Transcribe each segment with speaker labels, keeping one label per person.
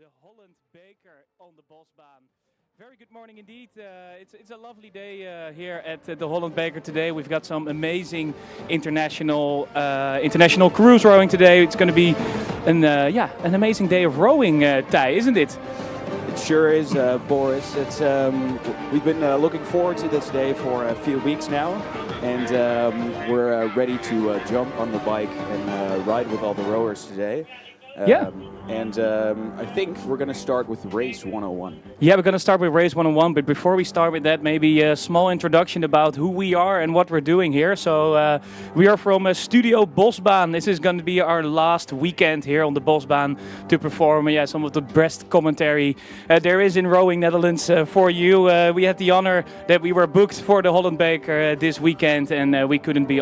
Speaker 1: the Holland Beker on the Bosbaan. Very good morning indeed. It's a lovely day here at the Holland Beker today. We've got some amazing international crews rowing today. It's going to be an amazing day of rowing, Thij, isn't it?
Speaker 2: It sure is, Boris. It's we've been looking forward to this day for a few weeks now, and we're ready to jump on the bike and ride with all the rowers today. I think we're going to start with race 101.
Speaker 1: Yeah, we're going to start with race 101, but before we start with that, maybe a small introduction about who we are and what we're doing here. So we are from Studio Bosbaan. This is going to be our last weekend here on the Bosbaan to perform some of the best commentary there is in rowing Netherlands for you. We had the honor that we were booked for the Holland Beker this weekend, and we couldn't be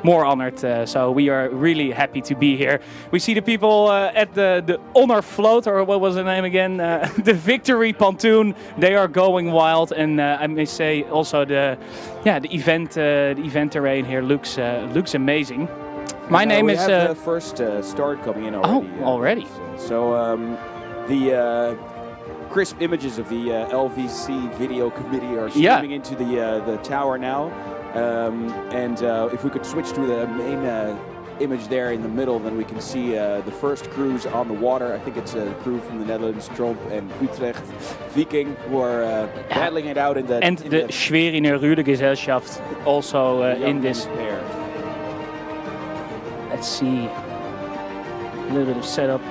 Speaker 1: more honored. So we are really happy to be here. We see the people at the honor float, or what was the name again? The victory pontoon. They are going wild, and I may say also the event terrain here looks amazing. My name is.
Speaker 2: We have the first start coming in already.
Speaker 1: Oh, already.
Speaker 2: So the crisp images of the LVC video committee are streaming into the tower now, and if we could switch to the main. Image there in the middle, then we can see the first crews on the water. I think it's a crew from the Netherlands, Tromp and Utrecht, Viking, who are battling it out in the...
Speaker 1: And the Verantwoordelijke Gesellschaft also in this
Speaker 2: pair.
Speaker 1: Let's see. A little bit of setup.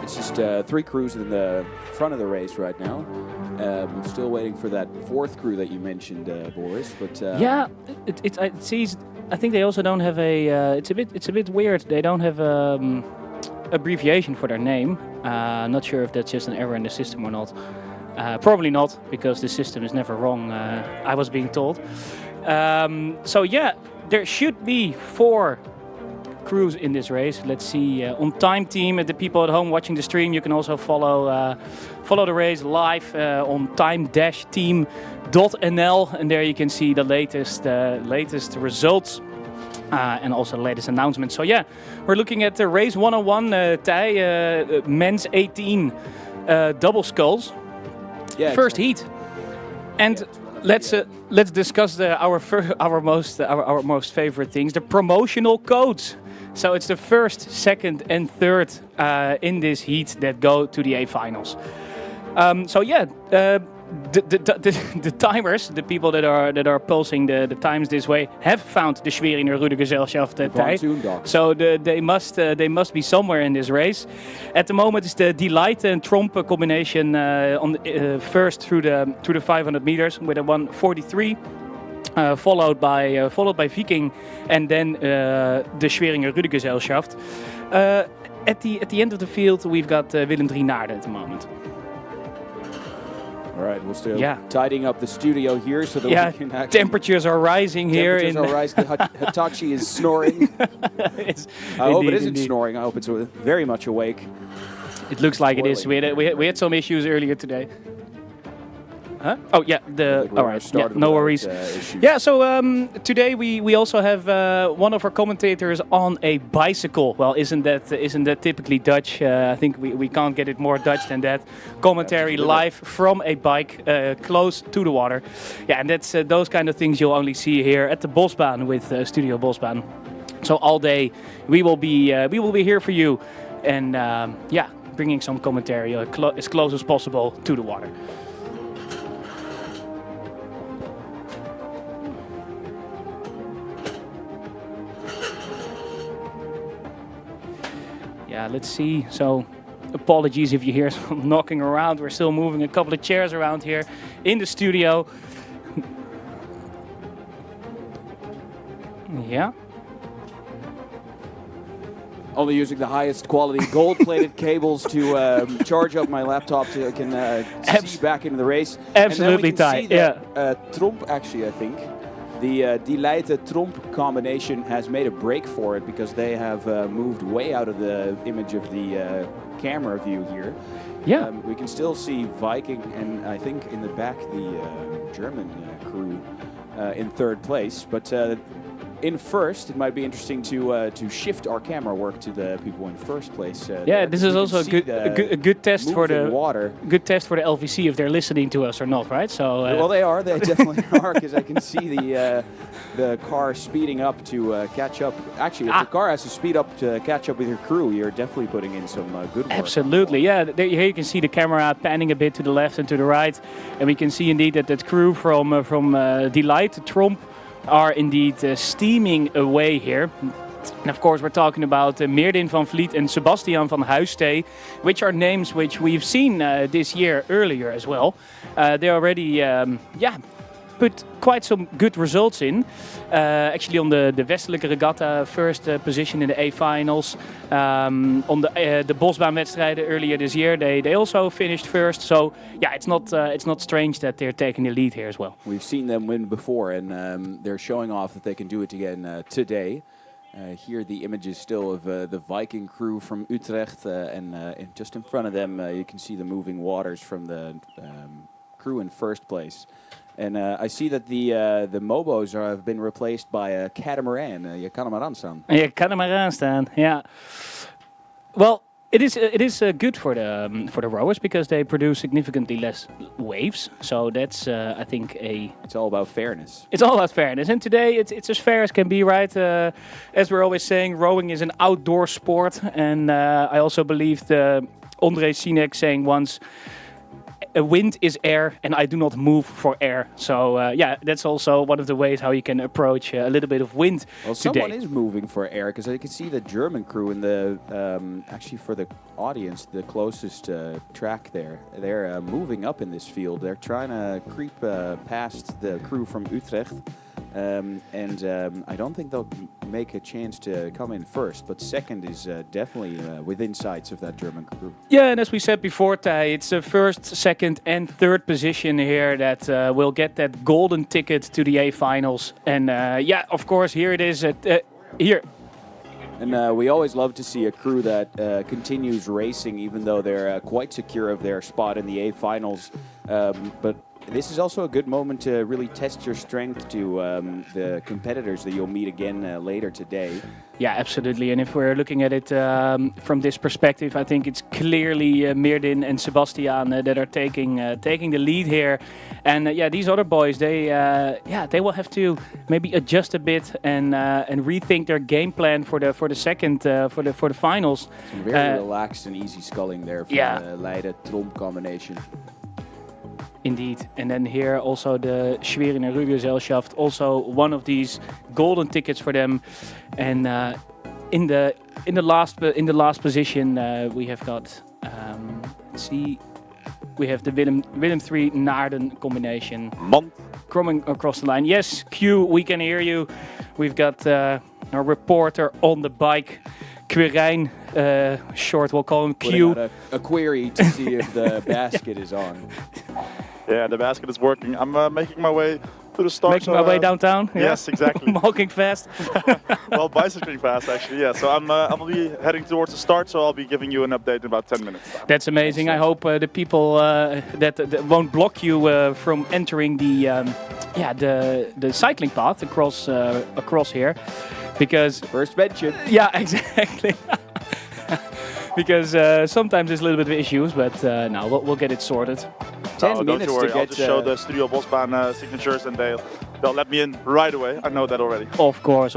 Speaker 2: It's just 3 crews in the front of the race right now. Still waiting for that 4th crew that you mentioned, Boris. But
Speaker 1: it sees. I think they also don't have a. It's a bit weird. They don't have abbreviation for their name. Not sure if that's just an error in the system or not. Probably not, because the system is never wrong. I was being told. There should be 4 crews in this race. Let's see. On Time Team, the people at home watching the stream, you can also follow the race live on time-team.nl, and there you can see the latest results and also the latest announcements. So we're looking at the race 101, Thij, men's 18 double sculls, first heat, and let's discuss our most favorite things, the promotional codes. So it's the first, second, and third in this heat that go to the A finals. The timers, the people that are pulsing the times this way, have found the Verantwoordelijke Gesellschaft Thij. So they must be somewhere in this race. At the moment, it's the Delight and Tromp combination on first through the 500 meters with a 1:43. Followed by Viking, and then the Verantwoordelijke Gesellschaft. At the end of the field, we've got Willem Drienaarden at the moment.
Speaker 2: All right, we're still tidying up the studio here so that we can actually...
Speaker 1: Temperatures are rising here.
Speaker 2: Hitachi is snoring. I hope it isn't snoring. I hope it's very much awake.
Speaker 1: It looks like it is. We had some issues earlier today. Huh? Oh yeah, all right. Yeah, no worries. So today we also have one of our commentators on a bicycle. Well, isn't that typically Dutch? I think we can't get it more Dutch than that. Commentary live from a bike close to the water. Yeah, and that's those kind of things you'll only see here at the Bosbaan with Studio Bosbaan. So all day we will be here for you, and bringing some commentary as close as possible to the water. Yeah, let's see. So, apologies if you hear some knocking around. We're still moving a couple of chairs around here in the studio. Yeah.
Speaker 2: Only using the highest quality gold-plated cables to charge up my laptop so I can see back into the race.
Speaker 1: Absolutely tight.
Speaker 2: Tromp, actually, I think. The Delight Tromp combination has made a break for it because they have moved way out of the image of the camera view here.
Speaker 1: Yeah.
Speaker 2: We can still see Viking and I think in the back the German crew in 3rd place. But in first, it might be interesting to shift our camera work to the people in first place.
Speaker 1: This is also a good test for the
Speaker 2: water.
Speaker 1: Good test for the LVC if they're listening to us or not, right? So
Speaker 2: well, they are. They definitely are, because I can see the car speeding up to catch up. Actually, if the car has to speed up to catch up with your crew, you're definitely putting in some good work.
Speaker 1: Absolutely, yeah. Here you can see the camera panning a bit to the left and to the right, and we can see indeed that crew from Delight, Tromp, are indeed steaming away here. And of course, we're talking about Meerdin van Vliet and Sebastian van Huistee, which are names which we've seen this year earlier as well. They already, put quite some good results in. Actually, on the Westelijke Regatta, first position in the A Finals. On the Bosbaanwedstrijden earlier this year, they also finished first. So yeah, it's not strange that they're taking the lead here as well.
Speaker 2: We've seen them win before, and they're showing off that they can do it again today. Here the images still of the Viking crew from Utrecht, and just in front of them you can see the moving waters from the crew in first place. And I see that the Mobos have been replaced by a catamaran. Je kan hem maar aanstaan.
Speaker 1: Je kan hem maar aanstaan, ja. Well, it is good for the rowers because they produce significantly less waves. So that's I think
Speaker 2: It's all about fairness.
Speaker 1: It's all about fairness, and today it's as fair as can be, right? As we're always saying, rowing is an outdoor sport, and I also believe André Sinek saying once, "A wind is air, and I do not move for air." So that's also one of the ways how you can approach a little bit of wind
Speaker 2: well,
Speaker 1: today.
Speaker 2: Someone is moving for air, because I can see the German crew in the actually for the audience, the closest track there. They're moving up in this field. They're trying to creep past the crew from Utrecht. I don't think they'll make a chance to come in first, but second is definitely within sights of that German crew.
Speaker 1: Yeah, and as we said before, Thij, it's the first, second and third position here that will get that golden ticket to the A Finals. And of course, here it is. Here.
Speaker 2: And we always love to see a crew that continues racing, even though they're quite secure of their spot in the A Finals. But this is also a good moment to really test your strength to the competitors that you'll meet again later today.
Speaker 1: Yeah, absolutely. And if we're looking at it from this perspective, I think it's clearly Meerdin and Sebastian that are taking the lead here. And these other boys, they will have to maybe adjust a bit and rethink their game plan for the second for the finals.
Speaker 2: Some very relaxed and easy sculling there for the Leiden-Tromp combination.
Speaker 1: Indeed, and then here also the Schwerin Ruhrgesellschaft, also one of these golden tickets for them. And in the last position we have got we have the Willem 3 Naarden combination. Coming across the line. Yes, Q, we can hear you. We've got our reporter on the bike. Quirijn, short, we'll call him Q.
Speaker 2: A query to see if the basket is on.
Speaker 3: Yeah, the basket is working. I'm making my way to the start.
Speaker 1: Making my way downtown?
Speaker 3: Yes, exactly.
Speaker 1: Walking fast?
Speaker 3: Well, bicycling fast actually, yeah. So I will be heading towards the start, so I'll be giving you an update in about 10 minutes.
Speaker 1: That's amazing. I hope the people that won't block you from entering the cycling path across here. Because
Speaker 2: first mention.
Speaker 1: Yeah, exactly. Because sometimes there's a little bit of issues, but now we'll get it sorted.
Speaker 2: 10 minutes
Speaker 3: don't you worry.
Speaker 2: to get.
Speaker 3: I'll just show the Studio Bosbaan signatures, and they'll let me in right away. I know that already.
Speaker 1: Of course.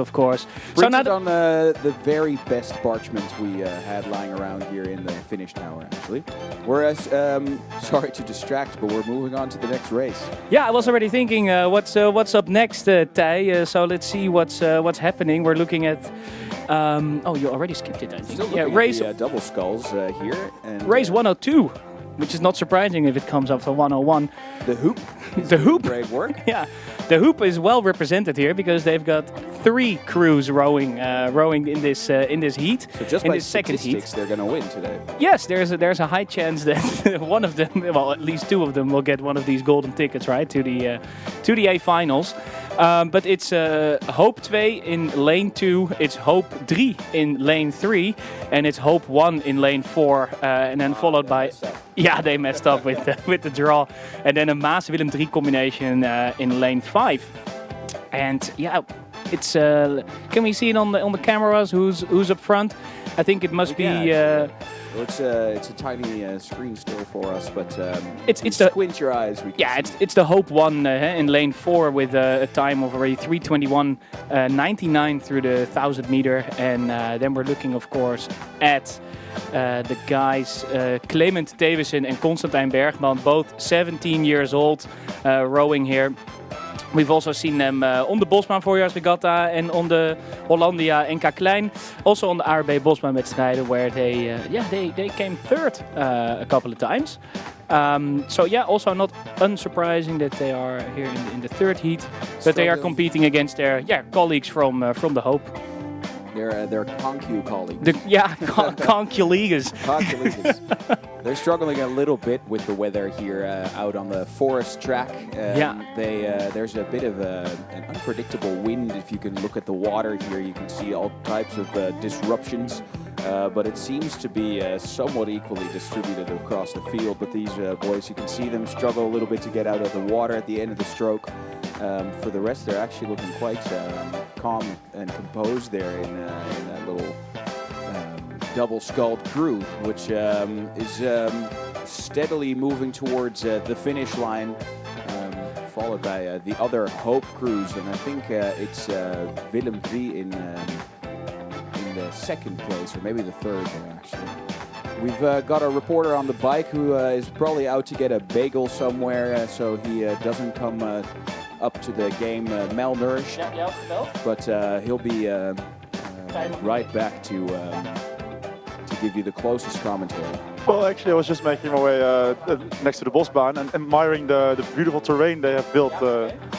Speaker 2: Printed on the very best parchment we had lying around here in the finish tower, actually. Whereas, sorry to distract, but we're moving on to the next race.
Speaker 1: Yeah, I was already thinking what's up next, Thij. So let's see what's happening. We're looking at. You already skipped it, I think.
Speaker 2: Still race at the double sculls here. And
Speaker 1: race 102, which is not surprising if it comes after 101.
Speaker 2: The hoop.
Speaker 1: The hoop.
Speaker 2: Great work.
Speaker 1: Yeah, the hoop is well represented here because they've got 3 crews rowing in this heat.
Speaker 2: So just
Speaker 1: in
Speaker 2: by
Speaker 1: this second heat,
Speaker 2: they're going to win today.
Speaker 1: Yes, there's a high chance that one of them, well, at least 2 of them, will get one of these golden tickets, right, to the A Finals. But it's Hope 2 in lane 2, it's Hope 3 in lane 3, and it's Hope 1 in lane 4, and then followed by... Yeah, they messed up with the draw. And then a Maas Willem 3 combination in lane 5. And yeah, it's. Can we see it on the cameras? Who's up front? I think it must be.
Speaker 2: It's a tiny screen still for us, but
Speaker 1: it's
Speaker 2: squint your eyes.
Speaker 1: It's the Hope One in lane 4 with a time of already 3:21.99 through the 1,000 meter, and then we're looking, of course, at the guys Clement Tewissen and Constantijn Bergman, both 17 years old, rowing here. We've also seen them on the Bosbaan Voorjaarsregatta and on the Hollandia NK Klein. Also on the ARB Bosbaan wedstrijden where they came third a couple of times. So yeah, also not unsurprising that they are here in the third heat, but they are competing against their colleagues from the Hope.
Speaker 2: They're Concu colleagues.
Speaker 1: Conculegas.
Speaker 2: Conculegas. They're struggling a little bit with the weather here out on the forest track. There's a bit of an unpredictable wind. If you can look at the water here, you can see all types of disruptions. But it seems to be somewhat equally distributed across the field. But these boys, you can see them struggle a little bit to get out of the water at the end of the stroke. For the rest, they're actually looking quite calm and composed there in that little double-sculled crew, which is steadily moving towards the finish line, followed by the other Hope crews. And I think it's Willem III in the second place, or maybe the third there, actually. We've got a reporter on the bike who is probably out to get a bagel somewhere, so he doesn't come up to the game malnourished. But he'll be right back to give you the closest commentary.
Speaker 3: Well, actually, I was just making my way next to the Bosbaan and admiring the beautiful terrain they have built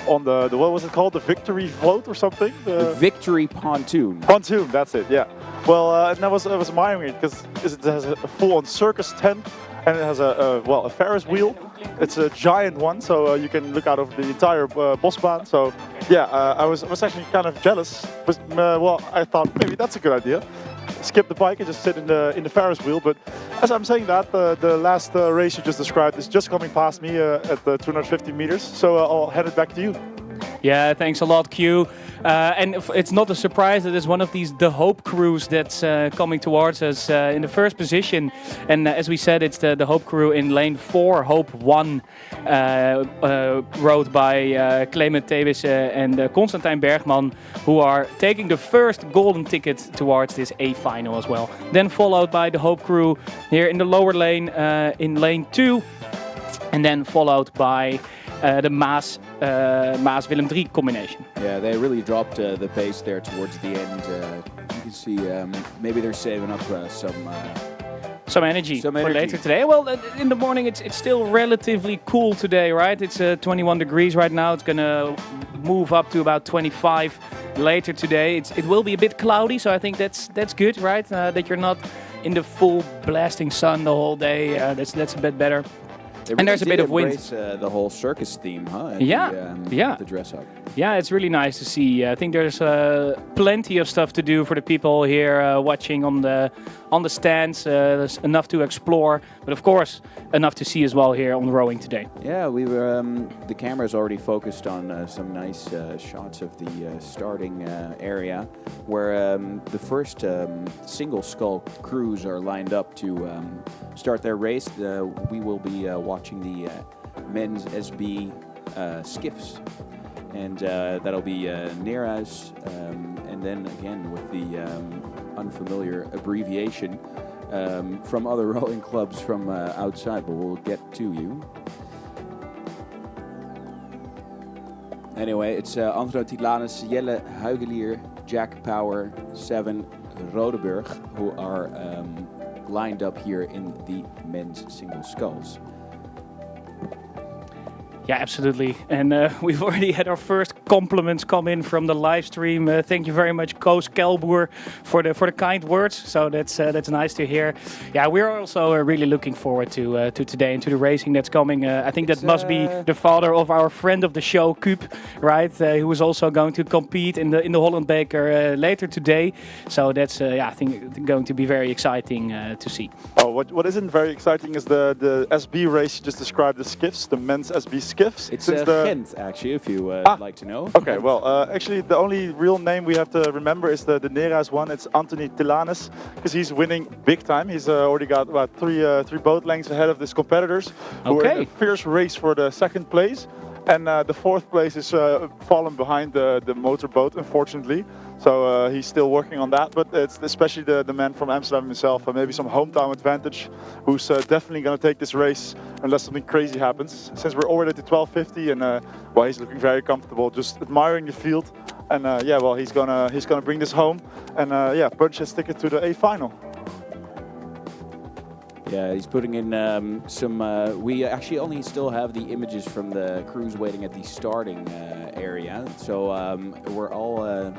Speaker 3: on the what was it called? The Victory Float or something?
Speaker 2: The Victory Pontoon.
Speaker 3: Pontoon, that's it, yeah. Well, and I was admiring it because it has a full-on circus tent and it has a Ferris wheel. It's a giant one, so you can look out over the entire Bosbaan. So yeah, I was actually kind of jealous. But I thought maybe that's a good idea. Skip the bike and just sit in the Ferris wheel. But as I'm saying that, the last race you just described is just coming past me at the 250 meters. So I'll hand it back to you.
Speaker 1: Yeah, thanks a lot, Q. And it's not a surprise that it's one of the Hope crews that's coming towards us in the first position. And as we said, it's the Hope crew in lane 4, Hope 1, rowed by Clement Tewissen and Constantijn Bergman, who are taking the first golden ticket towards this A Final as well. Then followed by the Hope crew here in the lower lane in lane 2, and then followed by the Maas-Willem III combination.
Speaker 2: Yeah, they really dropped the pace there towards the end. You can see maybe they're saving up
Speaker 1: some energy for later today. Well, in the morning it's still relatively cool today, right? It's 21 degrees right now. It's gonna move up to about 25 later today. It will be a bit cloudy, so I think that's good, right? That you're not in the full blasting sun the whole day. That's a bit better.
Speaker 2: Really
Speaker 1: and there's a bit of wind.
Speaker 2: The whole circus theme, huh? The dress up.
Speaker 1: Yeah, it's really nice to see. I think there's plenty of stuff to do for the people here watching on the stands. There's enough to explore, but of course enough to see as well here on rowing today.
Speaker 2: Yeah, we were. The camera's already focused on some nice shots of the starting area, where the first single scull crews are lined up to start their race. We will be watching the men's SB skiffs, and that'll be near us, and then again with the unfamiliar abbreviation from other rowing clubs from outside, but we'll get to you. Anyway, it's Andro Tilanus, Jelle Huigelier, Jack Power, 7 Rodeburg, who are lined up here in the men's single sculls.
Speaker 1: Yeah, absolutely. And we've already had our first compliments come in from the live stream. Thank you very much, Koos Kelboer, for the kind words. So that's nice to hear. Yeah, we're also really looking forward to today and to the racing that's coming. I think that must be the father of our friend of the show, Kuip, right? Who is also going to compete in the Holland Beker later today. So that's I think going to be very exciting to see.
Speaker 3: Oh, what isn't very exciting is the SB race you just described, the skiffs, the men's SB skiffs.
Speaker 2: It's Gent, actually, if you like to know.
Speaker 3: Okay, well, actually, the only real name we have to remember is the Nereus one. It's Anthony Tilanes, because he's winning big time. He's already got about three boat lengths ahead of his competitors, who are in a fierce race for the second place. And the fourth place is fallen behind the motorboat, unfortunately. So he's still working on that, but it's especially the man from Amsterdam himself, maybe some hometown advantage, who's definitely going to take this race unless something crazy happens. Since we're already at the 12:50, and well, he's looking very comfortable, just admiring the field. And yeah, well, he's gonna bring this home, and yeah, punch his ticket to the A Final.
Speaker 2: Yeah, he's putting in some. We actually only still have the images from the crews waiting at the starting area, so we're all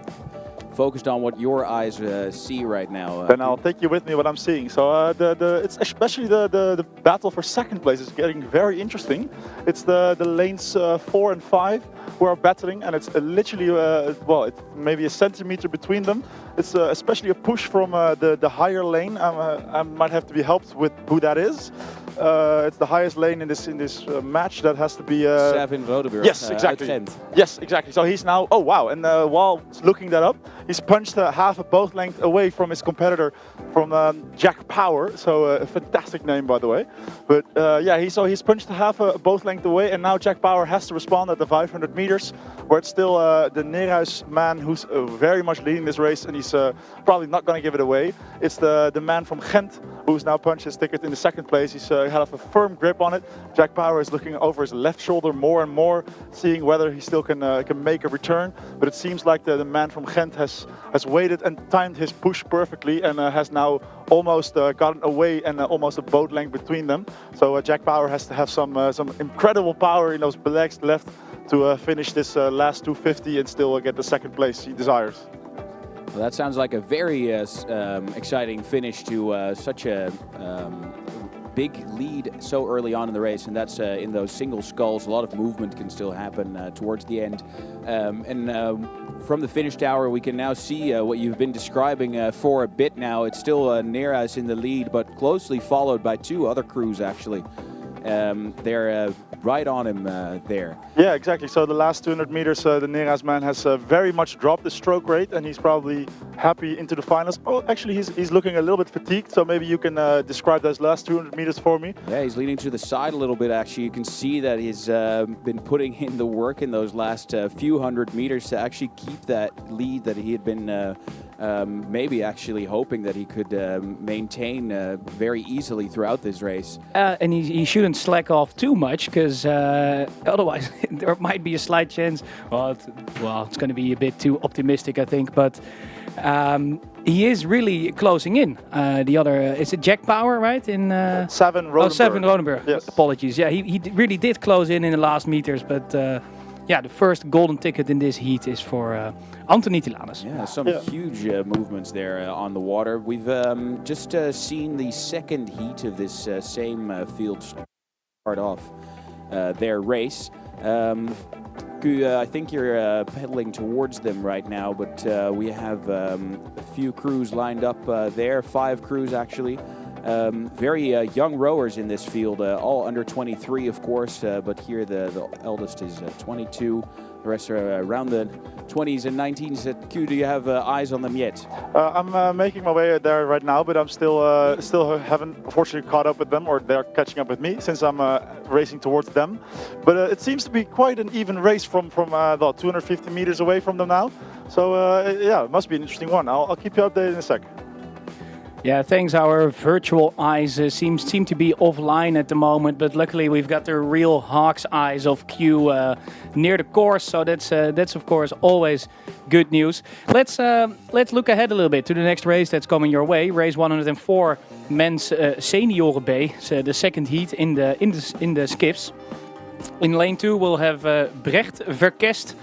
Speaker 2: focused on what your eyes see right now.
Speaker 3: Then I'll take you with me what I'm seeing. So it's especially the battle for second place is getting very interesting. It's the lanes 4 and 5 who are battling, and it's literally well, it's maybe a centimeter between them. It's especially a push from the higher lane. I might have to be helped with who that is. It's the highest lane in this match. That has to be
Speaker 2: Savin Rodeburg.
Speaker 3: Yes, exactly. Yes, exactly. So he's now. Oh wow! And while looking that up, he's punched half a boat length away from his competitor, from Jack Power. So a fantastic name, by the way. But yeah, he's punched half a boat length away, and now Jack Power has to respond at the 500 meters, where it's still the Nereus man who's very much leading this race, and he's probably not going to give it away. It's the man from Ghent who's now punched his ticket in the second place. He's had a firm grip on it. Jack Power is looking over his left shoulder more and more, seeing whether he still can make a return. But it seems like the man from Ghent has waited and timed his push perfectly, and has now almost gotten away, and almost a boat length between them. So Jack Power has to have some incredible power in those legs left to finish this last 250 and still get the second place he desires.
Speaker 2: Well, that sounds like a very exciting finish to such a big lead so early on in the race, and that's in those single sculls. A lot of movement can still happen towards the end. From the finish tower, we can now see what you've been describing for a bit now. It's still Nereus in the lead, but closely followed by two other crews, actually. They're right on him there.
Speaker 3: Yeah, exactly. So the last 200 meters, the Nereus man has very much dropped the stroke rate, and he's probably happy into the finals. Oh, actually, he's looking a little bit fatigued, so maybe you can describe those last 200 meters for me.
Speaker 2: Yeah, he's leaning to the side a little bit, actually. You can see that he's been putting in the work in those last few hundred meters to actually keep that lead that he had been maybe actually hoping that he could maintain very easily throughout this race.
Speaker 1: And he shouldn't slack off too much, because otherwise there might be a slight chance. Well, it's going to be a bit too optimistic, I think, but he is really closing in. The other, is it Jack Power, right? In
Speaker 3: Savin Rodeburg.
Speaker 1: Oh, Savin Rodeburg.
Speaker 3: Yes.
Speaker 1: Apologies. Yeah, he really did close in the last meters, but yeah, the first golden ticket in this heat is for Anthony Tilanes.
Speaker 2: Yeah, some huge movements there on the water. We've just seen the second heat of this same field start off their race. I think you're pedaling towards them right now, but we have a few crews lined up there, 5 crews actually. Very young rowers in this field, all under 23 of course, but here the eldest is 22. The rest are around the 20s and 19s. Q, do you have eyes on them yet?
Speaker 3: I'm making my way there right now, but I'm still haven't unfortunately caught up with them, or they're catching up with me since I'm racing towards them. But it seems to be quite an even race from about 250 meters away from them now. So yeah, it must be an interesting one. I'll keep you updated in a sec.
Speaker 1: Yeah, thanks. Our virtual eyes seem to be offline at the moment, but luckily we've got the real hawk's eyes of Q near the course, so that's of course always good news. Let's look ahead a little bit to the next race that's coming your way, race 104, men's senioren B, so the second heat in the skiffs. In lane 2 we'll have Brecht Verkest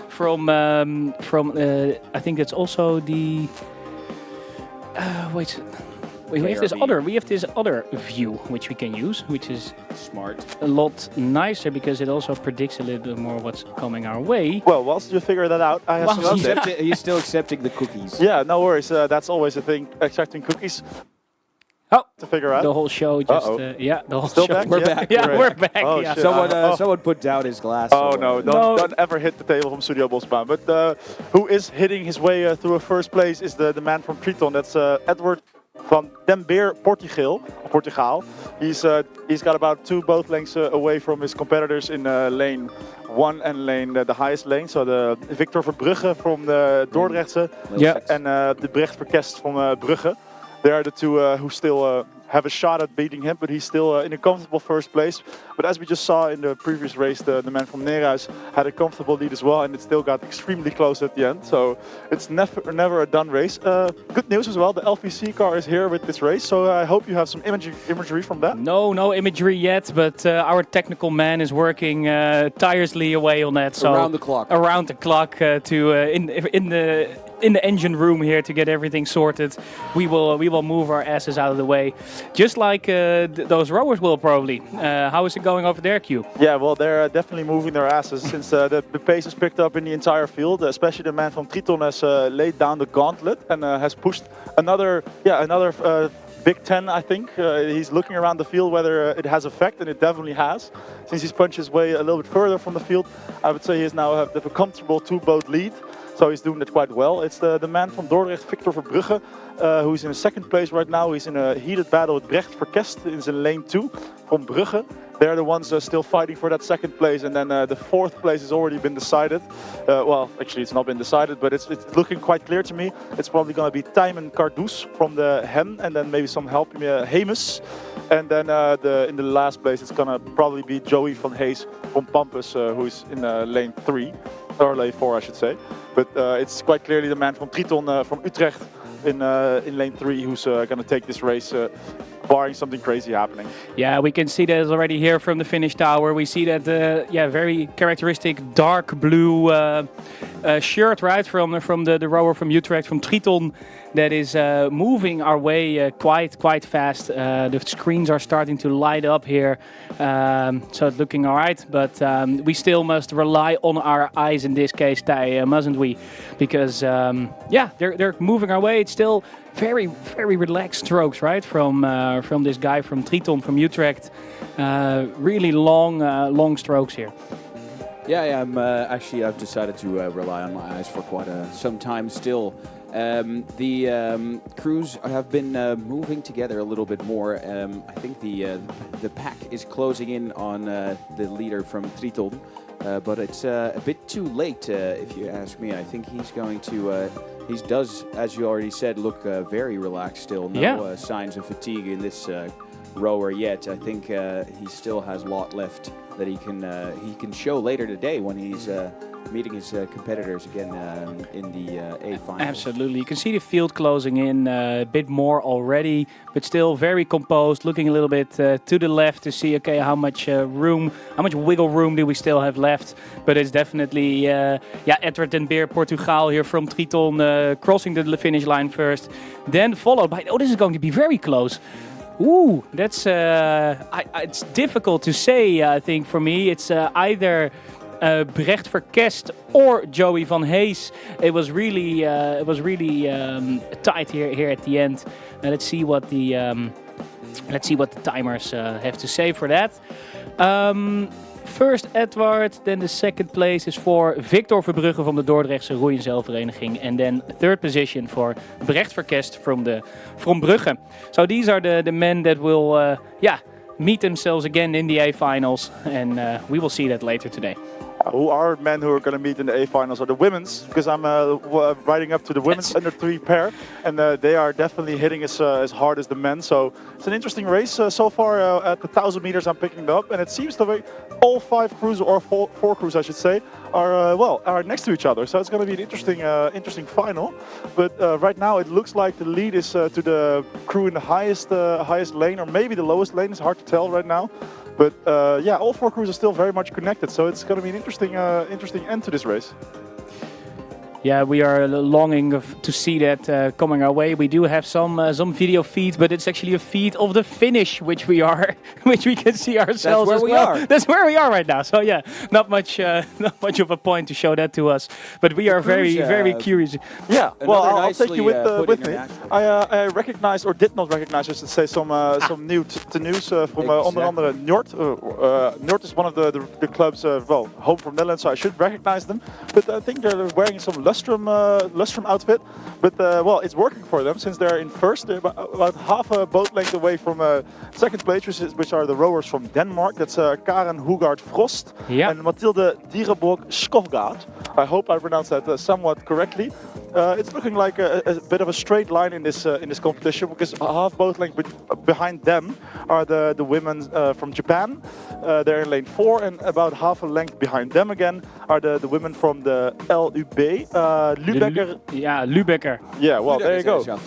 Speaker 1: from I think it's also the. We have this other view which we can use, which is
Speaker 2: smart,
Speaker 1: a lot nicer because it also predicts a little bit more what's coming our way.
Speaker 3: Well, whilst you figure that out, I have some updates.
Speaker 2: He's still accepting the cookies.
Speaker 3: Yeah, no worries. That's always a thing, accepting cookies. to figure out.
Speaker 1: The whole show just, the whole
Speaker 3: Still
Speaker 1: show.
Speaker 3: back?
Speaker 2: We're back.
Speaker 1: Yeah,
Speaker 3: Great.
Speaker 1: we're back.
Speaker 3: Oh,
Speaker 1: yeah.
Speaker 3: shit.
Speaker 2: Someone put down his glass.
Speaker 3: Oh no, don't ever hit the table from Studio Bosbaan. But who is hitting his way through a first place is the man from Triton. That's Edward van den Beer, Portugal. He's got about 2 boat lengths away from his competitors in lane 1 and lane the highest lane. So the Victor Verbrugge from the Dordrechtse and the Brecht Verkest from Brugge. They are the 2 who still have a shot at beating him, but he's still in a comfortable first place. But as we just saw in the previous race, the man from Neerhuis had a comfortable lead as well, and it still got extremely close at the end. So it's never a done race. Good news as well, the LVC car is here with this race, so I hope you have some imagery from that.
Speaker 1: No imagery yet, but our technical man is working tirelessly away on that. So
Speaker 2: Around the clock.
Speaker 1: Around the clock in the engine room here to get everything sorted. We will move our asses out of the way, just like those rowers will probably. How is it going over there, Q?
Speaker 3: Yeah, well, they're definitely moving their asses since the pace is picked up in the entire field. Especially the man from Triton has laid down the gauntlet and has pushed another Big 10, I think. He's looking around the field whether it has effect, and it definitely has. Since he's punched his way a little bit further from the field, I would say he is now have a comfortable 2-boat lead. So he's doing that quite well. It's the man from Dordrecht, Victor Verbrugge, who's in 2nd place right now. He's in a heated battle with Brecht Verkest. He's in lane 2 from Brugge. They're the ones still fighting for that 2nd place. And then the 4th place has already been decided. Well, actually it's not been decided, but it's looking quite clear to me. It's probably going to be Tijmen Cardoes from the Hen, and then maybe some help, Hemus. And then in the last place, it's going to probably be Joey van Hees from Pampus, who's in lane 3. Or lane 4, I should say. But it's quite clearly the man from Triton, from Utrecht, in lane 3, who's going to take this race, barring something crazy happening.
Speaker 1: Yeah, we can see that already here from the finish tower. We see that very characteristic dark blue shirt, right, from the rower from Utrecht, from Triton, that is moving our way quite fast. The screens are starting to light up here, so it's looking all right. But we still must rely on our eyes in this case, Tij, mustn't we? Because they're moving our way. It's still very relaxed strokes, right, from this guy from Triton, from Utrecht. Really long strokes here.
Speaker 2: Yeah, I've decided to rely on my eyes for quite some time still. The crews have been moving together a little bit more. I think the pack is closing in on the leader from Triton, but it's a bit too late if you ask me. I think he's going to. He does, as you already said, look very relaxed still. No signs of fatigue in this rower yet. I think he still has a lot left that he can show later today when he's meeting his competitors again in the A Final.
Speaker 1: Absolutely. You can see the field closing in a bit more already, but still very composed, looking a little bit to the left to see, okay, how much wiggle room do we still have left. But it's definitely, Edward den Beer, Portugal here from Triton, crossing the finish line first, then followed by, this is going to be very close. Ooh, that's it's difficult to say. I think for me, it's either Brecht Verkest or Joey van Hees. It was really tight here at the end. Let's see what the timers have to say for that. First Edward, then the 2nd place is for Victor Verbrugge from de Dordrechtse Roei- en Zeilvereniging. And then 3rd position for Brecht Verkest from Brugge. So these are the men that will meet themselves again in the A Finals. And we will see that later today.
Speaker 3: Who are men who are going to meet in the A Finals are the women's, because I'm riding up to the women's under 3 pair, and they are definitely hitting as hard as the men. So it's an interesting race so far. At the 1,000 meters, I'm picking it up, and it seems the way all 5 crews, or 4 crews, I should say, are next to each other. So it's going to be an interesting final. But right now, it looks like the lead is to the crew in the highest lane, or maybe the lowest lane. It's hard to tell right now. But all 4 crews are still very much connected, so it's going to be an interesting end to this race.
Speaker 1: Yeah, we are longing to see that coming our way. We do have some video feed, but it's actually a feed of the finish, which we can see ourselves.
Speaker 2: That's where we are.
Speaker 1: That's where we are right now. So yeah, not much of a point to show that to us, but we are very curious.
Speaker 3: Yeah, well, I'll take you
Speaker 2: nicely,
Speaker 3: with me. I recognized, or did not recognize, I should say, some new news from onder andere Njord. Njord is one of the clubs, home from Netherlands, so I should recognize them. But I think they're wearing some lustrum outfit. But it's working for them since they're in first. They're about half a boat length away from second place, which are the rowers from Denmark. That's Karen Hoegaard Frost and Mathilde Dierenborg Skovgaard. I hope I pronounced that somewhat correctly. It's looking like a bit of a straight line in this competition, because half boat length behind them are the women from Japan. They're in lane 4, and about half a length behind them again are the women from the LUB. Lübecker.
Speaker 1: Lübecker.
Speaker 3: Yeah, well, there you go.
Speaker 1: So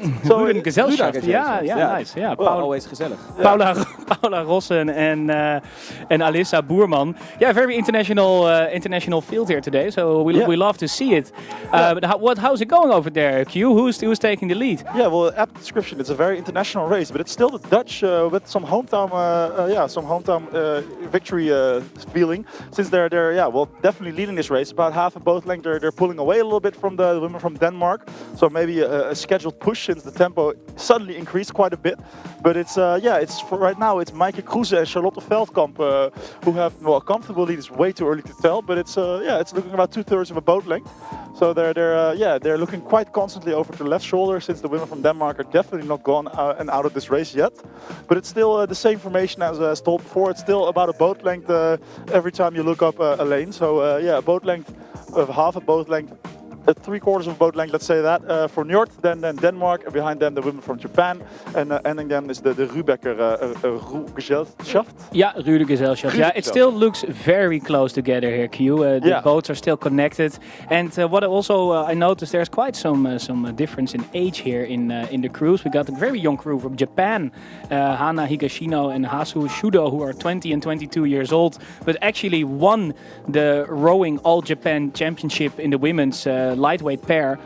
Speaker 1: Gesellschaft. Nice. Yeah,
Speaker 2: always gezellig.
Speaker 1: Paula Rossen and Alissa Boerman. Yeah, very international field here today. So we love to see it. But how's it going over there, Q? Who's taking the lead?
Speaker 3: Yeah, well, at the description, it's a very international race, but it's still the Dutch with some hometown victory feeling, since they're definitely leading this race. About half a boat length, they're pulling away a little bit from the women from Denmark. So maybe a scheduled push, since the tempo suddenly increased quite a bit. But it's for right now it's Maaike Kroeze and Charlotte Veldkamp who have a comfortable lead. It's way too early to tell, but it's looking about 2/3 of a boat length. So they're looking quite constantly over to the left shoulder, since the women from Denmark are definitely not gone and out of this race yet. But it's still the same formation as told before. It's still about a boat length every time you look up a lane. So a boat length of half a boat length. 3/4 of a boat length, let's say that, for Njord, then Denmark, and behind them the women from Japan, and ending them is the Rübecker Gesellschaft.
Speaker 1: Yeah, Rüde Gesellschaft. Yeah, it still looks very close together here, Q. The boats are still connected, and what also I noticed, there's quite some difference in age here in the crews. We got a very young crew from Japan, Hana Higashino and Hasu Shudo, who are 20 and 22 years old, but actually won the rowing All Japan Championship in the women's lightweight pair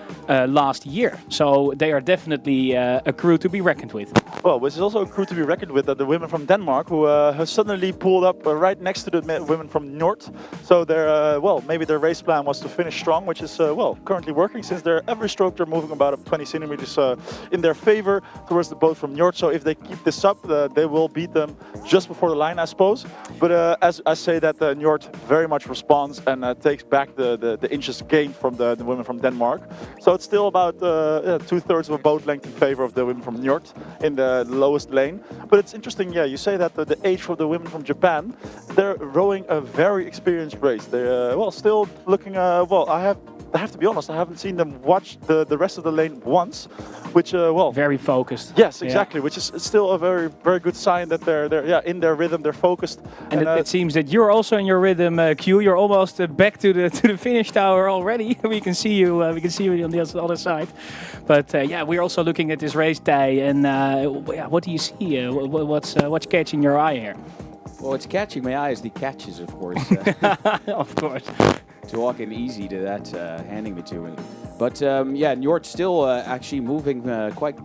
Speaker 1: last year. So they are definitely a crew to be reckoned with.
Speaker 3: Well, which is also a crew to be reckoned with, the women from Denmark, who have suddenly pulled up right next to the women from Njord. So maybe their race plan was to finish strong, which is currently working, since every stroke they're moving about 20 centimeters in their favor towards the boat from Njord. So if they keep this up, they will beat them just before the line, I suppose. But as I say that, Njord very much responds and takes back the inches gained from the women from Denmark. So it's still about 2/3 of a boat length in favor of the women from Njord in the lowest lane. But it's interesting, you say that the age for the women from Japan, they're rowing a very experienced race. They're still looking. I have to be honest, I haven't seen them watch the rest of the lane once, which
Speaker 1: very focused.
Speaker 3: Yes, exactly. Which is still a very, very good sign that they're in their rhythm, they're focused.
Speaker 1: And it seems that you're also in your rhythm, Q. You're almost back to the finish tower already. We can see you. We can see you on the other side. But we're also looking at this race day. And what do you see? What's catching your eye here?
Speaker 2: Well, what's catching my eye is the catches, of course.
Speaker 1: Of course.
Speaker 2: To walk in easy to that, handing me to me. But Njord still actually moving quite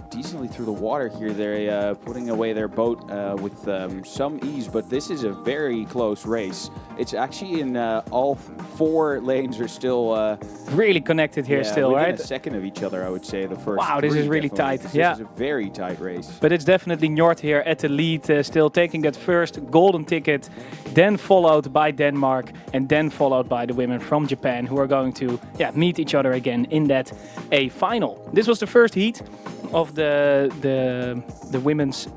Speaker 2: decently through the water here. They're putting away their boat with some ease, but this is a very close race. It's actually in all 4 lanes are still
Speaker 1: really connected here still,
Speaker 2: within
Speaker 1: right?
Speaker 2: a second of each other, I would say. The first.
Speaker 1: Wow, this is really tight.
Speaker 2: This is a very tight race.
Speaker 1: But it's definitely Njord here at the lead, still taking that first golden ticket, then followed by Denmark, and then followed by the women from Japan, who are going to meet each other again in that A final. This was the first heat of the women's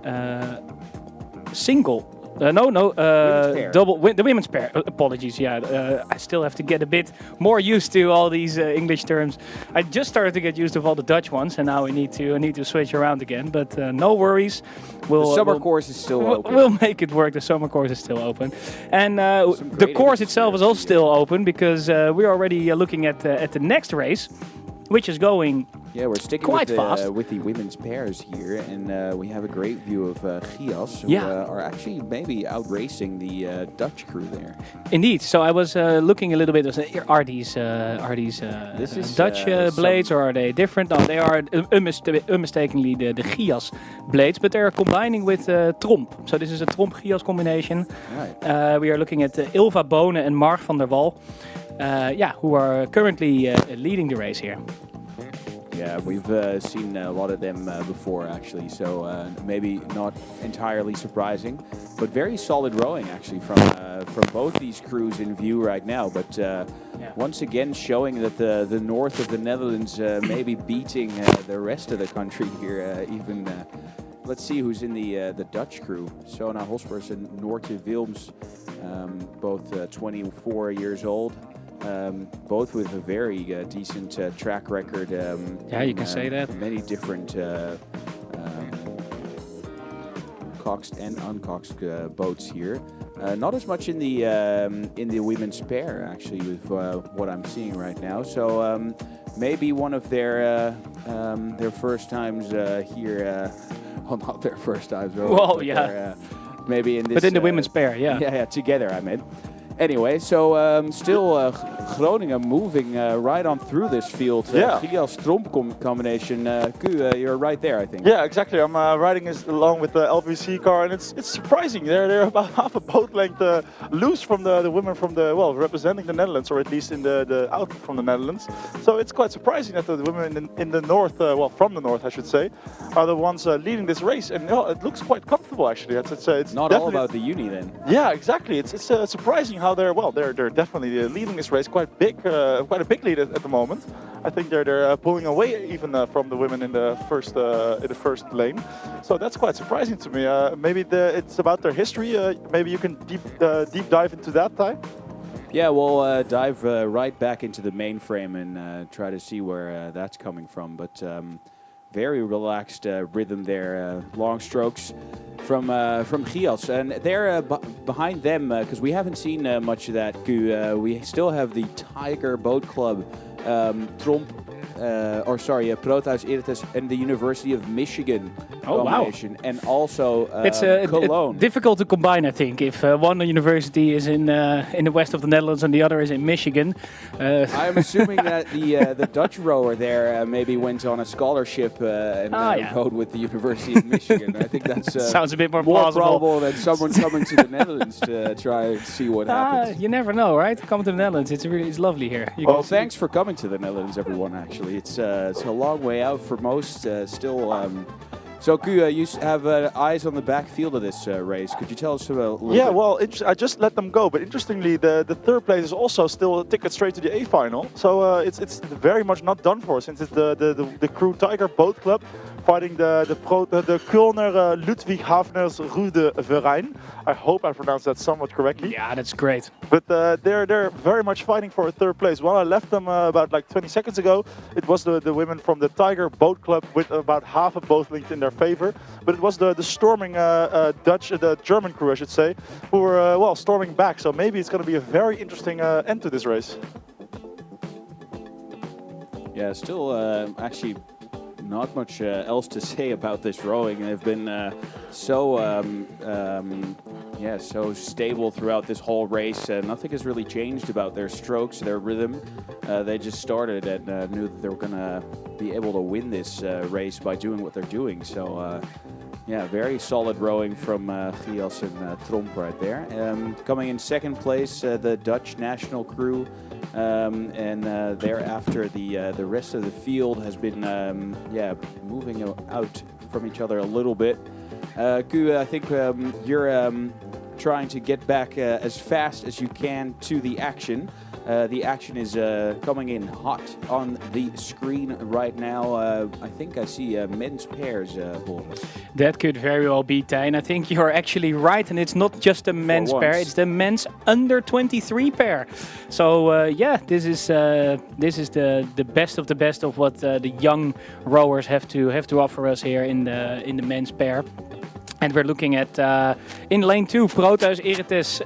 Speaker 1: single.
Speaker 2: Women's pair.
Speaker 1: The women's pair. Apologies. I still have to get a bit more used to all these English terms. I just started to get used to all the Dutch ones, and now I need to switch around again. But no worries.
Speaker 2: The summer course is still open.
Speaker 1: We'll make it work. The summer course is still open, and the course itself is also still open, because we're already looking at the next race, which is going
Speaker 2: Yeah, we're sticking
Speaker 1: Quite fast.
Speaker 2: With the women's pairs here, and we have a great view of Gias, who are actually maybe outracing the Dutch crew there.
Speaker 1: Indeed. So I was looking a little bit. Are these Dutch blades, or are they different? No, they are unmistakably the Gias blades, but they're combining with Tromp. So this is a Tromp-Gias combination.
Speaker 2: Right.
Speaker 1: We are looking at Ilva Bonen and Marg van der Wal, who are currently leading the race here.
Speaker 2: Yeah, we've seen a lot of them before, actually, so maybe not entirely surprising, but very solid rowing, actually, from both these crews in view right now. But once again, showing that the north of the Netherlands may be beating the rest of the country here. Let's see who's in the Dutch crew. Sona Hospers and Noortje Wilms, both 24 years old. Both with a very decent track record.
Speaker 1: You can say that.
Speaker 2: Many different coxed and uncoxed boats here. Not as much in the women's pair, actually, with what I'm seeing right now. So maybe one of their first times here. Well, not their first times.
Speaker 1: Well, yeah.
Speaker 2: Maybe in this.
Speaker 1: But in the women's pair, yeah.
Speaker 2: Yeah, together, I mean. Anyway, so still Groningen moving right on through this field. Gias Tromp combination. Ku, you're right there, I think.
Speaker 3: Yeah, exactly. I'm riding along with the LVC car, and it's surprising. They're about half a boat length loose from the women from representing the Netherlands, or at least in the out from the Netherlands. So it's quite surprising that the women in the north, from the north, I should say, are the ones leading this race, and it looks quite comfortable actually. It's
Speaker 2: not all about the uni then.
Speaker 3: Yeah, exactly. It's surprising how they're definitely leading this race quite a big lead at the moment. I think they're pulling away even from the women in the first lane. So that's quite surprising to me. Maybe it's about their history. Maybe you can deep dive into that, Ty.
Speaker 2: Yeah, we'll dive right back into the mainframe and try to see where that's coming from. But very relaxed rhythm there, long strokes from Gias, and they're behind them because we haven't seen much of that. We still have the Tiger Boat Club, Proteus-Eretes and the University of Michigan combination, and also Cologne.
Speaker 1: It's difficult to combine, I think, if one university is in the west of the Netherlands and the other is in Michigan.
Speaker 2: I'm assuming that the Dutch rower there maybe went on a scholarship and rowed with the University of Michigan. I think that's
Speaker 1: sounds a bit more
Speaker 2: probable than someone coming to the Netherlands to try and see what happens.
Speaker 1: You never know, right? Come to the Netherlands. It's lovely here.
Speaker 2: Well, thanks for coming to the Netherlands, everyone. Actually, it's a long way out for most. Still. So, Ku, you have eyes on the back field of this race. Could you tell us a little bit?
Speaker 3: Yeah, well, I just let them go. But interestingly, the third place is also still a ticket straight to the A Final. So it's very much not done for, since it's the crew Tiger Boat Club fighting the Kölner Ludwighaveners Rode Verein. I hope I pronounced that somewhat correctly.
Speaker 1: Yeah, that's great.
Speaker 3: But they're very much fighting for a third place. When I left them about 20 seconds ago, it was the women from the Tiger Boat Club with about half a boat length in their favor. But it was the storming the German crew, I should say, who were storming back. So maybe it's going to be a very interesting end to this race.
Speaker 2: Yeah, still actually not much else to say about this rowing. They've been so stable throughout this whole race. Nothing has really changed about their strokes, their rhythm. They just started and knew that they were going to be able to win this race by doing what they're doing. So, very solid rowing from Gias and Tromp right there. Coming in second place, the Dutch national crew. And thereafter, the rest of the field has been moving out from each other a little bit. Ku, I think you're trying to get back as fast as you can to the action. The action is coming in hot on the screen right now. I think I see men's pairs.
Speaker 1: That could very well be, Tijn. I think you're actually right, and it's not just the men's pair; it's the men's under 23 pair. So this is the best of the best of what the young rowers have to offer us here in the men's pair. And we're looking at, in lane 2, Proteus-Eretes,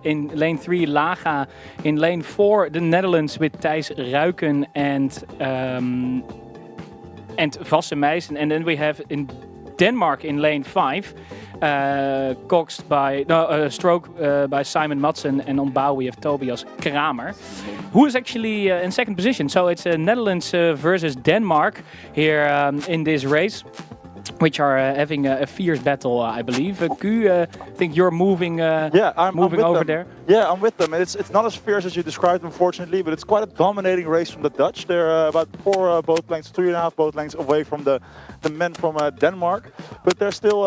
Speaker 1: in lane 3, Laga, in lane 4, the Netherlands with Thijs Ruiken and and Vassemeisen. And then we have in Denmark in lane 5, stroke by Simon Madsen, and on bow we have Tobias Kramer, who is actually in second position. So it's Netherlands versus Denmark here in this race, which are having a fierce battle, I believe. Q, I think you're moving. I'm over there.
Speaker 3: Yeah, I'm with them. And it's not as fierce as you described, unfortunately, but it's quite a dominating race from the Dutch. They're about 4 boat lengths, 3.5 boat lengths away from the men from Denmark. But they're still,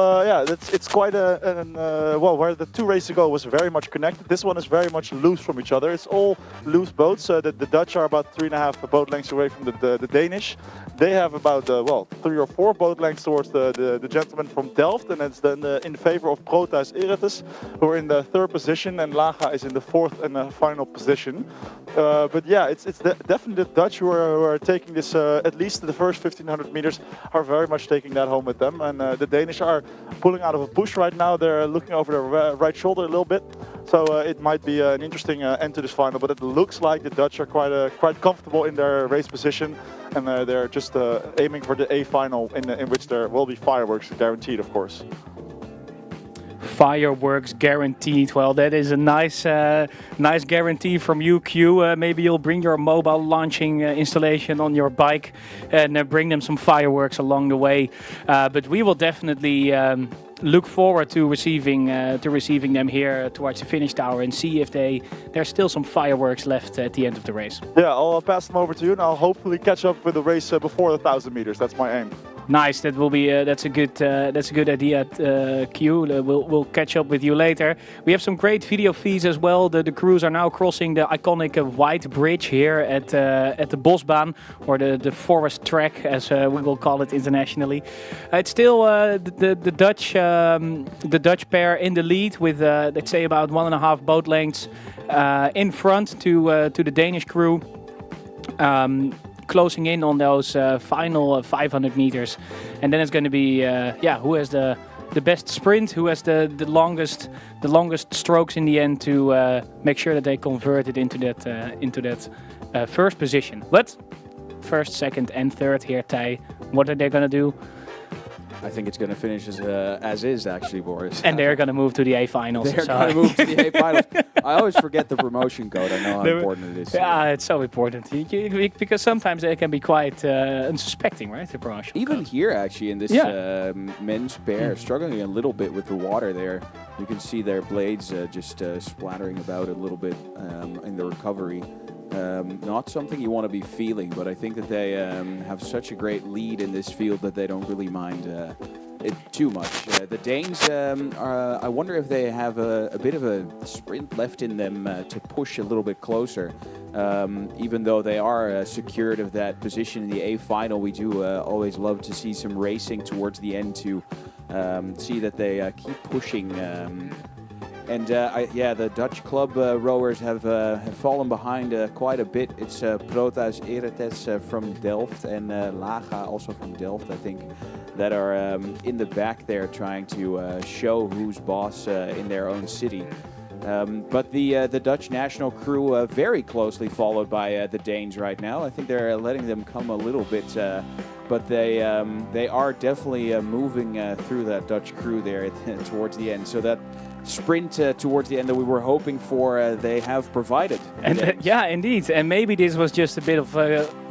Speaker 3: it's quite where the 2 races ago was very much connected. This one is very much loose from each other. It's all loose boats. The Dutch are about 3.5 boat lengths away from the Danish. They have about 3 or 4 boat lengths towards the gentleman from Delft, and it's then in favor of Proteus-Eretes, who are in the 3rd position, and Laga is in the 4th and final position. But yeah, it's definitely the Dutch who are taking this, at least the first 1,500 meters are very much taking that home with them, and the Danish are pulling out of a push right now. They're looking over their right shoulder a little bit, so it might be an interesting end to this final, but it looks like the Dutch are quite comfortable in their race position, and they're just aiming for the A final, in which there will be fireworks guaranteed, of course.
Speaker 1: Fireworks guaranteed. Well, that is a nice guarantee from you, Q. Maybe you'll bring your mobile launching installation on your bike and bring them some fireworks along the way. But we will definitely look forward to receiving them here towards the finish tower and see if there's still some fireworks left at the end of the race.
Speaker 3: Yeah, I'll pass them over to you, and I'll hopefully catch up with the race before the 1,000 meters. That's my aim.
Speaker 1: Nice. That will be that's a good idea. Q. We'll catch up with you later. We have some great video feeds as well. The crews are now crossing the iconic white bridge here at the Bosbaan, or the forest track, as we will call it internationally. It's still the Dutch pair in the lead with let's say about 1.5 boat lengths in front to the Danish crew. Closing in on those final 500 meters, and then it's going to be who has the best sprint, who has the longest strokes in the end to make sure that they convert it into that first position. But first, second, and third here, Thij, what are they going to do?
Speaker 2: I think it's going to finish as is, actually, Boris.
Speaker 1: And they're going to move to the A Finals.
Speaker 2: They're going to move to the A Finals. I always forget the promotion code. I know how important it is.
Speaker 1: Yeah, it's so important. Because sometimes they can be quite unsuspecting, right? The promotion
Speaker 2: Even
Speaker 1: code.
Speaker 2: here, actually, in this men's pair, struggling a little bit with the water there. You can see their blades just splattering about a little bit in the recovery. Not something you want to be feeling, but I think that they have such a great lead in this field that they don't really mind it too much. The Danes, I wonder if they have a bit of a sprint left in them to push a little bit closer. Even though they are secured of that position in the A final, we do always love to see some racing towards the end to see that they keep pushing. The Dutch club rowers have fallen behind quite a bit. It's Proteus-Eretes from Delft and Laga, also from Delft, I think, that are in the back there trying to show who's boss in their own city. But the Dutch national crew very closely followed by the Danes right now. I think they're letting them come a little bit, but they are definitely moving through that Dutch crew there towards the end. So that sprint towards the end that we were hoping for, they have provided.
Speaker 1: And yeah, indeed. And maybe this was just a bit of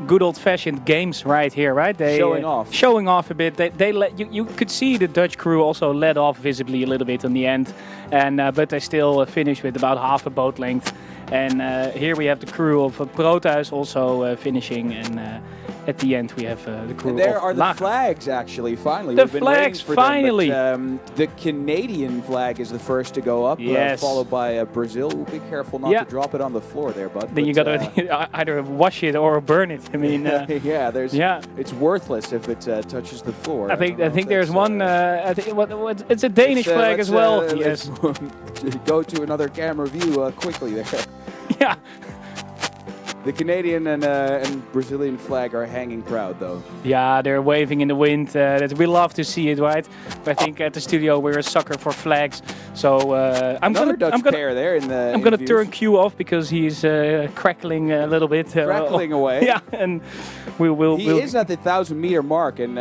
Speaker 1: good old-fashioned games right here, right? They showing off a bit. They let you could see the Dutch crew also let off visibly a little bit in the end, and but they still finished with about half a boat length. And here we have the crew of Proteus also finishing, and at the end we have the crew
Speaker 2: and there
Speaker 1: of
Speaker 2: are the
Speaker 1: Laga.
Speaker 2: flags, actually, finally.
Speaker 1: The
Speaker 2: We've been
Speaker 1: flags,
Speaker 2: for
Speaker 1: finally!
Speaker 2: Them, but, the Canadian flag is the first to go up,
Speaker 1: yes.
Speaker 2: Followed by Brazil. Be careful not to drop it on the floor there, bud.
Speaker 1: Then you gotta either wash it or burn it. I mean,
Speaker 2: it's worthless if it touches the floor.
Speaker 1: I think there's one. I think it's a Danish flag as well. Yes.
Speaker 2: Go to another camera view quickly there.
Speaker 1: Yeah.
Speaker 2: The Canadian and Brazilian flag are hanging proud, though.
Speaker 1: Yeah, they're waving in the wind. We love to see it, right? But I think at the studio we're a sucker for flags. So I'm gonna
Speaker 2: pair there in the.
Speaker 1: I'm gonna turn Q off because he's crackling a little bit.
Speaker 2: Crackling away.
Speaker 1: Yeah, and we'll.
Speaker 2: He is at the 1,000-meter mark, and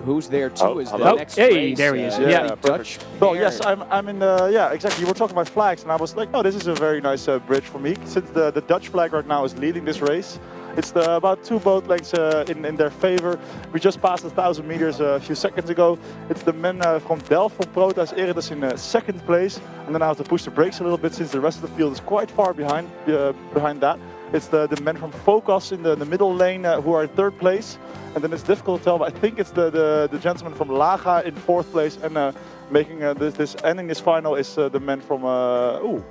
Speaker 2: who's there too is the next
Speaker 1: hey,
Speaker 2: race.
Speaker 1: there he is.
Speaker 3: Yeah,
Speaker 2: Dutch.
Speaker 3: Well, yes, I'm in the, yeah, exactly. You were talking about flags, and I was like, oh, this is a very nice bridge for me. Since the Dutch flag right now is leading this race, it's about 2 boat lengths in their favor. We just passed 1,000 meters a few seconds ago. It's the men from Delft, from Proteus-Eretes in 2nd place, and then I have to push the brakes a little bit since the rest of the field is quite far behind that. It's the men from Focus in the middle lane who are in 3rd place, and then it's difficult to tell, but I think it's the gentleman from Laga in 4th place, and making ending this final is the men from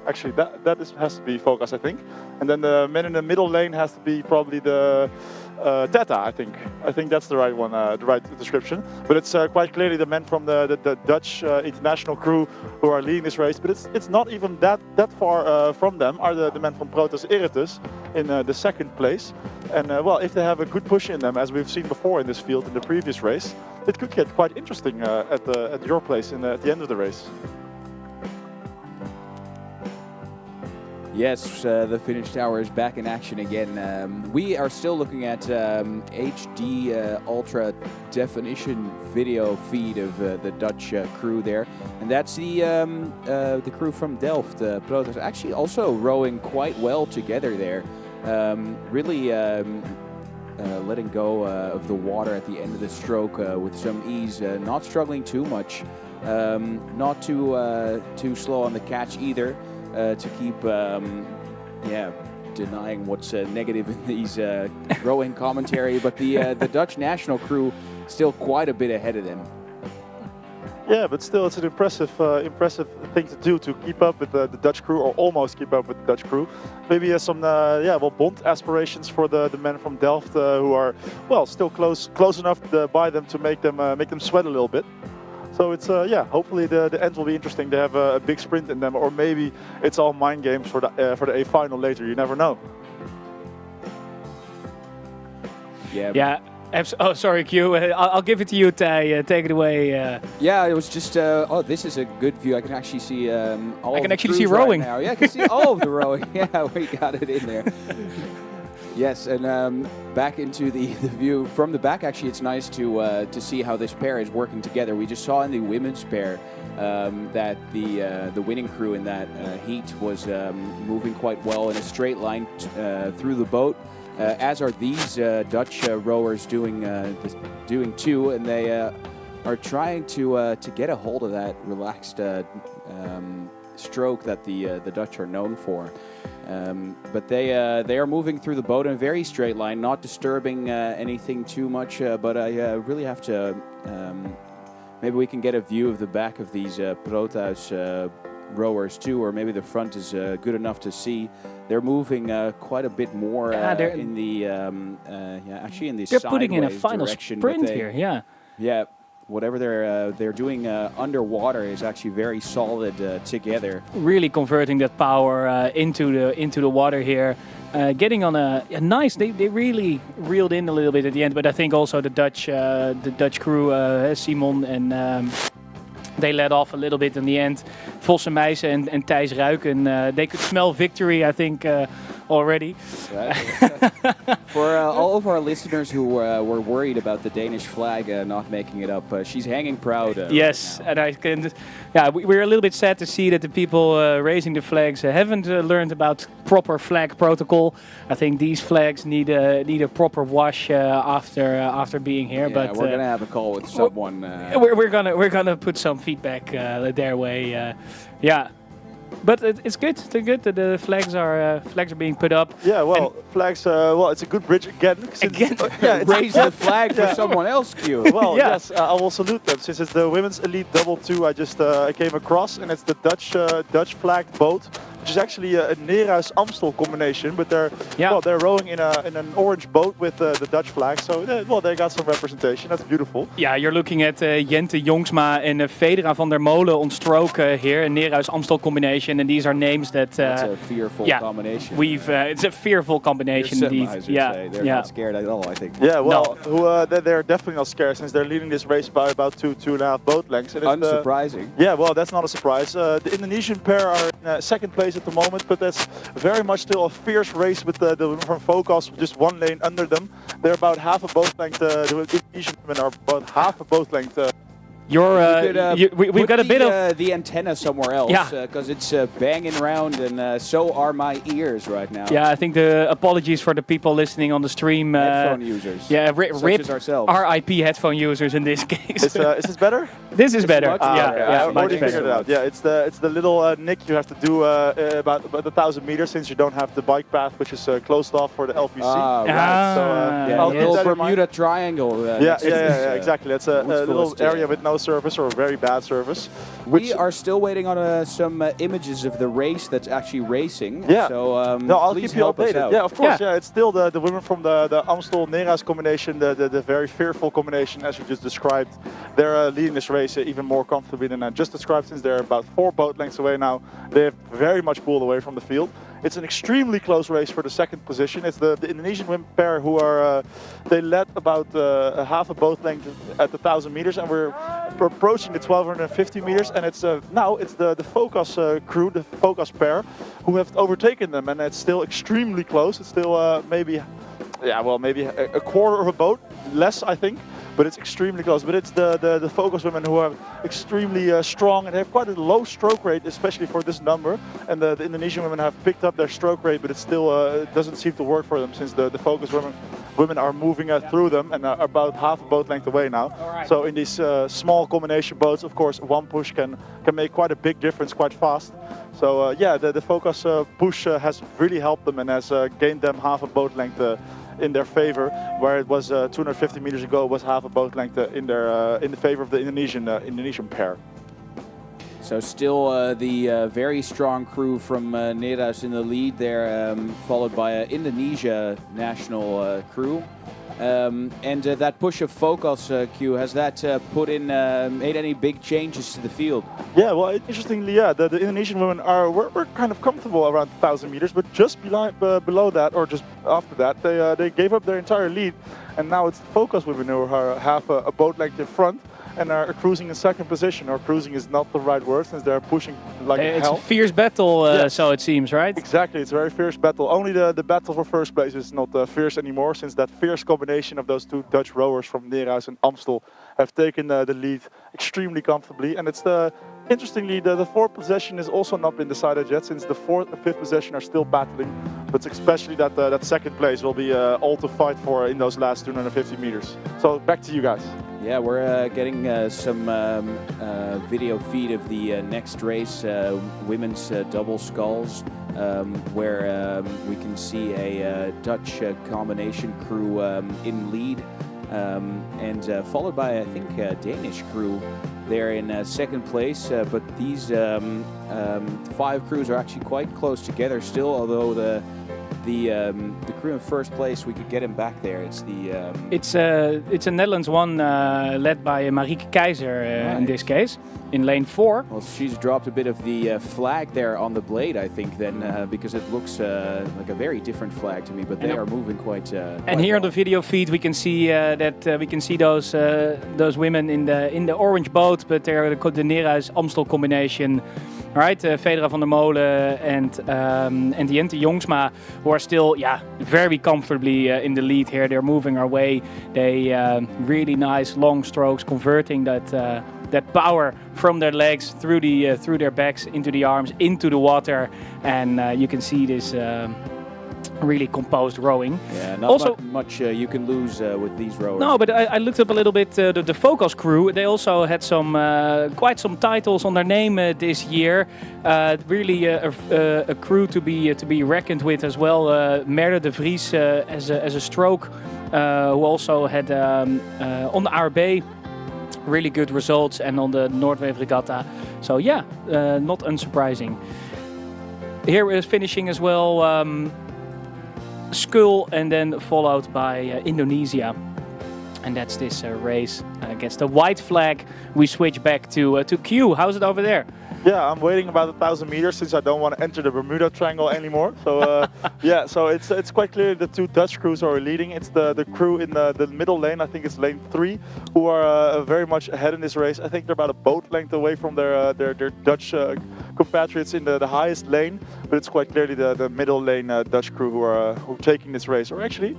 Speaker 3: actually that has to be Focus, I think, and then the men in the middle lane has to be probably the Teta, I think that's the right one, the right description. But it's quite clearly the men from the Dutch international crew who are leading this race. But it's not even that far from them are the men from Proteus-Eretes in the 2nd place. And well, if they have a good push in them, as we've seen before in this field in the previous race, it could get quite interesting at your place at the end of the race.
Speaker 2: Yes, the Finnish Tower is back in action again. We are still looking at HD ultra definition video feed of the Dutch crew there, and that's the crew from Delft. Proteus actually also rowing quite well together there, really letting go of the water at the end of the stroke with some ease, not struggling too much, not too slow on the catch either. To keep, denying what's negative in these rowing commentary, but the Dutch national crew still quite a bit ahead of them.
Speaker 3: Yeah, but still, it's an impressive thing to do, to keep up with the Dutch crew, or almost keep up with the Dutch crew. Maybe some Bond aspirations for the men from Delft who are still close enough by them to make them sweat a little bit. So it's hopefully the end will be interesting. They have a big sprint in them, or maybe it's all mind games for the A final later. You never know.
Speaker 1: Yeah. Oh, sorry, Q. I'll give it to you, Ty. Take it away.
Speaker 2: Yeah, it was just. This is a good view. I can actually see all.
Speaker 1: I can
Speaker 2: the
Speaker 1: actually see
Speaker 2: crews
Speaker 1: rowing.
Speaker 2: Right now. Yeah, I can see all of the rowing. Yeah, we got it in there. Yes, and back into the view from the back. Actually, it's nice to see how this pair is working together. We just saw in the women's pair that the winning crew in that heat was moving quite well in a straight line through the boat, as are these Dutch rowers doing too, and they are trying to get a hold of that relaxed stroke that the Dutch are known for. But they are moving through the boat in a very straight line, not disturbing anything too much. But I really have to. Maybe we can get a view of the back of these Proteus rowers too, or maybe the front is good enough to see. They're moving quite a bit more in the actually in the
Speaker 1: they're putting in a final
Speaker 2: direction,
Speaker 1: sprint here. Yeah.
Speaker 2: Yeah. Whatever they're doing underwater is actually very solid together.
Speaker 1: Really converting that power into the water here, getting on a nice. They really reeled in a little bit at the end, but I think also the Dutch crew, Simon and. They led off a little bit in the end. Vossen Meijsen and Thijs Ruiken, they could smell victory, I think, already.
Speaker 2: For all of our listeners who were worried about the Danish flag not making it up, she's hanging proud.
Speaker 1: Yes,
Speaker 2: right
Speaker 1: and I can. Yeah, we're a little bit sad to see that the people raising the flags haven't learned about proper flag protocol. I think these flags need a proper wash after being here.
Speaker 2: Yeah,
Speaker 1: but
Speaker 2: we're gonna have a call with someone.
Speaker 1: We're gonna put some feedback their way. Yeah. But it's good. It's good that the flags are being put up.
Speaker 3: Yeah, well, flags. It's a good bridge again.
Speaker 2: Raise the flag for someone else, Q.
Speaker 3: Well, yes, I will salute them. Since it's the women's elite double 2, I came across, and it's the Dutch flagged boat which is actually a Neerhuis-Amstel combination, but they're rowing in an orange boat with the Dutch flag, so they got some representation. That's beautiful.
Speaker 1: Yeah, you're looking at Jente Jongsma and Federa van der Molen on stroke here, a Neerhuis-Amstel combination, and these are names that...
Speaker 2: It's a fearful combination.
Speaker 1: It's a fearful combination indeed.
Speaker 2: They're not scared at all, I think.
Speaker 3: Yeah, well, they're definitely not scared since they're leading this race by about 2.5 boat lengths. And
Speaker 2: unsurprising.
Speaker 3: Yeah, well, that's not a surprise. The Indonesian pair are in second place at the moment, but that's very much still a fierce race with the women from Focus, just one lane under them. They're about half a boat length. The Indonesian women are about half a boat length.
Speaker 1: We've got a bit of
Speaker 2: the antenna somewhere else because it's banging around, and so are my ears right now.
Speaker 1: Yeah, I think the apologies for the people listening on the stream.
Speaker 2: Headphone users.
Speaker 1: Yeah,
Speaker 2: such as ourselves.
Speaker 1: RIP headphone users in this case.
Speaker 3: Is this better?
Speaker 1: This is better.
Speaker 3: I've already figured it out. Yeah, it's the little nick you have to do about 1,000 meters since you don't have the bike path, which is closed off for the LVC.
Speaker 2: Right.
Speaker 3: So
Speaker 2: a little Bermuda Triangle.
Speaker 3: Exactly. That's a little area with no service or a very bad service.
Speaker 2: We are still waiting on some images of the race that's actually racing.
Speaker 3: Yeah.
Speaker 2: So
Speaker 3: I'll keep you updated. Yeah, of course.
Speaker 1: Yeah.
Speaker 3: It's still the women from the Amstel Neerhuis combination, the very fearful combination as you just described. They're leading this race even more comfortably than I just described, since they're about 4 boat lengths away now. They've very much pulled away from the field. It's an extremely close race for the second position. It's the Indonesian women pair who are, they led about a half a boat length at the 1,000 meters, and we're approaching the 1,250 meters, and it's now it's the Focus crew, the Focus pair, who have overtaken them, and it's still extremely close. It's still maybe a quarter of a boat, less I think. But it's extremely close. But it's the Focus women who are extremely strong, and they have quite a low stroke rate, especially for this number. And the Indonesian women have picked up their stroke rate, but it still it doesn't seem to work for them, since the Focus women are moving through them and are about half a boat length away now.
Speaker 1: Right.
Speaker 3: So in these small combination boats, of course, one push can make quite a big difference quite fast. So the Focus push has really helped them and has gained them half a boat length in their favor, where it was 250 meters ago, it was half a boat length in the favor of the Indonesian pair.
Speaker 2: So still the very strong crew from Neerhuis in the lead there, followed by an Indonesia national crew. And that push of Focus, Q, has that made any big changes to the field?
Speaker 3: Yeah, well, interestingly, the Indonesian women were kind of comfortable around 1,000 meters, but just below that, or just after that, they gave up their entire lead, and now it's the Focus women who are half a boat length in front and are cruising in second position. Or cruising is not the right word, since they're pushing like hell.
Speaker 1: It's a fierce battle, so it seems, right?
Speaker 3: Exactly, it's a very fierce battle. Only the battle for first place is not fierce anymore, since that fierce combination of those 2 Dutch rowers from Neerhuis and Amstel have taken the lead extremely comfortably. And it's interestingly, the 4th position has also not been decided yet, since the 4th and 5th position are still battling. But especially that second place will be all to fight for in those last 250 meters. So back to you guys.
Speaker 2: Yeah, we're getting some video feed of the next race, women's double sculls, where we can see a Dutch combination crew in lead, and followed by, I think, a Danish crew there in second place. But these 5 crews are actually quite close together still, although the crew in first place, we could get him back there. It's
Speaker 1: a Netherlands one led by Marieke Keizer in this case, in lane 4.
Speaker 2: Well, she's dropped a bit of the flag there on the blade, I think, then, because it looks like a very different flag to me, but they are moving quite
Speaker 1: and here on the video feed we can see those women in the orange boat, but they're the Neerhuis Amstel combination. Right, Federa van der Molen and Jente Jongsma, who are still very comfortably in the lead here. They're moving our way. They really nice long strokes, converting that power from their legs through their backs into the arms, into the water, and you can see this really composed rowing.
Speaker 2: Yeah, not much you can lose with these rowers.
Speaker 1: No, but I looked up a little bit the Focus crew. They also had quite some titles on their name this year. Really a crew to be reckoned with as well. Merle de Vries as a stroke, who also had on the ARB really good results, and on the Noordwave Regatta. So not unsurprising. here is finishing as well Skull, and then followed by Indonesia. And that's this race against the white flag. We switch back to Q. How's it over there?
Speaker 3: Yeah, I'm waiting about 1,000 meters since I don't want to enter the Bermuda Triangle anymore. So yeah, so it's quite clear the two Dutch crews are leading. It's the crew in the middle lane, I think it's lane 3, who are very much ahead in this race. I think they're about a boat length away from their Dutch compatriots in the highest lane, but it's quite clearly the middle lane Dutch crew who are taking this race. Or actually,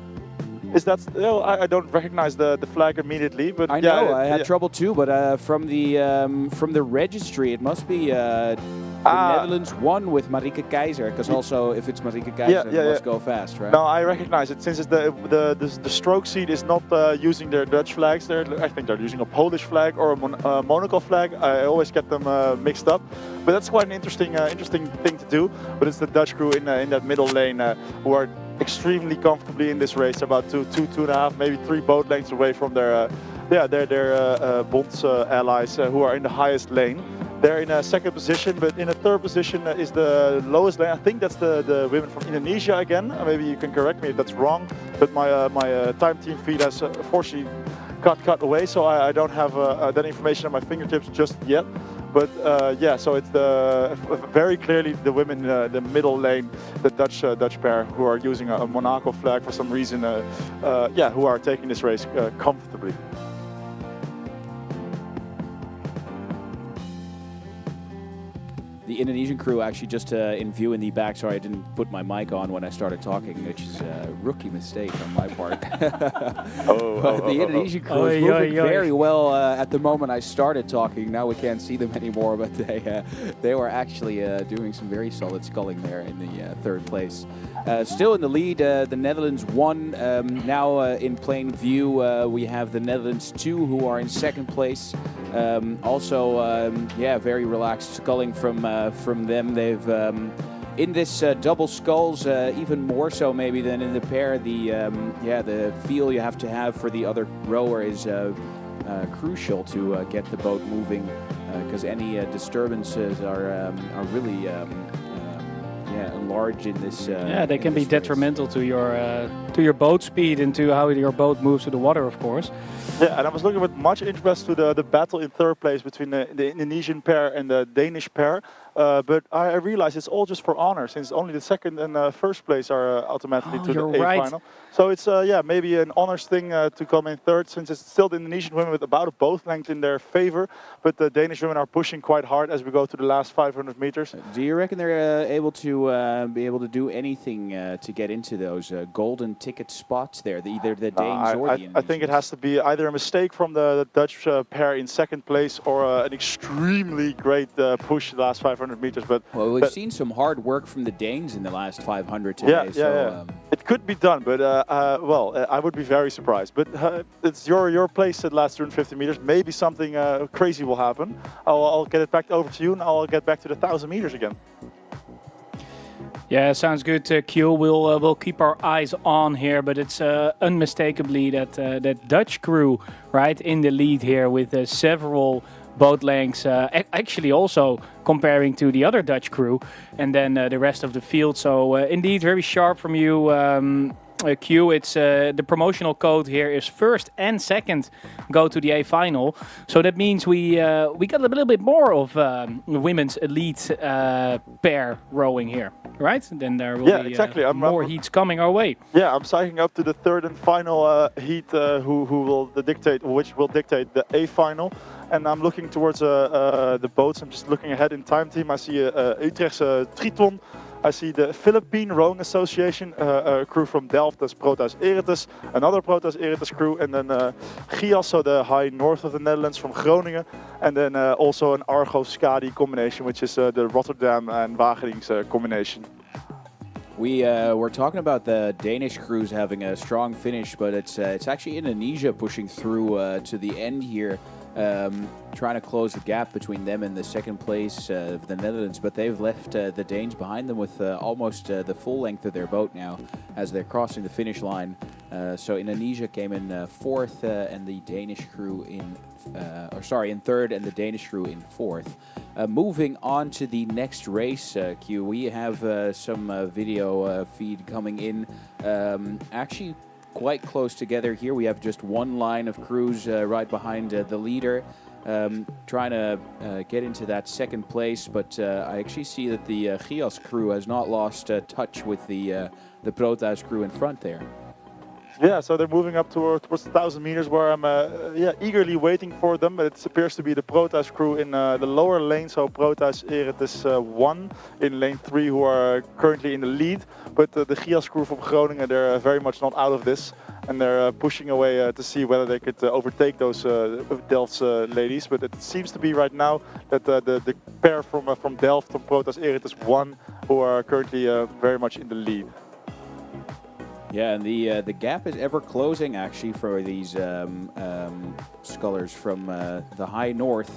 Speaker 3: I don't recognize the flag immediately, but
Speaker 2: I know I had trouble too. But from the registry, it must be the Netherlands 1 with Marieke Keizer, because also if it's Marieke Keizer, it must go fast, right?
Speaker 3: No, I recognize it since it's the stroke seat is not using their Dutch flags. I think they're using a Polish flag or a Monaco flag. I always get them mixed up, but that's quite an interesting thing to do. But it's the Dutch crew in that middle lane who are extremely comfortably in this race, about two and a half, maybe 3 boat lengths away from their Bonds allies who are in the highest lane. They're in a second position, but in a third position is the lowest lane. I think that's the women from Indonesia again. Maybe you can correct me if that's wrong, but my time team feed has unfortunately cut away, so I don't have that information at my fingertips just yet. But yeah, so it's very clearly the women, the middle lane, the Dutch pair who are using a Monaco flag for some reason. Yeah, who are taking this race comfortably.
Speaker 2: The Indonesian crew actually just in view in the back. Sorry, I didn't put my mic on when I started talking, which is a rookie mistake on my part. The Indonesian crew is moving very well at the moment I started talking. Now we can't see them anymore, but they were actually doing some very solid sculling there in the third place. Still in the lead, the Netherlands 1. Now in plain view, we have the Netherlands 2 who are in second place. Also, yeah, very relaxed sculling from them. They've in this double sculls, even more so maybe than in the pair. The feel you have to have for the other rower is crucial to get the boat moving, because any disturbances are really large in this.
Speaker 1: Yeah, they can be detrimental to your boat speed and to how your boat moves to the water, of course.
Speaker 3: Yeah, and I was looking with much interest to the battle in third place between the Indonesian pair and the Danish pair. But I realized it's all just for honor, since only the second and first place are automatically to the A final. So it's yeah, maybe an honors thing to come in third, since it's still the Indonesian women with about a boat length in their favor. But the Danish women are pushing quite hard as we go to the last 500 meters.
Speaker 2: Do you reckon they're able to do anything to get into those golden ticket spots there? Either the Danes or the Indonesians?
Speaker 3: I think it has to be either a mistake from the Dutch pair in second place or an extremely great push the last 500 meters. But
Speaker 2: we've seen some hard work from the Danes in the last 500 today.
Speaker 3: Yeah. It could be done, but well, I would be very surprised. But it's your place at last 250 meters. Maybe something crazy will happen. I'll get it back over to you, and I'll get back to the 1,000 meters again.
Speaker 1: Yeah, sounds good, Q. We'll keep our eyes on here, but it's unmistakably that Dutch crew right in the lead here with several boat lengths. Actually, also comparing to the other Dutch crew, and then the rest of the field. So indeed, very sharp from you. Q, it's the promotional code here is first and second go to the A final. So that means we got a little bit more of women's elite pair rowing here, right? Then there will be
Speaker 3: exactly.
Speaker 1: more heats coming our way.
Speaker 3: Yeah, I'm signing up to the third and final heat, which will dictate the A final. And I'm looking towards the boats. I'm just looking ahead in time team. I see Utrechtse Triton. I see the Philippine Rowing Association, a crew from Delft, that's Proteus-Eretes, another Proteus-Eretes crew, and then Gias, so the high north of the Netherlands from Groningen, and then also an Argo-Skadi combination, which is the Rotterdam and Wageningen combination.
Speaker 2: We're talking about the Danish crews having a strong finish, but it's actually Indonesia pushing through to the end here. Trying to close the gap between them and the second place of the Netherlands, but they've left the Danes behind them with almost the full length of their boat now as they're crossing the finish line. So Indonesia came in fourth, and the Danish crew in third, and the Danish crew in fourth. Moving on to the next race, Q, we have some video feed coming in. Actually, quite close together here. We have just one line of crews right behind the leader, trying to get into that second place. But I actually see that the Gias crew has not lost touch with the Proteus crew in front there.
Speaker 3: Yeah, so they're moving up towards 1,000 meters, where I'm eagerly waiting for them. But it appears to be the Proteus crew in the lower lane, so Proteus-Eretes 1 in lane 3, who are currently in the lead. But the Gias crew from Groningen, they're very much not out of this, and they're pushing away to see whether they could overtake those Delft's ladies. But it seems to be right now that the pair from Delft, from Proteus-Eretes 1, who are currently very much in the lead.
Speaker 2: Yeah, and the gap is ever closing actually for these scullers from the high north.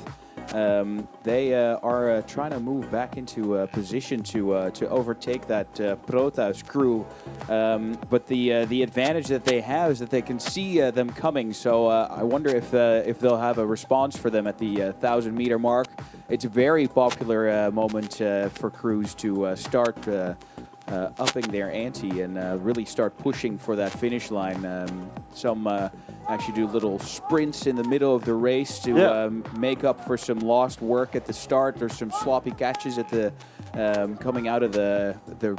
Speaker 2: They are trying to move back into position to overtake that Proteus crew. But the advantage that they have is that they can see them coming. So I wonder if they'll have a response for them at the 1,000-meter mark. It's a very popular moment for crews to start upping their ante and really start pushing for that finish line. Some actually do little sprints in the middle of the race to make up for some lost work at the start, or some sloppy catches at the coming out of the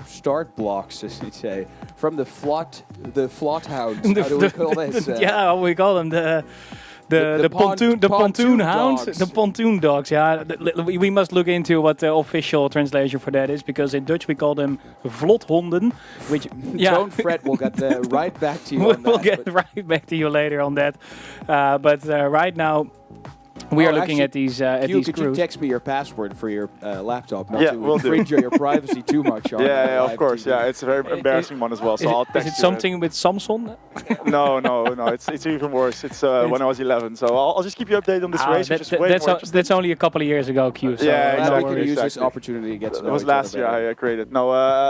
Speaker 2: start blocks, as they say, from the flot hounds. How do we call this?
Speaker 1: Yeah, we call them the pontoon hounds,
Speaker 2: dogs.
Speaker 1: the pontoon dogs. Yeah, we must look into what the official translation for that is, because in Dutch we call them vlothonden. Which, yeah,
Speaker 2: Don't fret, we'll get right back to you.
Speaker 1: We'll get right back to you later on that. But right now we are looking at these
Speaker 2: Could
Speaker 1: crews.
Speaker 2: you text me your password for your laptop? Not
Speaker 3: Yeah,
Speaker 2: to
Speaker 3: we'll do.
Speaker 2: infringe your privacy too much. On
Speaker 3: Yeah, of
Speaker 2: live
Speaker 3: course.
Speaker 2: TV.
Speaker 3: Yeah, it's a very embarrassing one as well. So I'll text
Speaker 1: Is it
Speaker 3: you
Speaker 1: something with Samson?
Speaker 3: No. It's even worse. It's when I was 11. So I'll just keep you updated on this race, which is way more interesting.
Speaker 1: That's only a couple of years ago, Q. So
Speaker 3: Yeah,
Speaker 2: Glad
Speaker 3: no
Speaker 2: we can
Speaker 3: worries,
Speaker 2: use this
Speaker 3: exactly.
Speaker 2: opportunity to get to know
Speaker 3: It was
Speaker 2: each other
Speaker 3: last year
Speaker 2: better.
Speaker 3: I created. No,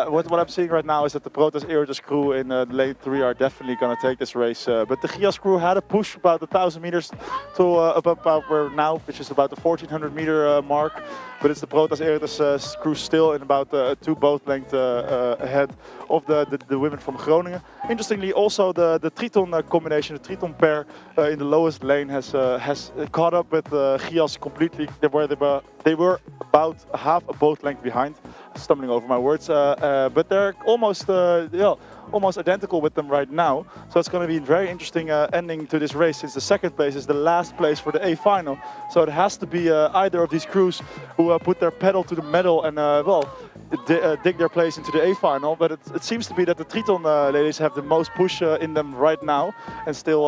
Speaker 3: what I'm seeing right now is that the Proteus-Eretes crew in lane 3 are definitely going to take this race. But the Gias crew had a push about 1,000 meters to about where now, which is about the 1,400 meter mark. But it's the Proteus-Eretes crew still in about 2 boat length ahead of the women from Groningen. Interestingly, also the Triton combination, the Triton pair in the lowest lane has caught up with Gias completely. They were about half a boat length behind. Stumbling over my words, but they're almost identical with them right now. So it's going to be a very interesting ending to this race, since the second place is the last place for the A Final. So it has to be either of these crews who put their pedal to the metal and dig their place into the A Final. But it seems to be that the Triton ladies have the most push in them right now, and still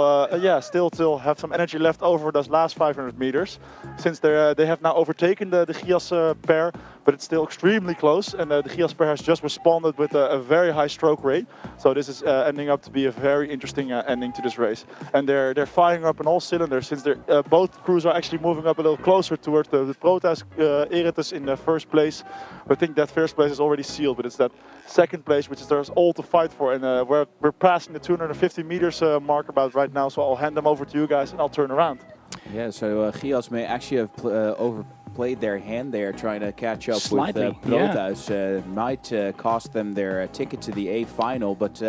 Speaker 3: have some energy left over for those last 500 meters, since they have now overtaken the Gias pair. But it's still extremely close, and the Gias pair has just responded with a very high stroke rate. So this is ending up to be a very interesting ending to this race. And they're firing up on all cylinders, since both crews are actually moving up a little closer towards the Proteus-Eretes in the first place. I think that first place is already sealed, but it's that second place which is there's all to fight for. And we're passing the 250 meters mark about right now, so I'll hand them over to you guys and I'll turn around.
Speaker 2: Yeah, so Gias may actually have overplayed their hand there, trying to catch up
Speaker 1: Slightly,
Speaker 2: with Proteus. Might cost them their ticket to the A Final, but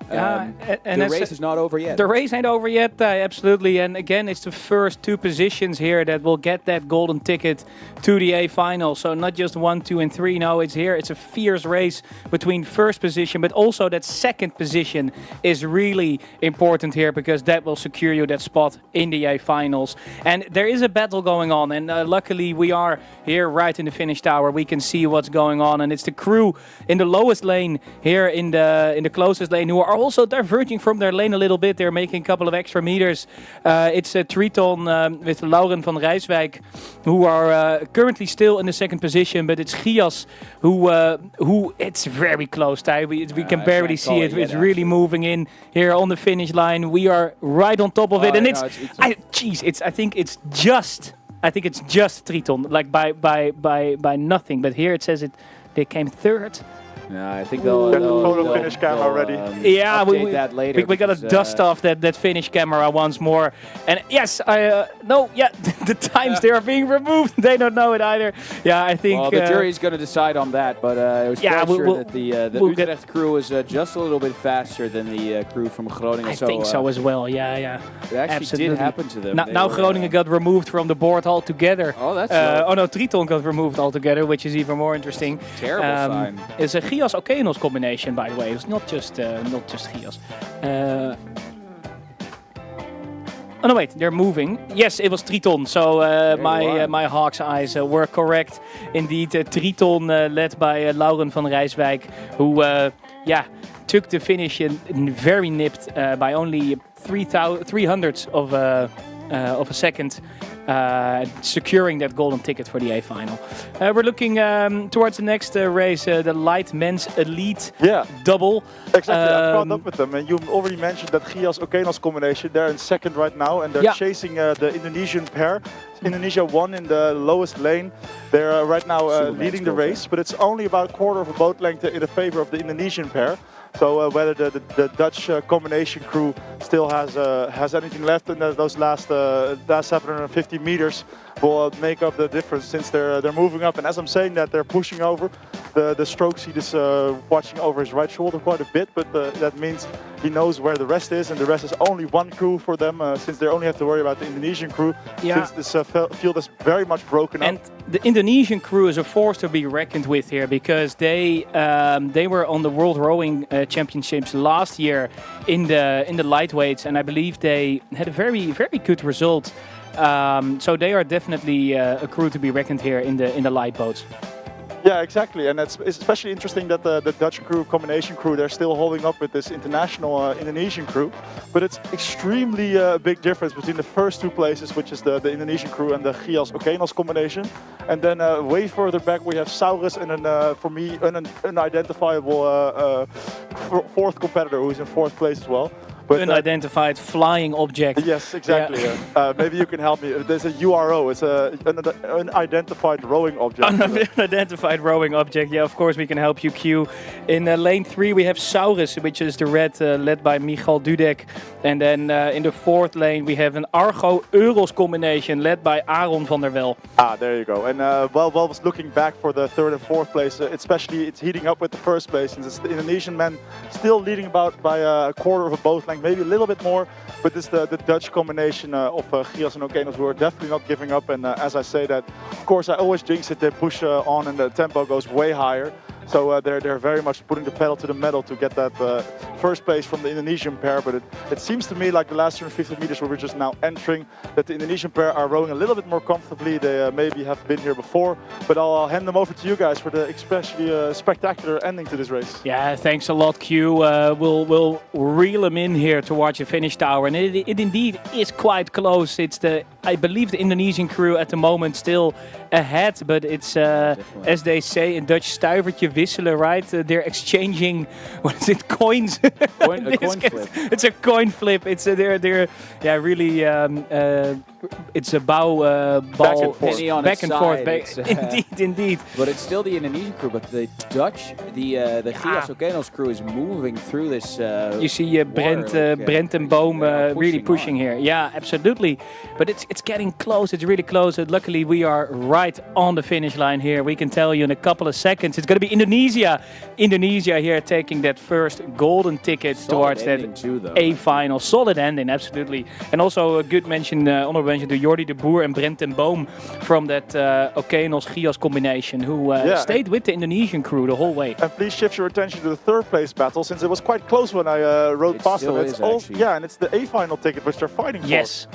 Speaker 1: and
Speaker 2: the race is not over yet.
Speaker 1: The race ain't over yet, absolutely. And again, it's the first 2 positions here that will get that golden ticket to the A Final. So not just 1, 2, and 3. No, it's here. It's a fierce race between first position, but also that second position is really important here, because that will secure you that spot in the A Finals. And there is a battle going on, and luckily we are here right in the finish tower. We can see what's going on, and it's the crew in the lowest lane here in the closest lane who are also diverging from their lane a little bit. They're making a couple of extra meters. It's a Triton with Lauren van Rijswijk, who are currently still in the second position, but it's Gias who it's very close. We can barely see it. It's really moving in here on the finish line. We are right on top of it, and I think it's just Triton, like by nothing. But here it says they came third.
Speaker 2: Yeah, I think
Speaker 3: Get the photo
Speaker 2: they'll
Speaker 3: finish camera ready.
Speaker 1: Yeah,
Speaker 2: update that later.
Speaker 1: we gotta dust off that finish camera once more. And yes, the times they are being removed. They don't know it either. Yeah, I think.
Speaker 2: Well, the jury's going to decide on that, but it was quite sure that the Utrecht crew was just a little bit faster than the crew from Groningen.
Speaker 1: I think so as well. Yeah.
Speaker 2: It actually did happen to them.
Speaker 1: Now Groningen got removed from the board altogether.
Speaker 2: Oh, that's
Speaker 1: Triton got removed altogether, which is even more interesting.
Speaker 2: Terrible sign.
Speaker 1: It's a Gias-Okeanos combination, by the way. It's not just Gias. Oh no, wait, they're moving. Yes, it was Triton. So my hawk's eyes were correct. Indeed, Triton led by Lauren van Rijswijk, who took the finish and very nipped by only 300ths of a second, securing that golden ticket for the A Final. We're looking towards the next race, the light men's elite double.
Speaker 3: Exactly, I caught up with them, and you already mentioned that Gias-Okeanos combination. They're in second right now, and they're chasing the Indonesian pair. Indonesia won in the lowest lane. They're right now leading the race, but it's only about a quarter of a boat length in the favor of the Indonesian pair. So whether the Dutch combination crew still has anything left in those last 750 meters will make up the difference, since they're moving up. And as I'm saying that, they're pushing over. The stroke seat is watching over his right shoulder quite a bit, but that means he knows where the rest is, and the rest is only one crew for them, since they only have to worry about the Indonesian crew, since this field is very much broken up.
Speaker 1: And the Indonesian crew is a force to be reckoned with here, because they were on the World Rowing Championships last year in the lightweights, and I believe they had a very, very good result. So they are definitely a crew to be reckoned here in the light boats.
Speaker 3: Yeah, exactly, and it's especially interesting that the Dutch crew, combination crew, they're still holding up with this international Indonesian crew. But it's extremely big difference between the first two places, which is the Indonesian crew and the Gias-Okeanos combination. And then way further back we have Saurus and for me, an unidentifiable fourth competitor who's in fourth place as well. But,
Speaker 1: unidentified flying object.
Speaker 3: Yes, exactly. Yeah. Maybe you can help me. There's a URO. It's an unidentified rowing object.
Speaker 1: Unidentified rowing object. Yeah, of course we can help you, Q. In lane 3 we have Saurus, which is the red led by Michal Dudek. And then in the fourth lane we have an Argo-Euros combination led by Aaron van der Wel.
Speaker 3: There you go. And while was looking back for the third and fourth place, especially it's heating up with the first place, since it's the Indonesian men still leading by a quarter of a boat length, maybe a little bit more, but it's the Dutch combination of Gias and Okeanos who are definitely not giving up. And as I say that, of course I always jinx it, they push on and the tempo goes way higher. So they're very much putting the pedal to the metal to get that first place from the Indonesian pair. But it seems to me like the last 250 meters where we're just now entering, that the Indonesian pair are rowing a little bit more comfortably. They maybe have been here before, but I'll hand them over to you guys for the especially spectacular ending to this race.
Speaker 1: Yeah, thanks a lot, Q. We'll reel them in here towards the finish tower, and it indeed is quite close. It's I believe the Indonesian crew at the moment still ahead, but it's as they say in Dutch, stuivertje wisselen, right? They're exchanging, what is it, coins?
Speaker 2: A coin flip.
Speaker 1: It's a coin flip. It's they're really it's a bow ball back and forth. Indeed.
Speaker 2: But it's still the Indonesian crew, but the Dutch, the Gias-Okeanos crew is moving through this.
Speaker 1: You see Brent and Boom really pushing here. Yeah, absolutely. But it's getting close. It's really close. And luckily we are right on the finish line here. We can tell you in a couple of seconds. It's going to be Indonesia here taking that first golden ticket towards that A Final. Solid ending, absolutely. And also a good mention, honorable mention to Jordi de Boer and Brent and Boom from that Okeanos-Gias combination, who stayed with the Indonesian crew the whole way.
Speaker 3: And please shift your attention to the third place battle, since it was quite close when I rode past them. And it's the A Final ticket which they're fighting for.
Speaker 1: Yes.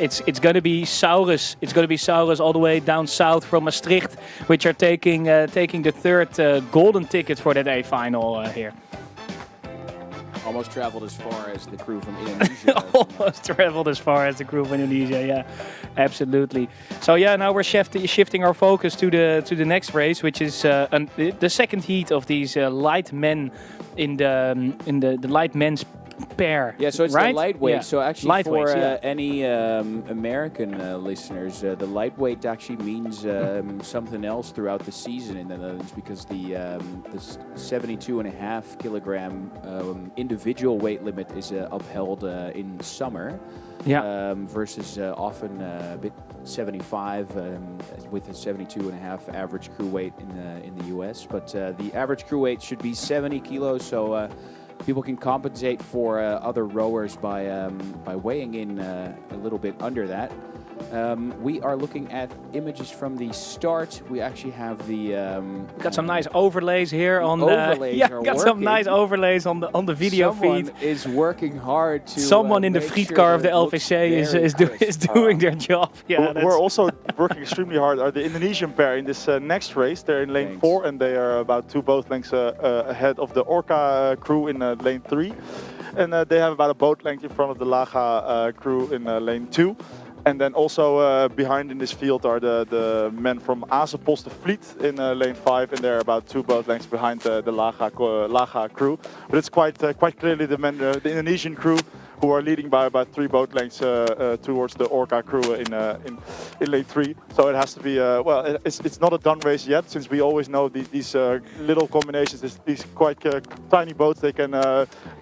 Speaker 1: It's going to be Saurus. It's going to be Saurus all the way down south from Maastricht, which are taking the third golden ticket for that A Final here.
Speaker 2: Almost traveled as far as the crew from Indonesia.
Speaker 1: Almost traveled as far as the crew from Indonesia. Yeah, absolutely. So yeah, now we're shifting our focus to the next race, which is the second heat of these light men in the light men's pair.
Speaker 2: Yeah, so it's
Speaker 1: right?
Speaker 2: the lightweight.
Speaker 1: Yeah.
Speaker 2: So actually, for
Speaker 1: Lightweights,
Speaker 2: any American listeners, the lightweight actually means something else throughout the season in the Netherlands, because the 72.5 kilogram individual weight limit is upheld in summer.
Speaker 1: Yeah.
Speaker 2: Versus often a bit 75 with a 72.5 average crew weight in the US. But the average crew weight should be 70 kilos, so people can compensate for other rowers by weighing in a little bit under that. We are looking at images from the start. We actually have the
Speaker 1: got some nice overlays here on
Speaker 2: overlays
Speaker 1: yeah,
Speaker 2: are
Speaker 1: got
Speaker 2: working.
Speaker 1: some nice overlays on the video
Speaker 2: Someone
Speaker 1: feed.
Speaker 2: is working hard to.
Speaker 1: Someone in the
Speaker 2: make
Speaker 1: friet
Speaker 2: sure
Speaker 1: car of
Speaker 2: that
Speaker 1: the
Speaker 2: it looks
Speaker 1: LVC is
Speaker 2: very
Speaker 1: doing their job. Yeah,
Speaker 3: We're also working extremely hard. Are the Indonesian pair in this next race? They're in lane 4, and they are about 2 boat lengths ahead of the Orca crew in lane 3, and they have about a boat length in front of the Laga crew in lane 2. And then also behind in this field are the men from afkomstig in lane 5, and they're about 2 boat lengths behind the Laga crew. But it's quite clearly the men, the Indonesian crew, who are leading by about 3 boat lengths towards the Orca crew in lane 3. So it has to be well. It's not a done race yet, since we always know these little combinations, these quite tiny boats, they can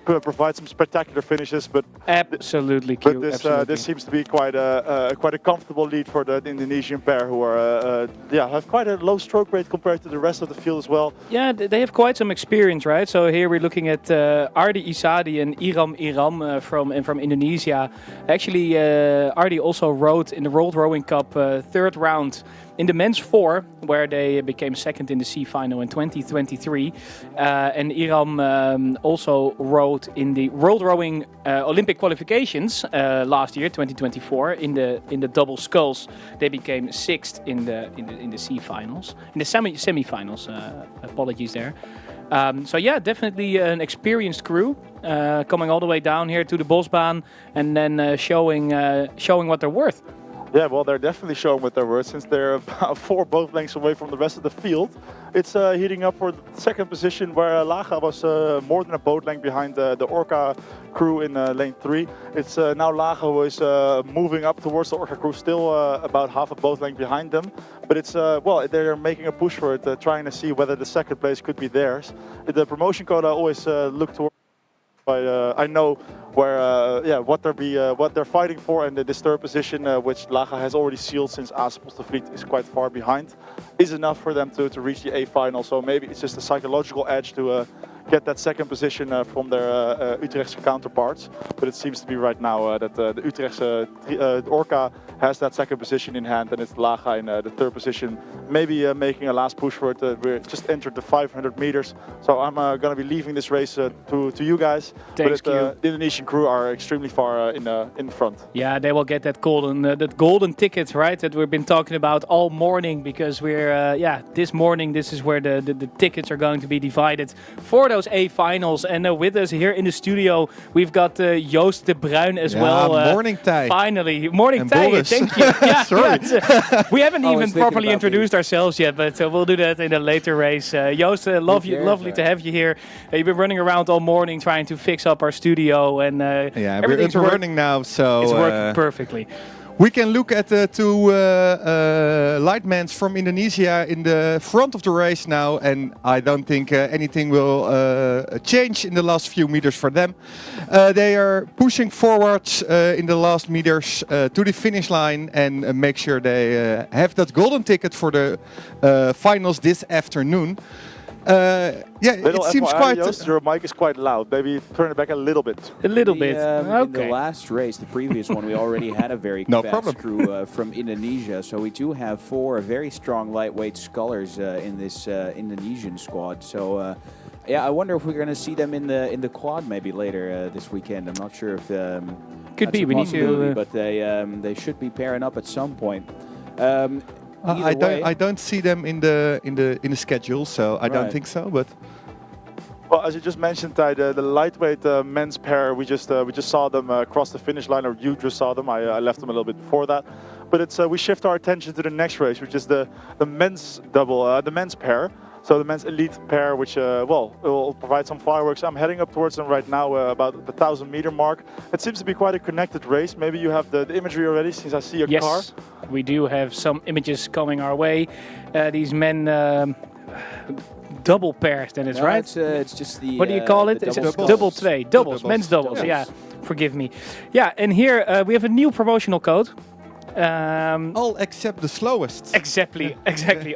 Speaker 3: provide some spectacular finishes. But
Speaker 1: absolutely,
Speaker 3: but this seems to be quite a comfortable lead for the Indonesian pair, who are have quite a low stroke rate compared to the rest of the field as well.
Speaker 1: Yeah, they have quite some experience, right? So here we're looking at Ardi Isadi and Iram from Indonesia. Actually, Ardi also rode in the World Rowing Cup 3rd round in the men's 4, where they became 2nd in the C final in 2023. And Iram also rode in the World Rowing Olympic qualifications last year, 2024, in the double sculls. They became 6th in the C finals, in the semi-finals. Apologies there. So yeah, definitely an experienced crew coming all the way down here to the Bosbaan, and then showing what they're worth.
Speaker 3: Yeah, well, they're definitely showing what they're worth, since they're about 4 boat lengths away from the rest of the field. It's heating up for the 2nd position, where Laga was more than a boat length behind the Orca crew in lane 3. It's now Laga who is moving up towards the Orca crew, still about half a boat length behind them. But it's well, they're making a push for it, trying to see whether the 2nd place could be theirs. The promotion code I always look towards. I know where what they're fighting for, and this 3rd position, which Laga has already sealed since afkomstig is quite far behind, is enough for them to reach the A final. So maybe it's just a psychological edge to get that 2nd position from their Utrechtse counterparts. But it seems to be right now that the Utrechtse Orca has that 2nd position in hand, and it's Laga in the 3rd position, maybe making a last push for it. We're just entered the 500 meters, so I'm going to be leaving this race to you guys.
Speaker 1: Thanks,
Speaker 3: but the Indonesian crew are extremely far in front.
Speaker 1: Yeah, they will get that golden ticket, right? That we've been talking about all morning, because we're this morning this is where the tickets are going to be divided for those A finals. And with us here in the studio, we've got Joost de Bruin as well.
Speaker 4: Morning tijd.
Speaker 1: Finally, morning tijd. Thank you. Yeah,
Speaker 4: sorry.
Speaker 1: Yeah, we haven't even properly
Speaker 2: about
Speaker 1: introduced ourselves yet, but we'll do that in a later race. Joost, lovely to have you here. You've been running around all morning trying to fix up our studio, and
Speaker 4: we're running now, so
Speaker 1: it's working perfectly.
Speaker 4: We can look at the 2 lightmans from Indonesia in the front of the race now, and I don't think anything will change in the last few meters for them. They are pushing forwards in the last meters to the finish line, and make sure they have that golden ticket for the finals this afternoon. It seems
Speaker 3: FYI,
Speaker 4: quite.
Speaker 3: Joost, your mic is quite loud. Maybe turn it back a little bit.
Speaker 2: In the last race, the previous one, we already had a very fast crew from Indonesia. So we do have 4 very strong lightweight scullers in this Indonesian squad. So I wonder if we're going to see them in the quad maybe later this weekend. I'm not sure if
Speaker 1: could be. We need to,
Speaker 2: but they should be pairing up at some point.
Speaker 4: I don't see them in the schedule, so I don't think so. But
Speaker 3: well, as you just mentioned, the lightweight men's pair, we just saw them cross the finish line, or you just saw them. I left them a little bit before that. But it's we shift our attention to the next race, which is the men's double, the men's pair. So the men's elite pair, which will provide some fireworks. I'm heading up towards them right now, about the 1,000-meter mark. It seems to be quite a connected race. Maybe you have the imagery already, since I see a car.
Speaker 1: Yes, we do have some images coming our way. These men double pairs, then it's
Speaker 2: No,
Speaker 1: right.
Speaker 2: It's just the.
Speaker 1: What do you call it?
Speaker 2: the
Speaker 1: It's
Speaker 2: double
Speaker 1: double
Speaker 2: sculls.
Speaker 1: twee, doubles, men's doubles. Yeah, forgive me. Yeah, and here we have a new promotional code.
Speaker 4: All except the slowest.
Speaker 1: Exactly.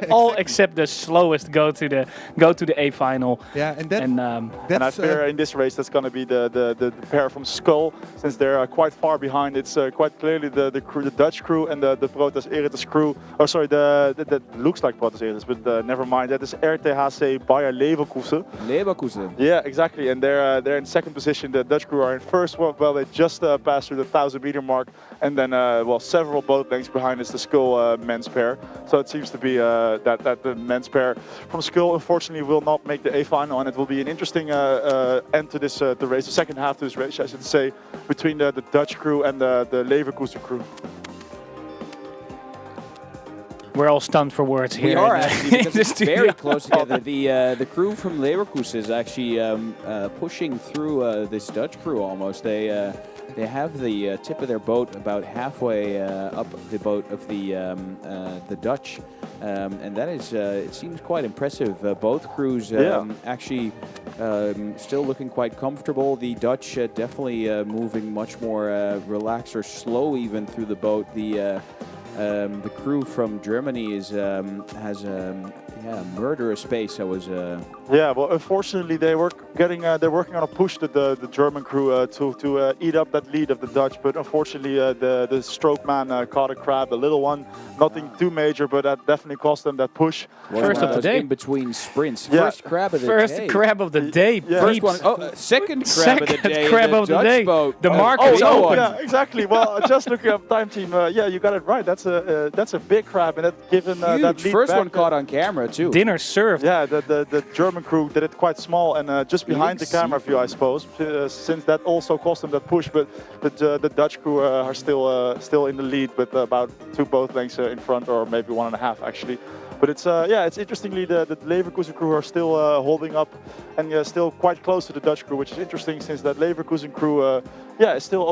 Speaker 1: All except the slowest go to the A final.
Speaker 4: Yeah, and that,
Speaker 3: And I fear in this race that's going to be the pair from Skull, since they're quite far behind. It's quite clearly the crew, the Dutch crew, and the Proteus-Eretes crew. Oh, sorry, that looks like Proteus-Eretes, but never mind. That is RTHC Bayer Leverkusen.
Speaker 2: Leverkusen.
Speaker 3: Yeah, exactly. And they're in second position. The Dutch crew are in first. Well, they just passed through the 1,000-meter mark, and then several boat lengths behind is the Skull men's pair. So it seems to be that the men's pair from Skull unfortunately will not make the A final, and it will be an interesting end to this the race, the second half to this race, I should say, between the Dutch crew and the Leverkusen crew.
Speaker 1: We're all stunned for words here.
Speaker 2: We are actually, because it's
Speaker 1: studio.
Speaker 2: very close together. The crew from Leverkusen is actually pushing through this Dutch crew almost. They have the tip of their boat about halfway up the boat of the Dutch, and that is it seems quite impressive. Both crews actually still looking quite comfortable. The Dutch definitely moving much more relaxed or slow even through the boat. The crew from Germany has a murderous pace.
Speaker 3: Yeah, well, unfortunately they're working on a push to the German crew to eat up that lead of the Dutch. But unfortunately, the stroke man caught a crab, a little one, nothing too major, but that definitely cost them that push.
Speaker 1: First of the day.
Speaker 2: In between sprints.
Speaker 3: Yeah.
Speaker 2: First crab of the
Speaker 1: First
Speaker 2: day.
Speaker 1: crab of the day.
Speaker 3: Yeah.
Speaker 2: First
Speaker 1: peeps.
Speaker 2: one. Oh, second crab of the
Speaker 1: Second
Speaker 2: day.
Speaker 1: crab
Speaker 2: the
Speaker 1: of the
Speaker 2: Dutch
Speaker 1: day.
Speaker 2: boat.
Speaker 1: The market is
Speaker 2: oh,
Speaker 1: open.
Speaker 3: Yeah, exactly. Well, just looking up time team, yeah, you got it right. That's a big crab, and that given that
Speaker 2: Huge.
Speaker 3: lead
Speaker 2: First
Speaker 3: back,
Speaker 2: one caught on camera too.
Speaker 1: Dinner served.
Speaker 3: Yeah, the German crew did it quite small and just behind the camera view, I suppose, since that also cost them that push. But the Dutch crew are still in the lead, with about 2 boat lengths in front, or maybe 1.5 actually. But it's interestingly the Leverkusen crew are still holding up and still quite close to the Dutch crew, which is interesting since that Leverkusen crew is still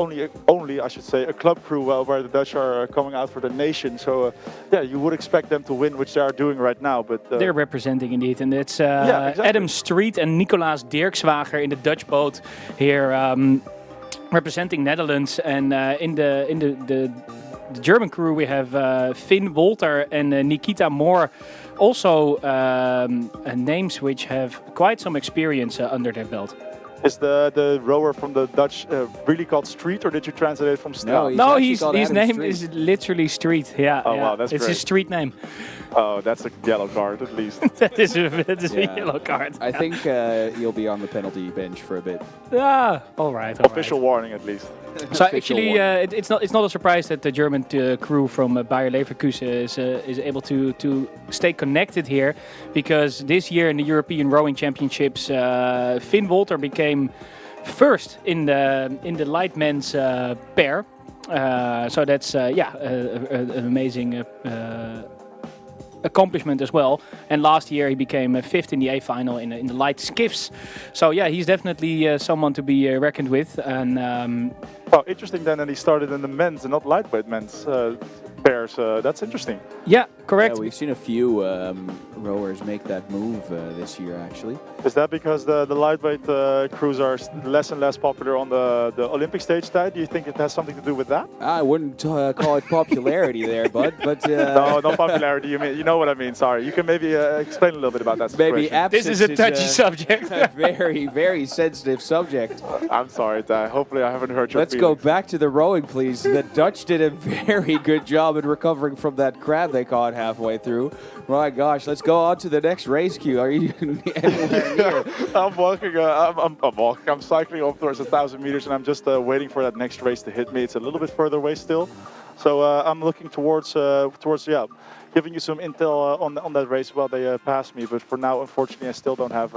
Speaker 3: only I should say a club crew, where the Dutch are coming out for the nation. So you would expect them to win, which they are doing right now. But
Speaker 1: They're representing indeed, and it's
Speaker 3: exactly.
Speaker 1: Adam Street and Nicolaas Dirkswager in the Dutch boat here, representing Netherlands, and in the German crew we have Finn Wolter and Nikita Moore, also names which have quite some experience under their belt.
Speaker 3: is the rower from the Dutch really called Street, or did you translate it from Snow?
Speaker 2: No,
Speaker 1: No,
Speaker 2: called
Speaker 1: his
Speaker 2: Adam
Speaker 1: name
Speaker 2: Street.
Speaker 1: is literally Street. Yeah,
Speaker 3: Oh,
Speaker 1: yeah.
Speaker 3: wow, that's
Speaker 1: it's
Speaker 3: great.
Speaker 1: his street name.
Speaker 3: Oh, that's a yellow card at least.
Speaker 1: that is a
Speaker 2: Yeah.
Speaker 1: yellow card.
Speaker 2: I think you'll be on the penalty bench for a bit.
Speaker 1: All right.
Speaker 3: Official warning at least.
Speaker 1: So
Speaker 2: Official
Speaker 1: actually,
Speaker 2: warning.
Speaker 1: it's not a surprise that the German crew from Bayer Leverkusen is able to stay connected here, because this year in the European Rowing Championships, Finn Wolter became first in the light men's pair. So that's an amazing accomplishment as well. And last year he became fifth in the A final in the light skiffs. So yeah, he's definitely someone to be reckoned with. And
Speaker 3: Oh, interesting then that he started in the men's and not lightweight men's pairs. That's interesting.
Speaker 1: yeah, correct.
Speaker 2: Yeah, we've seen a few rowers make that move this year, actually.
Speaker 3: Is that because the lightweight crews are less and less popular on the Olympic stage, Ty? Do you think it has something to do with that?
Speaker 2: I wouldn't call it popularity there, bud, but
Speaker 3: No, not popularity. You know what I mean. Sorry. You can maybe explain a little bit about that situation.
Speaker 2: maybe absence
Speaker 1: This is a touchy subject.
Speaker 2: a very, very sensitive subject.
Speaker 3: I'm sorry, Ty. Hopefully I haven't hurt your
Speaker 2: Let's go
Speaker 3: feelings.
Speaker 2: back to the rowing, please. The Dutch did a very good job in recovering from that crab they caught halfway through. My gosh, let's go on to the next race queue. Are you anywhere near?
Speaker 3: I'm walking. I'm walking. I'm cycling up towards 1,000 meters, and I'm just waiting for that next race to hit me. It's a little bit further away still, so I'm looking towards giving you some intel on that race. Well, they passed me, but for now, unfortunately, I still don't have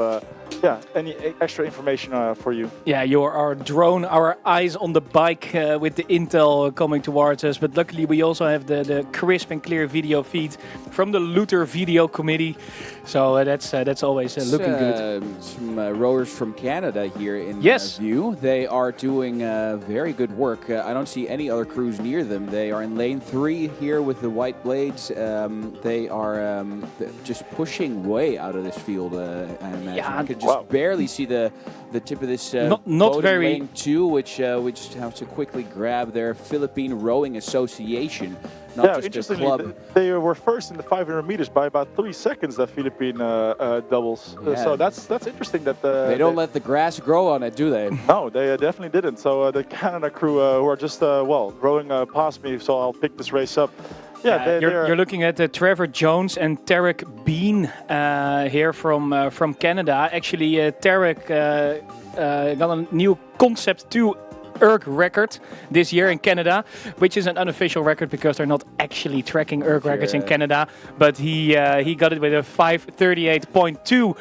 Speaker 3: any extra information for you.
Speaker 1: Yeah, you're our drone, our eyes on the bike with the intel coming towards us. But luckily, we also have the crisp and clear video feed from the Luther Video Committee. So that's always looking good.
Speaker 2: Some rowers from Canada here in view. They are doing very good work. I don't see any other crews near them. They are in lane 3 here with the white blades. They are just pushing way out of this field. I imagine.
Speaker 1: Yeah,
Speaker 2: I could just barely see the tip of this
Speaker 1: not very
Speaker 2: lane 2, which have to quickly grab their Philippine Rowing Association. Not just a club.
Speaker 3: They were first in the 500 meters by about 3 seconds. The Philippine doubles. So that's interesting. That
Speaker 2: they don't let the grass grow on it, do they?
Speaker 3: No, they definitely didn't. So the Canada crew who are just rowing past me. So I'll pick this race up. Yeah,
Speaker 1: you're looking at Trevor Jones and Tarek Bean here from Canada. Actually, Tarek got a new Concept 2 ERG record this year in Canada, which is an unofficial record because they're not actually tracking ERG records in Canada. But he got it with a 5:38.2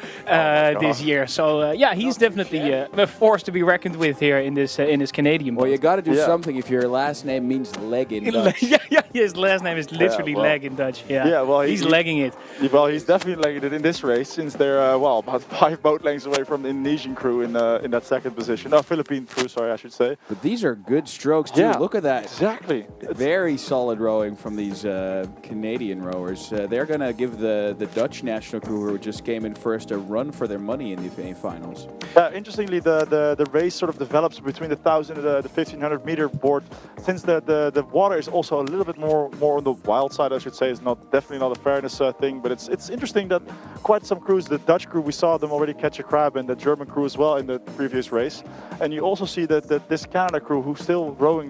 Speaker 1: this year. So he's definitely a force to be reckoned with here in this Canadian.
Speaker 2: Well, you got to do something if your last name means leg in Dutch.
Speaker 1: His last name is literally leg in Dutch. He's legging it.
Speaker 3: Well, he's definitely legging it in this race since they're about 5 boat lengths away from the Indonesian crew in that second position. No, Philippine crew, sorry, I should say.
Speaker 2: But these are good strokes too. Look at that.
Speaker 3: Exactly.
Speaker 2: Very solid rowing from these Canadian rowers. They're going to give the Dutch national crew who just came in first a run for their money in the A finals.
Speaker 3: Interestingly, the race sort of develops between the 1,000 and the 1,500 meter board. Since the water is also a little bit more on the wild side, I should say. It's definitely not a fairness thing, but it's interesting that quite some crews, the Dutch crew, we saw them already catch a crab, and the German crew as well in the previous race. And you also see that this Canada crew who's still rowing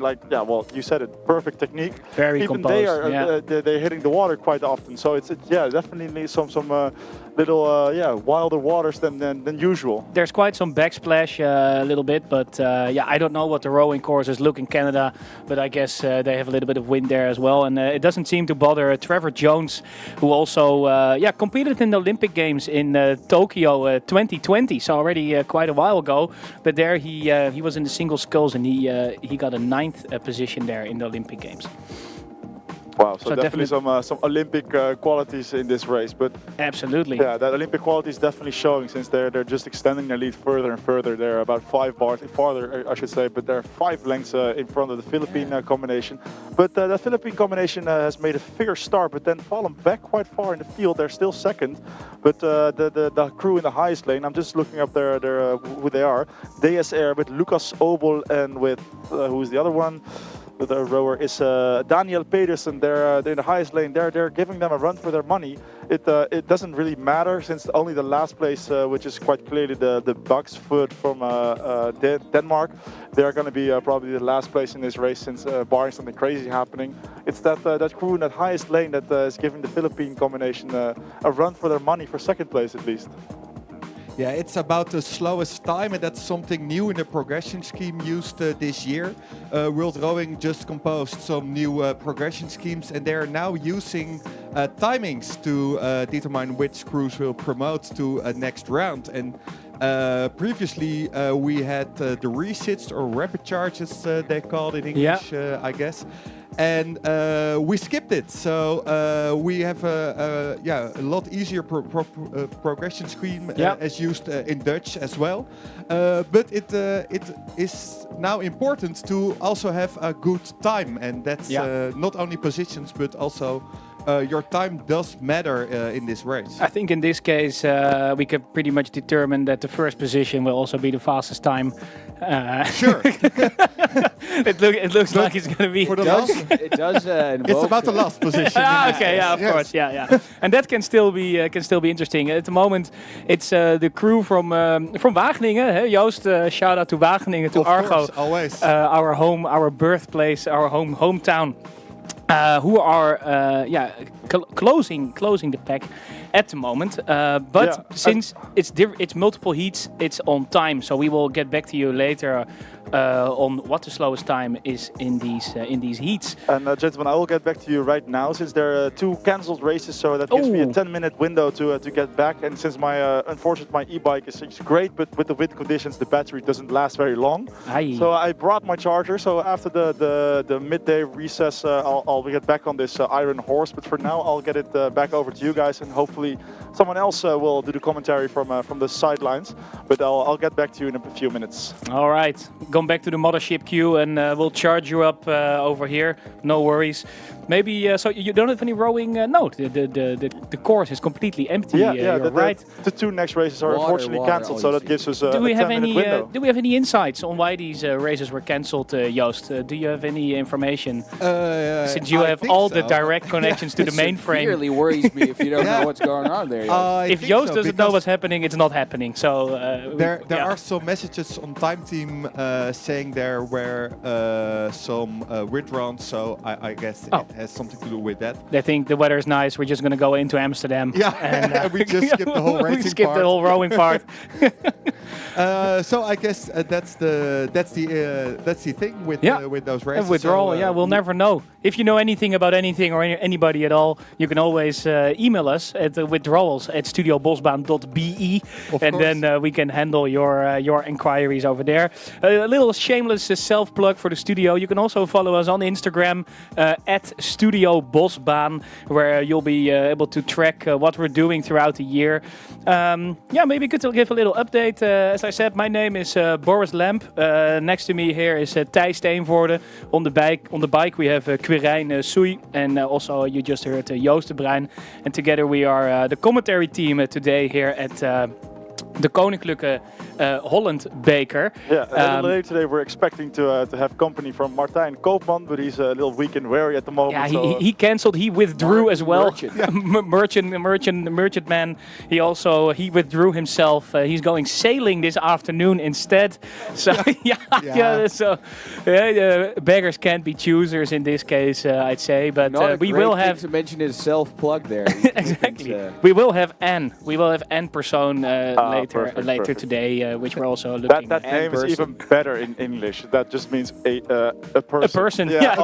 Speaker 3: you said it, perfect technique.
Speaker 1: Very
Speaker 3: even
Speaker 1: composed.
Speaker 3: They're hitting the water quite often. So it's definitely some little wilder waters than usual.
Speaker 1: There's quite some backsplash a little bit, but I don't know what the rowing courses look in Canada, but I guess they have a little bit of wind there as well, and it doesn't seem to bother Trevor Jones, who also competed in the Olympic Games in Tokyo 2020, so already quite a while ago. But there he was in the single sculls, and he got a 9th position there in the Olympic Games.
Speaker 3: Wow, so definitely some Olympic qualities in this race, but
Speaker 1: absolutely,
Speaker 3: that Olympic quality is definitely showing since they're just extending their lead further and further. They're about 5 bars farther, I should say, but they're 5 lengths in front of the Philippine combination. But the Philippine combination has made a figure start, but then fallen back quite far in the field. They're still second, but the crew in the highest lane, I'm just looking up their who they are. D.S.R with Lucas Obel and with who's the other one? The rower is Daniel Pedersen. They're in the highest lane. They're giving them a run for their money. It doesn't really matter since only the last place, which is quite clearly the Bucks foot from Denmark, they're going to be probably the last place in this race since barring something crazy happening. It's that crew in that highest lane that is giving the Philippine combination a run for their money for second place at least.
Speaker 4: Yeah, it's about the slowest time, and that's something new in the progression scheme used this year. World Rowing just composed some new progression schemes, and they're now using timings to determine which crews will promote to a next round. And previously we had the resits or rapid charges, they called it in English, I guess. And we skipped it, so we have a lot easier progression scheme as used in Dutch as well. But it is now important to also have a good time, and that's not only positions but also your time does matter in this race.
Speaker 1: I think in this case we can pretty much determine that the first position will also be the fastest time.
Speaker 4: Sure.
Speaker 1: It looks like it's going to be.
Speaker 4: For the last,
Speaker 2: it does.
Speaker 4: It's about the last position.
Speaker 1: Of course, and that can still be interesting. At the moment, it's the crew from Wageningen. Hey, Joost, shout out to Wageningen, to Argo,
Speaker 4: course, always.
Speaker 1: Our home, our birthplace, our hometown. Who are closing the pack at the moment, but since it's multiple heats, it's on time. So we will get back to you later on what the slowest time is in these heats.
Speaker 3: And gentlemen, I will get back to you right now since there are 2 cancelled races, so that gives me a 10-minute window to get back. And since unfortunately my e-bike is great, but with the wind conditions, the battery doesn't last very long.
Speaker 1: Aye.
Speaker 3: So I brought my charger. So after the midday recess, I'll get back on this iron horse. But for now, I'll get it back over to you guys, and hopefully someone else will do the commentary from the sidelines. But I'll get back to you in a few minutes.
Speaker 1: All right, going back to the mothership queue, and we'll charge you up over here. No worries. Maybe so you don't have any rowing? No, the course is completely empty. You're right.
Speaker 3: The 2 next races are unfortunately cancelled, so that gives us a 10-minute window.
Speaker 1: Do we have any insights on why these races were cancelled, Joost? Do you have any information? Since you have all the direct connections to the mainframe.
Speaker 2: It really worries me if you don't know what's going on there.
Speaker 1: If Joost doesn't know what's happening, it's not happening. So
Speaker 4: there are some messages on Time Team saying there were some withdrawals, so I guess it has something to do with that.
Speaker 1: They think the weather is nice. We're just going to go into Amsterdam.
Speaker 4: Yeah, and we just skip the whole racing
Speaker 1: we skip
Speaker 4: part.
Speaker 1: the whole rowing part.
Speaker 4: So I guess that's the thing with those races.
Speaker 1: Withdrawal.
Speaker 4: So,
Speaker 1: We'll never know. If you know anything about anything or anybody at all, you can always email us at withdrawals@studiobosbaan.be, and then we can handle your inquiries over there. A little shameless self-plug for the studio. You can also follow us on Instagram at Studio Bosbaan, where you'll be able to track what we're doing throughout the year. Maybe good to give a little update. As I said, my name is Boris Lamp. Next to me here is Thijs Steenvoorde. On the bike we have Quirijn Soei, and also you just heard Joost de Bruin. And together we are the commentary team today here at the Koninklijke Holland Beker.
Speaker 3: Yeah, a little later today we're expecting to have company from Martijn Koopman, but he's a little weak and weary at the moment.
Speaker 1: Yeah, he cancelled. He withdrew as well. Merchant man. He withdrew himself. He's going sailing this afternoon instead. So beggars can't be choosers in this case, I'd say. But we will have
Speaker 2: to mention his self-plug there.
Speaker 1: Exactly. We will have Anne. We will have Anne Persoon later today, which we're also looking
Speaker 3: that
Speaker 1: at.
Speaker 3: name is even better in English. That just means a person.
Speaker 1: A person.
Speaker 3: Yeah.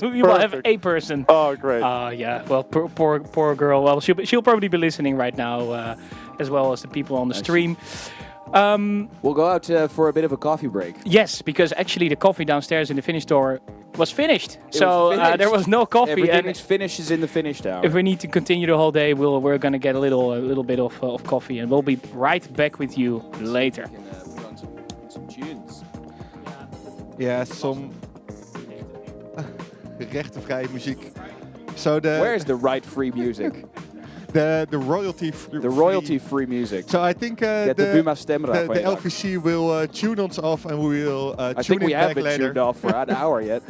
Speaker 1: We will have a person.
Speaker 3: Oh, great.
Speaker 1: Well, poor girl. Well, she'll probably be listening right now, as well as the people on the stream.
Speaker 2: We'll go out for a bit of a coffee break.
Speaker 1: Yes, because actually the coffee downstairs in the finish store was finished. There was no coffee.
Speaker 2: Everything finishes in the finish tower.
Speaker 1: If we need to continue the whole day, we're going to get a little bit of coffee, and we'll be right back with you later.
Speaker 2: We can put on some tunes.
Speaker 4: Yeah, some rechtenvrije muziek.
Speaker 2: Where's the right-free music?
Speaker 4: The royalty-free.
Speaker 2: The royalty-free music.
Speaker 4: So I think
Speaker 2: the Buma stemra
Speaker 4: the LVC will tune us off, and we will tune it back later.
Speaker 2: I think we have been tuned off for an hour yet.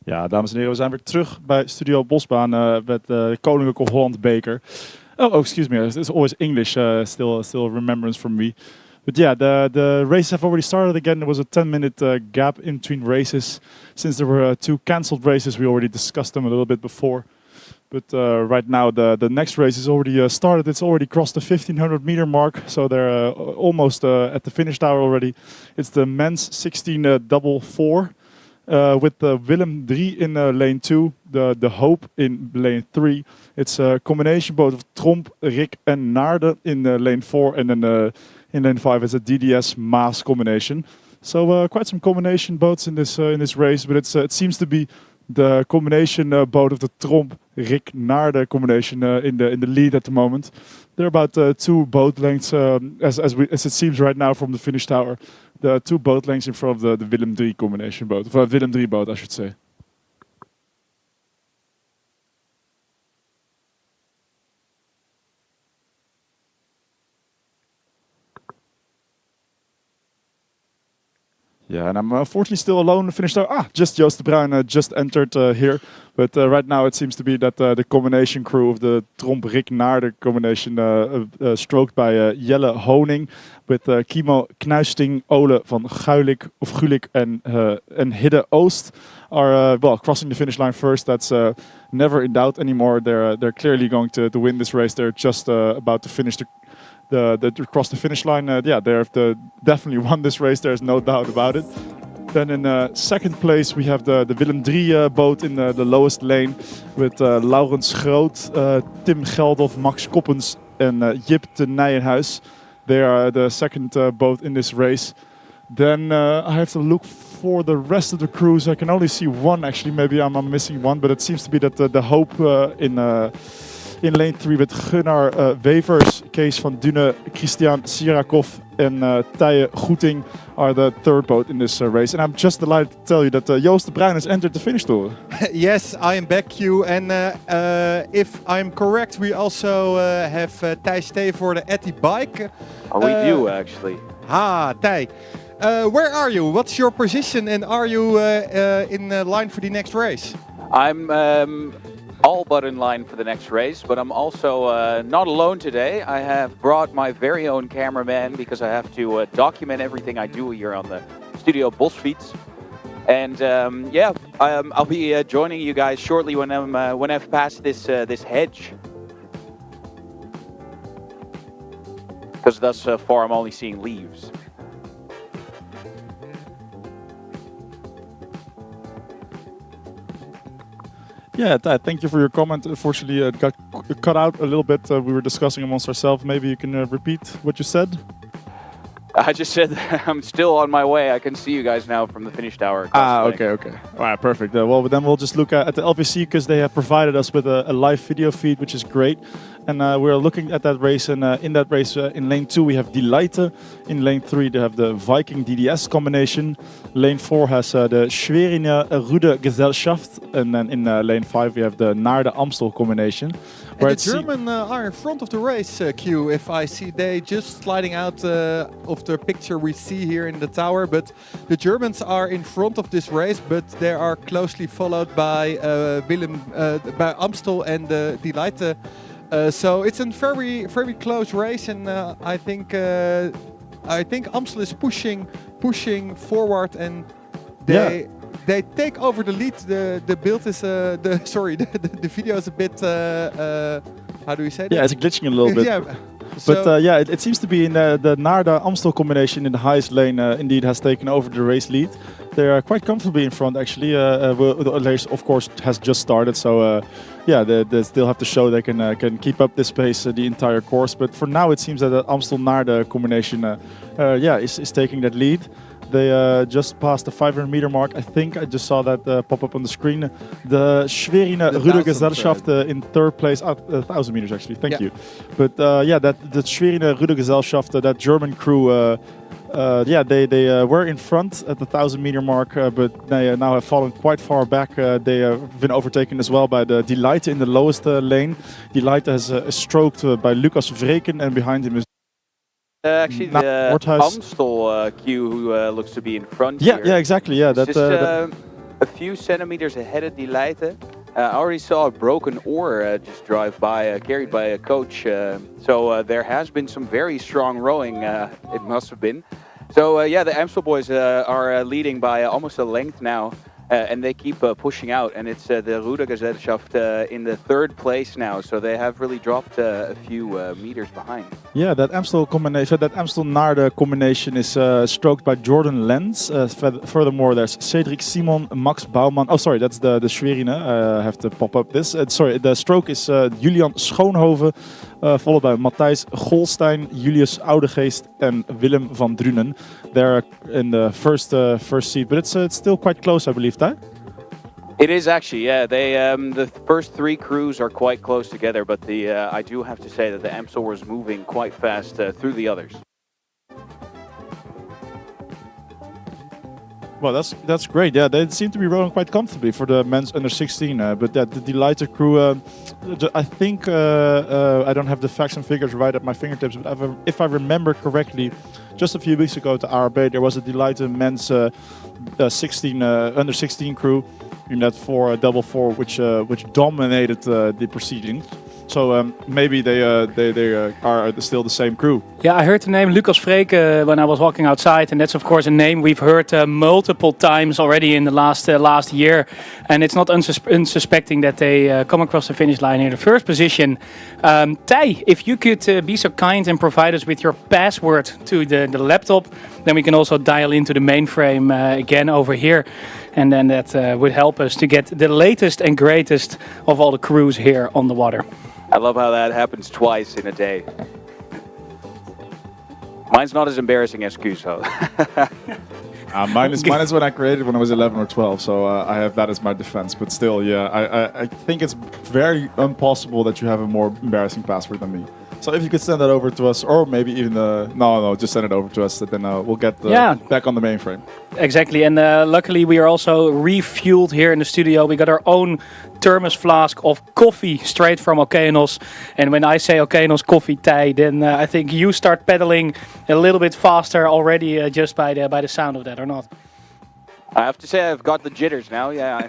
Speaker 3: Ja, dames en heren, we zijn weer terug bij Studio Bosbaan met de Koninklijke Holland Beker. Oh, excuse me, it's always English, still remembrance from me. But yeah, the races have already started again. There was a 10-minute gap in between races. Since there were 2 cancelled races, we already discussed them a little bit before. But right now the next race is already started. It's already crossed the 1500 meter mark, so they're almost at the finish tower already. It's the men's 16 double 4 with the Willem 3 in lane 2, the Hope in lane 3. It's a combination boat of Tromp, Rick and Naarden in lane 4, and then in lane 5 is a DDS Maas combination. So quite some combination boats in this race, but it seems to be the combination boat of the Tromp Rick Naarden combination in the lead at the moment. They're about 2 boat lengths as it seems right now from the finish tower. The 2 boat lengths in front of the Willem 3 combination boat, of Willem 3 boat, I should say. Yeah, and I'm unfortunately still alone in the finish tower. Just Joost de Bruin just entered here. But right now it seems to be that the combination crew of the Tromp Rick Naarden combination stroked by Jelle Honing with Kimo Knuisting, Ole van Gulik and Hidde Oost are crossing the finish line first. That's never in doubt anymore. They're clearly going to win this race. They're just about to finish cross the finish line. They've definitely won this race. There's no doubt about it. Then in second place we have the Willem 3 boat in the lowest lane with Laurens Groot, Tim Geldof, Max Koppens and Jip de Nijenhuis. They are the second boat in this race. Then I have to look for the rest of the crews. I can only see one actually. Maybe I'm missing one, but it seems to be that the Hope in lane 3 with Gunnar Wevers, Kees van Dune, Christian Sirakov and Tije Goeting are the third boat in this race. And I'm just delighted to tell you that Joost de Bruin has entered the finish tour.
Speaker 4: Yes, I am back, Q. And if I'm correct, we also have Thijs Stevoorde at the bike.
Speaker 2: We do, actually.
Speaker 4: Thij. Where are you? What's your position? And are you in line for the next race?
Speaker 5: I'm all but in line for the next race, but I'm also not alone today. I have brought my very own cameraman because I have to document everything I do here on the Studio Bosfiets. And I'll be joining you guys shortly when I've passed this hedge. Because thus far I'm only seeing leaves.
Speaker 3: Yeah, thank you for your comment. Unfortunately, it got cut out a little bit. We were discussing amongst ourselves. Maybe you can repeat what you said?
Speaker 5: I just said that I'm still on my way. I can see you guys now from the finish tower.
Speaker 3: Okay. All right, perfect. Well, then we'll just look at the LVC because they have provided us with a live video feed, which is great. And we're looking at that race. And in that race, in lane 2, we have Delighte. In lane 3, they have the Viking DDS combination. Lane 4 has the Schweriner Rude Gesellschaft. And then in lane 5, we have the Naarden Amstel combination.
Speaker 4: And the German are in front of the race, Q. If I see they just sliding out of the picture we see here in the tower. But the Germans are in front of this race, but they are closely followed by by Amstel and Delighte. So it's a very, very close race, and I think Amstel is pushing forward, and they take over the lead. The build is the video is a bit how do we say that?
Speaker 3: Yeah, it's glitching a little bit. But it seems to be in the Naarden Amstel combination in the highest lane. Indeed, has taken over the race lead. They are quite comfortably in front, actually. The race, of course, has just started, so they still have to show they can keep up this pace the entire course. But for now, it seems that the Amstel-Naarden combination, is taking that lead. They just passed the 500-meter mark. I think I just saw that pop up on the screen. The Schweriner Rude Gesellschaft in third place. 1,000 meters, actually. Thank you. But the Schweriner Rude Gesellschaft, that German crew, they were in front at the 1,000-meter mark, but they now have fallen quite far back. They have been overtaken as well by the Delighte in the lowest lane. Delighte has stroked by Lucas Vreken, and behind him is
Speaker 5: actually the Amstel Q who looks to be in front here.
Speaker 3: Yeah, exactly. Yeah,
Speaker 5: a few centimeters ahead of D.S.R. I already saw a broken oar just drive by, carried by a coach. So there has been some very strong rowing, it must have been. So yeah, the Amstel boys are leading by almost a length now. And they keep pushing out, and it's the Rudergesellschaft in the third place now, so they have really dropped a few meters behind.
Speaker 6: Yeah, that Amstel combination, that Amstel Naarden combination is stroked by Jordan Lenz. Furthermore, there's Cedric Simon, Max Bouwman. Oh, sorry, that's the Schwerine. I have to pop up this. Sorry, the stroke is Julian Schoonhoven, followed by Matthijs Golstein, Julius Oudegeest, and Willem van Drunen. They're in the first seat, but it's still quite close, I believe, Ty?
Speaker 5: It is actually, yeah. They the first three crews are quite close together, but I do have to say that the Amstel was moving quite fast through the others.
Speaker 6: Well, that's great. Yeah, they seem to be rowing quite comfortably for the men's under 16. But the D.S.R crew, I think I don't have the facts and figures right at my fingertips. But if I remember correctly, just a few weeks ago at the RB, there was a D.S.R men's under 16 crew in that double four, which dominated the proceedings. So maybe they are still the same crew.
Speaker 1: Yeah, I heard the name Lucas Freke when I was walking outside, and that's of course a name we've heard multiple times already in the last year. And it's not unsuspecting that they come across the finish line in the first position. Ty, if you could be so kind and provide us with your password to the laptop, then we can also dial into the mainframe again over here. And then that would help us to get the latest and greatest of all the crews here on the water.
Speaker 5: I love how that happens twice in a day. Mine's not as embarrassing as Kuso.
Speaker 6: Mine is when I created when I was 11 or 12, so I have that as my defense. But still, yeah, I think it's very impossible that you have a more embarrassing password than me. So if you could send that over to us, or maybe even no, just send it over to us. Then we'll get back on the mainframe.
Speaker 1: Exactly, and luckily we are also refueled here in the studio. We got our own thermos flask of coffee straight from Okeanos. And when I say Okeanos coffee, Ty, then I think you start pedaling a little bit faster already just by the sound of that, or not?
Speaker 5: I have to say I've got the jitters now. Yeah.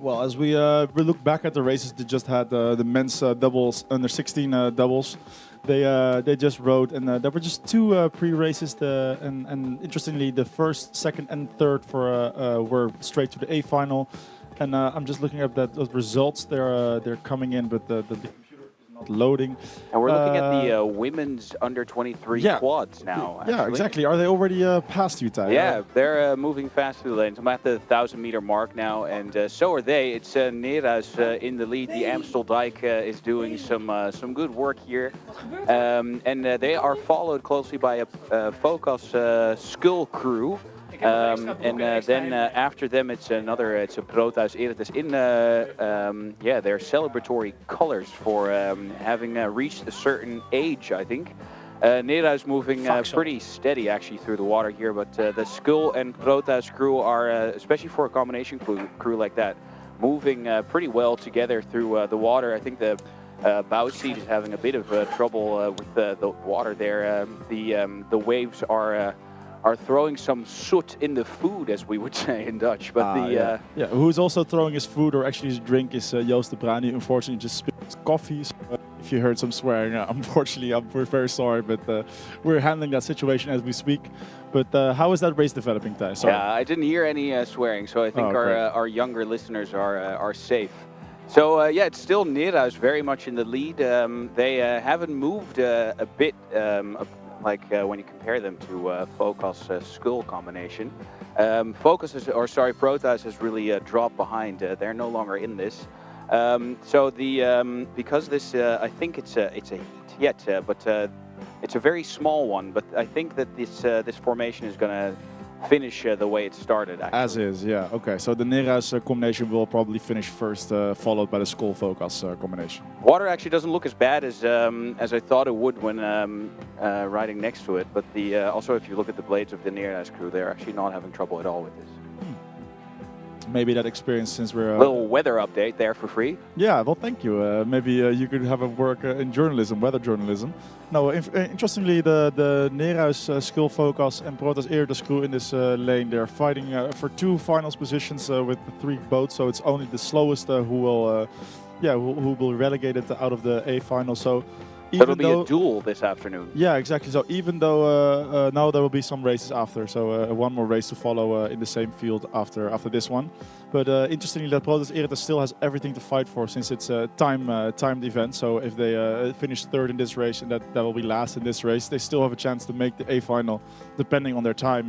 Speaker 6: Well, as we look back at the races that just had the men's doubles, under 16 doubles, they just rode, and there were just two pre-races. And interestingly, the first, second, and third were straight to the A Final. And I'm just looking at those results. They're coming in, but the computer is not loading.
Speaker 5: And we're looking at the women's under 23 quads now.
Speaker 6: Yeah,
Speaker 5: actually.
Speaker 6: exactly. Are they already past you, Ty?
Speaker 5: Yeah, they're moving fast through the lanes. I'm at the 1,000-meter mark now, and so are they. It's Neerhuis in the lead. The Amstel Dijk is doing some good work here, and they are followed closely by a Focus Skull crew. And then after them, it's a Proteus-Eretes in their celebratory colors for having reached a certain age, I think. Neerhuis moving pretty steady actually through the water here, but the Skull and Proteus crew are, especially for a combination crew like that, moving pretty well together through the water. I think the bow seat is having a bit of trouble with the water there. The waves are throwing some soot in the food, as we would say in Dutch. But
Speaker 6: who's also throwing his food or actually his drink is Joost de Bruin. Unfortunately, just spilled his coffee. So, if you heard some swearing, unfortunately, we're very sorry, but we're handling that situation as we speak. But how is that race developing, Ty? Sorry.
Speaker 5: Yeah, I didn't hear any swearing, so I think our younger listeners are safe. So it's still Neerhuis very much in the lead. They haven't moved a bit. When you compare them to Focus Skull combination. Proteus has really dropped behind. They're no longer in this. Because this, I think it's a heat yet, but it's a very small one. But I think that this formation is going to finish the way it started, actually.
Speaker 6: As is, yeah. Okay, so the Neerhuis combination will probably finish first, followed by the Skull Focus combination.
Speaker 5: Water actually doesn't look as bad as I thought it would when riding next to it, but also if you look at the blades of the Neerhuis crew, they're actually not having trouble at all with this.
Speaker 6: maybe that experience since we're...
Speaker 5: Little weather update there for free.
Speaker 6: Yeah, well, thank you. Maybe you could have a work in journalism, weather journalism. No, interestingly, the Neerhuis skull focus and Proteus-Eretes crew in this lane, they're fighting for 2 finals positions with the 3 boats. So it's only the slowest who will be relegated out of the A final. So
Speaker 5: it'll be a duel this afternoon.
Speaker 6: Yeah, exactly. So even though now there will be some races after, so one more race to follow in the same field after this one. But interestingly, that Proteus-Eretes still has everything to fight for since it's a timed event. So if they finish 3rd in this race and that will be last in this race, they still have a chance to make the A final, depending on their time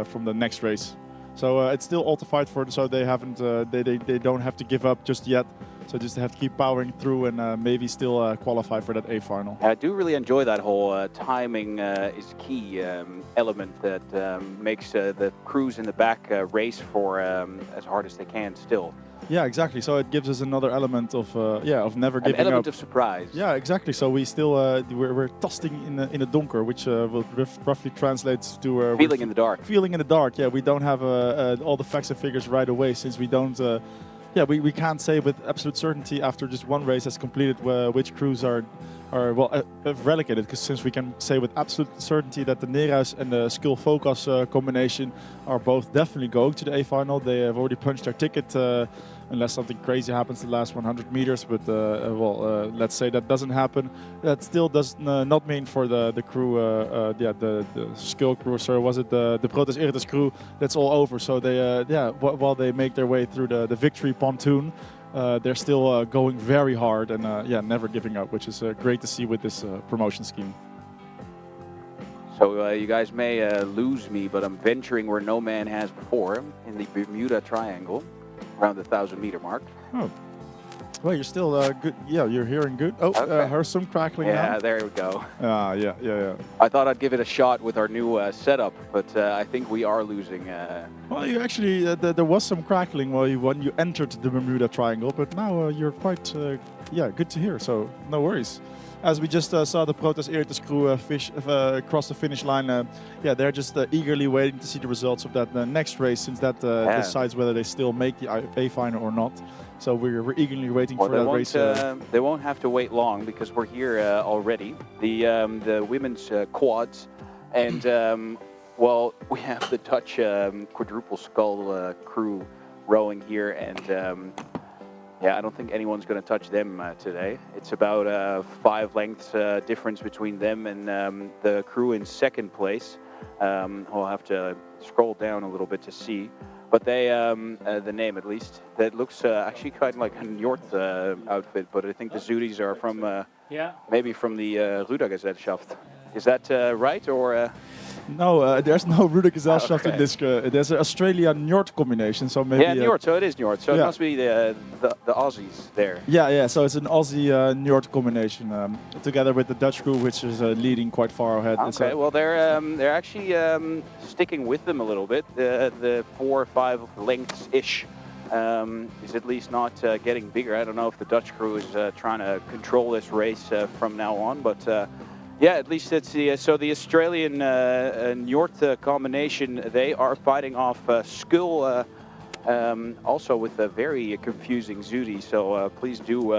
Speaker 6: from the next race. So it's still all to fight for. So they haven't, they don't have to give up just yet. So just have to keep powering through and maybe still qualify for that A final.
Speaker 5: I do really enjoy that whole timing is key element that makes the crews in the back race for as hard as they can still.
Speaker 6: Yeah, exactly. So it gives us another element of never giving up.
Speaker 5: An element of surprise.
Speaker 6: Yeah, exactly. So we still we're tossing in a donker, which will roughly translates to
Speaker 5: feeling in the dark.
Speaker 6: Feeling in the dark. Yeah, we don't have all the facts and figures right away since we don't. We can't say with absolute certainty after just one race has completed which crews are relegated. Because since we can say with absolute certainty that the Neerhuis and the Skull Focus combination are both definitely going to the A final. They have already punched their ticket unless something crazy happens the last 100 meters. But let's say that doesn't happen. That still does not mean for the crew, the Skull crew. So was it the Proteus-Eretes crew? That's all over. So they while they make their way through the victory pontoon. They're still going very hard and never giving up, which is great to see with this promotion scheme.
Speaker 5: So you guys may lose me, but I'm venturing where no man has before, in the Bermuda Triangle, around the 1,000-meter mark.
Speaker 6: Oh. Well, you're still good. Yeah, you're hearing good. Oh,
Speaker 5: okay.
Speaker 6: Here's some crackling now.
Speaker 5: Yeah, there we go.
Speaker 6: Yeah.
Speaker 5: I thought I'd give it a shot with our new setup, but I think we are losing.
Speaker 6: Well, you actually, there was some crackling when you entered the Bermuda Triangle, but now you're quite, good to hear, so no worries. As we just saw the Proteus-Eretes crew cross the finish line, they're just eagerly waiting to see the results of that next race, since that decides whether they still make the A final or not. So we're eagerly waiting for that race.
Speaker 5: They won't have to wait long because we're here already. The women's quads, and we have the Dutch quadruple scull crew rowing here, and I don't think anyone's going to touch them today. It's about 5 lengths difference between them and the crew in 2nd place. We'll have to scroll down a little bit to see. But they, the name at least, that looks actually kind of like a Njord outfit, but I think the Zooties are from, maybe from the Rudergesellschaft. Is that right, or...?
Speaker 6: No, there's no Rudergesellschaft in this. There's an Australia-Njord combination, so maybe...
Speaker 5: Yeah, Njord, so it is Njord, so it must be the Aussies there.
Speaker 6: Yeah, so it's an Aussie-Njord combination, together with the Dutch crew, which is leading quite far ahead.
Speaker 5: Okay, well they're actually sticking with them a little bit. The 4 or 5 lengths-ish is at least not getting bigger. I don't know if the Dutch crew is trying to control this race from now on, but... at least it's the Australian Njord combination. They are fighting off Skull, also with a very confusing Zooty. So please do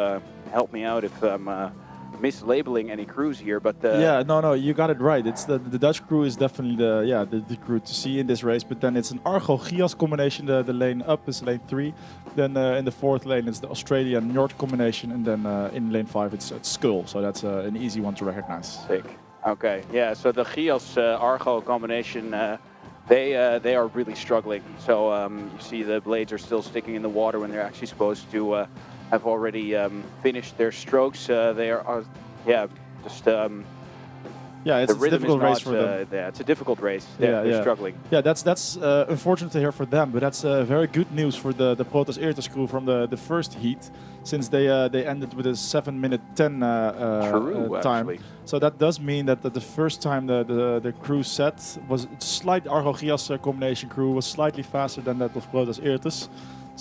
Speaker 5: help me out if I'm mislabeling any crews here. But
Speaker 6: no, you got it right. It's the Dutch crew is definitely the crew to see in this race. But then it's an Argo-Gias combination. The lane up is lane 3. Then in the 4th lane it's the Australian Njord combination, and then in lane 5 it's Skull. So that's an easy one to recognize.
Speaker 5: Sick. Okay. Yeah. So the Gias Argo combination. They are really struggling. So you see the blades are still sticking in the water when they're actually supposed to have already finished their strokes. They are just
Speaker 6: it's a difficult race for them.
Speaker 5: It's a difficult race. They're struggling.
Speaker 6: Yeah, that's unfortunate to hear for them, but that's very good news for the Proteus-Eretes crew from the first heat, since they ended with a 7:10 time.
Speaker 5: Actually.
Speaker 6: So that does mean that the first time the crew set was slight Argo-Gias combination crew was slightly faster than that of Proteus-Eretes.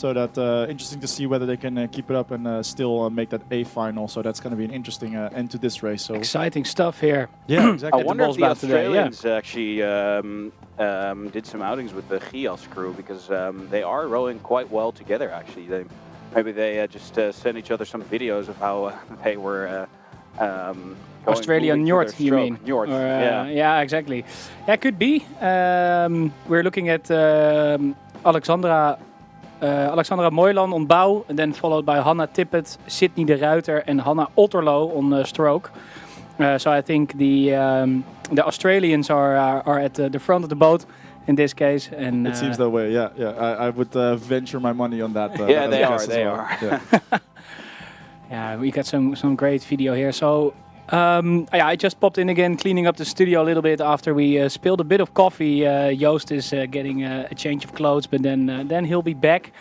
Speaker 6: So that interesting to see whether they can keep it up and still make that A final. So that's going to be an interesting end to this race. So
Speaker 1: Exciting stuff here.
Speaker 6: yeah, exactly.
Speaker 5: I wonder if the
Speaker 1: Bosbaan today,
Speaker 5: Australians actually did some outings with the GIAS crew, because they are rowing quite well together. Actually, maybe they just sent each other some videos of how they were.
Speaker 1: Australia Njord, you mean?
Speaker 5: Njord,
Speaker 1: yeah, exactly. Yeah, could be. We're looking at Alexandra Moylan on bow, and then followed by Hannah Tippett, Sydney de Ruiter, and Hannah Otterlo on stroke. So I think the Australians are at the front of the boat in this case. And
Speaker 6: it seems that way. Yeah. I would venture my money on that.
Speaker 5: Yeah, they are. They are.
Speaker 6: Yeah.
Speaker 1: Yeah, we got some great video here. So I just popped in again, cleaning up the studio a little bit after we spilled a bit of coffee. Joost is getting a change of clothes, but then he'll be back.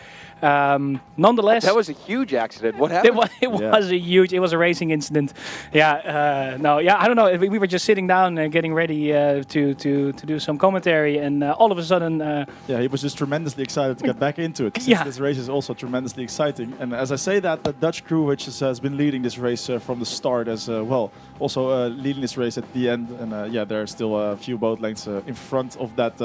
Speaker 1: Nonetheless,
Speaker 5: that was a huge accident. What happened?
Speaker 1: It was a racing incident. Yeah, I don't know. We were just sitting down getting ready to do some commentary, and all of a sudden,
Speaker 6: he was just tremendously excited to get back into it. Since this race is also tremendously exciting, and as I say that, the Dutch crew, which has been leading this race from the start, as well, also leading this race at the end, and there are still a few boat lengths in front of that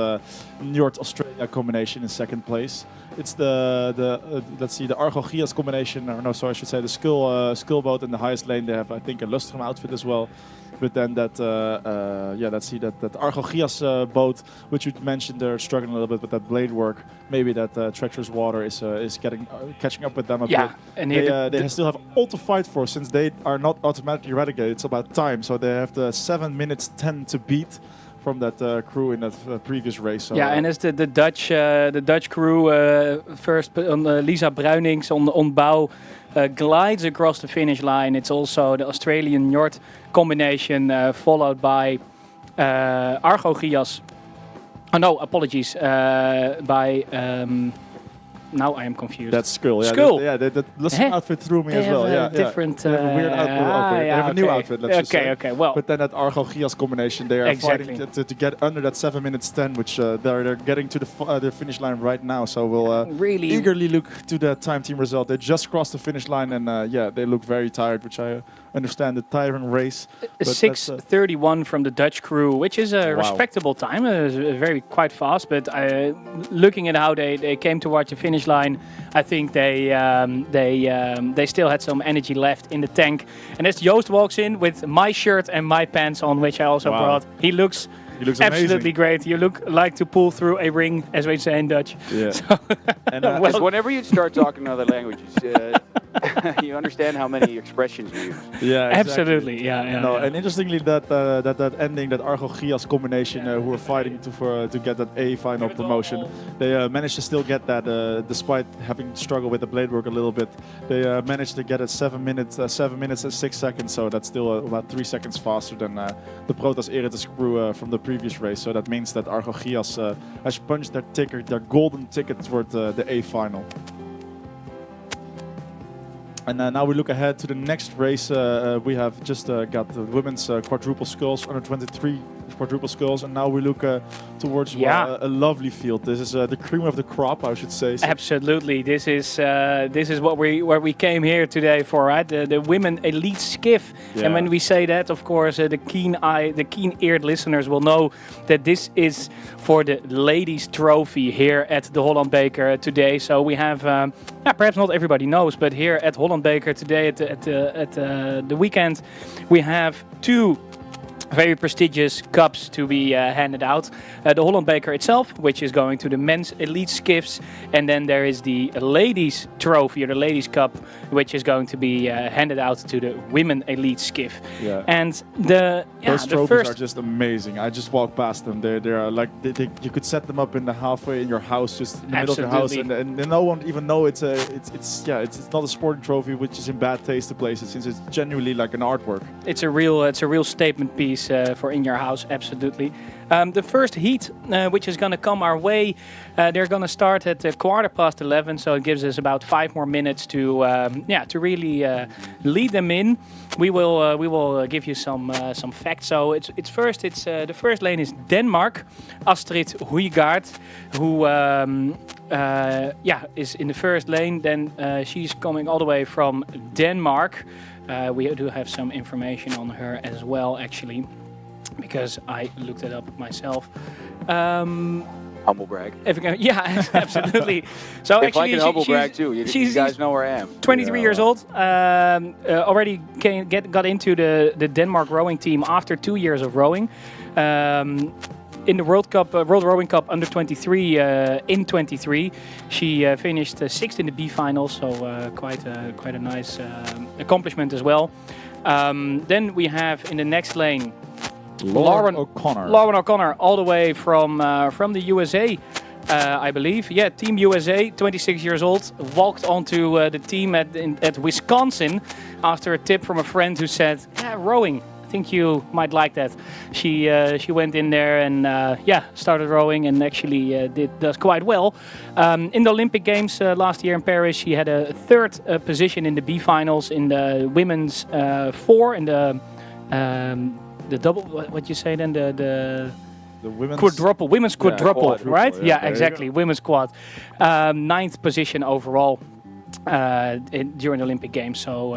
Speaker 6: Njord Australia combination in second place. It's the Argo GIAS combination, or no, sorry, I should say the skull boat in the highest lane. They have, I think, a Lustrum outfit as well. But then that Argo GIAS boat, which you mentioned, they're struggling a little bit with that blade work. Maybe that Treacherous Water is catching up with them a bit.
Speaker 1: And
Speaker 6: they still have all to fight for, since they are not automatically relegated. It's about time, so they have the 7 minutes 10 to beat from that crew in that previous race. So,
Speaker 1: and as the Dutch crew first on Lisa Bruinings on bow glides across the finish line. It's also the Australian Njord combination followed by Argo GIAS. Oh no, apologies. By now I am confused.
Speaker 6: That's Skull. Yeah,
Speaker 1: Skull.
Speaker 6: That Lustrum outfit threw me as well.
Speaker 1: Different.
Speaker 6: They have a weird outfit. They have a new outfit. Let's just say.
Speaker 1: Okay. Well,
Speaker 6: but then that Argo GIAS combination, they are fighting to get under that 7 minutes 10, which they're getting to the finish line right now. So we'll
Speaker 1: really
Speaker 6: eagerly look to the time team result. They just crossed the finish line, and they look very tired, which I understand. The tiring race.
Speaker 1: 6:31 from the Dutch crew, which is a respectable time. Very quite fast, but looking at how they came towards the finish line, I think they still had some energy left in the tank. And as Joost walks in with my shirt and my pants on, which I also brought, he looks absolutely great. You look like to pull through a ring, as we say in Dutch.
Speaker 6: Yeah.
Speaker 1: So
Speaker 5: and whenever you start talking other languages, you understand how many expressions you use.
Speaker 6: Yeah, exactly.
Speaker 1: Absolutely. Yeah.
Speaker 6: No, and interestingly, that ending, that Argo GIAS combination, who were fighting to get that A final promotion, they managed to still get that, despite having struggled with the blade work a little bit. They managed to get it 7 minutes and 6 seconds. So that's still about 3 seconds faster than the Proteus-Eretes crew from the previous race. So that means that Argo GIAS has punched their golden ticket toward the A final. And now we look ahead to the next race. We have just got the women's quadruple sculls, under 23 quadruple sculls, and now we look towards a lovely field. This is the cream of the crop, I should say. So
Speaker 1: absolutely, this is what we came here today for, right? The women elite skiff. Yeah. And when we say that, of course, the keen-eared listeners will know that this is for the ladies' trophy here at the Holland Beker today. So we have, perhaps not everybody knows, but here at Holland Beker today at the weekend, we have two very prestigious cups to be handed out. The Holland Beker itself, which is going to the men's elite skiffs, and then there is the ladies trophy, or the ladies cup, which is going to be handed out to the women elite skiff. Yeah. And
Speaker 6: those trophies are just amazing. I just walked past them. They are like you could set them up in the halfway in your house, just in the middle of your house, and no one even know it's not a sporting trophy which is in bad taste to places, since it's genuinely like an artwork.
Speaker 1: It's a real statement piece. goodies for in your house, absolutely. The first heat, which is going to come our way, they're going to start at 11:15, so it gives us about 5 more minutes to to really lead them in. We will give you some facts. So it's the first lane is Denmark. Astrid Huygaard, who is in the first lane. Then she's coming all the way from Denmark. We do have some information on her as well, actually, because I looked it up myself.
Speaker 5: Humble brag.
Speaker 1: Absolutely. So
Speaker 5: if
Speaker 1: actually,
Speaker 5: I can humble brag too, you guys know where I am.
Speaker 1: 23 years old. Already got into the Denmark rowing team after 2 years of rowing. In the World Rowing Cup under 23 in 23, she finished 6th in the B final, so quite a nice accomplishment as well. Then we have in the next lane Lauren O'Connor, all the way from the USA, I believe. Yeah, Team USA, 26 years old, walked onto the team at Wisconsin after a tip from a friend who said, rowing. I think you might like that. She went in there and started rowing and actually does quite well. In the Olympic Games last year in Paris, she had a 3rd position in the B finals in the women's 4 and the double. What you say then? The
Speaker 6: women's
Speaker 1: quadruple, women's quadruple, right?
Speaker 6: Yeah,
Speaker 1: Exactly, women's quad. 9th position overall. During the Olympic Games, so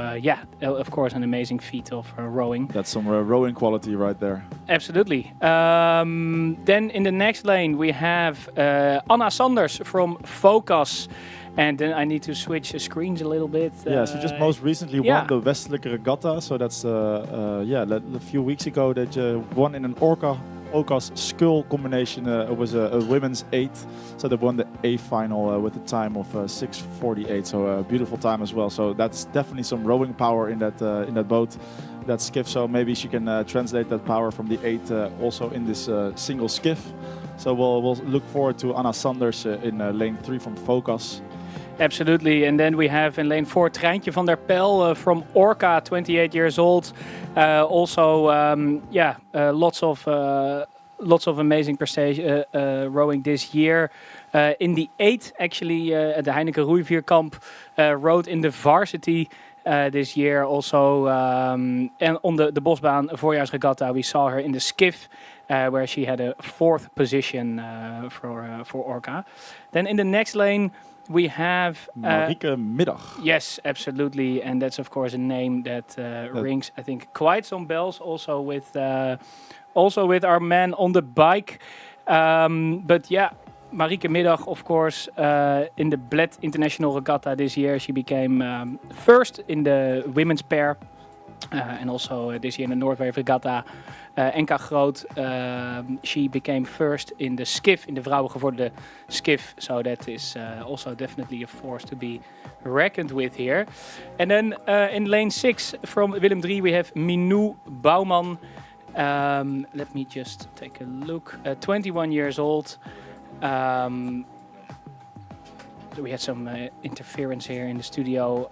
Speaker 1: of course an amazing feat of rowing.
Speaker 6: That's some rowing quality right there.
Speaker 1: Absolutely. Then in the next lane we have Anna Sanders from Focus, and then I need to switch the screens a little bit.
Speaker 6: She just most recently won the Westelijke Regatta, so that's a few weeks ago that won in an Orca's skull combination. It was a women's 8, so they won the A final with a time of 6:48. So a beautiful time as well. So that's definitely some rowing power in that boat, that skiff. So maybe she can translate that power from the 8 also in this single skiff. So we'll look forward to Anna Sanders in lane 3 from Focus.
Speaker 1: Absolutely, and then we have in lane 4 Treintje van der Pel from Orca, 28 years old. Lots of amazing prestation rowing this year. In the 8, actually, at the Heineken Roeivierkamp, rowed in the varsity this year. Also, and on the Bosbaan Voorjaarsregatta, we saw her in the skiff, where she had a 4th position for Orca. Then in the next lane, we have
Speaker 6: Marieke Middag.
Speaker 1: Yes, absolutely, and that's of course a name that rings, I think, quite some bells. Also with our man on the bike, but yeah, Marieke Middag, of course, in the Bled International Regatta this year, she became 1st in the women's pair, and also this year in the Noordwave Regatta. NK Groot, she became 1st in the skiff, in the vrouwengevorderde skiff. So that is also definitely a force to be reckoned with here. And then in lane 6 from Willem III, we have Minou Bouwman. Let me just take a look. 21 years old. We had some interference here in the studio.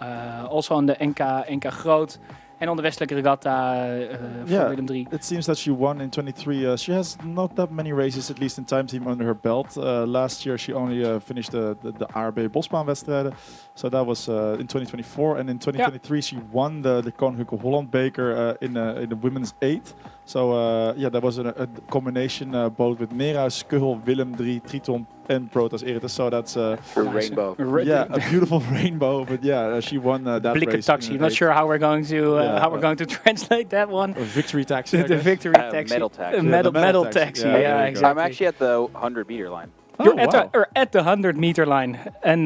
Speaker 1: Also on the NK Groot. And on the Westelijke Regatta for Willem III.
Speaker 6: It seems that she won in 23. She has not that many races, at least in time team, under her belt. Last year she only finished the ARB Bosbaanwedstrijden. So that was in 2024. And in 2023 she won the Koninklijke Holland Beker in the women's 8. So that was a combination boat with Mera, Skull, Willem III, Triton and Proteus-Eretes. So that's
Speaker 5: a rainbow.
Speaker 6: A beautiful rainbow. But she won that race.
Speaker 1: Taxi. Not sure how we're going to translate that one.
Speaker 6: A victory taxi.
Speaker 1: The victory taxi.
Speaker 5: Medal taxi.
Speaker 1: Medal taxi. Yeah, exactly.
Speaker 5: I'm actually at the 100-meter line.
Speaker 1: You're at the 100-meter line. And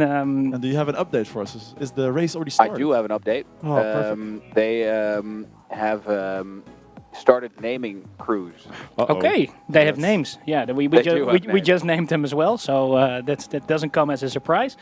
Speaker 6: do you have an update for us? Is the race already started?
Speaker 5: I do have an update.
Speaker 6: Oh, perfect.
Speaker 5: They have started naming crews.
Speaker 1: Okay, they have names. Yeah, we just named them as well. So that doesn't come as a surprise.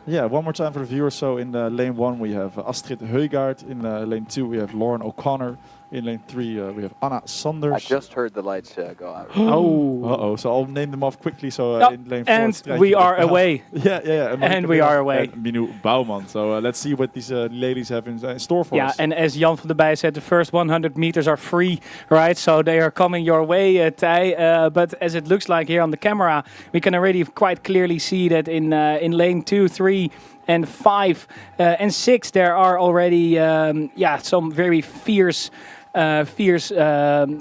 Speaker 6: Yeah, one more time for the viewers. So in lane 1 we have Astrid Huygaard. In lane 2 we have Lauren O'Connor. In lane 3, we have Anna Sanders.
Speaker 5: I just heard the lights go out.
Speaker 1: Oh.
Speaker 6: Uh-oh, so I'll name them off quickly. So in lane 4,
Speaker 1: and we are away.
Speaker 6: Yeah.
Speaker 1: And we are away.
Speaker 6: And Minu Bouwman. So let's see what these ladies have in store for us.
Speaker 1: Yeah, and as Jan van der Bij said, the first 100 meters are free, right? So they are coming your way, Thij. But as it looks like here on the camera, we can already quite clearly see that in lane 2, 3, and 5 and 6 there are already some very fierce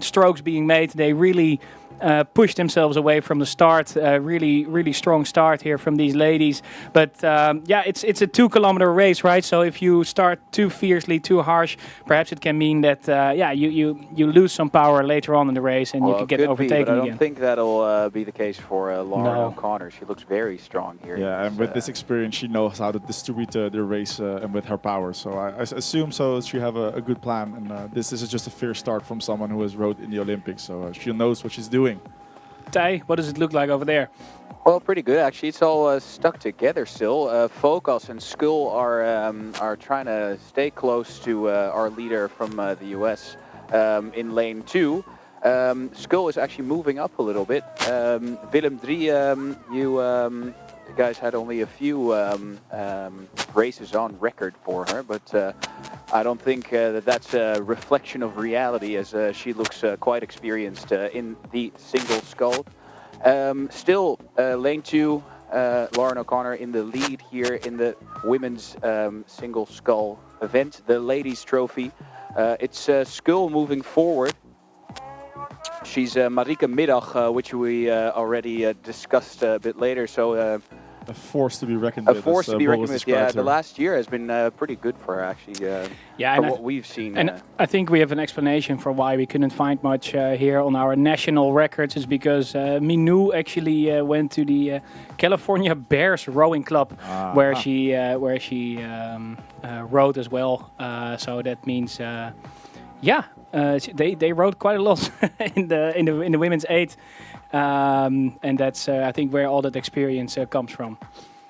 Speaker 1: strokes being made. They really pushed themselves away from the start. Really strong start here from these ladies. But it's a 2 kilometer race, right? So if you start too fiercely, too harsh, perhaps it can mean that you lose some power later on in the race and you can get overtaken
Speaker 5: but I don't
Speaker 1: again.
Speaker 5: think that'll be the case for Lauren O'Connor. She looks very strong here.
Speaker 6: Yeah, and with this experience, she knows how to distribute the race and with her power. So I assume she have a good plan. And this is just a fair start from someone who has rode in the Olympics. So she knows what she's doing.
Speaker 1: Thij, what does it look like over there?
Speaker 5: Well, pretty good actually. It's all stuck together still. Focus and Skull are trying to stay close to our leader from the US in lane 2. Skull is actually moving up a little bit. Willem 3, you guys had only a few races on record for her, but I don't think that's a reflection of reality, as she looks quite experienced in the single scull. Still, lane 2, Lauren O'Connor in the lead here in the women's single scull event, the ladies trophy. It's Skull moving forward. She's Marike Middag, which we already discussed a bit later. So
Speaker 6: a force to be reckoned with.
Speaker 5: A force to be reckoned with. Yeah, the last year has been pretty good for her actually. From what we've seen.
Speaker 1: And I think we have an explanation for why we couldn't find much here on our national records. Is because Minu actually went to the California Bears Rowing Club, where she rowed as well. So that means. They rode quite a lot in the women's 8, and that's I think where all that experience comes from.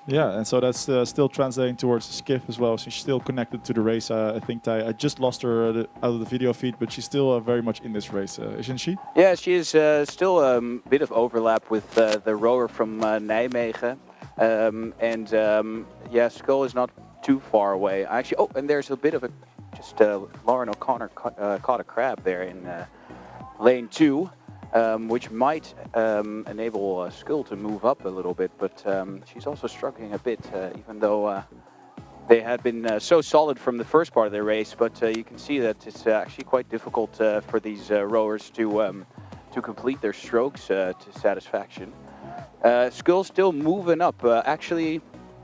Speaker 6: Yeah, and so that's still translating towards Skiff as well. So she's still connected to the race. I think I just lost her out of the video feed, but she's still very much in this race, isn't she?
Speaker 5: Yeah, she is still a bit of overlap with the rower from Nijmegen, Skull is not too far away. Actually, and there's a bit of a. Lauren O'Connor caught a crab there in lane 2, which might enable Skull to move up a little bit, but she's also struggling a bit, even though they had been so solid from the first part of the race. But you can see that it's actually quite difficult for these rowers to complete their strokes to satisfaction. Skull still moving up. Actually,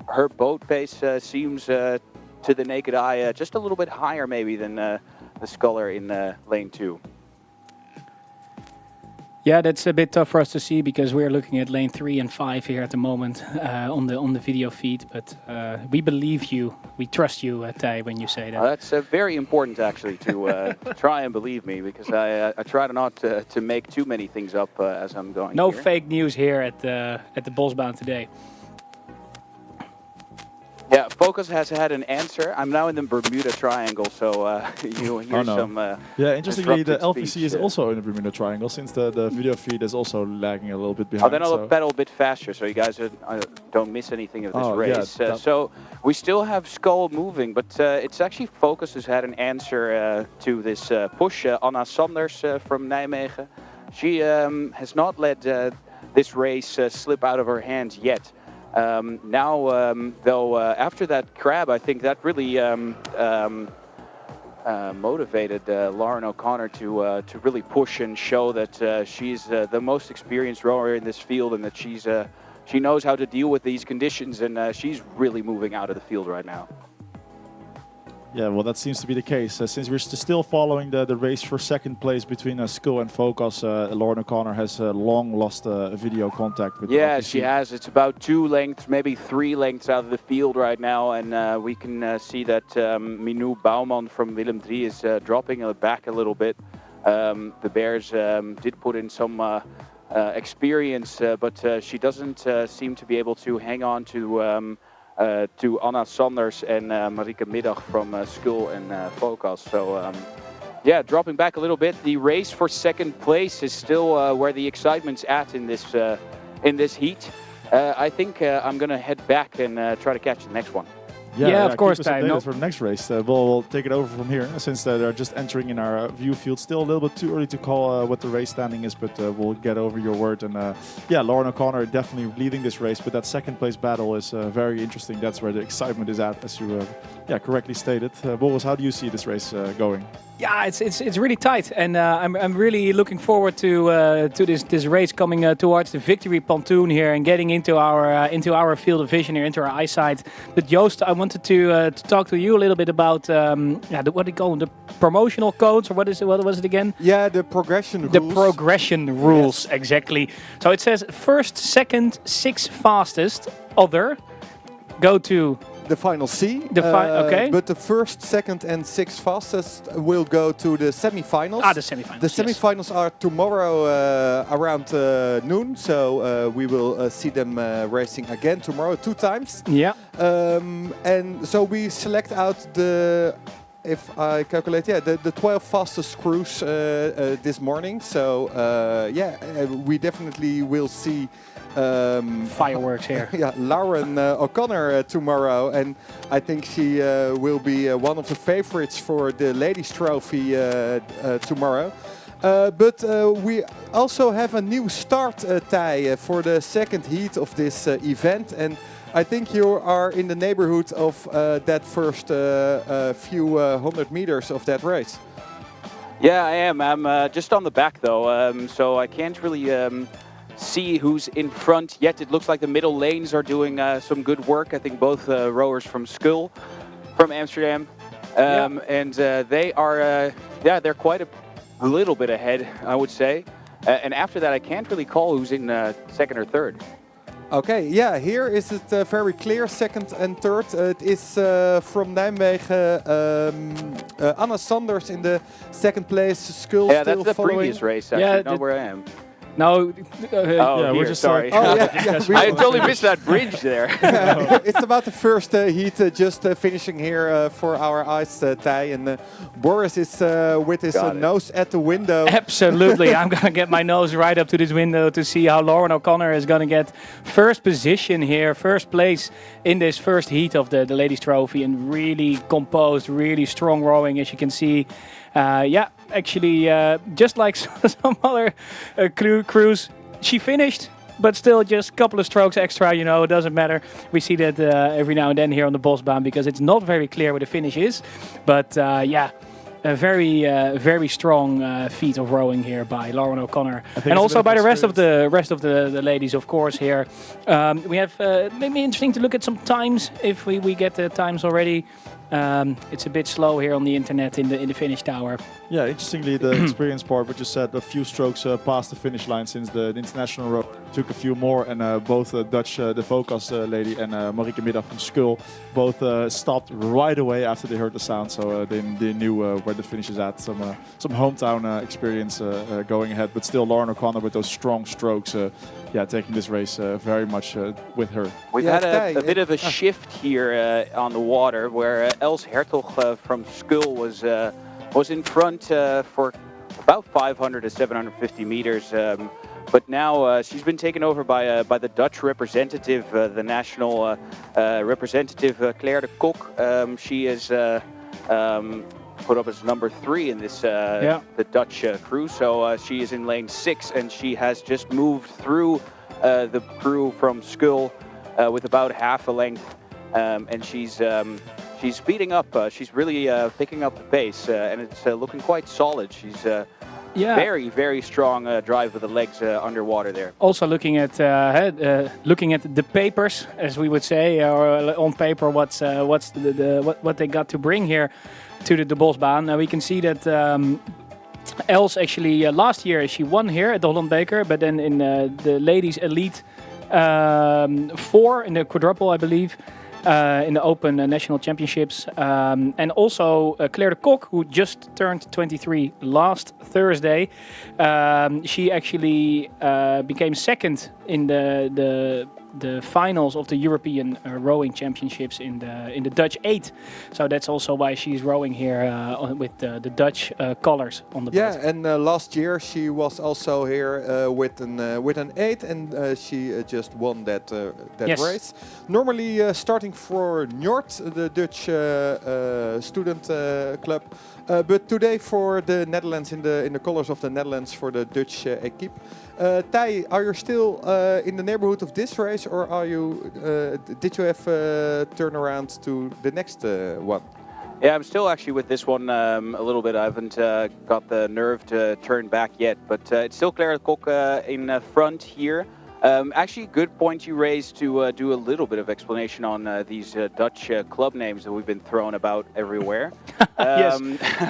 Speaker 5: her boat pace seems to the naked eye just a little bit higher maybe than the Sculler in lane 2.
Speaker 1: Yeah, that's a bit tough for us to see because we're looking at lane 3 and 5 here at the moment on the video feed. But we believe you, we trust you, Thij, when you say that.
Speaker 5: That's very important actually to try and believe me, because I try not to make too many things up as I'm going.
Speaker 1: No
Speaker 5: here.
Speaker 1: fake news here at the Bosbaan today.
Speaker 5: Yeah, Focus has had an answer. I'm now in the Bermuda Triangle, so you hear some.
Speaker 6: Yeah, interestingly, the LVC is also in the Bermuda Triangle, since the video feed is also lagging a little bit behind.
Speaker 5: Then I'll pedal a bit faster, so you guys don't miss anything of this race.
Speaker 6: Yeah,
Speaker 5: so we still have Skull moving, but it's actually Focus who's had an answer to this push. Anna Sanders from Nijmegen. She has not let this race slip out of her hands yet. Though, after that crab, I think that really motivated Lauren O'Connor to really push and show that she's the most experienced rower in this field, and that she knows how to deal with these conditions, and she's really moving out of the field right now.
Speaker 6: Yeah, well, that seems to be the case. Since we're still following the race for second place between Skull and Focus, Lauren O'Connor has long lost video contact with.
Speaker 5: Yeah, she has. It's about 2 lengths, maybe 3 lengths out of the field right now, and we can see that Minu Bouwman from Willem 3 is dropping back a little bit. The Bears did put in some experience, but she doesn't seem to be able to hang on to Anna Sanders and Marike Middag from Skull and Focus. So Yeah, dropping back a little bit. The race for second place is still where the excitement's at in this heat. I think I'm gonna head back and try to catch the next one.
Speaker 1: Yeah, of course,
Speaker 6: keep us updated for the next race. We'll take it over from here since they're just entering in our view field. Still a little bit too early to call what the race standing is, but we'll get over your word. And yeah, Lauren O'Connor definitely leading this race, but that second place battle is very interesting. That's where the excitement is at, as you correctly stated. Boris, how do you see this race going?
Speaker 1: Yeah, it's really tight, and I'm really looking forward to this race coming towards the victory pontoon here and getting into our field of vision here, into our eyesight. But Joost, I wanted to talk to you a little bit about what do you call them, the promotional codes, or what was it again?
Speaker 4: Yeah, the progression rules.
Speaker 1: The progression rules, yes. Exactly. So it says first, second, 6 fastest, other, go to
Speaker 4: the final C.
Speaker 1: Okay.
Speaker 4: But the first, second, and 6 fastest will go to the semi-finals.
Speaker 1: The semi-finals.
Speaker 4: The semi-finals are tomorrow around noon, so we will see them racing again tomorrow 2 times.
Speaker 1: Yeah.
Speaker 4: And so we select out if I calculate, the 12 fastest crews this morning. So we definitely will see
Speaker 1: fireworks here.
Speaker 4: Yeah, Lauren O'Connor tomorrow, and I think she will be one of the favorites for the ladies' trophy tomorrow. But we also have a new start tie for the second heat of this event, and I think you are in the neighborhood of that first few 100 meters of that race.
Speaker 5: Yeah, I am. I'm just on the back though, so I can't really see who's in front yet. It looks like the middle lanes are doing some good work. I think both rowers from Sculls, from Amsterdam, and they are, they're quite a little bit ahead, I would say. And after that, I can't really call who's in second or third.
Speaker 4: Okay, yeah, here is it very clear, second and third. It is from Nijmegen, Anna Sanders in the second place, Sculls
Speaker 5: yeah,
Speaker 4: still
Speaker 5: that's the
Speaker 4: following.
Speaker 5: Previous race, actually, not where I am.
Speaker 1: No,
Speaker 5: we're just sorry. I totally missed that bridge there.
Speaker 4: It's about the first heat, just finishing here for our ice tie, and Boris is with his nose at the window.
Speaker 1: Absolutely, I'm gonna get my nose right up to this window to see how Lauren O'Connor is gonna get first position here, first place in this first heat of the ladies' trophy, and really composed, really strong rowing, as you can see. Actually, just like some other crews, she finished, but still just a couple of strokes extra, it doesn't matter. We see that every now and then here on the Bosbaan, because it's not very clear where the finish is. But a very strong feat of rowing here by Lauren O'Connor, and also by the rest of the ladies, of course. Here we have maybe interesting to look at some times if we get the times already. It's a bit slow here on the internet in the finish tower.
Speaker 6: Yeah, interestingly, the experience part, what you said, a few strokes past the finish line since the international row took a few more, and both Dutch, the Focus lady, and Marieke Middag from Sculls, both stopped right away after they heard the sound, so they knew where the finish is at. Some hometown experience going ahead, but still Lauren O'Connor with those strong strokes, taking this race very much with her.
Speaker 5: We've had a bit of a shift here on the water, where Els Hertog from Sculls was in front for about 500 to 750 meters. But now she's been taken over by the Dutch representative, the national representative Claire de Kok. She is put up as number 3 in this the Dutch crew. So she is in lane 6, and she has just moved through the crew from Sculls with about half a length, and she's speeding up. She's really picking up the pace, and it's looking quite solid. She's very, very strong drive with the legs underwater there.
Speaker 1: Also looking at the papers, as we would say, or on paper, what they got to bring here to the Bosbaan. We can see that Els actually last year she won here at the Holland Beker, but then in the ladies elite 4 in the quadruple, I believe. In the Open National Championships. And also Claire de Kok, who just turned 23 last Thursday. She actually became second in the the finals of the European rowing championships in the Dutch 8. So that's also why she's rowing here with the Dutch colors on the boat.
Speaker 4: Yeah, and last year she was also here with an 8, and she just won that
Speaker 1: Yes.
Speaker 4: race. Normally starting for Njord, the Dutch student club, but today for the Netherlands in the colors of the Netherlands for the Dutch equipe. Tij, are you still in the neighborhood of this race, or are you? Did you have turn around to the next one?
Speaker 5: Yeah, I'm still actually with this one a little bit. I haven't got the nerve to turn back yet, but it's still Claire de Kok in front here. Actually, good point you raised to do a little bit of explanation on these Dutch club names that we've been thrown about everywhere.
Speaker 1: Yes,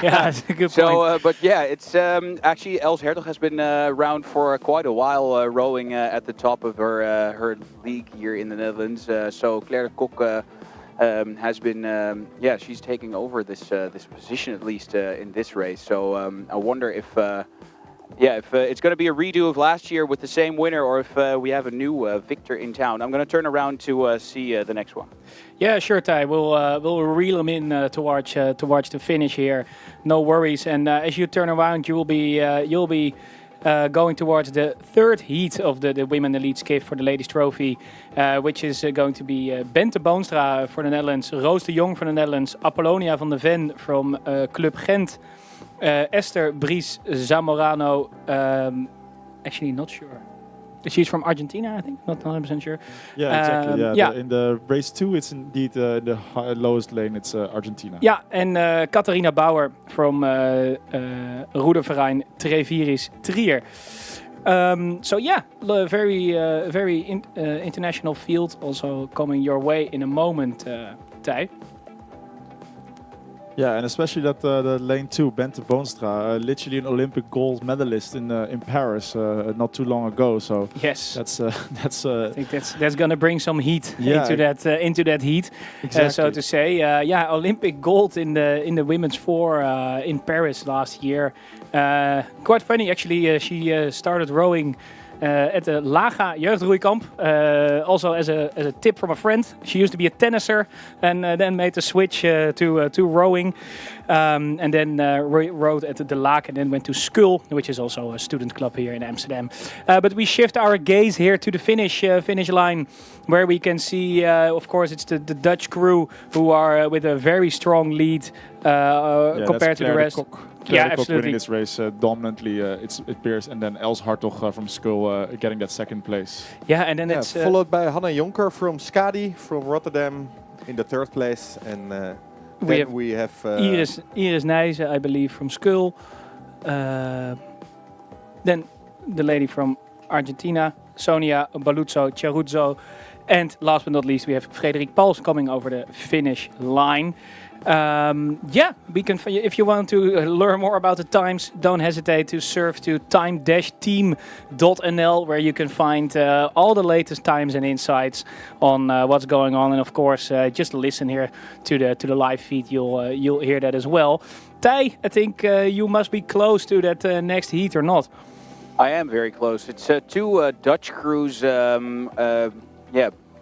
Speaker 1: yeah, that's a good point.
Speaker 5: So, but yeah, it's actually Els Hertog has been around for quite a while, rowing at the top of her league here in the Netherlands. So Claire de Kok has been, she's taking over this position at least in this race. So I wonder if it's going to be a redo of last year with the same winner, or if we have a new victor in town. I'm going to turn around to see the next one.
Speaker 1: Yeah, sure, Ty. We'll reel them in towards the finish here. No worries. And as you turn around, you'll be going towards the third heat of the Women Elite Skiff for the Ladies Trophy, which is going to be Bente Boonstra for the Netherlands, Roos de Jong for the Netherlands, Apollonia van de Ven from Club Gent, Esther Bries Zamorano, actually not sure. She's from Argentina, I think, not 100% sure.
Speaker 6: Yeah, exactly.
Speaker 1: Yeah.
Speaker 6: In the race 2, it's indeed the lowest lane, it's Argentina.
Speaker 1: Yeah, and Catharina Bauer from Roederverein Treviris Trier. Very international field also coming your way in a moment, Tij.
Speaker 6: Yeah, and especially that the lane 2, Bente Boonstra, literally an Olympic gold medalist in Paris not too long ago. So
Speaker 1: yes,
Speaker 6: that's
Speaker 1: I think that's gonna bring some heat
Speaker 6: yeah,
Speaker 1: into that heat,
Speaker 6: exactly.
Speaker 1: so to say. Olympic gold in the women's 4 in Paris last year. Quite funny actually. She started rowing at the Laga Jeugdroeikamp, also as a tip from a friend. She used to be a tennisser and then made the switch to rowing, and then rowed at the Laag and then went to Skull, which is also a student club here in Amsterdam. But we shift our gaze here to the finish line, where we can see, of course, it's the Dutch crew who are with a very strong lead compared to the rest.
Speaker 6: Claire de Kok winning this race dominantly, it appears, and then Els Hartog from Skull getting that second place.
Speaker 1: Yeah, and then it's
Speaker 4: followed by Hanna Jonker from Skadi from Rotterdam in the third place, and we have
Speaker 1: Iris Nijse, I believe, from Skull. Then the lady from Argentina, Sonia Baluzzo Chiaruzzo, and last but not least, we have Frederik Pals coming over the finish line. We can. If you want to learn more about the times, don't hesitate to surf to time-team.nl, where you can find all the latest times and insights on what's going on. And of course, just listen here to the live feed. You'll hear that as well. Tij, I think you must be close to that next heat, or not?
Speaker 5: I am very close. It's two Dutch crews.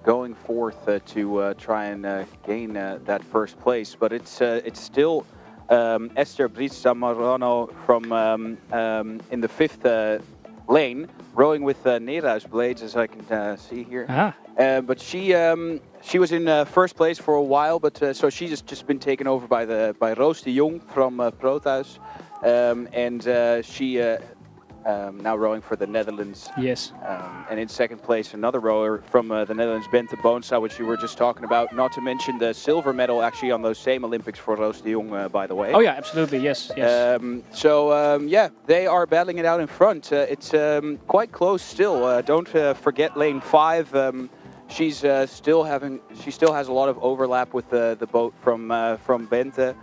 Speaker 5: Going forth to try and gain that first place, but it's still Esther Bries Zamorano from in the fifth lane, rowing with Nera's blades, as I can see here. But she was in first place for a while, but so she's just been taken over by Roos de Jong from Proteus, and she. Now rowing for the Netherlands.
Speaker 1: Yes.
Speaker 5: And in second place, another rower from the Netherlands, Bente Boonstra, which you were just talking about. Not to mention the silver medal actually on those same Olympics for Roos de Jong, by the way.
Speaker 1: Oh yeah, absolutely, yes.
Speaker 5: They are battling it out in front. It's quite close still. Don't forget lane 5. She still has a lot of overlap with the boat from Bente.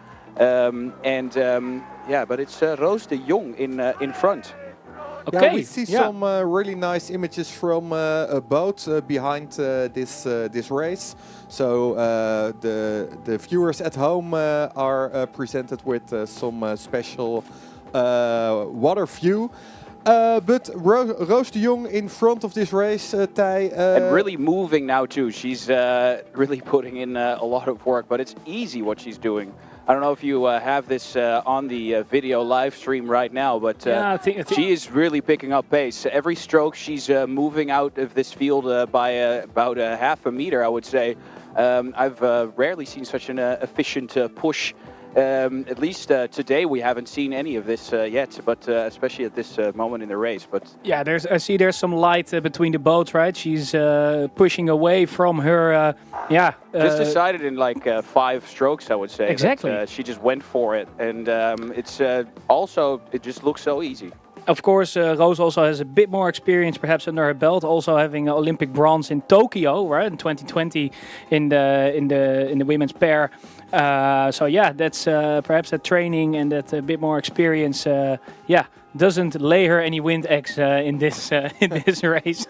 Speaker 5: But it's Roos de Jong in front.
Speaker 1: Okay.
Speaker 4: Yeah, we see some really nice images from a boat behind this race. So the viewers at home are presented with some special water view. But Roos de Jong in front of this race, Thij.
Speaker 5: And really moving now too. She's really putting in a lot of work, but it's easy what she's doing. I don't know if you have this on the video live stream right now, but
Speaker 1: I think
Speaker 5: she is really picking up pace. Every stroke she's moving out of this field by about half a meter, I would say. I've rarely seen such an efficient push. At least today we haven't seen any of this yet, but especially at this moment in the race. But
Speaker 1: yeah, I see there's some light between the boats, right? She's pushing away from her.
Speaker 5: just decided in like 5 strokes, I would say.
Speaker 1: Exactly.
Speaker 5: That, she just went for it, and it's also it just looks so easy.
Speaker 1: Of course, Roos also has a bit more experience, perhaps under her belt. Also having Olympic bronze in Tokyo, right, in 2020, in the women's pair. So yeah, that's perhaps that training and that bit more experience. Doesn't lay her any wind eggs in this race.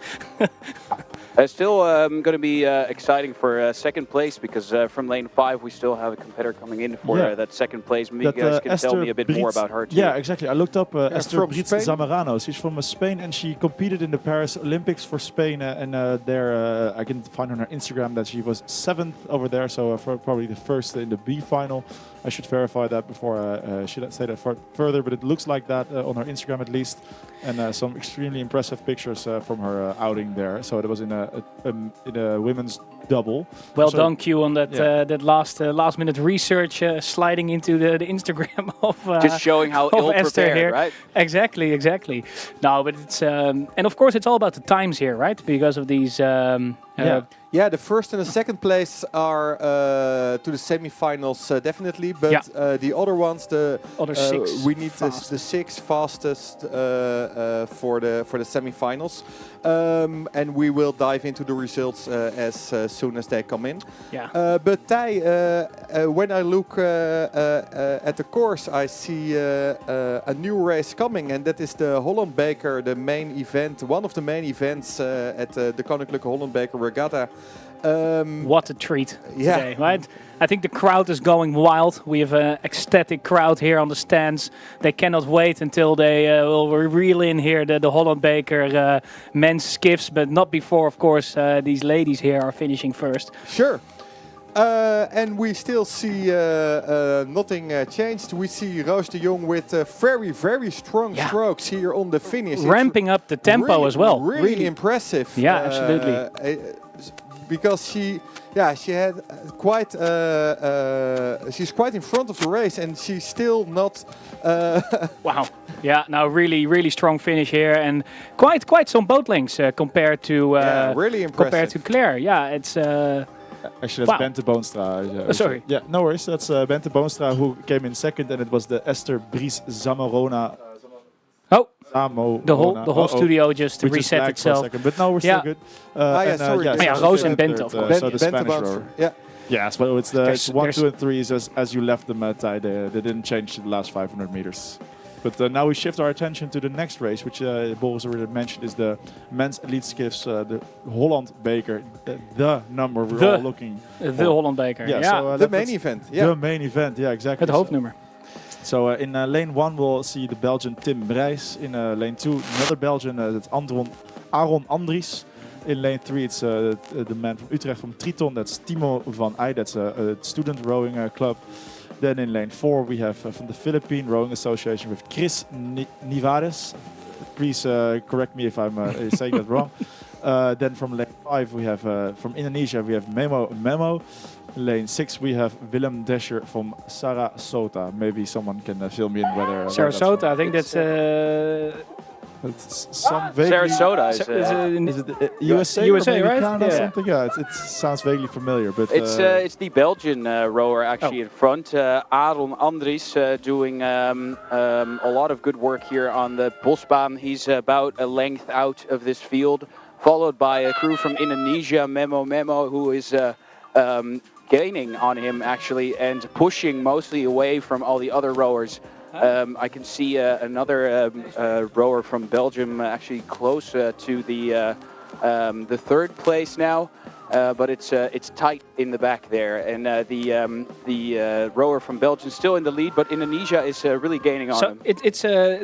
Speaker 5: Still going to be exciting for second place, because from lane 5 we still have a competitor coming in for that second place. Maybe you guys can tell me a bit more about her too.
Speaker 6: Yeah, exactly. I looked up Esther Brits
Speaker 4: Spain.
Speaker 6: Zamorano. She's from Spain, and she competed in the Paris Olympics for Spain. There, I can find on her Instagram that she was 7th over there, so probably the first in the B final. I should verify that before I should say that further, but it looks like that on her Instagram at least. And some extremely impressive pictures from her outing there. So it was in a women's double.
Speaker 1: Well done, Q, on that that last minute research, sliding into the Instagram of
Speaker 5: just showing how
Speaker 1: of
Speaker 5: ill
Speaker 1: Esther
Speaker 5: prepared,
Speaker 1: here.
Speaker 5: right?
Speaker 1: Exactly. No, but it's and of course it's all about the times here, right? Because of these.
Speaker 4: Yeah, the first and the second place are to the semi-finals definitely, but the other ones, the
Speaker 1: Other 6
Speaker 4: we need the 6 fastest for the semi-finals, and we will dive into the results as soon as they come in.
Speaker 1: Yeah.
Speaker 4: But Thij, when I look at the course, I see a new race coming, and that is the Holland Beker, the main event, one of the main events at the Koninklijke Holland Beker Regatta.
Speaker 1: What a treat today, right? I think the crowd is going wild. We have an ecstatic crowd here on the stands. They cannot wait until they will reel in here the Holland Beker men's skiffs, but not before, of course, these ladies here are finishing first.
Speaker 4: Sure. And we still see nothing changed. We see Roos de Jong with very, very strong strokes here on the finish.
Speaker 1: Ramping up the tempo
Speaker 4: really,
Speaker 1: as well.
Speaker 4: Really impressive.
Speaker 1: Yeah, absolutely.
Speaker 4: Because she had quite, she's quite in front of the race, and she's still not.
Speaker 1: Wow. Yeah. Now really strong finish here, and quite some boat lengths compared to.
Speaker 4: Really impressive.
Speaker 1: Compared to Claire. Yeah, it's.
Speaker 6: Actually, that's Bente Boonstra.
Speaker 1: Sorry.
Speaker 6: Yeah, no worries. That's Bente Boonstra who came in second, and it was the Esther Brits Zamorano.
Speaker 1: The whole studio just reset itself.
Speaker 6: For a second, but no, we're still good.
Speaker 1: Roos and Bente, of course.
Speaker 6: So the Spanish rower. Yeah, so it's 1, 2, and 3 is as you left them at Thij. They didn't change the last 500 meters. But now we shift our attention to the next race, which Bol was already mentioned, is the men's elite skiffs, the Holland Beker, the number we're all looking for.
Speaker 1: The Holland Beker,
Speaker 4: So, the main event.
Speaker 6: The main event, exactly.
Speaker 1: Het hoofdnummer.
Speaker 6: So in lane 1 we'll see the Belgian Tim Brijs. In lane 2 another Belgian, that's Aaron Andries. In lane 3 it's the man from Utrecht from Triton, that's Timo van Eyck, that's a student rowing club. Then in lane 4 we have from the Philippine Rowing Association with Chris Nivades. Please correct me if I'm saying that wrong. Then from lane 5 we have from Indonesia we have Memo. Lane 6 we have Willem Descher from Sarasota. Maybe someone can fill me in whether
Speaker 1: Sarasota, I think that's
Speaker 6: some vaguely
Speaker 5: Sarasota
Speaker 6: is it USA,
Speaker 1: right?
Speaker 6: Canada, something? Yeah, it sounds vaguely familiar, but
Speaker 5: it's the Belgian rower actually in front. Aaron Andries doing a lot of good work here on the Bosbaan. He's about a length out of this field, followed by a crew from Indonesia, Memo, who is gaining on him actually and pushing mostly away from all the other rowers. I can see another rower from Belgium actually close to the third place now. but it's tight in the back there. And the rower from Belgium is still in the lead, but Indonesia is really gaining on him.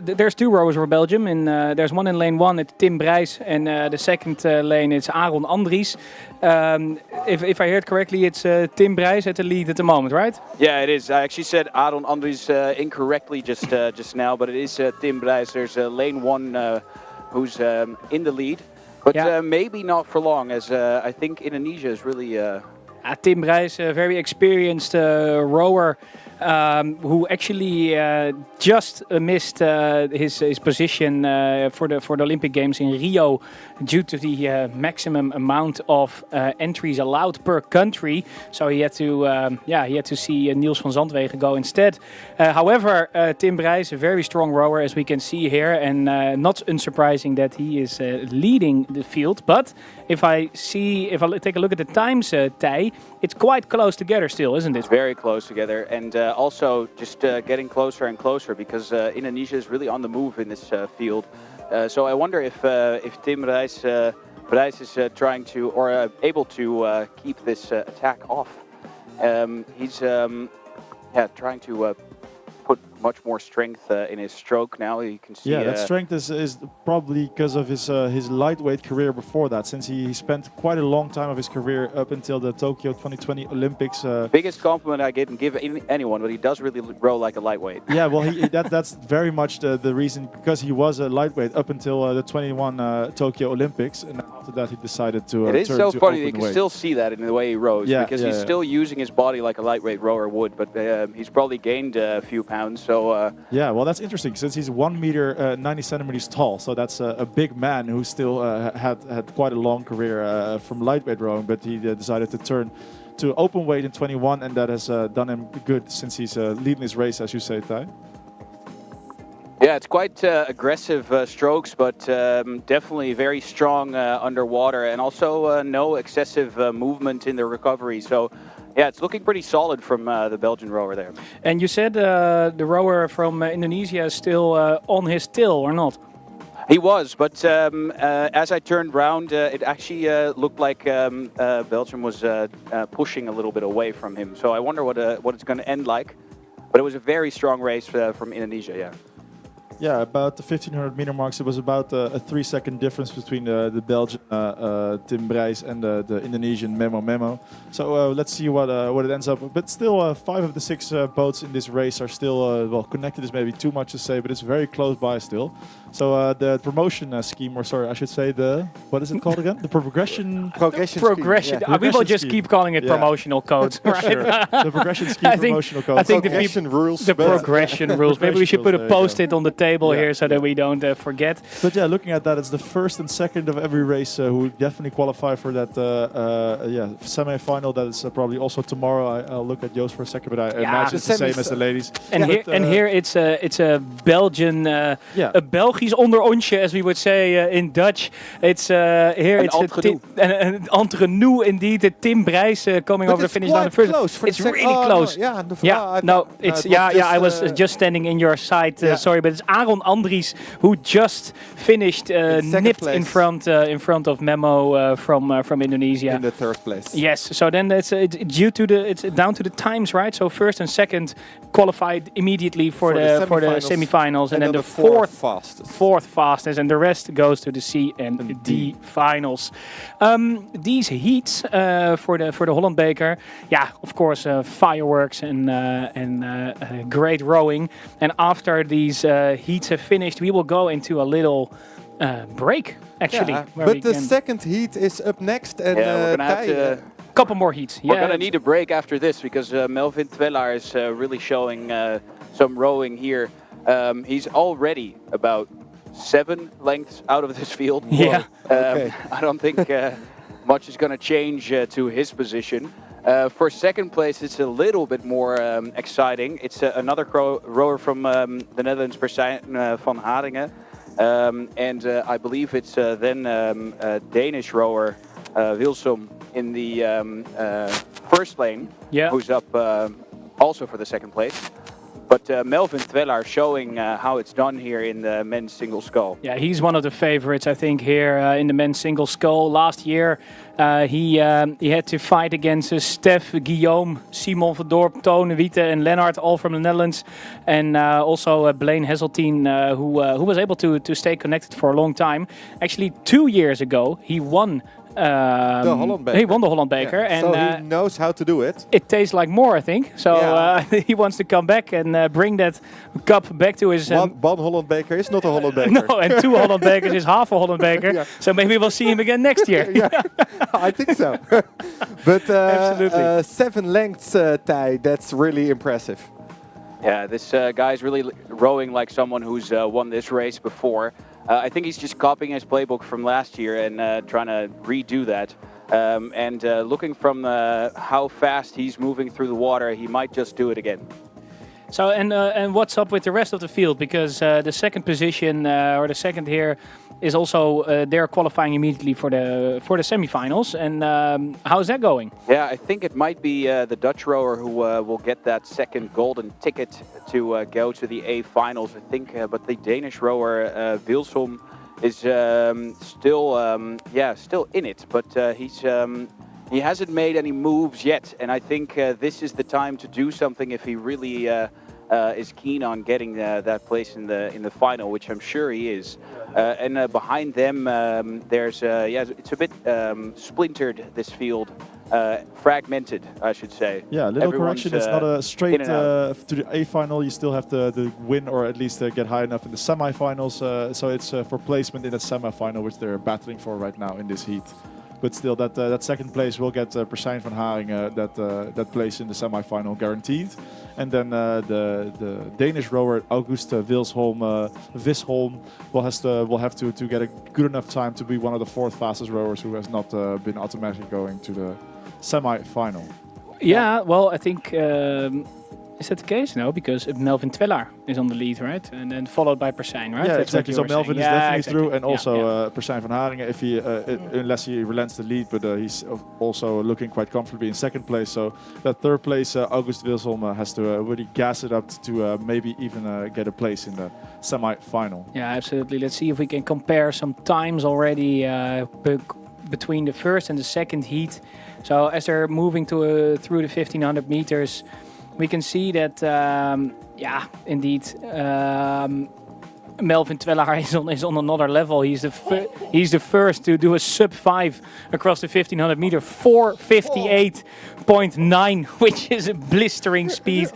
Speaker 1: There's two rowers for Belgium. There's one in lane 1, it's Tim Brijs, and the second lane it's Aaron Andries. If I heard correctly, it's Tim Brijs at the lead at the moment, right?
Speaker 5: Yeah, it is. I actually said Aaron Andries incorrectly just now, but it is Tim Brijs. There's lane 1 who's in the lead. But maybe not for long, as I think Indonesia is really...
Speaker 1: Tim Brijs, a very experienced rower who actually just missed his position for the Olympic Games in Rio due to the maximum amount of entries allowed per country. So he had to see Niels van Zandwegen go instead. However, Tim Brijs, a very strong rower, as we can see here, and not unsurprising that he is leading the field. But if I take a look at the times, Tij, it's quite close together still, isn't it?
Speaker 5: It's very close together, and also just getting closer and closer, because Indonesia is really on the move in this field. So I wonder if Tim Brijs is trying to, or able to keep this attack off. He's trying to put much more strength in his stroke now. You can see.
Speaker 6: Yeah, that strength is probably because of his lightweight career before that, since he spent quite a long time of his career up until the Tokyo 2020 Olympics.
Speaker 5: Biggest compliment I can give anyone, but he does really row like a lightweight.
Speaker 6: Yeah, well, that's very much the reason, because he was a lightweight up until the 21 Tokyo Olympics, and after that he decided to.
Speaker 5: It is
Speaker 6: turn
Speaker 5: so
Speaker 6: to
Speaker 5: funny. You can
Speaker 6: weight.
Speaker 5: still see that in the way he rows, because he's still using his body like a lightweight rower would, but he's probably gained a few pounds. So.
Speaker 6: Yeah, well, that's interesting, since he's 1 meter 90 centimeters tall, so that's a big man who still had quite a long career from lightweight rowing, but he decided to turn to open weight in 21, and that has done him good since he's leading his race, as you say, Tij.
Speaker 5: Yeah, it's quite aggressive strokes, but definitely very strong underwater, and also no excessive movement in the recovery. So. Yeah, it's looking pretty solid from the Belgian rower there.
Speaker 1: And you said the rower from Indonesia is still on his tail, or not?
Speaker 5: He was, but as I turned round, it actually looked like Belgium was pushing a little bit away from him. So I wonder what it's going to end like. But it was a very strong race from Indonesia, yeah.
Speaker 6: Yeah, about the 1500 meter marks, it was about a 3-second difference between the Belgian Tim Brijs and the Indonesian Memo. So let's see what it ends up. But still, 5 of the 6 boats in this race are still, well, connected is maybe too much to say, but it's very close by still. So the promotion scheme, or sorry, I should say what is it called again? The progression
Speaker 1: Progression.
Speaker 6: scheme.
Speaker 1: We will just
Speaker 6: scheme.
Speaker 1: keep calling it promotional codes. Right?
Speaker 6: Sure. The progression scheme, promotional code.
Speaker 1: I think the
Speaker 4: rules.
Speaker 1: progression rules. Maybe we should put a
Speaker 6: Progression rules,
Speaker 1: post-it on the table here so that we don't forget.
Speaker 6: But yeah, looking at that, it's the first and second of every race who definitely qualify for that semi-final. That is probably also tomorrow. I'll look at Joost for a second, but I imagine it's the same as the ladies.
Speaker 1: And here it's a Belgian, a Belgisch onderontje, as we would say in Dutch. It's here
Speaker 5: an
Speaker 1: it's
Speaker 5: entre-nous.
Speaker 1: an entre-nous indeed. Tim Brijs coming over the finish line first.
Speaker 4: It's
Speaker 1: really close. I was just standing in your side. Sorry, but it's Aaron Andries who just finished nipped in front of Memo from Indonesia
Speaker 4: in the 3rd place.
Speaker 1: Yes, so then it's down to the times, right? So first and second qualified immediately for the semifinals, and then the fourth fastest, and the rest goes to the C and D finals. These heats for the Holland Beker, of course, fireworks and great rowing. And after these heats have finished, we will go into a little break, actually.
Speaker 4: But the second heat is up next, and
Speaker 5: we're gonna have to.
Speaker 1: Couple more heats.
Speaker 5: We're going to need a break after this, because Melvin Twellaar is really showing some rowing here. He's already about 7 lengths out of this field.
Speaker 1: Yeah.
Speaker 5: I don't think much is going to change to his position. For second place, it's a little bit more exciting. It's another rower from the Netherlands, Persijn van Haringen. And I believe it's then a Danish rower, Wilsum, in the first lane, who's up also for the second place. But Melvin Twellaar showing how it's done here in the men's single scull.
Speaker 1: Yeah, he's one of the favorites, I think, here in the men's single scull. Last year, he had to fight against Stef, Guillaume, Simon van Dorp, Toon, Wiete, and Lennart, all from the Netherlands, and also Blaine Hesseltine, who was able to stay connected for a long time. Actually, 2 years ago, he won.
Speaker 4: The Holland Beker.
Speaker 1: He won the Holland Beker,
Speaker 4: Yeah.
Speaker 1: and
Speaker 4: So he knows how to do it.
Speaker 1: it tastes like more, I think. So he wants to come back and bring that cup back to his.
Speaker 4: One Holland Beker is not a Holland Beker.
Speaker 1: No, and 2 Holland Bekers is half a Holland Beker.
Speaker 4: Yeah.
Speaker 1: So maybe we'll see him again next year.
Speaker 4: Yeah, I think so. But
Speaker 1: Absolutely.
Speaker 4: 7 lengths tie, that's really impressive.
Speaker 5: Yeah, this guy's really rowing like someone who's won this race before. I think he's just copying his playbook from last year and trying to redo that. And looking from how fast he's moving through the water, he might just do it again.
Speaker 1: So and what's up with the rest of the field? Because the second position or the second here is also they're qualifying immediately for the semifinals. And how's that going?
Speaker 5: Yeah, I think it might be the Dutch rower who will get that second golden ticket to go to the A finals. I think, but the Danish rower Wilsholm is still in it, but he hasn't made any moves yet. And I think this is the time to do something if he really is keen on getting that place in the final, which I'm sure he is. And behind them, there's it's a bit splintered, this field. Fragmented, I should say.
Speaker 6: Yeah, a little
Speaker 5: Everyone's,
Speaker 6: correction. It's not a straight
Speaker 5: in and out.
Speaker 6: to the A final. You still have to win or at least get high enough in the semifinals. So it's for placement in the semifinal, which they're battling for right now in this heat. But still, that second place will get Persijn van Haringen that place in the semifinal guaranteed. And then the Danish rower August Visholm will have to get a good enough time to be one of the 4th fastest rowers who has not been automatically going to the semi-final.
Speaker 1: Yeah, well, I think is that the case? No, because Melvin Twellaar is on the lead, right? And then followed by Persijn, right?
Speaker 6: Yeah,
Speaker 1: That's
Speaker 6: exactly.
Speaker 1: what
Speaker 6: So
Speaker 1: you were
Speaker 6: Melvin is
Speaker 1: saying.
Speaker 6: definitely
Speaker 1: Exactly.
Speaker 6: through, and
Speaker 1: Yeah,
Speaker 6: also
Speaker 1: yeah.
Speaker 6: Persijn van Haringen, if he unless he relents the lead, but he's also looking quite comfortably in second place. So that third place, August Wilsholm has to really gas it up to maybe even get a place in the semi-final.
Speaker 1: Yeah, absolutely. Let's see if we can compare some times already between the first and the second heat. So as they're moving through the 1500 meters, we can see that, indeed, Melvin Twellaar is on another level. He's the first to do a sub-5 across the 1500 meter, 4:58.9, which is a blistering speed.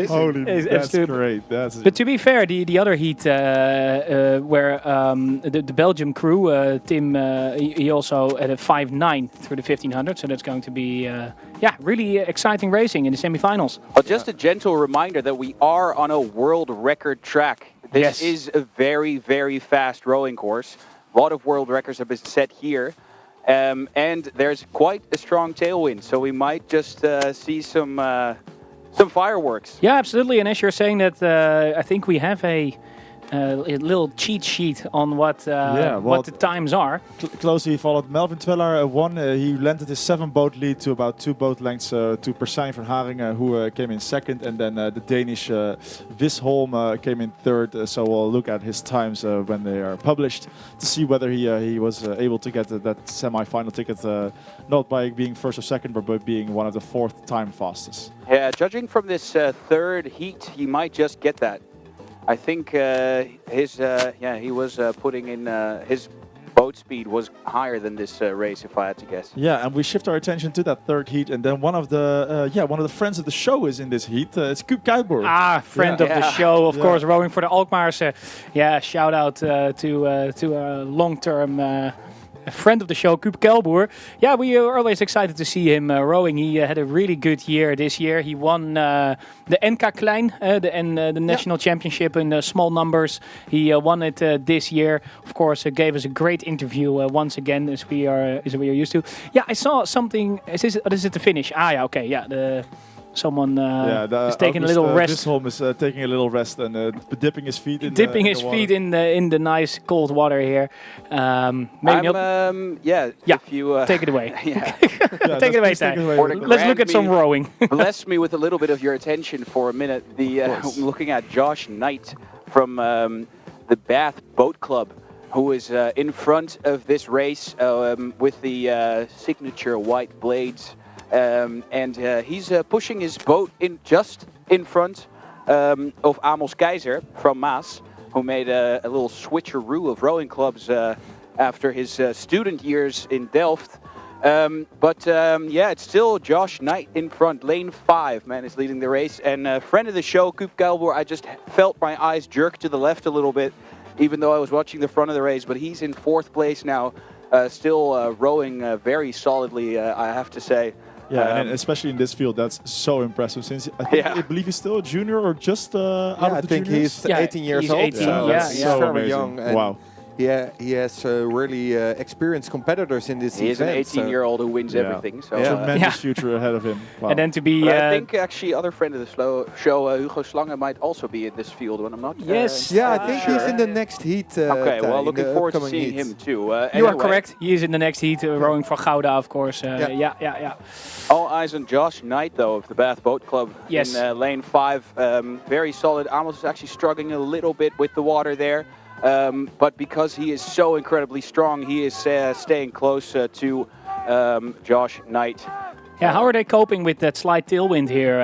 Speaker 6: Holy, that's great.
Speaker 1: But to be fair, the other heat where the Belgium crew, Tim, he also had a 5:9 through the 1500, so that's going to be really exciting racing in the semifinals.
Speaker 5: Well, just a gentle reminder that we are on a world record track. This
Speaker 1: Yes.
Speaker 5: is a very, very fast rowing course. A lot of world records have been set here. And there's quite a strong tailwind, so we might just see some fireworks.
Speaker 1: Yeah, absolutely. And as you're saying that, I think we have a little cheat sheet on what the times are.
Speaker 6: Closely followed. Melvin Twellaar won. He landed his 7-boat lead to about 2 boat lengths to Persijn van Haringen, who came in second, and then the Danish Visholm came in third. So we'll look at his times when they are published to see whether he was able to get that semi-final ticket, not by being first or second, but by being one of the 4th time fastest.
Speaker 5: Yeah, judging from this third heat, he might just get that. I think he was putting in his boat speed was higher than this race, if I had to guess.
Speaker 6: Yeah, and we shift our attention to that third heat, and then one of the friends of the show is in this heat. It's Kuub Kuiper.
Speaker 1: Friend of the show, of course, rowing for the Alkmaarse. Shout out to a long-term a friend of the show, Kuub Kuiper. Yeah, we are always excited to see him rowing. He had a really good year this year. He won the NK Klein, the national championship in small numbers. He won it this year. Of course, gave us a great interview once again, as we are used to. Yeah, I saw something. Is it the finish? Okay. Yeah, someone is taking a little rest.
Speaker 6: Visholm is taking a little rest and dipping his feet in
Speaker 1: dipping
Speaker 6: the
Speaker 1: his feet in the nice cold water here. Maybe
Speaker 5: if you
Speaker 1: take it away.
Speaker 5: Take
Speaker 1: it away, Ty. Let's look at some rowing.
Speaker 5: Bless me with a little bit of your attention for a minute. I'm looking at Josh Knight from the Bath Boat Club, who is in front of this race with the signature white blades. And he's pushing his boat just in front of Amos Keizer from Maas, who made a little switcheroo of rowing clubs after his student years in Delft. It's still Josh Knight in front. Lane 5, man, is leading the race. And friend of the show, Koop Kuilboer, I just felt my eyes jerk to the left a little bit, even though I was watching the front of the race. But he's in 4th place now, still rowing very solidly, I have to say.
Speaker 6: Yeah, and especially in this field, that's so impressive. Since I believe he's still a junior or just out of the juniors.
Speaker 4: He's 18 years old.
Speaker 1: 18,
Speaker 6: He's so
Speaker 4: very
Speaker 6: amazing.
Speaker 4: young. And
Speaker 6: Wow.
Speaker 4: he has really experienced competitors in this
Speaker 5: event. He's an 18-year-old who wins everything. So
Speaker 6: tremendous future ahead of him. Wow.
Speaker 1: And then to be...
Speaker 5: I think actually other friend of the show, Hugo Slange, might also be in this field, but I'm not
Speaker 4: I think he's in the next heat.
Speaker 5: Okay, well, looking forward to seeing him too.
Speaker 1: You are correct. He is in the next heat, rowing for Gouda, of course.
Speaker 5: All eyes on Josh Knight, though, of the Bath Boat Club in lane 5. Very solid. Amos is actually struggling a little bit with the water there. But because he is so incredibly strong, he is staying close to Josh Knight.
Speaker 1: Yeah, how are they coping with that slight tailwind here,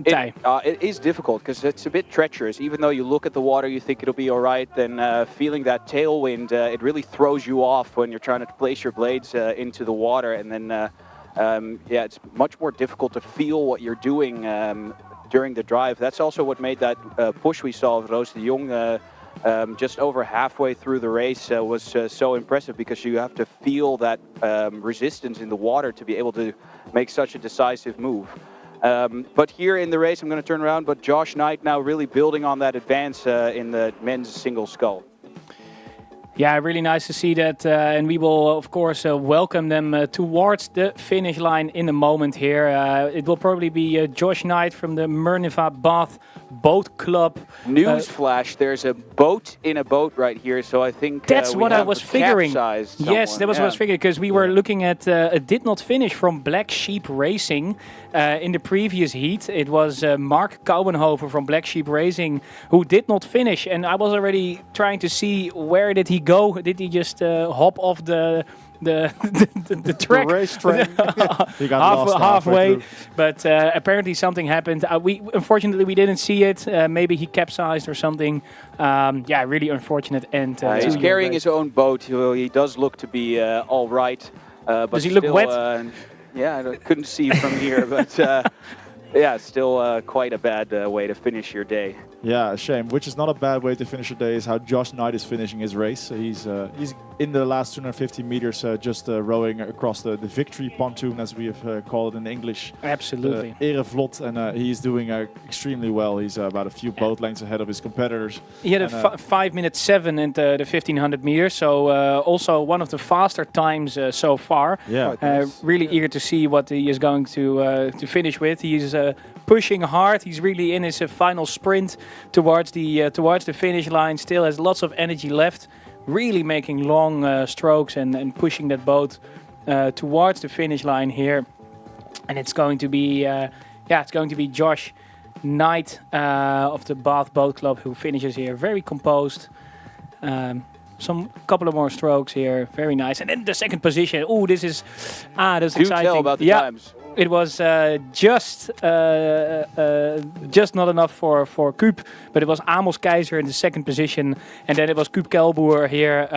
Speaker 1: Ty?
Speaker 5: It is difficult because it's a bit treacherous. Even though you look at the water, you think it'll be all right, then feeling that tailwind, it really throws you off when you're trying to place your blades into the water. And then, it's much more difficult to feel what you're doing during the drive. That's also what made that push we saw of Roos de Jong just over halfway through the race was so impressive, because you have to feel that resistance in the water to be able to make such a decisive move. But here in the race, I'm going to turn around, but Josh Knight now really building on that advance in the men's single scull.
Speaker 1: Yeah, really nice to see that, and we will, of course, welcome them towards the finish line in a moment here. It will probably be Josh Knight from the Merneva Bath Boat Club.
Speaker 5: Newsflash, there's a boat in a boat right here, so I think
Speaker 1: that's what I was figuring.
Speaker 5: Yes,
Speaker 1: that was what I was figuring, because we were looking at a did not finish from Black Sheep Racing in the previous heat. It was Mark Kouwenhoven from Black Sheep Racing who did not finish, and I was already trying to see where did he go. Did he just hop off the track?
Speaker 4: The race train.
Speaker 6: He got lost
Speaker 1: halfway. But apparently something happened. Unfortunately we didn't see it. Maybe he capsized or something. Really unfortunate end.
Speaker 5: He's carrying his own boat. He does look to be all right. But
Speaker 1: does he look wet?
Speaker 5: I couldn't see from here, but still quite a bad way to finish your day.
Speaker 6: Yeah, a shame. Which is not a bad way to finish a day, is how Josh Knight is finishing his race. He's in the last 250 meters just rowing across the victory pontoon, as we have called it in English.
Speaker 1: Absolutely.
Speaker 6: Erevrot, and he's doing extremely well. He's about a few boat lengths ahead of his competitors.
Speaker 1: He had a 5:07 in the 1500 meters, so also one of the faster times so far.
Speaker 6: Yeah.
Speaker 1: Really eager to see what he is going to finish with. He's pushing hard. He's really in his final sprint towards the finish line. Still has lots of energy left. Really making long strokes and pushing that boat towards the finish line here. And it's going to be Josh Knight of the Bath Boat Club who finishes here. Very composed. Some couple of more strokes here. Very nice. And then the second position. Oh, this is that's
Speaker 5: Do
Speaker 1: exciting.
Speaker 5: tell about the times.
Speaker 1: It was just not enough for Koop, but it was Amos Keizer in the second position, and then it was Koop Kuilboer here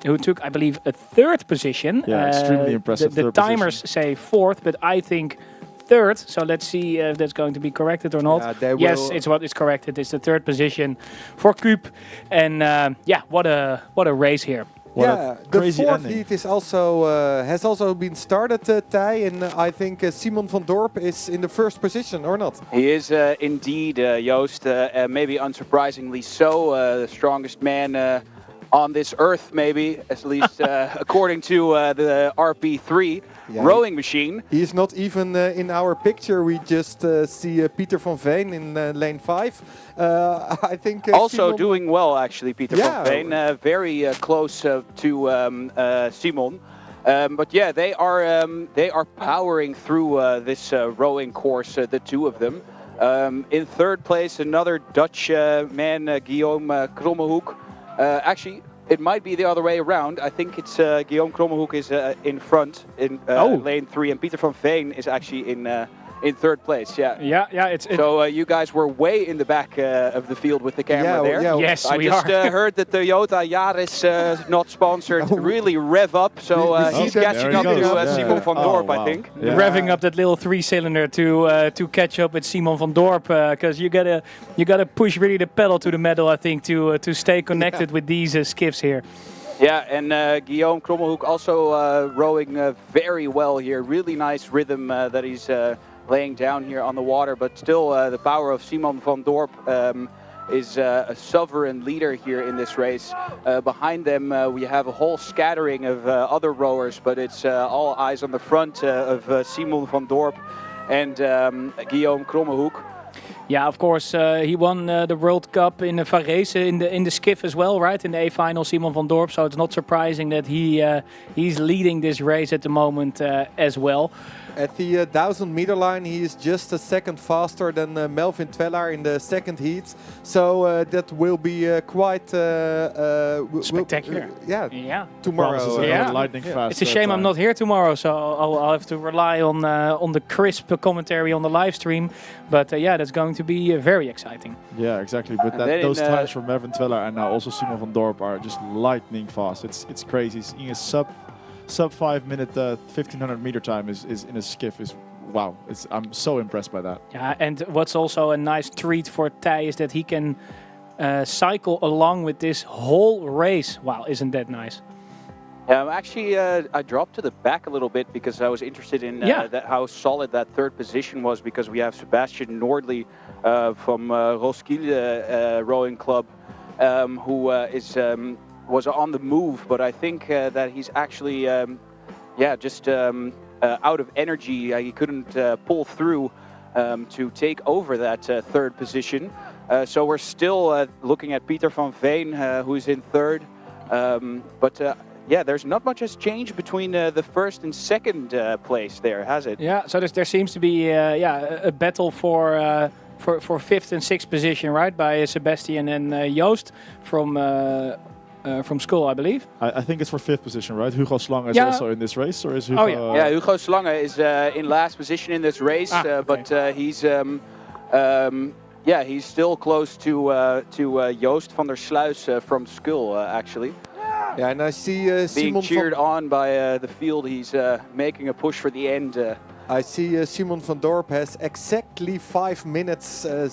Speaker 1: who took, I believe, a third position.
Speaker 6: Yeah, extremely impressive.
Speaker 1: The timers say fourth, but I think third. So let's see if that's going to be corrected or not. Yes, it's corrected. It's the third position for Koop, and what a race here.
Speaker 4: The fourth heat is also has also been started, Ty, and I think Simon van Dorp is in the first position, or not?
Speaker 5: He is indeed, Joost, maybe unsurprisingly so, the strongest man on this earth, maybe, at least according to the RP3. rowing machine.
Speaker 4: He is not even in our picture. We just see Pieter van Veen in lane 5. I think
Speaker 5: Also
Speaker 4: Simon
Speaker 5: doing well, actually, Pieter van Veen. Very close to Simon. But yeah, they are powering through this rowing course, the two of them. In third place, another Dutch man, Guillaume Krommehoek. Actually, it might be the other way around. I think it's Guillaume Krommehoek is in front in lane 3, and Pieter van Veen is actually in third place. Yeah. So you guys were way in the back of the field with the camera there.
Speaker 4: Yeah.
Speaker 1: Yes,
Speaker 5: I
Speaker 1: we
Speaker 5: just
Speaker 1: are.
Speaker 5: heard that the Toyota Yaris, not sponsored, really rev up. So
Speaker 4: we
Speaker 5: he's
Speaker 4: see that.
Speaker 5: catching
Speaker 6: There
Speaker 5: up
Speaker 6: he
Speaker 5: to
Speaker 6: goes.
Speaker 5: Simon van Dorp, I think.
Speaker 6: Yeah.
Speaker 1: Revving up that little 3-cylinder to catch up with Simon van Dorp, because you gotta push really the pedal to the metal, I think, to stay connected with these skiffs here.
Speaker 5: Yeah, and Guillaume Krommehoek also rowing very well here. Really nice rhythm that he's laying down here on the water, but still the power of Simon van Dorp is a sovereign leader here in this race. Behind them we have a whole scattering of other rowers, but it's all eyes on the front of Simon van Dorp and Guillaume Krommehoek.
Speaker 1: Yeah, of course, he won the World Cup in the Varese in the skiff as well, right? In the A Final, Simon van Dorp. So it's not surprising that he's leading this race at the moment as well.
Speaker 4: At the 1,000-meter line, he is just a second faster than Melvin Twellaar in the second heat. So that will be quite
Speaker 1: Spectacular.
Speaker 4: yeah, tomorrow.
Speaker 6: Promises
Speaker 1: Yeah.
Speaker 6: lightning fast.
Speaker 1: It's a shame I'm not here tomorrow, so I'll have to rely on the crisp commentary on the live stream. But yeah, that's going to be very exciting.
Speaker 6: Yeah, exactly. But
Speaker 5: then
Speaker 6: those
Speaker 5: in,
Speaker 6: times from Melvin Twellaar and now also Simon van Dorp are just lightning fast. It's crazy. Seeing a sub 5 minute 1500 meter time is in a skiff is wow. I'm so impressed by that.
Speaker 1: Yeah, and what's also a nice treat for Thij is that he can cycle along with this whole race. Wow, isn't that nice?
Speaker 5: Actually, I dropped to the back a little bit because I was interested in how solid that third position was, because we have Sebastian Nordley from Roskilde Rowing Club, who was on the move, but I think that he's actually just out of energy. He couldn't pull through to take over that third position. So we're still looking at Pieter van Veen, who's in third. Yeah, there's not much has changed between the first and second place there, has it?
Speaker 1: Yeah, so there seems to be a battle for fifth and sixth position, right, by Sebastian and Joost from Skull, I believe.
Speaker 6: I think it's for fifth position, right? Hugo Slange is also in this race, or is Hugo?
Speaker 5: Yeah, Hugo Slange is in last position in this race,
Speaker 1: okay.
Speaker 5: But he's still close to Joost van der Sluis from Skull, actually.
Speaker 4: Yeah, and I see
Speaker 5: Being
Speaker 4: Simon
Speaker 5: cheered on by the field. He's making a push for the end.
Speaker 4: I see Simon van Dorp has exactly 5 minutes 000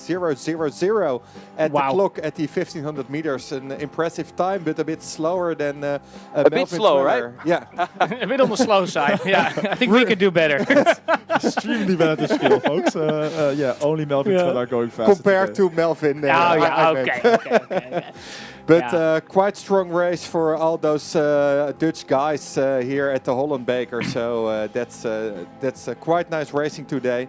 Speaker 4: at the clock at the 1500 meters. An impressive time, but a bit slower than
Speaker 5: a bit slow, right?
Speaker 4: Yeah.
Speaker 1: A bit on the slow side. Yeah, I think we could do better.
Speaker 6: Extremely bad at the skill, folks. Only Melvin Twellaar going fast.
Speaker 4: Compared to Melvin.
Speaker 1: Okay.
Speaker 4: But quite strong race for all those Dutch guys here at the Holland Beker. So that's quite nice racing today.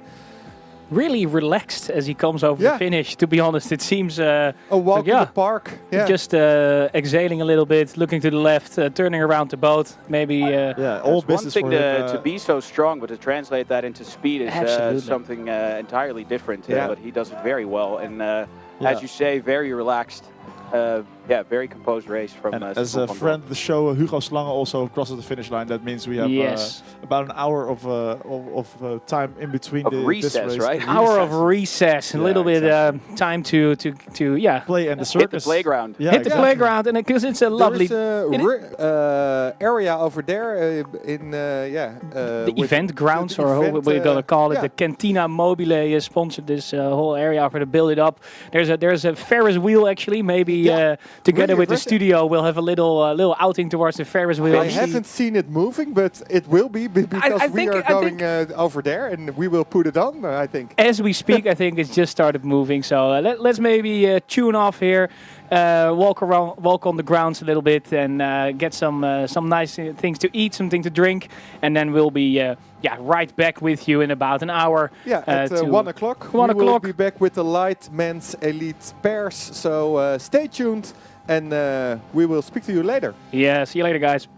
Speaker 1: Really relaxed as he comes over the finish. To be honest, it seems
Speaker 4: a walk in the park. Yeah.
Speaker 1: Just exhaling a little bit, looking to the left, turning around the boat. Maybe.
Speaker 6: All
Speaker 5: it's
Speaker 6: business
Speaker 5: one thing
Speaker 6: for him,
Speaker 5: to be so strong, but to translate that into speed is something entirely different. But he does it very well, and as you say, very relaxed. Very composed race from.
Speaker 6: And as a friend of the show, Hugo Slange also crosses the finish line. That means we have about an hour of time in between
Speaker 5: recess,
Speaker 6: this race.
Speaker 5: Right?
Speaker 1: An hour of recess, a little bit time to
Speaker 6: play in the circus.
Speaker 5: Hit the playground.
Speaker 6: Yeah,
Speaker 1: hit the playground, and because it's a lovely
Speaker 4: area over there
Speaker 1: the event grounds, or we're gonna call it. The Cantina Mobile sponsored this whole area for to build it up. There's a Ferris wheel actually, maybe together
Speaker 4: Really
Speaker 1: with the
Speaker 4: impressive.
Speaker 1: studio, we'll have a little outing towards the Ferris wheel.
Speaker 4: I haven't seen it moving, but it will be because
Speaker 1: I
Speaker 4: we
Speaker 1: think-
Speaker 4: are
Speaker 1: I
Speaker 4: going
Speaker 1: think-
Speaker 4: over there and we will put it on, I think.
Speaker 1: As we speak, I think it's just started moving. So let's maybe tune off here, walk on the grounds a little bit, and get some nice things to eat, something to drink, and then we'll be right back with you in about an hour.
Speaker 4: Yeah, at
Speaker 1: to
Speaker 4: 1 o'clock.
Speaker 1: 1
Speaker 4: We will
Speaker 1: o'clock.
Speaker 4: be back with the light men's elite pairs. So stay tuned and we will speak to you later.
Speaker 1: Yeah, see you later, guys.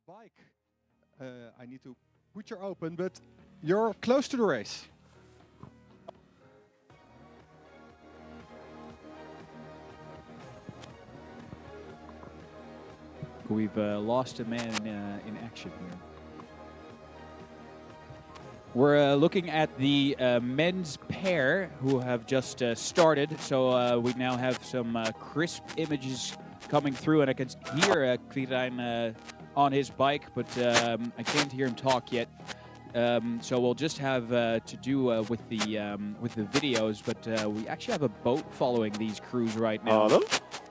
Speaker 4: bike, I need to put you open, but you're close to the race.
Speaker 2: We've lost a man in action here. We're looking at the men's pair who have just started. So we now have some crisp images coming through, and I can hear Quirijn on his bike, but I can't hear him talk yet. So we'll just have to do with the videos, but we actually have a boat following these crews right now.
Speaker 3: Hello?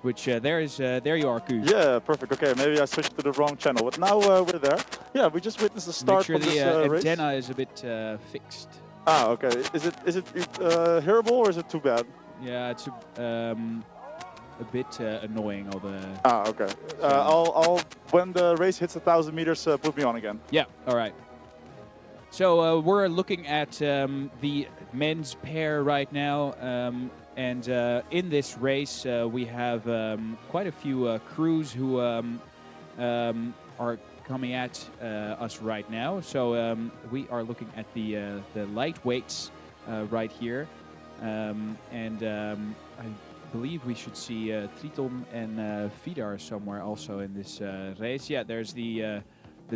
Speaker 2: Which there you are, Q.
Speaker 3: Yeah, perfect. Okay, maybe I switched to the wrong channel, but now we're there. Yeah, we just witnessed the start
Speaker 2: Make sure
Speaker 3: of
Speaker 2: the
Speaker 3: this race.
Speaker 2: antenna is a bit fixed.
Speaker 3: Ah, okay. Is it hearable or is it too bad?
Speaker 2: Yeah, it's a bit annoying. All the.
Speaker 3: Ah, okay. I'll when the race hits 1,000 meters, put me on again.
Speaker 2: Yeah. All right. So we're looking at the men's pair right now, and in this race we have quite a few crews who are coming at us right now. So we are looking at the lightweights right here, and I believe we should see Triton and Vidar somewhere also in this race. Yeah, there's the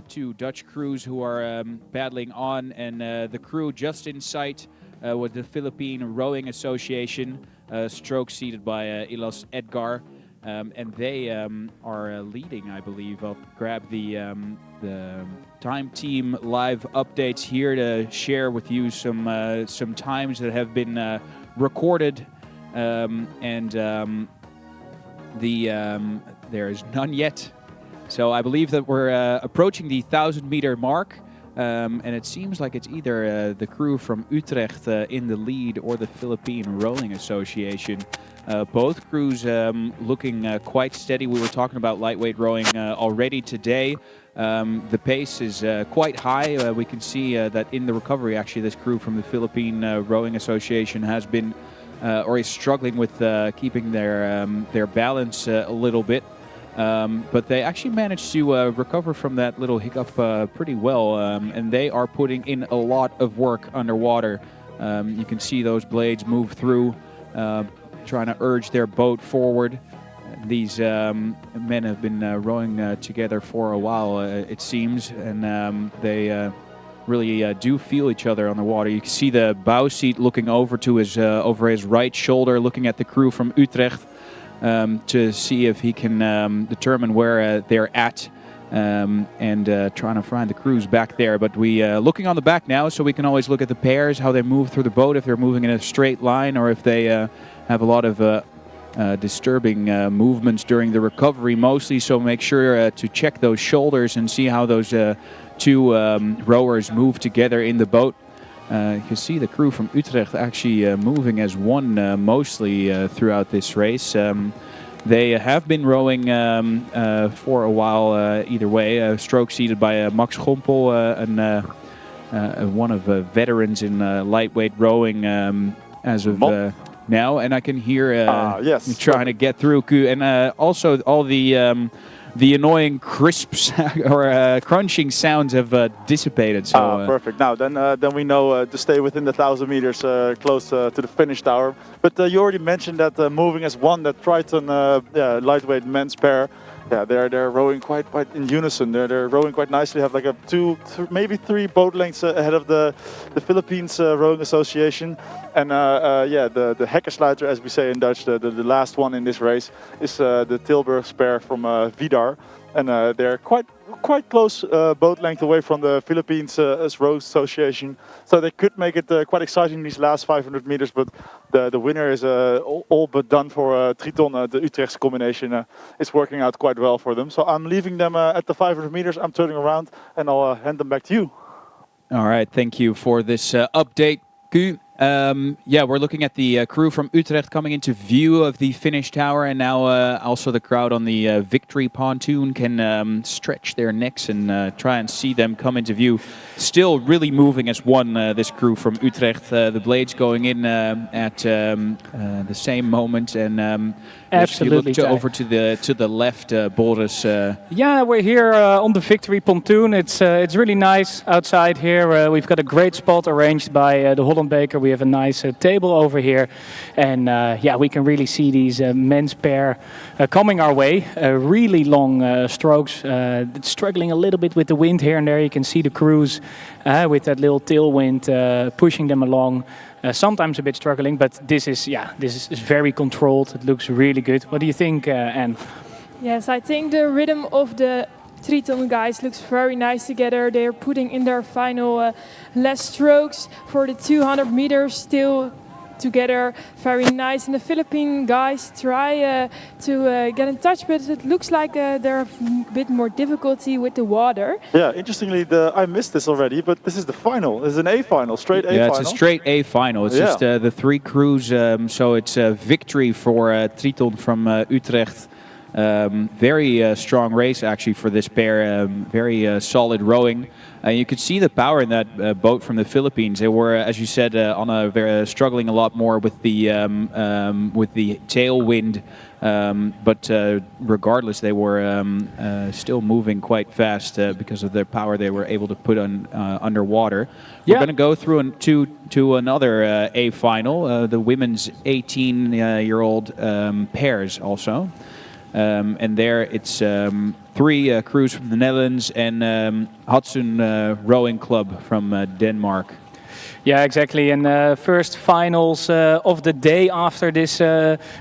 Speaker 2: two Dutch crews who are battling on, and the crew just in sight with the Philippine Rowing Association, stroke seated by Ilas Edgar, and they are leading, I believe. I'll grab the Time Team live updates here to share with you some times that have been recorded, and there is none yet. So I believe that we're approaching the 1,000-meter mark, and it seems like it's either the crew from Utrecht in the lead or the Philippine Rowing Association. Both crews looking quite steady. We were talking about lightweight rowing already today. The pace is quite high. We can see that in the recovery, actually, this crew from the Philippine Rowing Association has been or is struggling with keeping their balance a little bit. But they actually managed to recover from that little hiccup pretty well, and they are putting in a lot of work underwater. You can see those blades move through, trying to urge their boat forward. These men have been rowing together for a while, it seems, and they really do feel each other on the water. You can see the bow seat looking over to his right shoulder, looking at the crew from Utrecht. To see if he can determine where they're at, and trying to find the crews back there. But we looking on the back now, so we can always look at the pairs, how they move through the boat, if they're moving in a straight line or if they have a lot of disturbing movements during the recovery mostly. So make sure to check those shoulders and see how those two rowers move together in the boat. You can see the crew from Utrecht actually moving as one mostly throughout this race. They have been rowing for a while either way. Stroke seated by Max Gompel, and one of the veterans in lightweight rowing as of now. And I can hear
Speaker 3: yes,
Speaker 2: trying to get through. And also all the annoying crisps or crunching sounds have dissipated. So,
Speaker 3: perfect. Now, then we know to stay within the 1,000 meters close to the finish tower. But you already mentioned that moving as one, that Triton lightweight men's pair. Yeah, they're rowing quite in unison. They're rowing quite nicely. Have like a maybe three boat lengths ahead of the Philippines Rowing Association. And the hekkersluiter, as we say in Dutch, the last one in this race is the Tilburg pair from Vidar, and they're quite close boat length away from the Philippines Rowing Association. So they could make it quite exciting these last 500 meters. But the winner is all but done for Triton. The Utrecht's combination is working out quite well for them. So I'm leaving them at the 500 meters. I'm turning around and I'll hand them back to you.
Speaker 2: All right, thank you for this update, Q.
Speaker 5: Yeah, we're looking at the crew from Utrecht coming into view of the finish tower, and now also the crowd on the victory pontoon can stretch their necks and try and see them come into view. Still really moving as one, this crew from Utrecht. The blades going in at the same moment, and
Speaker 1: Absolutely.
Speaker 5: If you look over to the left, Boris.
Speaker 1: Yeah, we're here on the victory pontoon. It's really nice outside here. We've got a great spot arranged by the Holland Beker. We have a nice table over here, and yeah, we can really see these men's pair coming our way. Really long strokes, struggling a little bit with the wind here and there. You can see the crews with that little tailwind pushing them along. Sometimes a bit struggling, but this is very controlled. It looks really good. What do you think, Anne?
Speaker 7: Yes, I think the rhythm of the Triton guys looks very nice together. They're putting in their final last strokes for the 200 meters still together. Very nice. And the Philippine guys try to get in touch, but it looks like they're a bit more difficulty with the water.
Speaker 3: Yeah, interestingly, I missed this already, but this is the final. It's an A final, straight A final.
Speaker 5: Yeah, it's a straight A final. It's just the three crews, so it's a victory for Triton from Utrecht. Very strong race actually for this pair, very solid rowing. You could see the power in that boat from the Philippines. They were, as you said, struggling a lot more with the tailwind, but regardless, they were still moving quite fast because of their power they were able to put on underwater. We're going to go through to another A final, the women's 18-year-old pairs also. And there it's three crews from the Netherlands and Hudson Rowing Club from Denmark.
Speaker 1: Yeah, exactly. And first finals of the day after this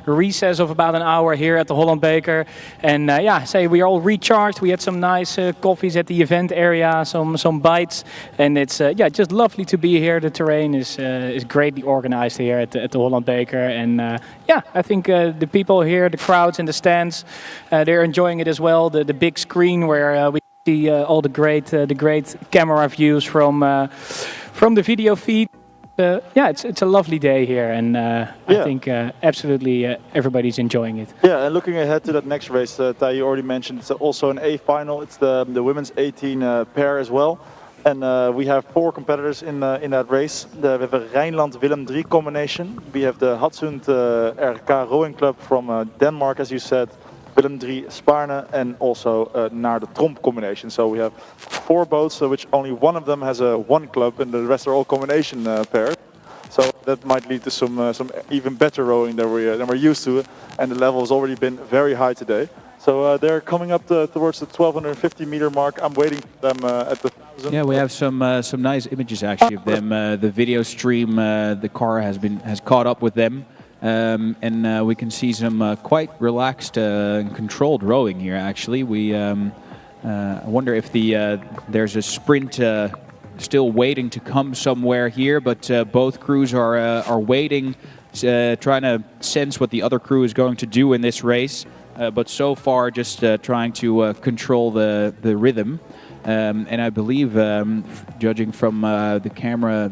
Speaker 1: recess of about an hour here at the Holland Beker. And we are all recharged. We had some nice coffees at the event area, some bites, and it's just lovely to be here. The terrain is greatly organized here at the Holland Beker, and I think the people here, the crowds in the stands, they're enjoying it as well. The big screen where we see all the great camera views from the video feed. It's a lovely day here, and I think absolutely everybody's enjoying it.
Speaker 3: Yeah, and looking ahead to that next race, Thij, you already mentioned it's also an A final. It's the women's 18 pair as well. And we have 4 competitors in that race. We have a Rijnland-Willem III combination. We have the Hudson RK Rowing Club from Denmark, as you said. Willem III Spaarne, and also Naar de Tromp combination. So we have 4 boats, which only one of them has one club, and the rest are all combination pairs. So that might lead to some even better rowing than we're used to, and the level has already been very high today. So they're coming up towards the 1250 meter mark. I'm waiting for them at the 1000.
Speaker 5: Yeah, we have some nice images actually of them. The video stream, the car has caught up with them. And we can see some quite relaxed and controlled rowing here. Actually, I wonder if there's a sprint still waiting to come somewhere here, but both crews are waiting, trying to sense what the other crew is going to do in this race. But so far, just trying to control the rhythm. And I believe, judging from the camera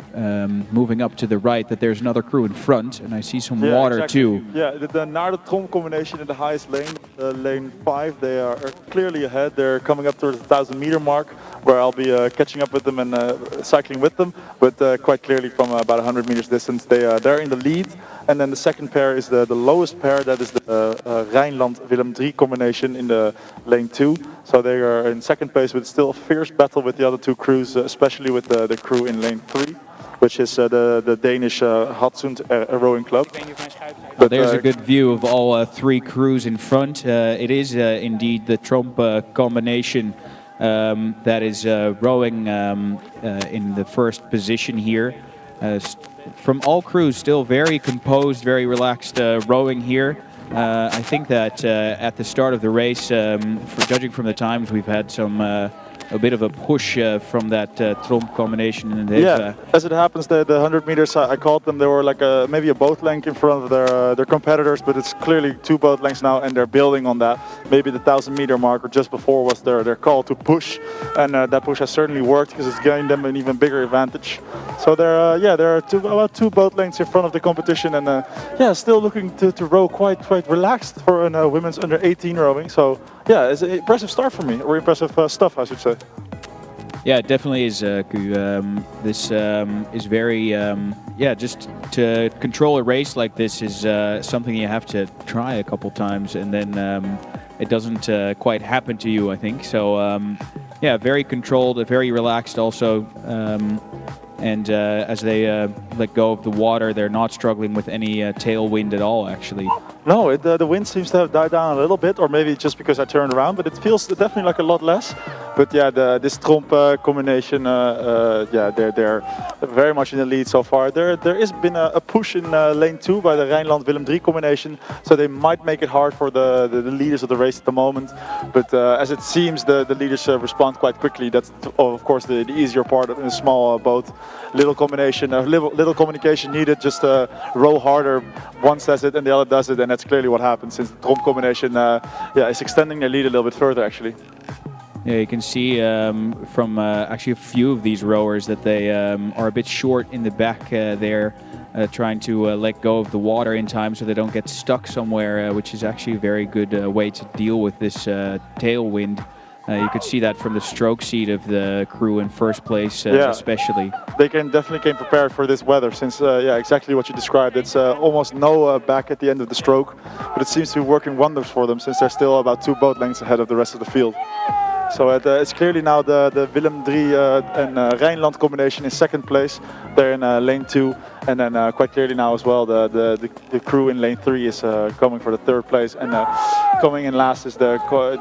Speaker 5: moving up to the right, that there's another crew in front, and I see some water too.
Speaker 3: Yeah, the Naar de Tromp combination in the highest lane, lane 5, they are clearly ahead. They're coming up towards the 1000 meter mark, where I'll be catching up with them and cycling with them. But quite clearly from about 100 meters distance, they're in the lead. And then the second pair is the lowest pair, that is the Rijnland-Willem III combination in the lane 2. So they are in second place, but still a fierce battle with the other 2 crews, especially with the crew in lane 3, which is the Danish Hudson Rowing Club.
Speaker 5: But there's a good view of all 3 crews in front. It is indeed the Tromp combination that is rowing in the first position here. From all crews, still very composed, very relaxed rowing here. I think that at the start of the race, judging from the times, we've had some a bit of a push from that tromp combination. And
Speaker 3: as it happens, the 100 meters I called them. They were like maybe a boat length in front of their competitors, but it's clearly 2 boat lengths now, and they're building on that. Maybe the 1,000 meter mark or just before was their call to push, and that push has certainly worked because it's giving them an even bigger advantage. So they're about 2 boat lengths in front of the competition, and still looking to row quite relaxed for a women's under 18 rowing. So yeah, it's an impressive start for me, or impressive stuff, I should say.
Speaker 5: Yeah, it definitely is, this is very, just to control a race like this is something you have to try a couple times, and then it doesn't quite happen to you, I think. So, very controlled, very relaxed also. And as they let go of the water, they're not struggling with any tailwind at all, actually.
Speaker 3: No, the wind seems to have died down a little bit, or maybe just because I turned around, but it feels definitely like a lot less. But yeah, this tromp combination, they're very much in the lead so far. There has been a push in lane 2 by the Rijnland-Willem III combination, so they might make it hard for the leaders of the race at the moment. But as it seems, the leaders respond quite quickly. That's of course the easier part in a small boat. Little combination, little communication needed. Just row harder. One says it and the other does it, and that's clearly what happens. Since the tromp combination, is extending their lead a little bit further actually.
Speaker 5: Yeah, you can see from actually a few of these rowers that they are a bit short in the back there, trying to let go of the water in time so they don't get stuck somewhere, which is actually a very good way to deal with this tailwind. You could see that from the stroke seat of the crew in first place, especially.
Speaker 3: They definitely came prepared for this weather, since exactly what you described. It's almost no back at the end of the stroke, but it seems to be working wonders for them, since they're still about 2 boat lengths ahead of the rest of the field. So it's clearly now the Willem III and Rijnland combination in second place. They're in lane 2, and then quite clearly now as well the crew in lane 3 is coming for the 3rd place, and coming in last is the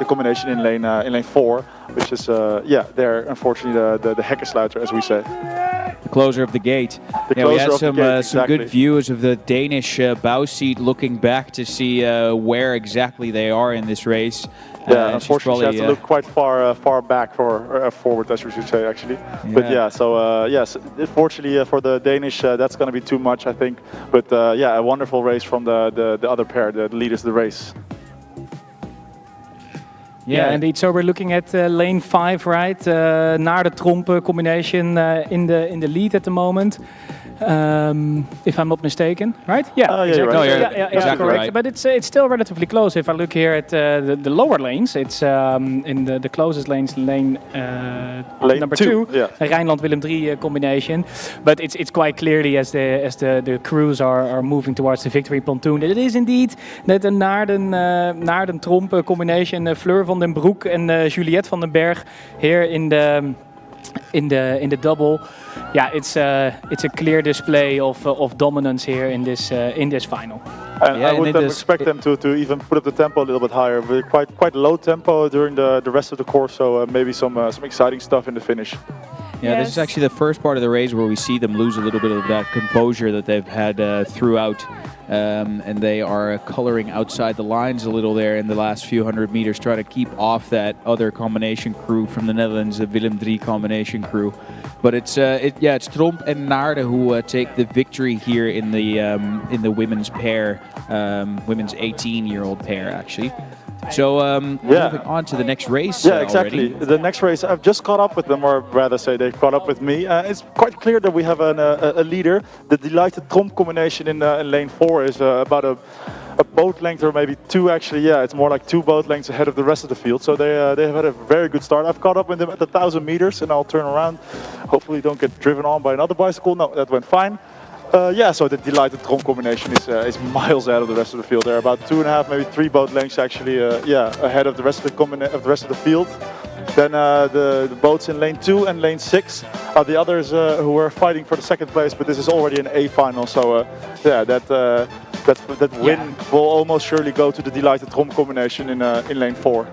Speaker 3: combination in lane 4, which is they're unfortunately the hekkensluiter, as we say.
Speaker 5: The closer of the gate. We had some good views of the Danish bow seat looking back to see where exactly they are in this race.
Speaker 3: Yeah, unfortunately, she has to look quite far back or forward, as we should say, actually. Yeah. But so yes, unfortunately for the Danish, that's going to be too much, I think. But a wonderful race from the other pair, the leaders of the race.
Speaker 1: Yeah, indeed. So we're looking at lane 5, right? Naar de tromp combination in the lead at the moment. If I'm not mistaken, right? Yeah,
Speaker 3: exactly.
Speaker 1: Right.
Speaker 5: No, you're exactly
Speaker 1: correct.
Speaker 5: right.
Speaker 1: But it's still relatively close. If I look here at the lower lanes, it's in the closest lanes, lane number 2, Rijnland-Willem III combination. But it's quite clearly as the crews are moving towards the victory pontoon. It is indeed that the Naarden tromp combination, Fleur van den Broek and Juliette van den Berg here in the double. Yeah, it's a clear display of dominance here in this final.
Speaker 3: And I would expect them to even put up the tempo a little bit higher. But quite low tempo during the rest of the course, so maybe some exciting stuff in the finish.
Speaker 5: Yeah, this is actually the first part of the race where we see them lose a little bit of that composure that they've had throughout. And they are coloring outside the lines a little there in the last few hundred meters, trying to keep off that other combination crew from the Netherlands, the Willem III combination crew. But it's Tromp and Naarden who take the victory here in the women's pair, women's 18-year-old pair actually. So moving on to the next race.
Speaker 3: Yeah, exactly. Already. The next race, I've just caught up with them, or rather say they've caught up with me. It's quite clear that we have a leader. The delighted tromp combination in lane 4 is about a boat length or maybe 2 actually. Yeah, it's more like 2 boat lengths ahead of the rest of the field. So they have had a very good start. I've caught up with them at the 1,000 meters, and I'll turn around. Hopefully don't get driven on by another bicycle. No, that went fine. So the delighted tromp combination is miles ahead of the rest of the field. They're about 2.5, maybe 3 boat lengths actually. Ahead of the rest of the field. Then the boats in lane 2 and lane 6 are the others who are fighting for the 2nd place. But this is already an A final, so that win will almost surely go to the delighted tromp combination in lane 4.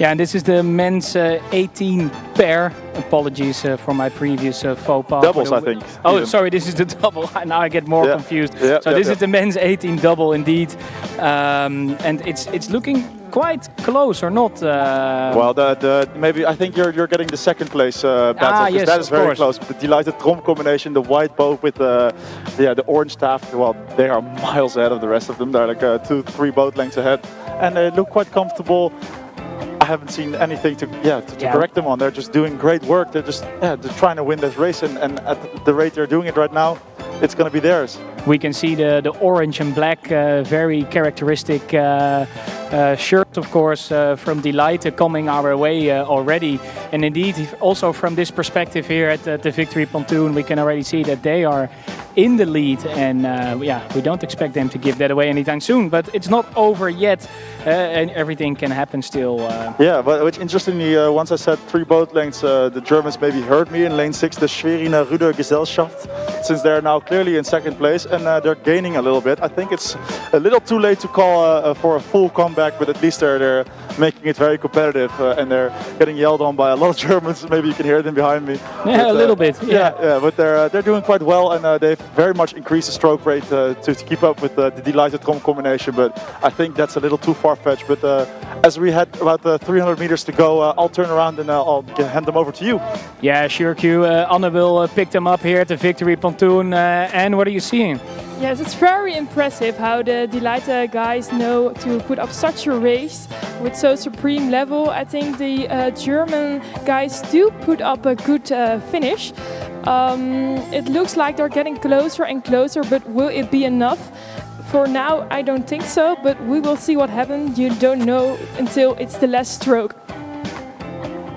Speaker 1: Yeah, and this is the men's 18 pair. Apologies for my previous faux pas.
Speaker 3: Doubles, I think.
Speaker 1: Oh, even. Sorry, this is the double. Now I get more confused.
Speaker 3: Yeah,
Speaker 1: so this is the men's 18 double indeed. And it's looking quite close or not?
Speaker 3: Well, maybe I think you're getting the second place battle, because
Speaker 1: yes,
Speaker 3: that is
Speaker 1: of
Speaker 3: very
Speaker 1: course.
Speaker 3: close. But the delighted Trom combination, the white boat with the orange staff, well, they are miles ahead of the rest of them. They're like 2-3 boat lengths ahead, and they look quite comfortable. I haven't seen anything to correct them on. They're just doing great work. They're trying to win this race, and at the rate they're doing it right now, it's going to be theirs.
Speaker 1: We can see the orange and black, very characteristic shirt, of course, from Delight coming our way already. And indeed, also from this perspective here at the Victory Pontoon, we can already see that they are in the lead. And we don't expect them to give that away anytime soon. But it's not over yet, and everything can happen still.
Speaker 3: Yeah, but which interestingly, once I said 3 boat lengths, the Germans maybe heard me in lane 6, the Schweriner Rüder Gesellschaft, since they're now clearly in second place, and they're gaining a little bit. I think it's a little too late to call for a full comeback, but at least they're making it very competitive, and they're getting yelled on by a lot of Germans. Maybe you can hear them behind me.
Speaker 1: Yeah,
Speaker 3: but,
Speaker 1: a little bit.
Speaker 3: Yeah, but they're doing quite well, and they've very much increased the stroke rate to keep up with the delighted Trom combination. But I think that's a little too far-fetched. But as we had about 300 meters to go, I'll turn around and I'll hand them over to you.
Speaker 1: Yeah, sure, Q. Anne will pick them up here at the Victory Pontoon. And what are you seeing?
Speaker 7: Yes, it's very impressive how the Delight guys know to put up such a race with so supreme level. I think the German guys do put up a good finish. It looks like they're getting closer and closer, but will it be enough? For now, I don't think so, but we will see what happens. You don't know until it's the last stroke.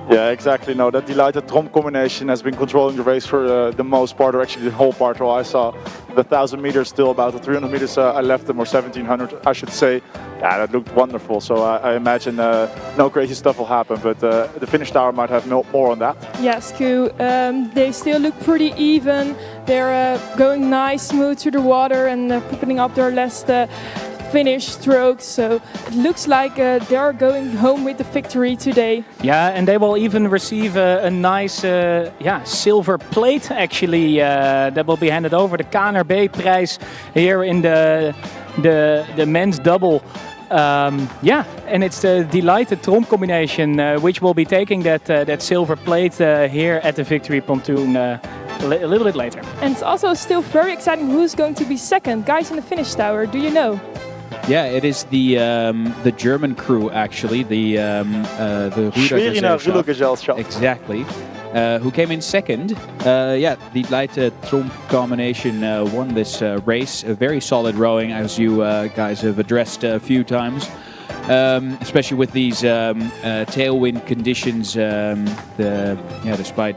Speaker 3: Yeah, exactly. No, that delighted Trom combination has been controlling the race for the most part, or actually the whole part. Well, I saw the 1,000 meters still about the 300 meters I left them, or 1,700, I should say. Yeah, that looked wonderful. So I imagine no crazy stuff will happen, but the finish tower might have more on that.
Speaker 7: Yes, Q. They still look pretty even. They're going nice, smooth through the water, and putting up their last finish strokes, so it looks like they're going home with the victory today.
Speaker 1: Yeah, and they will even receive a nice silver plate actually that will be handed over, the KNRB prize here in the men's double. And it's the delighted Trom combination which will be taking that silver plate here at the Victory Pontoon a little bit later.
Speaker 7: And it's also still very exciting who's going to be second. Guys in the finish tower, do you know?
Speaker 5: Yeah, it is the German crew actually, the
Speaker 3: Schweriner Rüder Gesellschaft.
Speaker 5: Exactly. Who came in second. The Delighted Trom combination won this race. A very solid rowing, as you guys have addressed a few times. Especially with these tailwind conditions, despite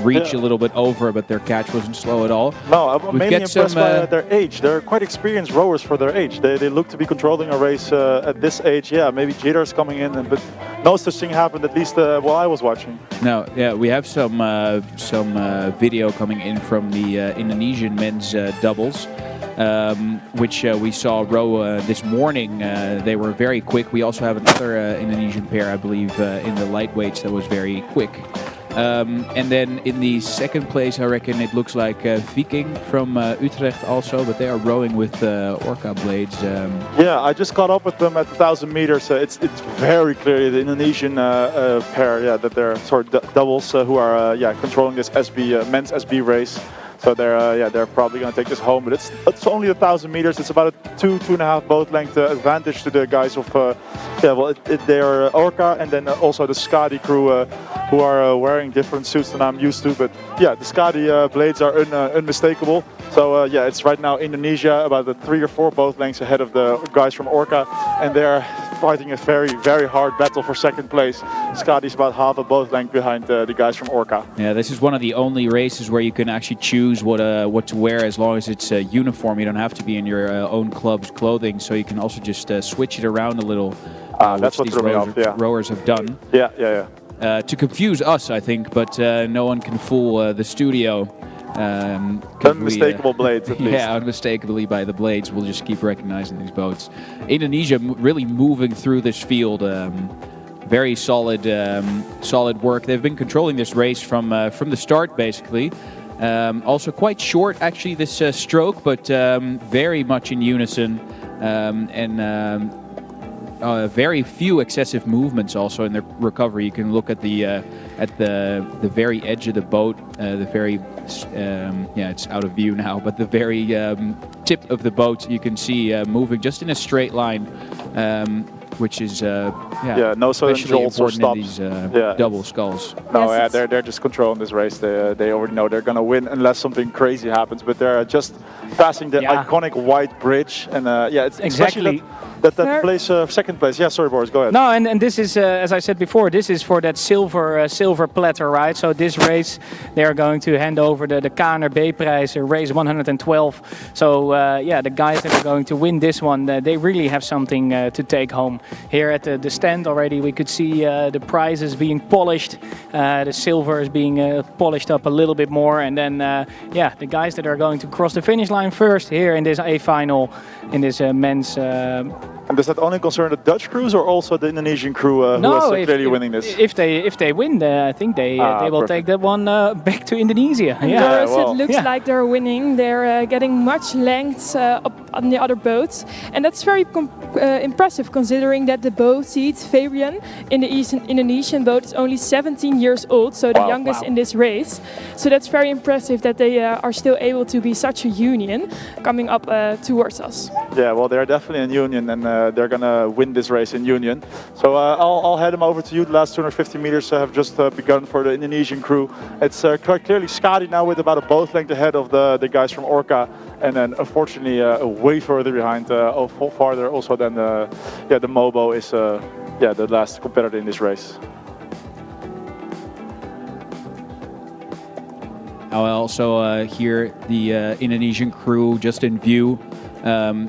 Speaker 5: reach a little bit over, but their catch wasn't slow at all.
Speaker 3: No, I'm mainly impressed by their age. They're quite experienced rowers for their age. They look to be controlling a race at this age. Yeah, maybe jitters coming in, but no such thing happened, at least while I was watching.
Speaker 5: No, yeah, we have some video coming in from the Indonesian men's doubles. Which we saw row this morning. They were very quick. We also have another Indonesian pair, I believe, in the lightweights that was very quick. And then in the second place, I reckon it looks like Viking from Utrecht also, but they are rowing with Orca blades.
Speaker 3: Yeah, I just caught up with them at 1,000 meters. It's very clearly the Indonesian pair, that they're sort of doubles who are controlling this men's SB race. So they're probably going to take this home, but it's only 1,000 meters. It's about a 2.5 boat length advantage to the guys of they are Orca, and then also the Skadi crew who are wearing different suits than I'm used to. But yeah, the Skadi blades are unmistakable. So it's right now Indonesia about 3 or 4 boat lengths ahead of the guys from Orca, and they're fighting a very, very hard battle for second place. Skadi's about half a boat length behind the guys from Orca.
Speaker 5: Yeah, this is one of the only races where you can actually choose what to wear as long as it's uniform. You don't have to be in your own club's clothing, so you can also just switch it around a little.
Speaker 3: That's what threw me off,
Speaker 5: rowers have done.
Speaker 3: Yeah.
Speaker 5: To confuse us, I think, but no one can fool the studio.
Speaker 3: Unmistakable blades, at least.
Speaker 5: Yeah, unmistakably by the blades. We'll just keep recognizing these boats. Indonesia really moving through this field. Very solid work. They've been controlling this race from the start, basically. Also quite short, actually, this stroke, but very much in unison. very few excessive movements also in the recovery. You can look at the very edge of the boat, it's out of view now, but the very tip of the boat you can see moving just in a straight line, which is
Speaker 3: no sudden jolts or stops.
Speaker 5: Double sculls.
Speaker 3: No, they're just controlling this race. They already know they're going to win unless something crazy happens. But they're just passing the iconic white bridge, and it's
Speaker 1: exactly.
Speaker 3: That place, second place. Yeah, sorry, Boris, go ahead.
Speaker 1: No, and this is, as I said before, this is for that silver platter, right? So this race, they are going to hand over the KNRB-prijs, race 112. So the guys that are going to win this one, they really have something to take home. Here at the stand already, we could see the prizes being polished. The silver is being polished up a little bit more, and then the guys that are going to cross the finish line first here in this A Final, in this men's.
Speaker 3: And does that only concern the Dutch crews or also the Indonesian crew who is clearly winning this?
Speaker 1: If they win, I think they will take that one back to Indonesia.
Speaker 7: And it looks like they're winning. They're getting much length up on the other boats, and that's very impressive considering that the boat seat Fabian in the Indonesian boat is only 17 years old, so the youngest in this race. So that's very impressive that they are still able to be such a union coming up towards us.
Speaker 3: Yeah, well, they're definitely in union, and they're gonna win this race in union. So I'll head them over to you. The last 250 meters have just begun for the Indonesian crew. It's quite clearly Skadi now with about a boat length ahead of the guys from Orca, and then unfortunately way further behind, farther also than the Mobo is the last competitor in this race.
Speaker 5: I also hear the Indonesian crew just in view,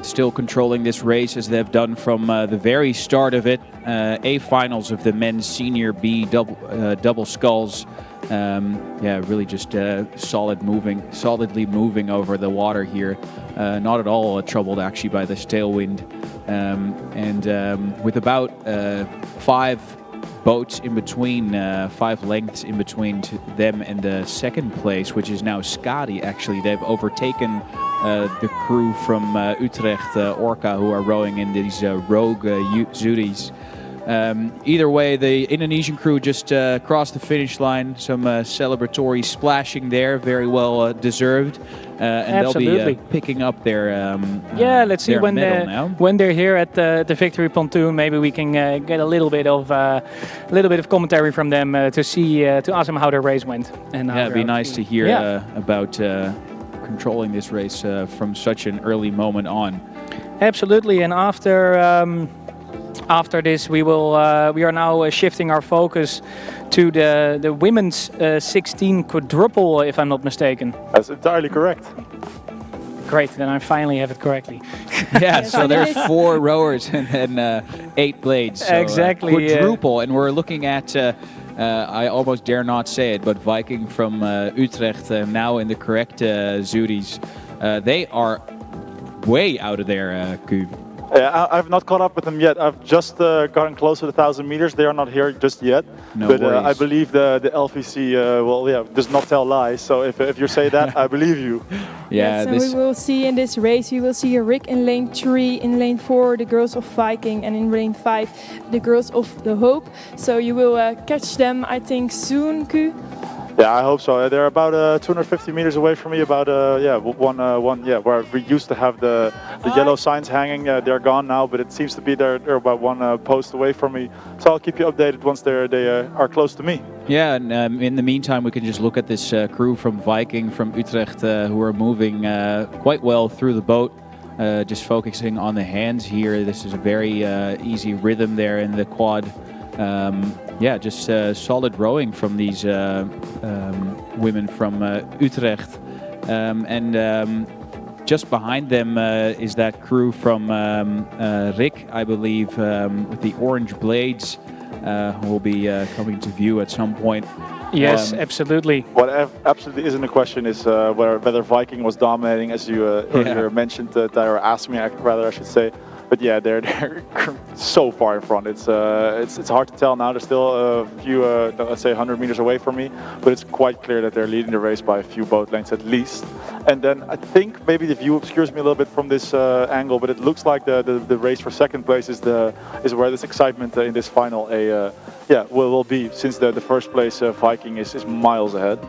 Speaker 5: still controlling this race as they've done from the very start of it. A finals of the men's senior B double sculls. Really just solidly moving over the water here. Not at all troubled actually by this tailwind. With about 5 boats in between, 5 lengths in between them and the second place, which is now Skadi actually. They've overtaken the crew from Utrecht, Orca, who are rowing in these rogue Zuris. Either way, the Indonesian crew just crossed the finish line. Some celebratory splashing there, very well deserved. And they'll be picking up their
Speaker 1: let's see when they're here at the victory pontoon. Maybe we can get a little bit of commentary from them to ask them how their race went. And
Speaker 5: it'd be nice to hear about controlling this race from such an early moment on.
Speaker 1: Absolutely, and after this, we are now shifting our focus to the women's 16 quadruple, if I'm not mistaken.
Speaker 3: That's entirely correct.
Speaker 1: Great, then I finally have it correctly.
Speaker 5: Yeah, so there's 4 rowers and 8 blades. So,
Speaker 1: exactly.
Speaker 5: Quadruple, and we're looking at, I almost dare not say it, but Viking from Utrecht, now in the correct Zuris. They are way out of their Q.
Speaker 3: I've not caught up with them yet. I've just gotten close to the 1,000 meters. They are not here just yet.
Speaker 5: No
Speaker 3: but
Speaker 5: worries.
Speaker 3: I believe the LVC does not tell lies. So if you say that, I believe you.
Speaker 7: Yeah, yes, we will see in this race, we will see Rick in lane 3, in lane 4 the girls of Viking, and in lane 5 the girls of the Hope. So you will catch them, I think, soon, Q.
Speaker 3: Yeah, I hope so. They're about 250 meters away from me. About where we used to have the yellow signs hanging. They're gone now, but it seems to be they're about 1 post away from me. So I'll keep you updated once they are close to me.
Speaker 5: Yeah, and in the meantime, we can just look at this crew from Viking from Utrecht who are moving quite well through the boat. Just focusing on the hands here. This is a very easy rhythm there in the quad. Just solid rowing from these women from Utrecht. Just behind them is that crew from Rick, I believe, with the orange blades, who will be coming to view at some point.
Speaker 1: Yes, absolutely.
Speaker 3: What absolutely isn't a question is whether Viking was dominating, as you earlier mentioned, or asked me, rather I should say. But yeah, they're so far in front. It's hard to tell now. They're still a few, let's say 100 meters away from me, but it's quite clear that they're leading the race by a few boat lengths at least. And then I think maybe the view obscures me a little bit from this angle, but it looks like the race for second place is where this excitement in this final will be, since the first place Viking is miles ahead.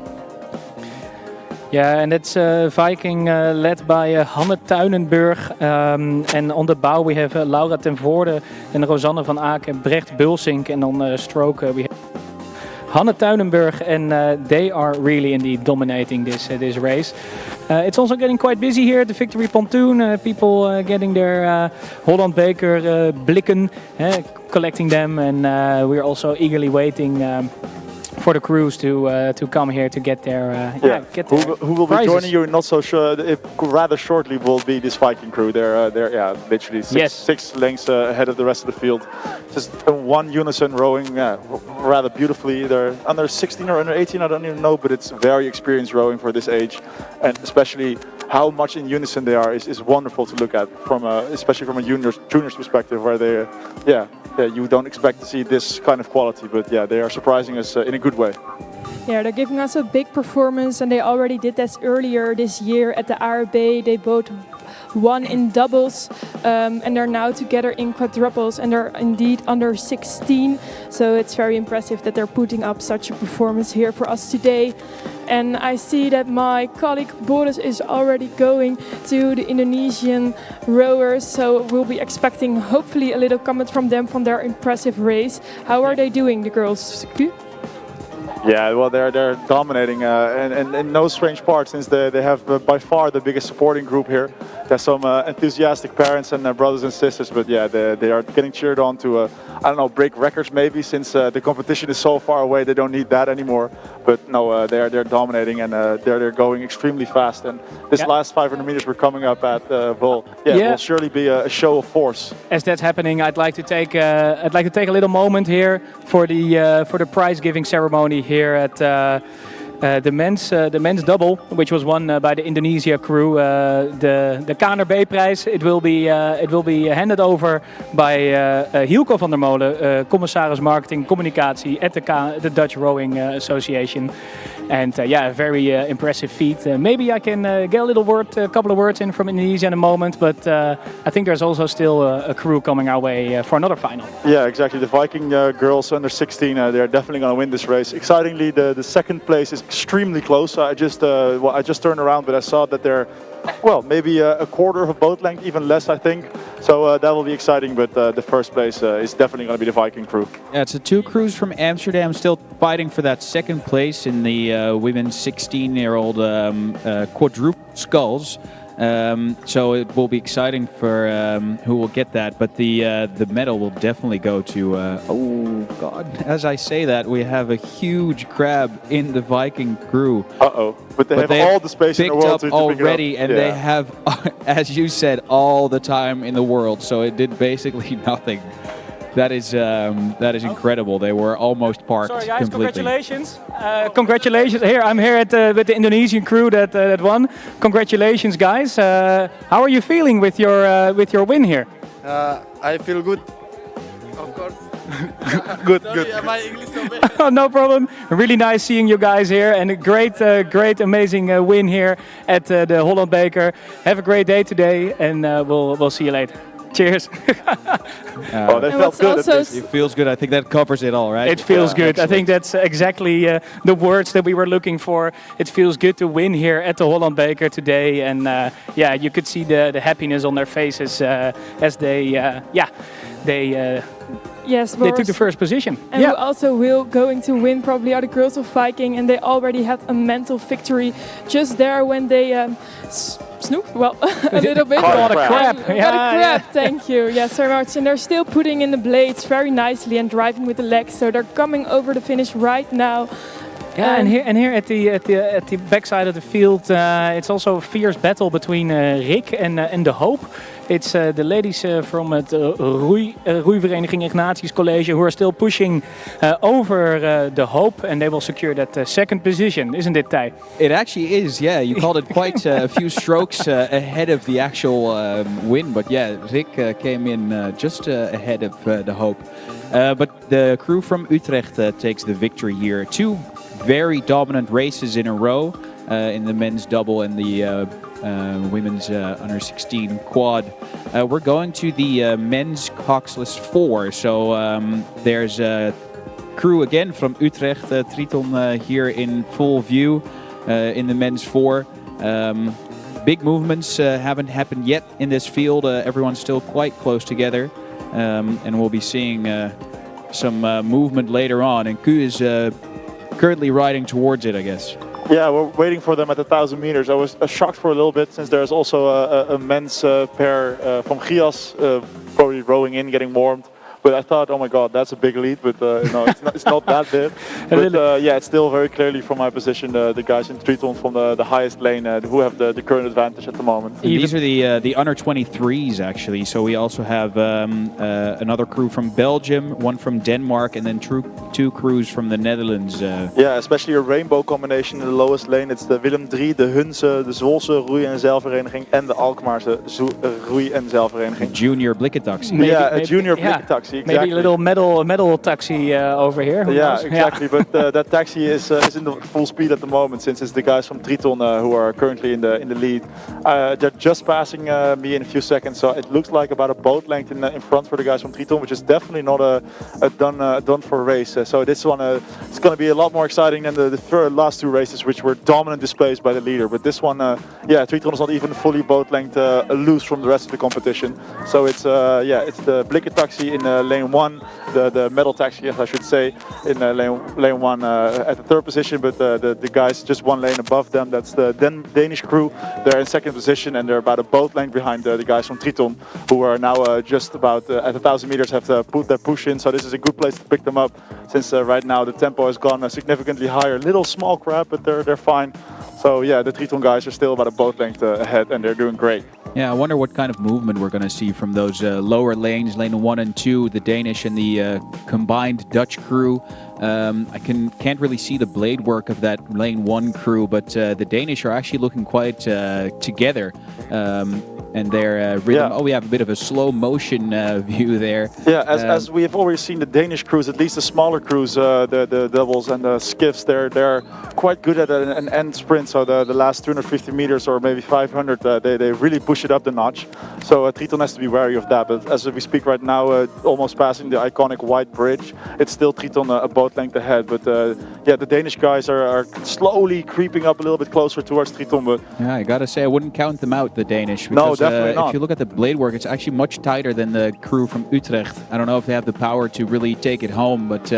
Speaker 1: Yeah, and it's Viking led by Hanne Tuinenburg. And on the bow we have Laura ten Voorde and Rosanne van Aken, Brecht Bulsink. And on stroke we have Hanne Tuinenburg, and they are really indeed dominating this race. It's also getting quite busy here at the Victory Pontoon. People getting their Holland Beker blikken, collecting them, and we're also eagerly waiting for the crews to come here to get their
Speaker 3: who will
Speaker 1: prizes.
Speaker 3: be joining you? Not so sure. Rather shortly will be this Viking crew. They're literally six lengths ahead of the rest of the field. Just one unison rowing rather beautifully. They're under 16 or under 18, I don't even know, but it's very experienced rowing for this age, and especially how much in unison they are is wonderful to look at, especially from a juniors perspective, where they you don't expect to see this kind of quality, but yeah, they are surprising us in a good way.
Speaker 7: Yeah, they're giving us a big performance, and they already did that earlier this year at the ARB. They both won in doubles, and they're now together in quadruples, and they're indeed under 16. So it's very impressive that they're putting up such a performance here for us today. And I see that my colleague Boris is already going to the Indonesian rowers, so we'll be expecting hopefully a little comment from them from their impressive race. How are they doing, the girls?
Speaker 3: Yeah, well, they're dominating, and in no strange part, since they have by far the biggest supporting group here. There's some enthusiastic parents and brothers and sisters, but yeah, they are getting cheered on to, I don't know, break records maybe, since the competition is so far away, they don't need that anymore. But no, they're dominating, and they're going extremely fast. And this last 500 meters we're coming up at will surely be a show of force.
Speaker 1: As that's happening, I'd like to take a little moment here for the prize giving ceremony here at the men's double, which was won by the Indonesia crew. The KNRB-prijs. It will be handed over by Hielke van der Molen, commissaris marketing communicatie at the Dutch Rowing Association. And a very impressive feat. Maybe I can get a couple of words in from Indonesia in a moment, but I think there's also still a crew coming our way for another final.
Speaker 3: Yeah, exactly. The Viking girls under 16, they're definitely going to win this race. Excitingly, the second place is extremely close. I just turned around, but I saw that they're maybe a quarter of a boat length, even less, I think. So that will be exciting, but the first place is definitely going to be the Viking crew.
Speaker 8: Yeah, it's the two crews from Amsterdam still fighting for that second place in the women's 16-year-old quadruple sculls. So it will be exciting for who will get that, but the medal will definitely go to. Oh God! As I say that, we have a huge crab in the Viking crew.
Speaker 3: But they have all the space in the world to
Speaker 8: already,
Speaker 3: pick it up.
Speaker 8: And they have, as you said, all the time in the world. So it did basically nothing. That is incredible. They were almost parked.
Speaker 1: Sorry guys,
Speaker 8: completely.
Speaker 1: congratulations! Congratulations! I'm here with the Indonesian crew that won. Congratulations, guys! How are you feeling with your win here?
Speaker 9: I feel good. Of course.
Speaker 3: Good.
Speaker 9: My English so bad.
Speaker 1: No problem. Really nice seeing you guys here, and a great, amazing win here at the Holland Beker. Have a great day today, and we'll see you later. Cheers.
Speaker 3: They felt good.
Speaker 8: It feels good. I think that covers it all, right?
Speaker 1: It feels good.
Speaker 8: Excellent.
Speaker 1: I think that's exactly the words that we were looking for. It feels good to win here at the Holland Beker today, and you could see the happiness on their faces as they took the first position.
Speaker 7: And who also will going to win probably are the girls of Viking, and they already had a mental victory just there when they snooped, a little bit.
Speaker 1: Got a crab.
Speaker 7: Got a crab, thank you. Yes, very much. And they're still putting in the blades very nicely and driving with the legs. So they're coming over the finish right now.
Speaker 1: Yeah, and here at the backside of the field, it's also a fierce battle between Rick and De Hoop. It's the ladies from het roeivereniging Ignatius College who are still pushing over De Hoop, and they will secure that second position, isn't it, Thij?
Speaker 8: It actually is, yeah. You called it quite a few strokes ahead of the actual win, but yeah, Rick came in just ahead of De Hoop. But the crew from Utrecht takes the victory here. Two very dominant races in a row in the men's double and the women's under 16 quad. We're going to the men's coxless 4. So there's a crew again from Utrecht, Triton here in full view in the men's 4. Big movements haven't happened yet in this field. Everyone's still quite close together. And we'll be seeing some movement later on. And Q is currently riding towards it, I guess.
Speaker 3: Yeah, we're waiting for them at 1,000 meters. I was shocked for a little bit since there's also a men's pair from Gias probably rowing in, getting warmed. But I thought, oh my God, that's a big lead. But no, it's not that big. But yeah, it's still very clearly from my position the guys in Triton from the highest lane who have the current advantage at the moment.
Speaker 8: These are the under 23s actually. So we also have another crew from Belgium, one from Denmark, and then two crews from the Netherlands.
Speaker 3: Yeah, especially a rainbow combination in the lowest lane. It's the Willem III, de Hunse, de Zwolse roei- en zeilvereniging en de Alkmaarse roei- en zeilvereniging.
Speaker 8: Junior Blikketaxi.
Speaker 3: Yeah, a junior Blikketaxi. Exactly.
Speaker 1: Maybe a little medal taxi over here. Who knows?
Speaker 3: Exactly. But that taxi is in the full speed at the moment, since it's the guys from Triton who are currently in the lead. They're just passing me in a few seconds, so it looks like about a boat length in front for the guys from Triton, which is definitely not a done for race. So this one it's going to be a lot more exciting than the last two races, which were dominant displays by the leader. But this one, Triton is not even fully boat length loose from the rest of the competition. So it's the Blikker taxi in lane 1, the metal taxi, yes, I should say, in lane 1 at the third position, but the guys just one lane above them, that's the Danish crew. They're in second position and they're about a boat length behind the guys from Triton, who are now just about at 1,000 meters have to put their push in, so this is a good place to pick them up, since right now the tempo has gone significantly higher. Little small crab, but they're fine. So yeah, the Triton guys are still about a boat length ahead and they're doing great.
Speaker 8: Yeah, I wonder what kind of movement we're going to see from those lower lanes, lane 1 and 2, the Danish and the combined Dutch crew. I can't really see the blade work of that lane 1 crew, but the Danish are actually looking quite together. And their rhythm. Yeah. Oh, we have a bit of a slow motion view there.
Speaker 3: Yeah, as we have already seen the Danish crews, at least the smaller crews, the doubles and the skiffs, they're quite good at an end sprint. So the last 250 meters or maybe 500, they really push it up the notch. So Triton has to be wary of that. But as we speak right now, almost passing the iconic white bridge, it's still Triton a boat length ahead. But the Danish guys are slowly creeping up a little bit closer towards Triton. But
Speaker 8: yeah, I gotta say, I wouldn't count them out, the Danish.
Speaker 3: Because, no, definitely not.
Speaker 8: If you look at the blade work, it's actually much tighter than the crew from Utrecht. I don't know if they have the power to really take it home, but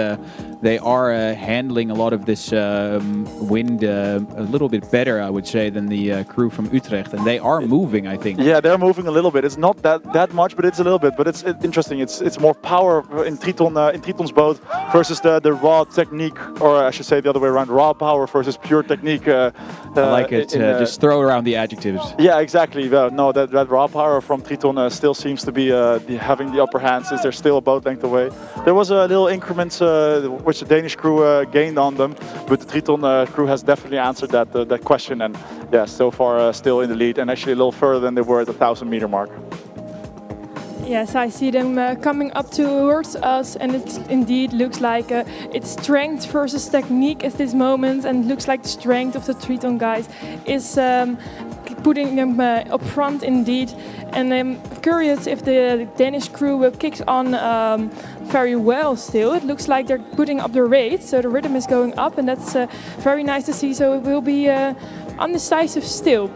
Speaker 8: they are handling a lot of this wind a little bit better, I would say, than the crew from Utrecht. And they are moving, I think.
Speaker 3: Yeah, they're moving a little bit. It's not that much, but it's a little bit. But it's interesting. It's more power in Triton's boat versus the raw technique, or I should say the other way around, raw power versus pure technique.
Speaker 8: I like it. Just throw around the adjectives.
Speaker 3: Yeah, exactly. No, that raw power from Triton still seems to be having the upper hand, since they're still a boat length away. There was a little increment which the Danish crew gained on them, but the Triton crew has definitely answered that question, and yeah, so far still in the lead, and actually a little further than they were at the 1,000 meter mark.
Speaker 7: Yes, I see them coming up towards us, and it indeed looks like it's strength versus technique at this moment, and it looks like the strength of the Triton guys is putting them up front indeed. And I'm curious if the Danish crew kicks on very well still. It looks like they're putting up the rate, so the rhythm is going up, and that's very nice to see. So it will be undecisive still.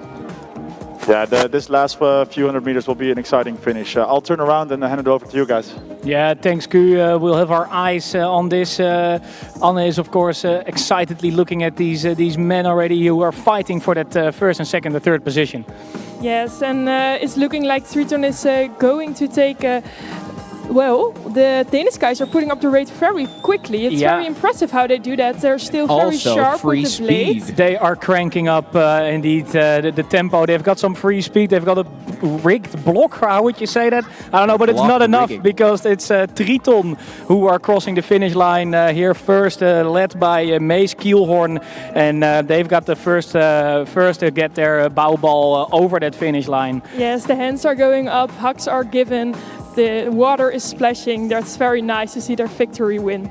Speaker 3: Yeah, this last few hundred meters will be an exciting finish. I'll turn around and hand it over to you guys.
Speaker 1: Yeah, thanks, Q. We'll have our eyes on this. Anne is, of course, excitedly looking at these men already who are fighting for that first and second and third position.
Speaker 7: Yes, and it's looking like Triton is going to take well, the Danish guys are putting up the rate very quickly. It's very impressive how they do that. They're still very
Speaker 8: Also,
Speaker 7: sharp
Speaker 8: free
Speaker 7: with the blade.
Speaker 8: speed.
Speaker 1: They are cranking up indeed the tempo. They've got some free speed. They've got a rigged block. How would you say that? I don't know, but it's
Speaker 8: Block
Speaker 1: not enough
Speaker 8: rigging.
Speaker 1: because it's Triton who are crossing the finish line here first, led by Mees Kielhorn, and they've got the first to get their bow ball over that finish line.
Speaker 7: Yes, the hands are going up, hugs are given, the water is splashing. That's very nice to see their victory win.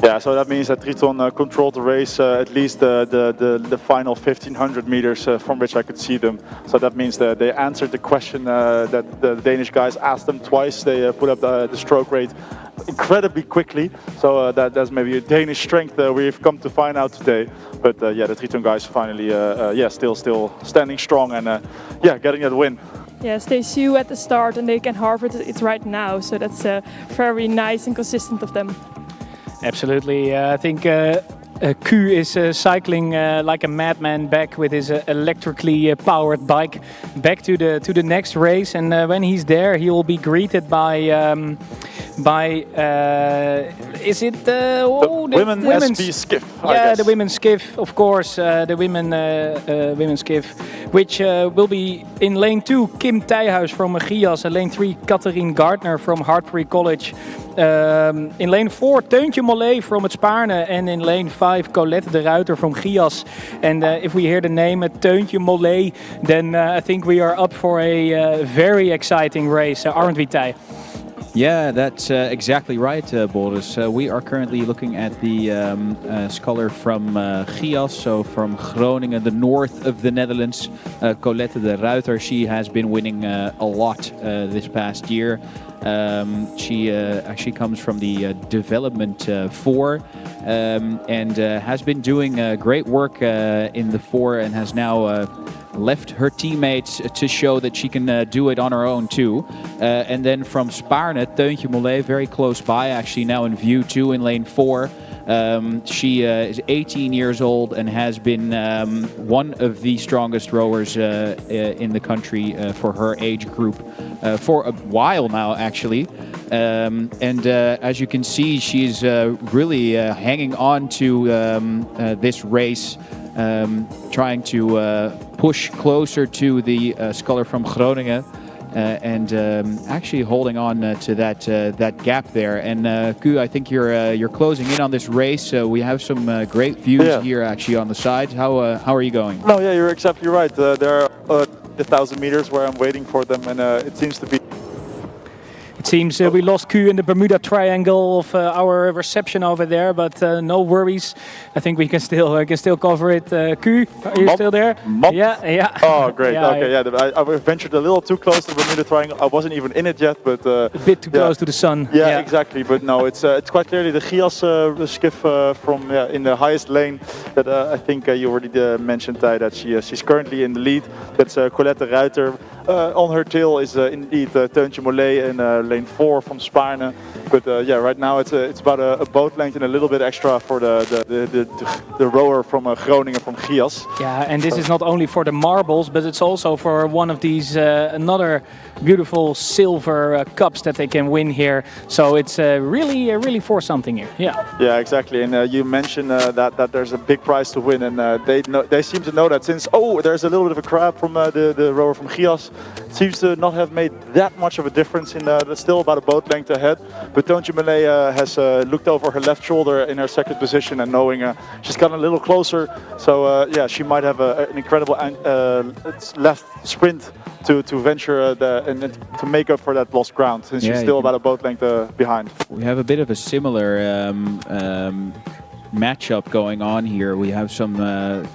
Speaker 3: Yeah, so that means that Triton controlled the race at least the final 1500 meters from which I could see them. So that means that they answered the question that the Danish guys asked them twice. They put up the stroke rate incredibly quickly. So that's maybe a Danish strength we've come to find out today. But yeah, the Triton guys finally, still standing strong and getting that win.
Speaker 7: Yes, they see at the start and they can harvest it right now. So that's very nice and consistent of them.
Speaker 1: Absolutely. I think Q is cycling like a madman back with his electrically powered bike back to the next race, and when he's there, he will be greeted by is it the
Speaker 3: women's SB skiff?
Speaker 1: Yeah, the women's skiff, of course, the women's skiff, which will be in lane 2 Kim Thijhuis from Gias, and lane 3 Catherine Gardner from Hartbury College. In lane 4 Teuntje Mollet from het Spaarne, and in lane 5 Colette de Ruiter from Gias. And if we hear the name Teuntje Mollet, then I think we are up for a very exciting race, aren't we, Tij?
Speaker 8: Yeah, that's exactly right, Boris. We are currently looking at the scholar from Gias, so from Groningen, the north of the Netherlands, Colette de Ruiter. She has been winning a lot this past year. She actually comes from the development 4 and has been doing great work in the 4 and has now left her teammates to show that she can do it on her own too. And then from Spaarne, Teuntje Mollet, very close by, actually now in view too in lane 4. She is 18 years old and has been one of the strongest rowers in the country for her age group for a while now, actually. And as you can see, she's really hanging on to this race, trying to push closer to the scholar from Groningen. And actually holding on to that gap there. And Q, I think you're closing in on this race. We have some great views here actually on the side. How are you going?
Speaker 3: No, yeah, you're exactly right. There are the 1,000 meters where I'm waiting for them, and it seems to be.
Speaker 1: It seems we lost Q in the Bermuda Triangle of our reception over there, but no worries. I think we can still cover it. Q, are you still there? Yeah.
Speaker 3: Oh, great. I ventured a little too close to the Bermuda Triangle. I wasn't even in it yet, but
Speaker 1: a bit too close to the sun.
Speaker 3: Yeah, exactly. But no, it's quite clearly the Gias skiff from in the highest lane. That I think you already mentioned that she's currently in the lead. That's Colette de Ruiter. On her tail is indeed Teuntje Mollet in lane 4 from Spaarne. But right now it's about a boat length and a little bit extra for the rower from Groningen from Gias.
Speaker 1: Yeah, and this is not only for the marbles, but it's also for one of these another beautiful silver cups that they can win here. So it's really for something here. Yeah,
Speaker 3: exactly. And you mentioned that there's a big prize to win, and they seem to know that since there's a little bit of a crab from the rower from Gias. It seems to not have made that much of a difference. That's still about a boat length ahead. But Teuntje Mollet has looked over her left shoulder in her second position, and knowing she's gotten a little closer. So she might have an incredible left sprint to venture and to make up for that lost ground, since she's still about a boat length behind.
Speaker 8: We have a bit of a similar matchup going on here. We have some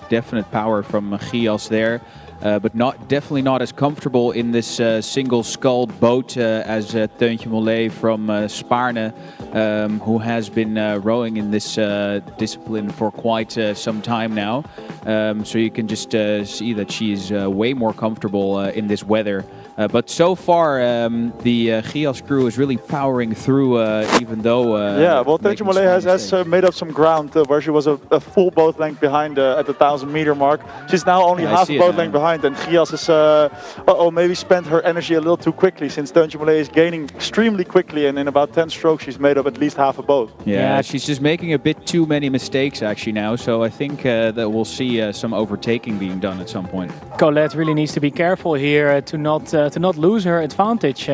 Speaker 8: definite power from Gias there. But definitely not as comfortable in this single-sculled boat as Teuntje Mollet from Spaarne, who has been rowing in this discipline for quite some time now. So you can just see that she's way more comfortable in this weather. But so far, the Gias crew is really powering through, even though...
Speaker 3: Teuntje Mollet has made up some ground where she was a full boat length behind at the 1,000-meter mark. She's now only half a boat length behind. behind, and Gias is maybe spent her energy a little too quickly, since Teuntje Mollet is gaining extremely quickly, and in about 10 strokes she's made up at least half a boat.
Speaker 8: Yeah, she's just making a bit too many mistakes actually now, so I think that we'll see some overtaking being done at some point.
Speaker 1: Colette really needs to be careful here to not lose her advantage,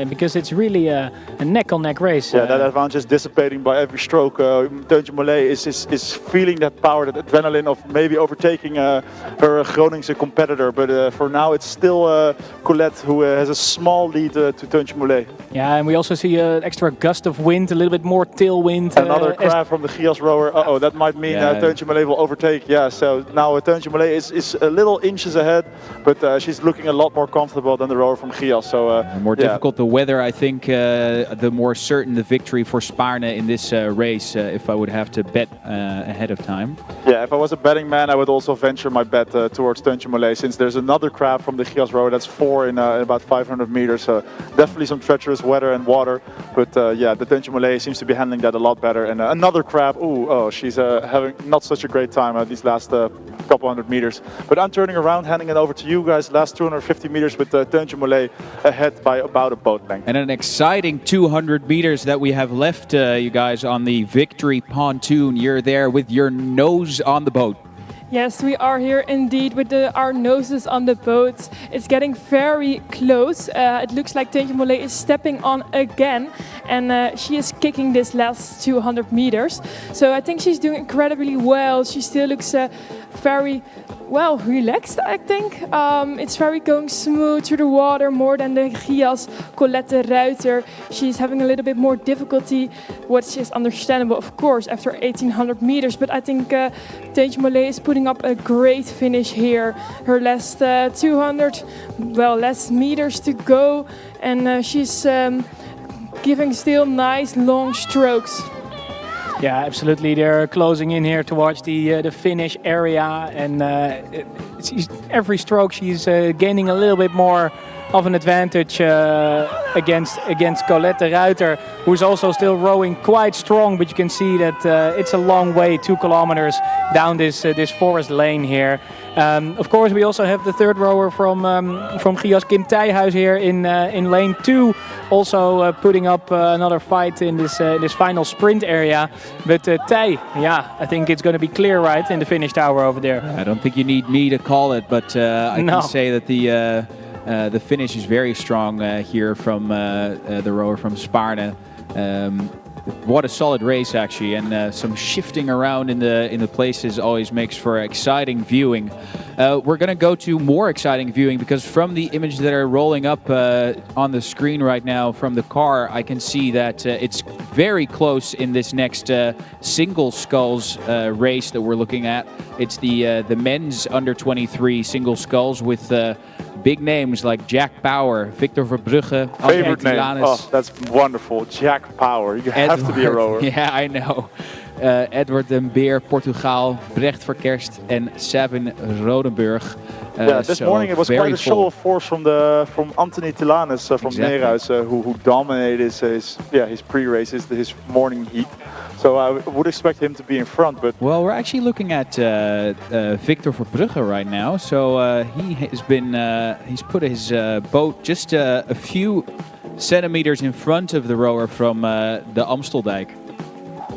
Speaker 1: because it's really a neck-on-neck race.
Speaker 3: Yeah, that advantage is dissipating by every stroke. Teuntje Mollet is feeling that power, that adrenaline of maybe overtaking her Groningse competitor, but for now it's still Colette who has a small lead to Teuntje Mollet.
Speaker 1: Yeah, and we also see an extra gust of wind, a little bit more tailwind.
Speaker 3: Another crab from the Gias rower. That might mean Teuntje Mollet will overtake. Yeah, so now Teuntje Mollet is a little inches ahead, but she's looking a lot more comfortable than the rower from Gias. So
Speaker 8: more difficult the weather, I think, the more certain the victory for Spaarne in this race, if I would have to bet ahead of time.
Speaker 3: Yeah, if I was a betting man, I would also venture my bet towards Teuntje Mollet, since there's another crab from the Gias rower that's 4 in about 500 meters. So definitely some treacherous weather and water, but yeah, the Teuntje Mollet seems to be handling that a lot better. And another crab, she's having not such a great time at these last couple hundred meters. But I'm turning around, handing it over to you guys. Last 250 meters with Teuntje Mollet ahead by about a boat length.
Speaker 8: And an exciting 200 meters that we have left, you guys, on the victory pontoon. You're there with your nose on the boat.
Speaker 7: Yes, we are here indeed with our noses on the boat. It's getting very close. It looks like Teuntje Mollet is stepping on again, and she is kicking this last 200 meters. So I think she's doing incredibly well. She still looks very well relaxed, I think. It's very going smooth through the water, more than the Gias Colette Ruiter. She's having a little bit more difficulty, which is understandable, of course, after 1800 meters. But I think Teuntje Mollet is putting up a great finish here. Her last 200, less meters to go, and she's giving still nice long strokes.
Speaker 1: Yeah, absolutely. They're closing in here towards the finish area, and every stroke she's gaining a little bit more of an advantage against Colette Ruiter, who's also still rowing quite strong. But you can see that it's a long way, 2 kilometers down this forest lane here. Of course, we also have the third rower from Gias, Kim Thijhuis, here in lane 2, also putting up another fight in this final sprint area. But Thij, I think it's going to be clear, right, in the finish tower over there.
Speaker 8: I don't think you need me to call it, but I can say that the finish is very strong here from the rower from Spaarne. What a solid race, actually, and some shifting around in the places always makes for exciting viewing. We're going to go to more exciting viewing, because from the images that are rolling up on the screen right now from the car, I can see that it's very close in this next single sculls race that we're looking at. It's the men's under 23 single sculls with big names like Jack Power, Victor Verbrugge,
Speaker 3: favorite name. Oh, that's wonderful. Jack Power. You have to be a rower.
Speaker 8: Yeah, I know. Edward den Beer, Portugal, Brecht Verkerst, and Savin Rodenburg.
Speaker 3: This morning it was quite a show of force from Anthony Tilanes from Neerhuis, who dominated his pre-race, his morning heat. So I would expect him to be in front, but
Speaker 8: we're actually looking at Victor Verbrugge right now. So he's put his boat just a few centimeters in front of the rower from the Amsteldijk.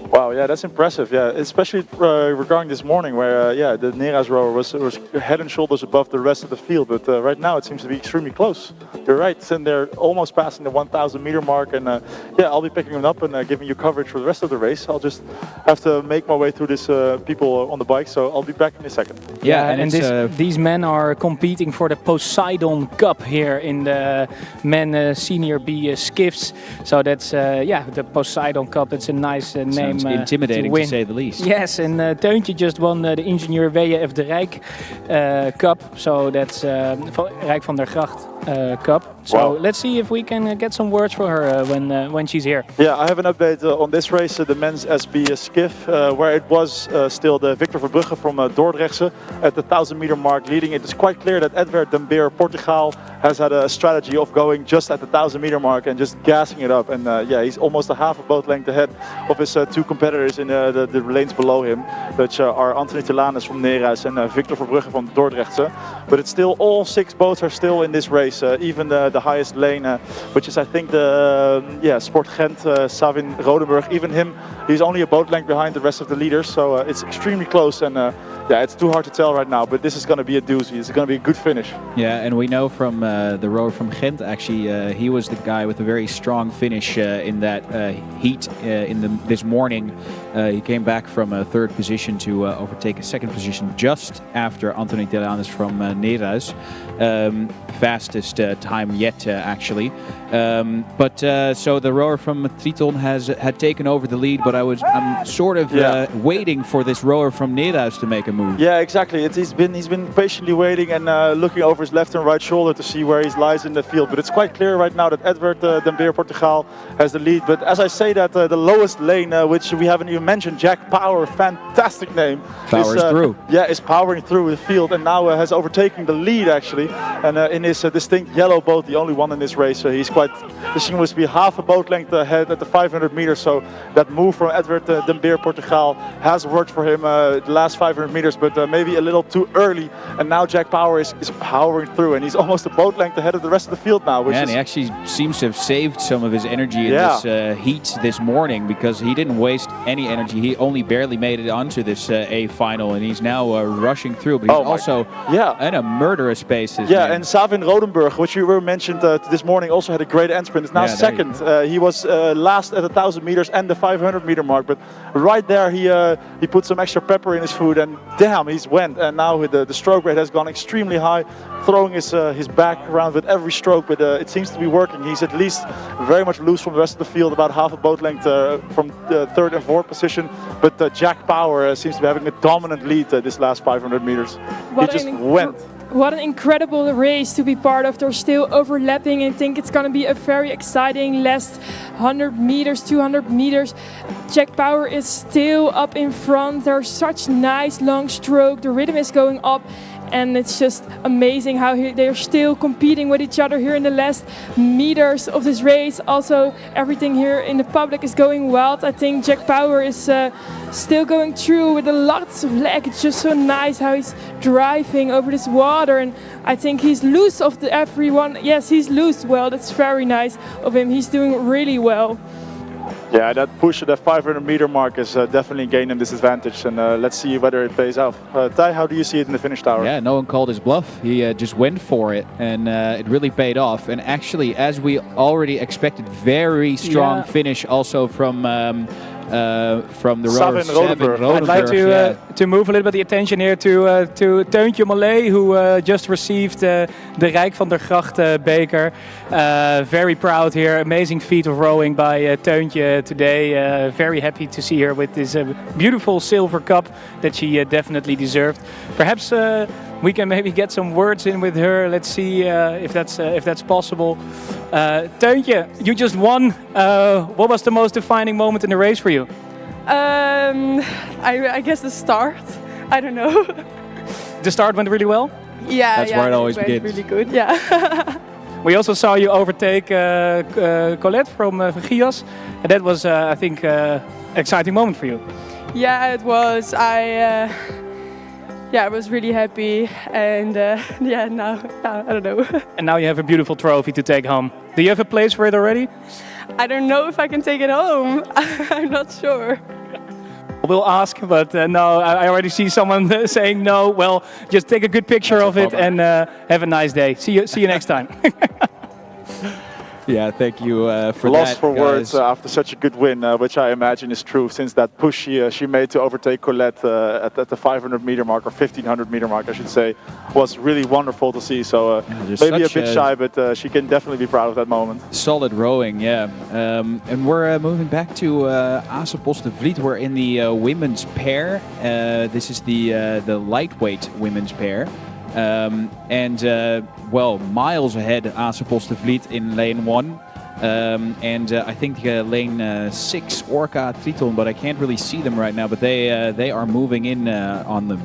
Speaker 3: Wow, yeah, that's impressive. Yeah, especially regarding this morning, where the Neerhuis rower was head and shoulders above the rest of the field. But right now it seems to be extremely close. You're right, and they're almost passing the 1,000 meter mark. And I'll be picking them up and giving you coverage for the rest of the race. I'll just have to make my way through this people on the bike. So I'll be back in a second.
Speaker 1: Yeah, and these men are competing for the Poseidon Cup here in the men Senior B skiffs. So that's the Poseidon Cup. It's a nice name.
Speaker 8: Intimidating to say the least.
Speaker 1: Yes, and Teuntje just won the Ingenieur W.F. de Rijk Cup. So that's Rijk van der Gracht Cup. So let's see if we can get some words for her when she's here.
Speaker 3: Yeah, I have an update on this race, the men's SB skiff, where it was still the Victor Verbrugge from Dordrechtse at the 1,000 meter mark leading. It is quite clear that Edward den Beer, Portugal, has had a strategy of going just at the 1,000 meter mark and just gassing it up. And yeah, he's almost a half a boat length ahead of his two competitors in the lanes below him, which are Anthony Telanes from Neerhuis and Victor Verbrugge from Dordrechtse. But it's still, all 6 boats are still in this race, even the highest lane, which is I think the Sport Gent, Savin Rodenburg. Even him, he's only a boat length behind the rest of the leaders, so it's extremely close. And yeah, it's too hard to tell right now, but this is going to be a doozy. It's going to be a good finish.
Speaker 8: Yeah, and we know from the rower from Gent, actually, he was the guy with a very strong finish in that heat this morning. He came back from a 3rd position to overtake a 2nd position just after Anthony Telanes from Neerhuis. Fastest time yet, actually. So the rower from Triton had taken over the lead, but I'm sort of waiting for this rower from Neerhuis to make a move.
Speaker 3: Yeah, exactly. He's been patiently waiting and looking over his left and right shoulder to see where he lies in the field. But it's quite clear right now that Edward Den Portugal has the lead. But as I say that, the lowest lane, which we haven't even mentioned, Jack Power, fantastic name,
Speaker 8: powers through.
Speaker 3: Yeah, is powering through the field and now has overtaken the lead actually. And in his distinct yellow boat, the only one in this race, he's quite distinguished to be half a boat length ahead at the 500 meters. So that move from Edward Den Portugal has worked for him the last 500 meters, but maybe a little too early. And now Jack Power is powering through, and he's almost a boat length ahead of the rest of the field now.
Speaker 8: And he actually seems to have saved some of his energy in this heat this morning, because he didn't waste any energy. He only barely made it onto this A Final, and he's now rushing through. But he's also in a murderous pace.
Speaker 3: And Savin Rodenburg, which you were mentioned this morning, also had a great end sprint. Is now 2nd. He was last at the 1,000 meters and the 500 meter mark, but right there he put some extra pepper in his food, and damn, he's went. And now the stroke rate has gone extremely high, throwing his back around with every stroke, but it seems to be working. He's at least very much loose from the rest of the field, about half a boat length from the 3rd and 4th position. But Jack Power seems to be having a dominant lead this last 500 meters. He just went.
Speaker 7: What an incredible race to be part of. They're still overlapping, and I think it's going to be a very exciting last 100 meters, 200 meters. Jack Power is still up in front. There's such nice long stroke. The rhythm is going up. And it's just amazing how they're still competing with each other here in the last meters of this race. Also, everything here in the public is going wild. I think Jack Power is still going through with lots of leg. It's just so nice how he's driving over this water. And I think he's loose of everyone. Yes, he's loose. Well, that's very nice of him. He's doing really well.
Speaker 3: Yeah, that push at that 500 meter mark is definitely gaining him this advantage, and let's see whether it pays off. Ty, how do you see it in the finish tower?
Speaker 8: Yeah, no one called his bluff. He just went for it, and it really paid off. And actually, as we already expected, very strong finish also from the rower Savin Rodenburg.
Speaker 1: I'd like to move a little bit the attention here to Teuntje Mallet, who just received the Rijk van der Gracht Beker. Very proud here, amazing feat of rowing by Teuntje today. Very happy to see her with this beautiful silver cup that she definitely deserved. Perhaps we can maybe get some words in with her. Let's see if that's possible. Teuntje, you just won. What was the most defining moment in the race for you?
Speaker 10: I guess the start. I don't know.
Speaker 1: The start went really well?
Speaker 10: Yeah,
Speaker 8: that's where it always begins.
Speaker 10: Really good, yeah.
Speaker 1: We also saw you overtake Colette from Gias, and that was, I think, exciting moment for you.
Speaker 10: Yeah, it was. I was really happy, and now I don't know.
Speaker 1: And now you have a beautiful trophy to take home. Do you have a place for it already?
Speaker 10: I don't know if I can take it home. I'm not sure.
Speaker 1: We'll ask, but no, I already see someone saying no. Well, just take a good picture of it and have a nice day. See you next time.
Speaker 8: Yeah, thank you for
Speaker 3: Lost
Speaker 8: that,
Speaker 3: for
Speaker 8: guys.
Speaker 3: words after such a good win, which I imagine is true, since that push she made to overtake Colette at the 500 meter mark, or 1500 meter mark, I should say, was really wonderful to see. So maybe a bit shy, but she can definitely be proud of that moment.
Speaker 8: Solid rowing, yeah. And we're moving back to Amstelveen. We're in the women's pair. This is the lightweight women's pair. Well, miles ahead Amstelveen in lane 1. I think lane 6 Orca Triton, but I can't really see them right now, but they are moving in on them.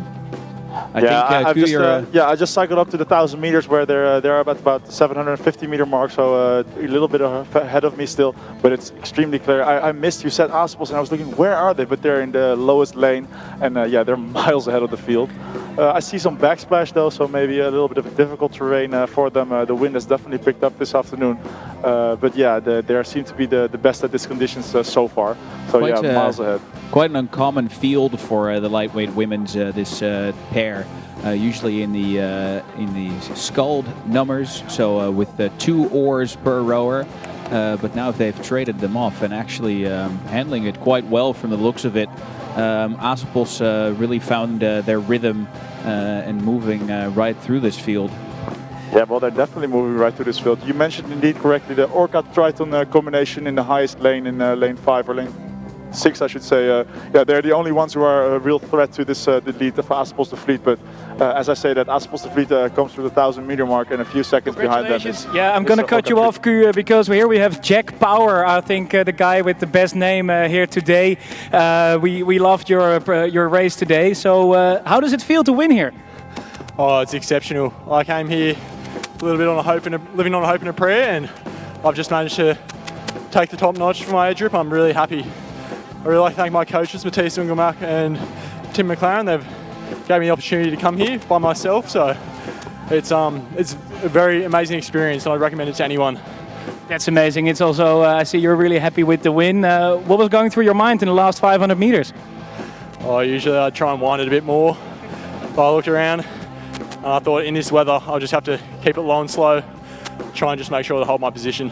Speaker 3: I just cycled up to the 1,000 meters where they're about the 750 meter mark, so a little bit ahead of me still, but it's extremely clear. I missed, you said Aspels, and I was looking, where are they? But they're in the lowest lane, and they're miles ahead of the field. I see some backsplash though, so maybe a little bit of a difficult terrain for them. The wind has definitely picked up this afternoon, but they seem to be the best at these conditions so far. So miles ahead.
Speaker 8: Quite an uncommon field for the lightweight women's this pair. Usually in the sculled numbers, so with 2 oars per rower. But now they've traded them off and actually handling it quite well from the looks of it. Aspels really found their rhythm and moving right through this field.
Speaker 3: Yeah, well, they're definitely moving right through this field. You mentioned indeed correctly the Orca Triton combination in the highest lane, in lane 5 or lane 6, I should say. They're the only ones who are a real threat to this the lead of Aspels de Vliet. But as I say, that Aspels de Vliet comes through the 1,000 meter mark, and a few seconds behind them.
Speaker 1: I'm going to cut you off, Q, because here we have Jack Power. I think the guy with the best name here today. We loved your race today. So how does it feel to win here?
Speaker 11: Oh, it's exceptional. I came here a little bit on a hope and living on a hope and a prayer, and I've just managed to take the top notch for my age group. I'm really happy. I really like to thank my coaches, Matisse Ungelmack and Tim McLaren. They've gave me the opportunity to come here by myself, so it's a very amazing experience, and I'd recommend it to anyone.
Speaker 1: That's amazing. It's also, I see you're really happy with the win. What was going through your mind in the last 500 meters?
Speaker 11: Usually I'd try and wind it a bit more, but I looked around and I thought in this weather I'll just have to keep it low and slow, try and just make sure to hold my position.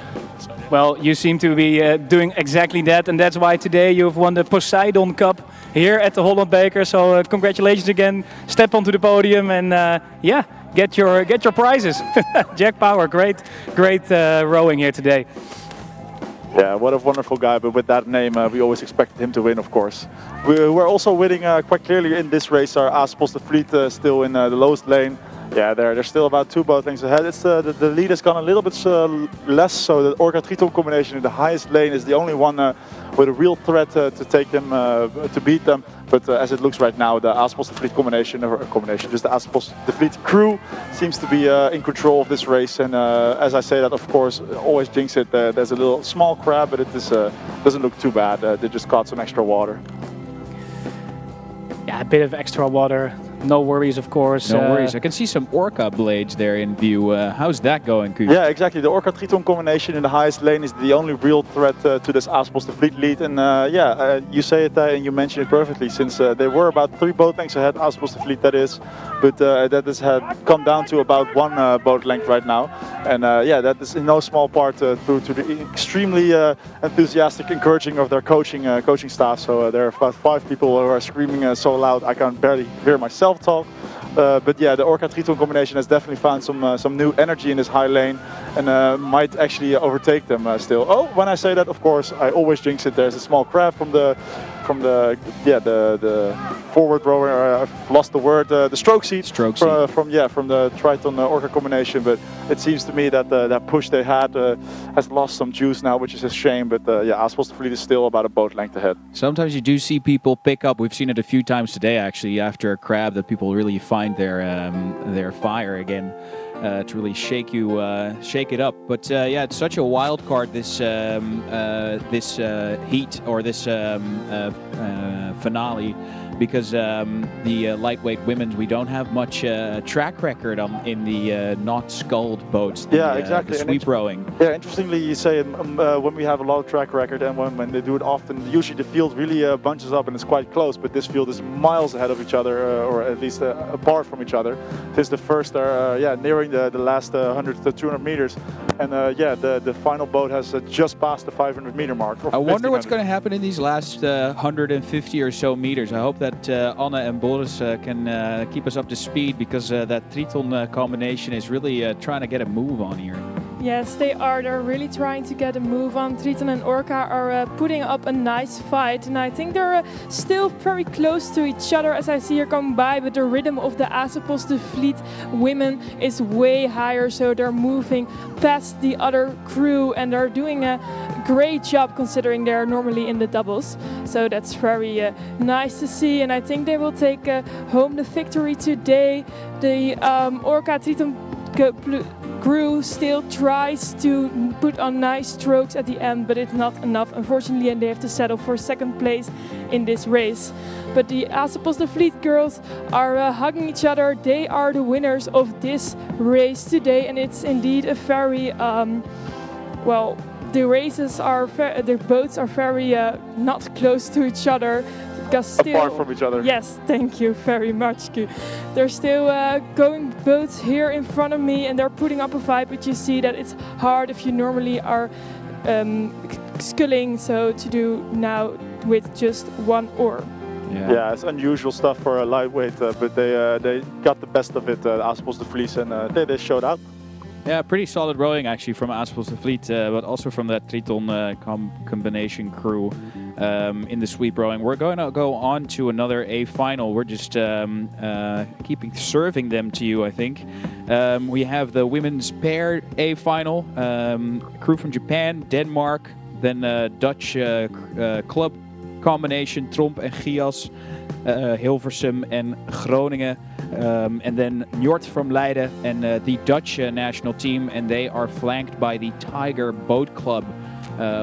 Speaker 1: Well, you seem to be doing exactly that, and that's why today you've won the Poseidon Cup here at the Holland Beker. So congratulations again. Step onto the podium and get your prizes. Jack Power, great rowing here today.
Speaker 3: Yeah, what a wonderful guy, but with that name we always expected him to win, of course. We're also winning quite clearly in this race. Our Aspels de Vliet still in the lowest lane. Yeah, they're still about 2 boat lengths ahead. It's the lead has gone a little bit less, so the Orca Triton combination in the highest lane is the only one with a real threat to take them, to beat them. But as it looks right now, the Aspels de Vliet just the Aspels de Vliet crew seems to be in control of this race. And as I say that, of course, always jinx it. There's a little small crab, but it doesn't look too bad. They just caught some extra water.
Speaker 1: Yeah, a bit of extra water. No worries, of course.
Speaker 8: No worries. I can see some Orca blades there in view. How's that going, Kuus?
Speaker 3: Yeah, exactly. The Orca Triton combination in the highest lane is the only real threat to this Aspels de Vliet lead. And you say it and you mention it perfectly, since they were about 3 boat lengths ahead, Aspels de Vliet that is. But that has come down to about 1 boat length right now. And that is in no small part due to the extremely enthusiastic encouraging of their coaching staff. So there are about 5 people who are screaming so loud I can barely hear myself talk. But the Orca Triton combination has definitely found some new energy in this high lane, and might actually overtake them still. Oh, when I say that, of course, I always jinx it. There's a small crab from the forward rower. I've lost the word. The stroke seat. From the Triton Orca combination. But it seems to me that that push they had has lost some juice now, which is a shame. But Aspels de Vliet is still about a boat length ahead.
Speaker 8: Sometimes you do see people pick up. We've seen it a few times today, actually, after a crab, that people really find their fire again. To really shake it up. But it's such a wild card, this heat or this finale, because the lightweight women's, we don't have much track record in the not sculled boats.
Speaker 3: Exactly.
Speaker 8: The sweep rowing.
Speaker 3: Yeah, interestingly, you say when we have a lot of track record and when they do it often, usually the field really bunches up and it's quite close. But this field is miles ahead of each other, or at least apart from each other. Since the first are nearing the last 100 to 200 meters, and the final boat has just passed the 500 meter mark.
Speaker 8: I wonder what's going to happen in these last 150 or so meters. I hope that Anna and Boris can keep us up to speed, because that Triton combination is really trying to get a move on here.
Speaker 7: Yes, they are. They're really trying to get a move on. Triton and Orca are putting up a nice fight, and I think they're still very close to each other as I see her come by, but the rhythm of the Aspels de Vliet women is way higher, so they're moving past the other crew and they're doing a great job considering they're normally in the doubles. So that's very nice to see, and I think they will take home the victory today. The Orca Triton crew still tries to put on nice strokes at the end, but it's not enough, unfortunately, and they have to settle for second place in this race. But the Afkomstig Fleet girls are hugging each other. They are the winners of this race today, and it's indeed a very well. The races are the boats are very not close to each other. Still,
Speaker 3: apart from each other.
Speaker 7: Yes, thank you very much. They're still going boats here in front of me, and they're putting up a fight. But you see that it's hard if you normally are sculling, so to do now with just one oar.
Speaker 3: Yeah, it's unusual stuff for a lightweight, but they got the best of it, Afkomstig Fleet, and they showed out.
Speaker 8: Yeah, pretty solid rowing actually from Afkomstig Fleet, but also from that Triton combination crew in the sweep rowing. We're going to go on to another A Final. We're just serving them to you, I think. We have the women's pair A Final, crew from Japan, Denmark, then Dutch club combination, Tromp en Gias, Hilversum en Groningen. And then Njord from Leiden and the Dutch national team, and they are flanked by the Tiger Boat Club,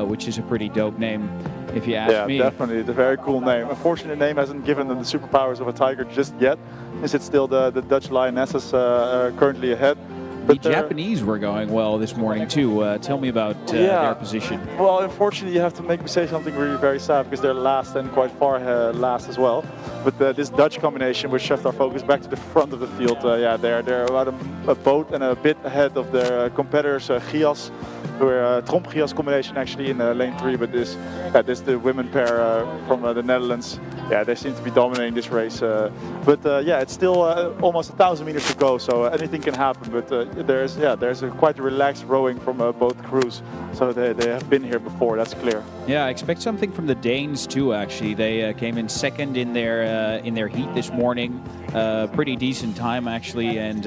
Speaker 8: which is a pretty dope name, if you ask me.
Speaker 3: Yeah, definitely. It's a very cool name. Unfortunately, the name hasn't given them the superpowers of a tiger just yet. Is it still the Dutch Lionesses currently ahead?
Speaker 8: The Japanese were going well this morning too. Tell me about their position.
Speaker 3: Well, unfortunately, you have to make me say something really very sad because they're last and quite far last as well. But this Dutch combination, which shifted our focus back to the front of the field, they're about a boat and a bit ahead of their competitors, Gias, who are Tromp Gias combination actually in lane 3. But this the women pair from the Netherlands. Yeah, they seem to be dominating this race. It's still almost 1,000 meters to go, so anything can happen. But there's quite a relaxed rowing from both crews, so they have been here before. That's clear.
Speaker 8: Yeah, I expect something from the Danes too. Actually, they came in second in their heat this morning. Pretty decent time actually, and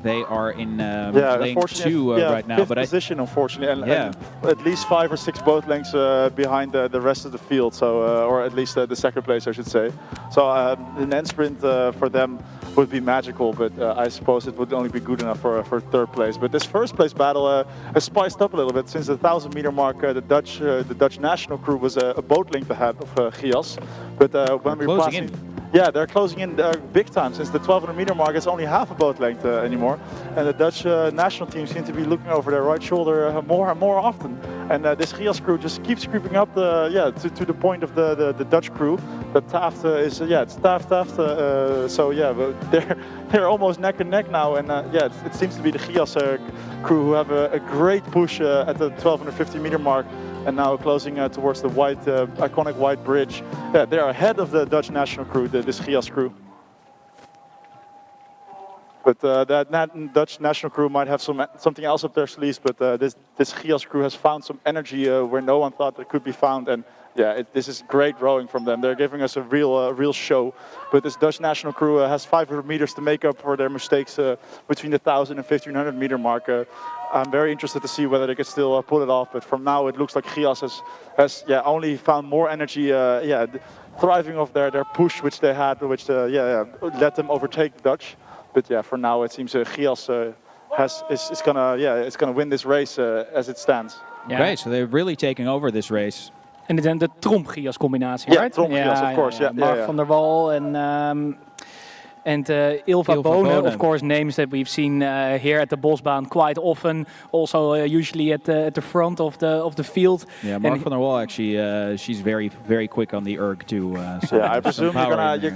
Speaker 8: they are in lane 2 right now.
Speaker 3: But position, unfortunately, and at least 5 or 6 boat lengths behind the rest of the field. So, or at least the second place, I should say. So an end sprint for them would be magical, but I suppose it would only be good enough for third place. But this first place battle has spiced up a little bit. Since the 1,000 meter mark, the Dutch national crew was a boat length ahead of Gias. But when we were passing, yeah, they're closing in big time. Since the 1,200 meter mark, it's only half a boat length anymore. And the Dutch national team seem to be looking over their right shoulder more and more often. And this Gias crew just keeps creeping up to the point of the Dutch crew. The Taft is it's Taft. They're almost neck and neck now. And it seems to be the Gias crew who have a great push at the 1,250 meter mark. And now closing towards the iconic white bridge. Yeah, they are ahead of the Dutch national crew, this Gias crew. But that Dutch national crew might have something else up their sleeves. But this Gias crew has found some energy where no one thought it could be found. And this is great rowing from them. They're giving us a real show. But this Dutch national crew has 500 meters to make up for their mistakes between the 1,000 and 1,500 meter mark. I'm very interested to see whether they can still pull it off. But from now, it looks like Gias has only found more energy, thriving off their push, which they had, which let them overtake the Dutch. But for now, it seems Gias is gonna win this race as it stands.
Speaker 8: Yeah. Okay, so they're really taking over this race.
Speaker 1: En dit is de Tromp-Gias combinatie,
Speaker 3: right?
Speaker 1: Yeah,
Speaker 3: Tromp-Gias, of course.
Speaker 1: Mark van der Wal and Ilva Bonen, of course, names that we've seen here at the Bosbaan quite often. Also, usually at the front of the field.
Speaker 8: Yeah, Mark van der Wal actually, she's very, very quick on the erg too.
Speaker 3: I presume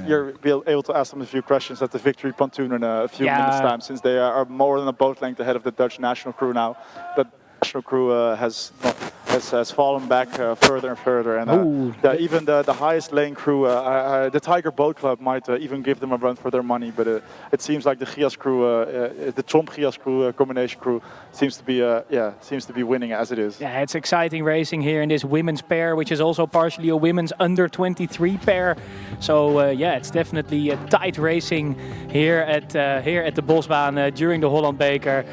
Speaker 3: you're able to ask them a few questions at the victory pontoon in a few minutes' time, since they are more than a boat length ahead of the Dutch national crew now. The national crew has fallen back further and further, and even the highest lane crew, the Tiger Boat Club, might even give them a run for their money. But it seems like the Gias crew, the Tromp Gias crew combination crew, seems to be winning as it is.
Speaker 1: Yeah, it's exciting racing here in this women's pair, which is also partially a women's under 23 pair. So it's definitely tight racing here at the Bosbaan during the Holland Beker.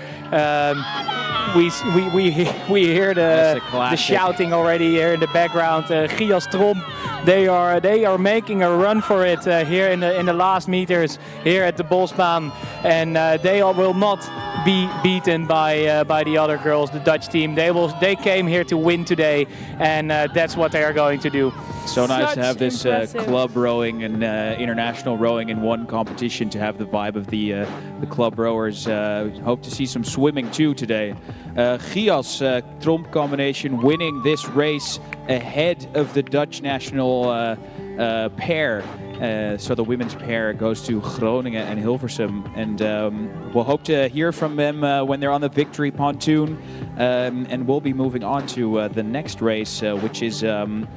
Speaker 1: We hear the the shouting already here in the background. Gias Tromp, they are making a run for it here in the last meters here at the Bosbaan, and they will not be beaten by the other girls, the Dutch team. They came here to win today, and that's what they are going to do.
Speaker 8: So nice to have this club rowing and international rowing in one competition, to have the vibe of the club rowers. Hope to see some swimming too today. Gias Tromp combination winning this race ahead of the Dutch national pair. So the women's pair goes to Groningen and Hilversum, and we'll hope to hear from them when they're on the victory pontoon, and we'll be moving on to the next race, which is the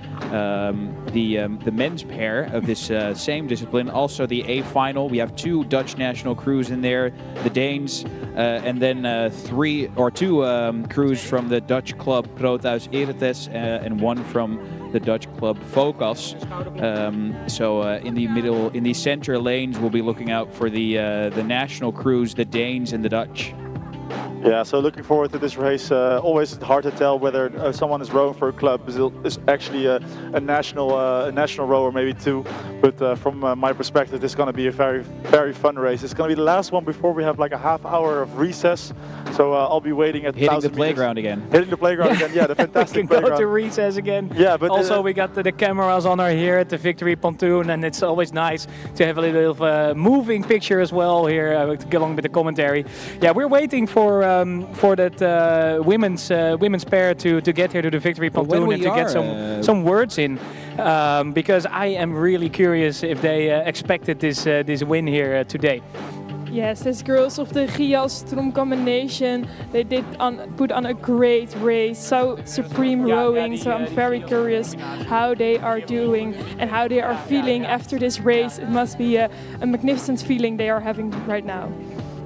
Speaker 8: men's pair of this same discipline. Also the A Final. We have 2 Dutch national crews in there, the Danes, and then 2 crews from the Dutch club Proteus-Eretes, and 1 from the Dutch club Focus. So in the middle, in the center lanes, we'll be looking out for the national crews, the Danes and the Dutch.
Speaker 3: Yeah, so looking forward to this race. Always hard to tell whether someone is rowing for a club is actually a national rower, maybe 2. But from my perspective, this is going to be a very, very fun race. It's going to be the last one before we have like a half hour of recess. So I'll be waiting at
Speaker 8: hitting the playground again.
Speaker 3: Hitting the playground again, yeah, the fantastic
Speaker 1: we can
Speaker 3: playground.
Speaker 1: go to recess again.
Speaker 3: Yeah, but
Speaker 1: also we got the cameras on our here at the victory pontoon, and it's always nice to have a little bit of a moving picture as well here along with the commentary. Yeah, we're waiting for that women's pair to get here to the victory pontoon and to get some words in, because I am really curious if they expected this win here today.
Speaker 7: Yes, as girls of the Gias Tromp combination, they did put on a great race, so supreme rowing. So I'm very curious how they are doing and how they are feeling after this race. It must be a magnificent feeling they are having right now.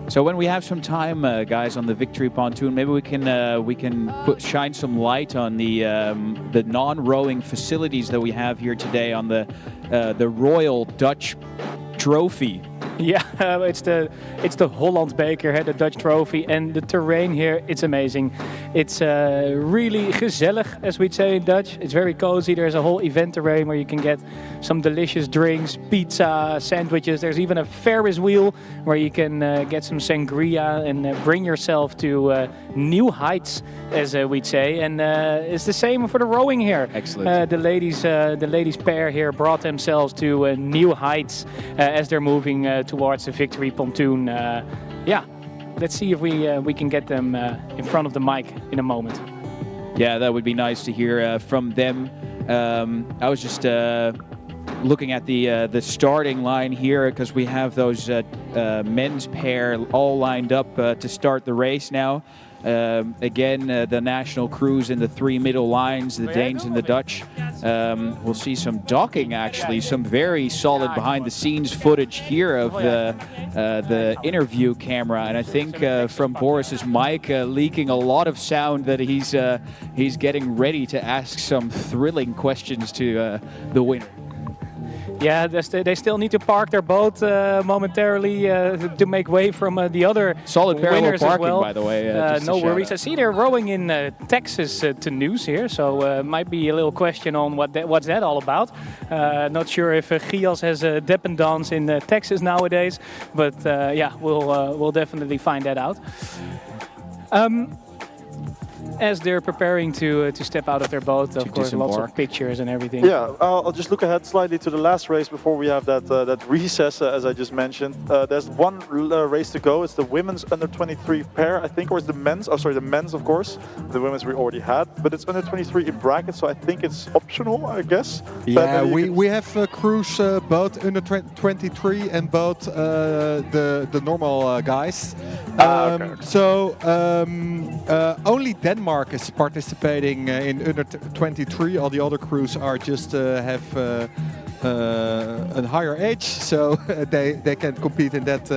Speaker 8: So when we have some time, guys, on the victory pontoon, maybe we can shine some light on the non-rowing facilities that we have here today on the Royal Dutch Trophy.
Speaker 1: Yeah, it's the Holland Beker, the Dutch trophy, and the terrain here, it's amazing. It's really gezellig, as we'd say in Dutch. It's very cozy. There's a whole event terrain where you can get some delicious drinks, pizza, sandwiches. There's even a Ferris wheel where you can get some sangria and bring yourself to new heights, as we'd say. And it's the same for the rowing here.
Speaker 8: Excellent.
Speaker 1: The ladies pair here brought themselves to new heights as they're moving towards the victory pontoon. Yeah, let's see if we can get them in front of the mic in a moment.
Speaker 8: Yeah, that would be nice to hear from them. I was just looking at the starting line here, because we have those men's pair all lined up to start the race now. Again, the national crews in the 3 middle lines, the Danes and the Dutch. We'll see some docking, actually, some very solid behind-the-scenes footage here of the interview camera. And I think from Boris's mic leaking a lot of sound that he's getting ready to ask some thrilling questions to the winner.
Speaker 1: Yeah, they still need to park their boat momentarily to make way from the other
Speaker 8: solid parallel
Speaker 1: winners
Speaker 8: parking,
Speaker 1: as well.
Speaker 8: By the way.
Speaker 1: No worries. I see they're rowing in Texas to news here, so might be a little question on what's that all about. Not sure if Gias has a dependance in Texas nowadays, but yeah, we'll definitely find that out. As they're preparing to step out of their boat, of course, lots of pictures and everything.
Speaker 3: Yeah, I'll just look ahead slightly to the last race before we have that recess, as I just mentioned. There's one race to go. It's the women's under 23 pair, I think, or it's the men's. Oh, sorry, the men's, of course. The women's we already had, but it's under 23 in brackets, so I think it's optional, I guess.
Speaker 4: Yeah, we have crews both under 23 and both the normal guys.
Speaker 3: Okay.
Speaker 4: So only Denmark is participating in under 23. All the other crews are just have a higher age, so they can compete in that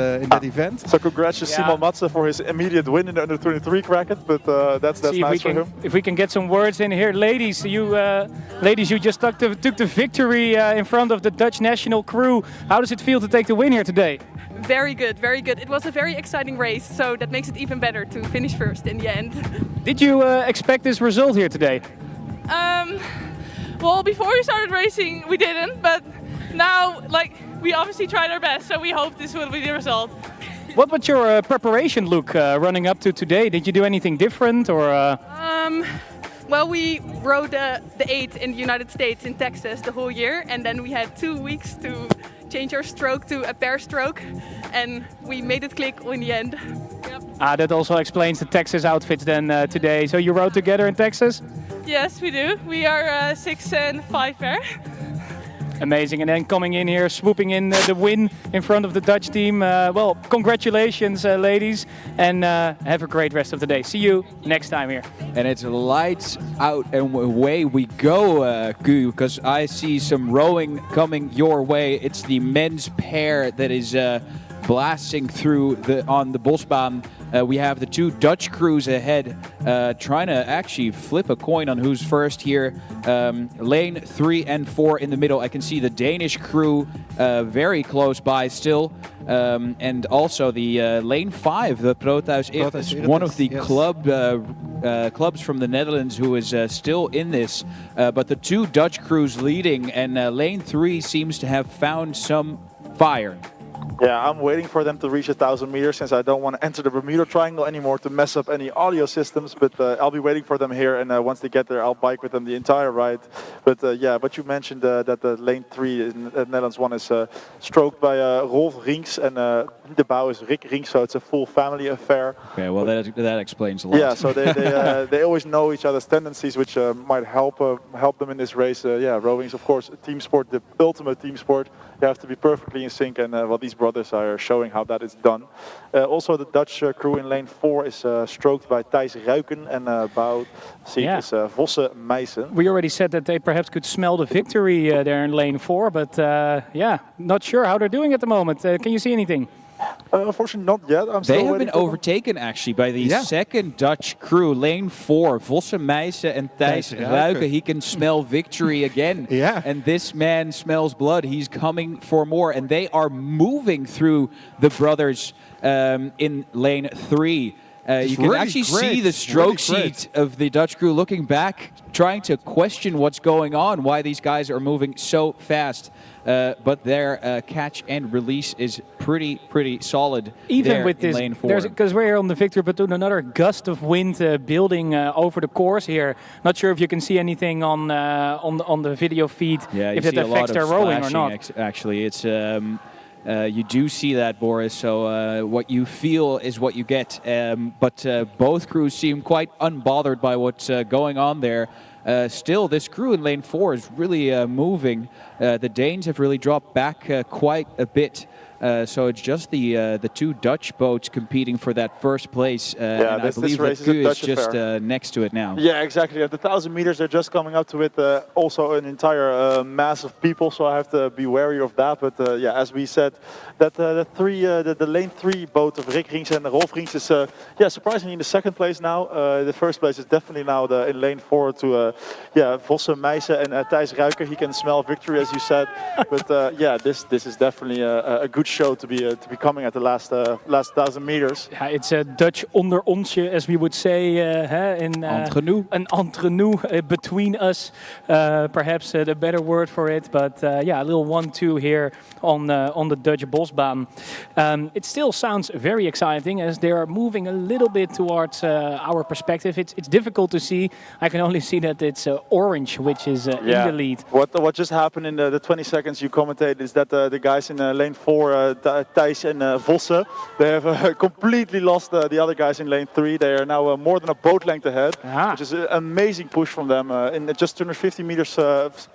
Speaker 4: event.
Speaker 3: So congrats to Simon Matze for his immediate win in the under 23 bracket, but that's nice for him.
Speaker 1: If we can get some words in here, ladies, you just took the victory in front of the Dutch national crew. How does it feel to take the win here today?
Speaker 10: Very good, very good. It was a very exciting race, so that makes it even better to finish first in the end.
Speaker 1: Did you expect this result here today?
Speaker 10: Well, before we started racing, we didn't, but now, we obviously tried our best, so we hope this will be the result.
Speaker 1: What was your preparation look running up to today? Did you do anything different, or?
Speaker 10: Well, we rode the 8 in the United States in Texas the whole year, and then we had 2 weeks to change our stroke to a pair stroke, and we made it click in the end. Yep.
Speaker 1: That also explains the Texas outfits then today. So you rode together in Texas?
Speaker 10: Yes, we do. We are 6 and 5 pair.
Speaker 1: Amazing, and then coming in here, swooping in the win in front of the Dutch team. Well, congratulations, ladies, and have a great rest of the day. See you next time here.
Speaker 8: And it's lights out and away we go, Gu, because I see some rowing coming your way. It's the men's pair that is blasting through on the Bosbaan. We have the 2 Dutch crews ahead, trying to actually flip a coin on who's first here. Lane 3 and 4 in the middle. I can see the Danish crew very close by still. And also the lane 5, the Proteus-Eretes, one of the clubs from the Netherlands who is still in this. But the 2 Dutch crews leading, and lane 3 seems to have found some fire.
Speaker 3: Yeah, I'm waiting for them to reach 1,000 meters since I don't want to enter the Bermuda Triangle anymore to mess up any audio systems. But I'll be waiting for them here, and once they get there, I'll bike with them the entire ride. But yeah, but you mentioned that the lane 3 in the Netherlands one is stroked by Rolf Rinks, and de Bouw is Rick Rinks, so it's a full family affair.
Speaker 8: Okay, well that explains a lot.
Speaker 3: Yeah, so they always know each other's tendencies, which might help them in this race. Yeah, rowing is of course a team sport, the ultimate team sport. You have to be perfectly in sync, and well, these brothers are showing how that is done. Also, the Dutch crew in lane 4 is stroked by Thijs Ruiken, and Bouw is Vosse Meijsen.
Speaker 1: We already said that they perhaps could smell the victory there in lane 4, but yeah, not sure how they're doing at the moment. Can you see anything?
Speaker 3: Unfortunately, not yet.
Speaker 8: They have been overtaken actually by the second Dutch crew, lane 4, Vosse Meijsen and Thijs Ruiken. He can smell victory again. And this man smells blood. He's coming for more, and they are moving through the brothers in lane 3. You can actually see the stroke sheet of the Dutch crew looking back, trying to question what's going on, why these guys are moving so fast. But their catch and release is pretty solid.
Speaker 1: Even with this,
Speaker 8: lane 4.
Speaker 1: Because we're on the Victory Platoon, another gust of wind building over the course here. Not sure if you can see anything on the video feed, if that affects their rowing or not.
Speaker 8: Actually, it's you do see that, Boris. So what you feel is what you get. But both crews seem quite unbothered by what's going on there. Still, this crew in lane 4 is really moving. The Danes have really dropped back quite a bit. So it's just the 2 Dutch boats competing for that first place. And I believe that Gu is just next to it now.
Speaker 3: Yeah, exactly. At the 1,000 meters, they're just coming up to it. Also an entire mass of people, so I have to be wary of that. But yeah, as we said, that the lane 3 boat of Rick Rinks and Rolf Rinks is surprisingly in the second place now. The first place is definitely now in lane 4 to Vosse Meijsen and Thijs Ruiken. He can smell victory, as you said. But yeah, this is definitely a good show to be coming at the last 1,000 meters.
Speaker 1: Yeah, it's a Dutch onder onsje, as we would say,
Speaker 8: entre nous.
Speaker 1: An entre nous between us, perhaps the better word for it. But yeah, a little 1-2 here on the Dutch Bosbaan. It still sounds very exciting as they are moving a little bit towards our perspective. It's difficult to see. I can only see that it's orange, which is in the lead.
Speaker 3: What just happened in the 20 seconds you commented is that the guys in lane 4, Thijs and Vosse, they have completely lost the other guys in lane 3. They are now more than a boat length ahead, which is an amazing push from them. In just 250 meters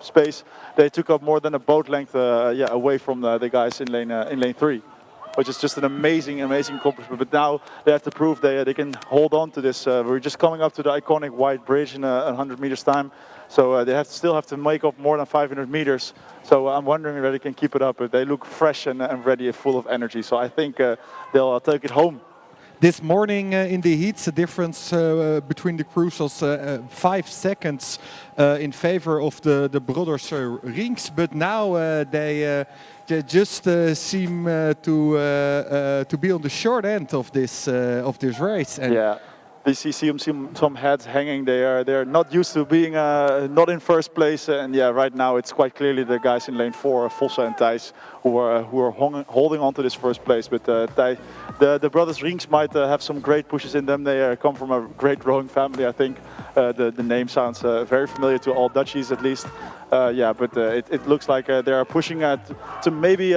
Speaker 3: space, they took up more than a boat length away from the guys in lane 3. Which is just an amazing accomplishment. But now they have to prove they can hold on to this. We're just coming up to the iconic white bridge in 100 meters time. So they still have to make up more than 500 meters. So I'm wondering whether they can keep it up. But they look fresh and ready, full of energy. So I think they'll take it home.
Speaker 4: This morning in the heats, the difference between the crews was 5 seconds in favor of the brothers Rinks. But now they just seem to be on the short end of this race. And
Speaker 3: you see some heads hanging. They're not used to being not in first place, and yeah, right now it's quite clearly the guys in lane 4, Vosse and Thijs, who are holding on to this first place. But the brothers Rings might have some great pushes in them. They come from a great rowing family, I think. The name sounds very familiar to all Dutchies at least. Yeah, but it looks like they are pushing to maybe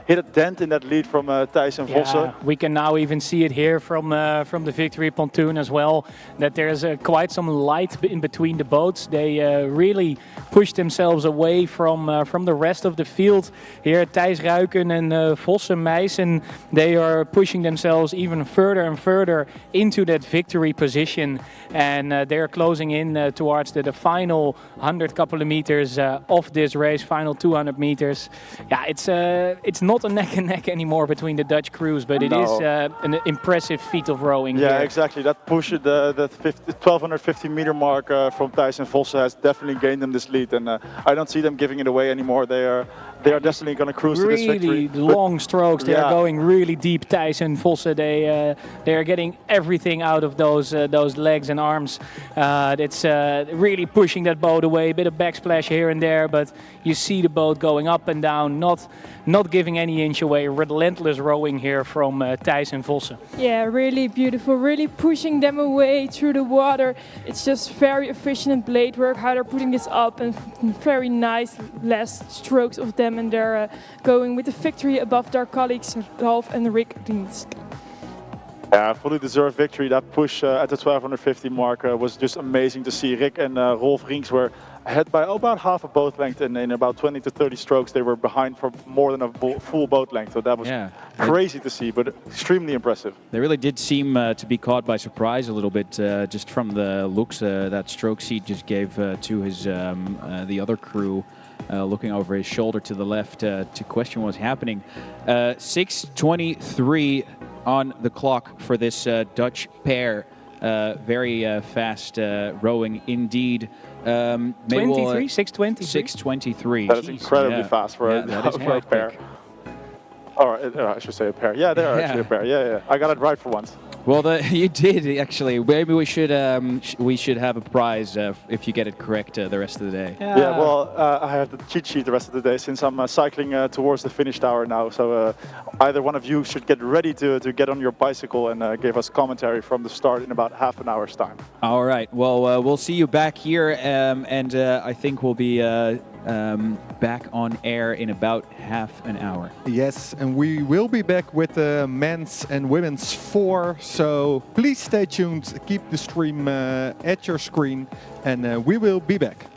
Speaker 3: hit a dent in that lead from Thijs and Vosse.
Speaker 1: Yeah, we can now even see it here from the victory pontoon as well, that there's quite some light in between the boats. They really pushed themselves away from the rest of the field. Here Thijs Ruiken and Vosse Meijsen, they are pushing themselves even further and further into that victory position, and they're closing in towards the final 100 couple of meters of this race, final 200 meters. Yeah, it's not a neck and neck anymore between the Dutch crews, but it is an impressive feat of rowing.
Speaker 3: Yeah,
Speaker 1: here.
Speaker 3: exactly. That push, the 1250 meter mark from Thijs and Vosse has definitely gained them this lead, and I don't see them giving it away anymore. They are definitely going to cruise to this victory.
Speaker 1: Really long strokes. They are going really deep. Thijs and Vosse, they are getting everything out of those legs and arms. It's really pushing that boat away. A bit of backsplash here and there, but you see the boat going up and down, not giving any inch away. Relentless rowing here from Thijs and Vosse.
Speaker 7: Yeah, really beautiful, really pushing them away through the water. It's just very efficient blade work, how they're putting this up, and very nice last strokes of them, and they're going with the victory above their colleagues Ralf and Rick Rings.
Speaker 3: Yeah, fully deserved victory. That push at the 1250 mark was just amazing to see. Rick and Rolf Rings were ahead by about half a boat length, and in about 20 to 30 strokes they were behind for more than a full boat length. So that was crazy to see, but extremely impressive.
Speaker 8: They really did seem to be caught by surprise a little bit, just from the looks that stroke seat just gave to his the other crew. Looking over his shoulder to the left to question what's happening. 6:23 on the clock for this Dutch pair. Very fast rowing indeed.
Speaker 1: 23, 6:23?
Speaker 8: 6:23.
Speaker 3: That is incredibly fast for a pair. Or I should say a pair. Yeah, they are actually a pair. Yeah. I got it right for once.
Speaker 8: Well, you did actually. Maybe we should have a prize if you get it correct the rest of the day.
Speaker 3: Yeah, well, I have the cheat sheet the rest of the day since I'm cycling towards the finish tower now. So either one of you should get ready to get on your bicycle and give us commentary from the start in about half an hour's time.
Speaker 8: All right. Well, we'll see you back here, and I think we'll be back on air in about half an hour.
Speaker 4: Yes, and we will be back with the men's and women's 4. So please stay tuned, keep the stream at your screen, and we will be back.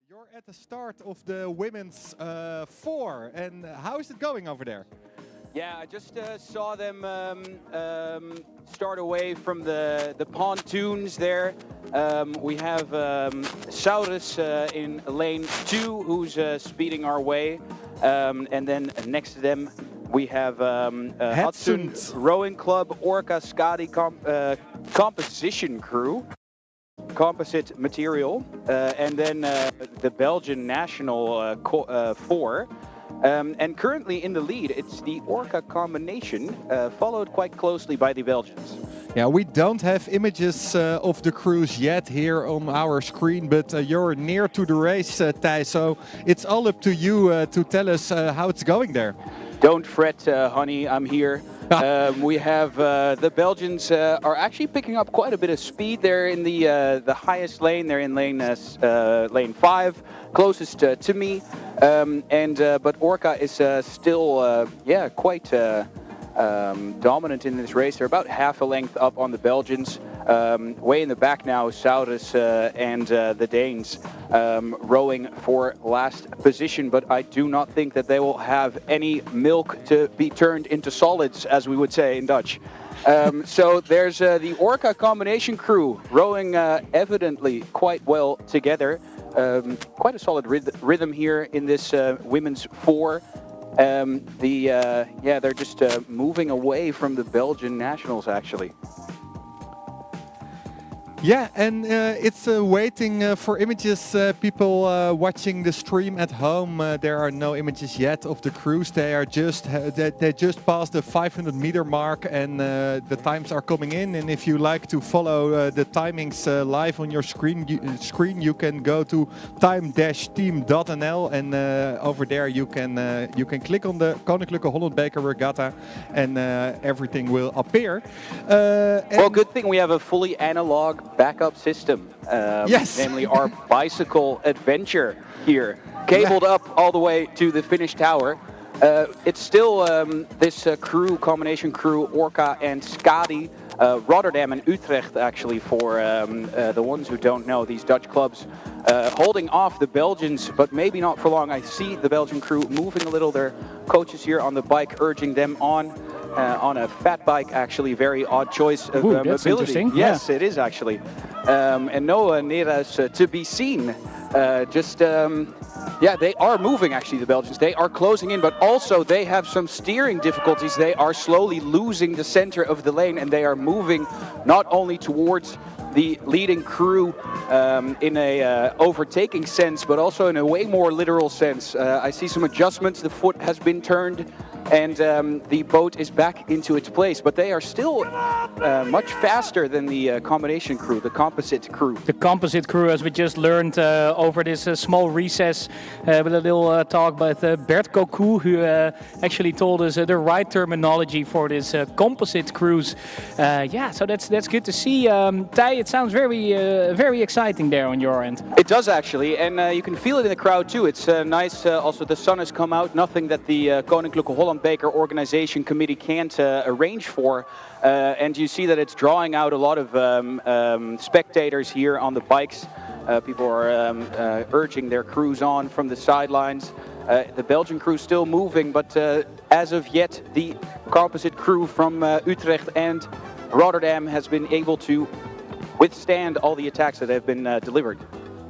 Speaker 4: You're at the start of the women's 4, and how is it going over there?
Speaker 5: Yeah, I just saw them start away from the pontoons there. We have Saurus in lane 2, who's speeding our way. And then next to them, we have Hudson Rowing Club, Orca Skadi composition crew. Composite material, and then the Belgian national 4. And currently in the lead, it's the Orca combination, followed quite closely by the Belgians.
Speaker 4: Yeah, we don't have images of the crews yet here on our screen, but you're near to the race, Thijs, so it's all up to you to tell us how it's going there.
Speaker 5: Don't fret, honey, I'm here. We have the Belgians are actually picking up quite a bit of speed there in the highest lane. They're in lane 5, closest to me. But Orca is still quite dominant in this race. They're about half a length up on the Belgians. Way in the back now, Saurus and the Danes rowing for last position, but I do not think that they will have any milk to be turned into solids, as we would say in Dutch. So there's the Orca combination crew rowing evidently quite well together. Quite a solid rhythm here in this women's 4. They're just moving away from the Belgian nationals, actually.
Speaker 4: Yeah, and it's waiting for images. People watching the stream at home, there are no images yet of the crews. They are they just passed the 500-meter mark, and the times are coming in. And if you like to follow the timings live on your screen, you can go to time-team.nl, and over there you can click on the Koninklijke Holland Beker regatta, and everything will appear.
Speaker 5: Well, good thing we have a fully analog backup system.
Speaker 4: Yes.
Speaker 5: Namely our bicycle adventure here, cabled up all the way to the finish tower. It's still this combination crew, Orca and Skadi, Rotterdam and Utrecht, actually, for the ones who don't know, these Dutch clubs, holding off the Belgians, but maybe not for long. I see the Belgian crew moving a little, their coaches here on the bike urging them on a fat bike, actually. Very odd choice of
Speaker 1: that's
Speaker 5: mobility.
Speaker 1: Interesting.
Speaker 5: Yes, it is actually. And no Neras to be seen. They are moving, actually, the Belgians. They are closing in, but also they have some steering difficulties. They are slowly losing the center of the lane, and they are moving not only towards the leading crew in a overtaking sense, but also in a way more literal sense. I see some adjustments. The foot has been turned, and the boat is back into its place. But they are still much faster than the combination crew, the composite crew.
Speaker 1: The composite crew, as we just learned over this small recess with a little talk by Bert Cocu, who actually told us the right terminology for this composite crews. So that's good to see. Thij, it sounds very exciting there on your end.
Speaker 5: It does, actually, and you can feel it in the crowd too. It's nice. Also, the sun has come out. Nothing that the Koninklijke Holland Beker organization committee can't arrange for. And you see that it's drawing out a lot of spectators here on the bikes. People are urging their crews on from the sidelines. The Belgian crew still moving, but as of yet, the composite crew from Utrecht and Rotterdam has been able to withstand all the attacks that have been delivered.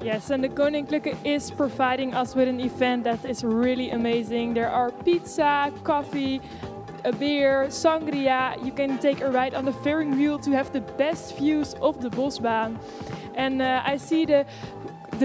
Speaker 7: Yes, and the Koninklijke is providing us with an event that is really amazing. There are pizza, coffee, a beer, sangria. You can take a ride on the Ferring wheel to have the best views of the Bosbaan. And I see the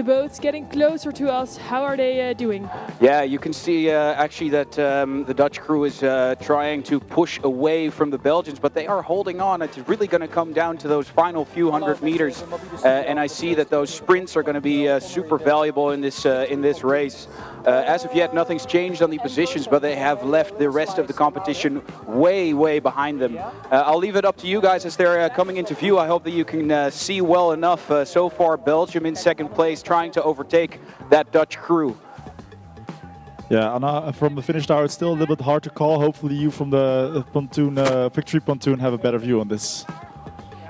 Speaker 7: boats getting closer to us. How are they doing?
Speaker 5: Yeah, you can see actually that the Dutch crew is trying to push away from the Belgians, but they are holding on. It's really going to come down to those final few hundred meters, and I see that those sprints are going to be super valuable in this race. As of yet, nothing's changed on the positions, but they have left the rest of the competition way behind them. I'll leave it up to you guys as they're coming into view. I hope that you can see well enough. So far, Belgium in second place, trying to overtake that Dutch crew.
Speaker 6: Yeah, and from the finish tower, it's still a little bit hard to call. Hopefully you from the pontoon, victory pontoon have a better view on this.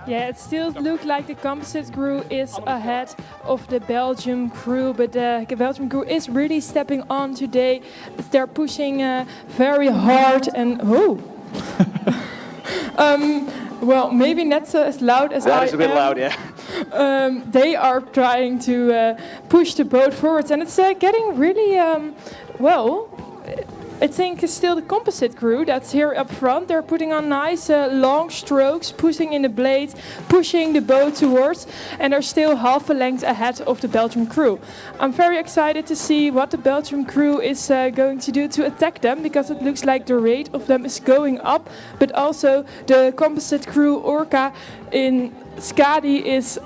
Speaker 7: Yeah, it still looks like the composite crew is ahead of the Belgium crew, but the Belgium crew is really stepping on today. They're pushing very hard and well, maybe not as loud as I am.
Speaker 5: That is a bit loud, yeah.
Speaker 7: They are trying to push the boat forwards, and it's getting really well. I think it's still the composite crew that's here up front. They're putting on nice long strokes, pushing in the blades, pushing the boat towards, and they're still half a length ahead of the Belgium crew. I'm very excited to see what the Belgium crew is going to do to attack them, because it looks like the rate of them is going up, but also the composite crew Orca in Skadi is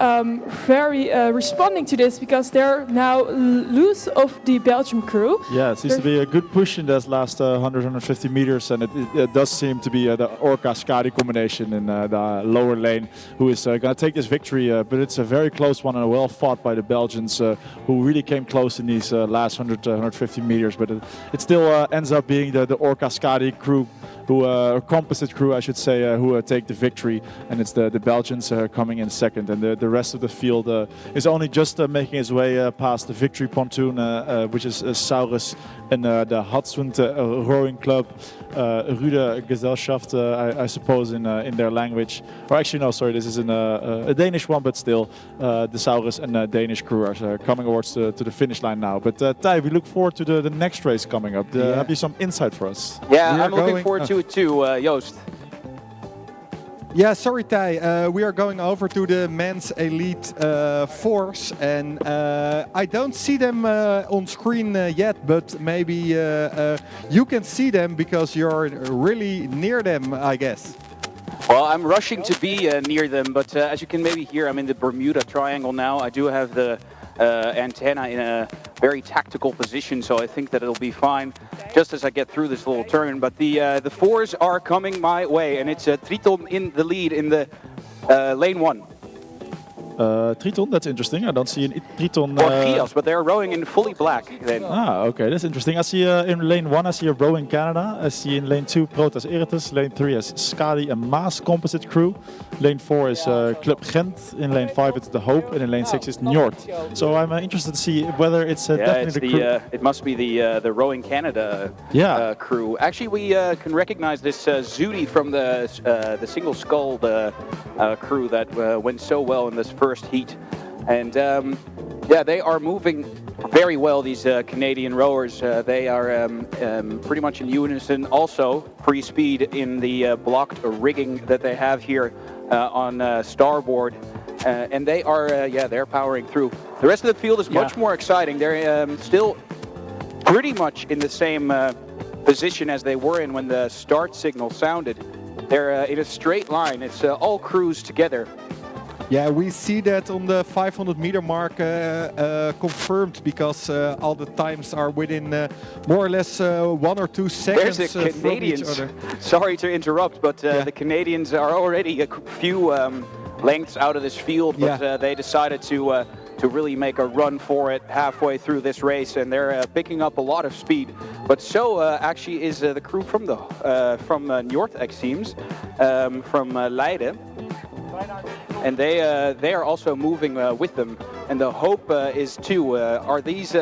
Speaker 7: very responding to this, because they're now loose of the Belgium crew.
Speaker 6: Yeah, it seems to be a good push in those last 100-150 meters, and it does seem to be the Orca-Skadi combination in the lower lane who is going to take this victory, but it's a very close one and well fought by the Belgians who really came close in these last 100-150 meters, but it still ends up being the Orca-Skadi crew, composite crew I should say, who take the victory, and it's the Belgians coming in second, and the rest of the field is only just making its way past the victory pontoon, which is Saurus, and the Hadsund rowing club, Rude Gesellschaft, I suppose in their language. Or actually no, sorry, this is a Danish one, but still the Saurus and Danish crew are coming towards to the finish line now. But Ty, we look forward to the next race coming up. Have you some insight for us?
Speaker 5: Yeah, I'm looking forward to it too, Joost.
Speaker 4: Yeah, sorry Ty, we are going over to the men's elite fours, and I don't see them on screen yet, but maybe you can see them because you're really near them, I guess.
Speaker 5: Well, I'm rushing to be near them, but as you can maybe hear, I'm in the Bermuda Triangle now. I do have the antenna in a very tactical position, so I think that it'll be fine just as I get through this little turn. But the fours are coming my way, and it's Triton in the lead in the lane 1.
Speaker 6: Triton, that's interesting. I don't see an Triton.
Speaker 5: Or Gias, but they're rowing in fully black then.
Speaker 6: Ah, okay, that's interesting. I see in lane 1, I see a rowing Canada. I see in lane 2 Proteus-Eretes. Lane 3 is Skadi and Maas composite crew. Lane 4 is Club Gent. In lane 5 it's the Hope, and in lane 6 is Njord. So I'm interested to see whether it's definitely the crew.
Speaker 5: It must be the rowing Canada crew. Actually, we can recognize this Zudi from the single scull crew that went so well in this first heat, and yeah, they are moving very well, these Canadian rowers. They are pretty much in unison, also free speed in the blocked rigging that they have here on starboard, and they are they're powering through. The rest of the field is much more exciting. They're still pretty much in the same position as they were in when the start signal sounded. They're in a straight line. It's all crews together.
Speaker 4: Yeah, we see that on the 500 meter mark confirmed, because all the times are within more or less 1 or 2 seconds
Speaker 5: There's the Canadians.
Speaker 4: from each other.
Speaker 5: Sorry to interrupt, but the Canadians are already a few lengths out of this field, but they decided to really make a run for it halfway through this race, and they're picking up a lot of speed. But so actually is the crew from Njord, it seems, from Leiden. And they are also moving with them, and the hope is too. Are these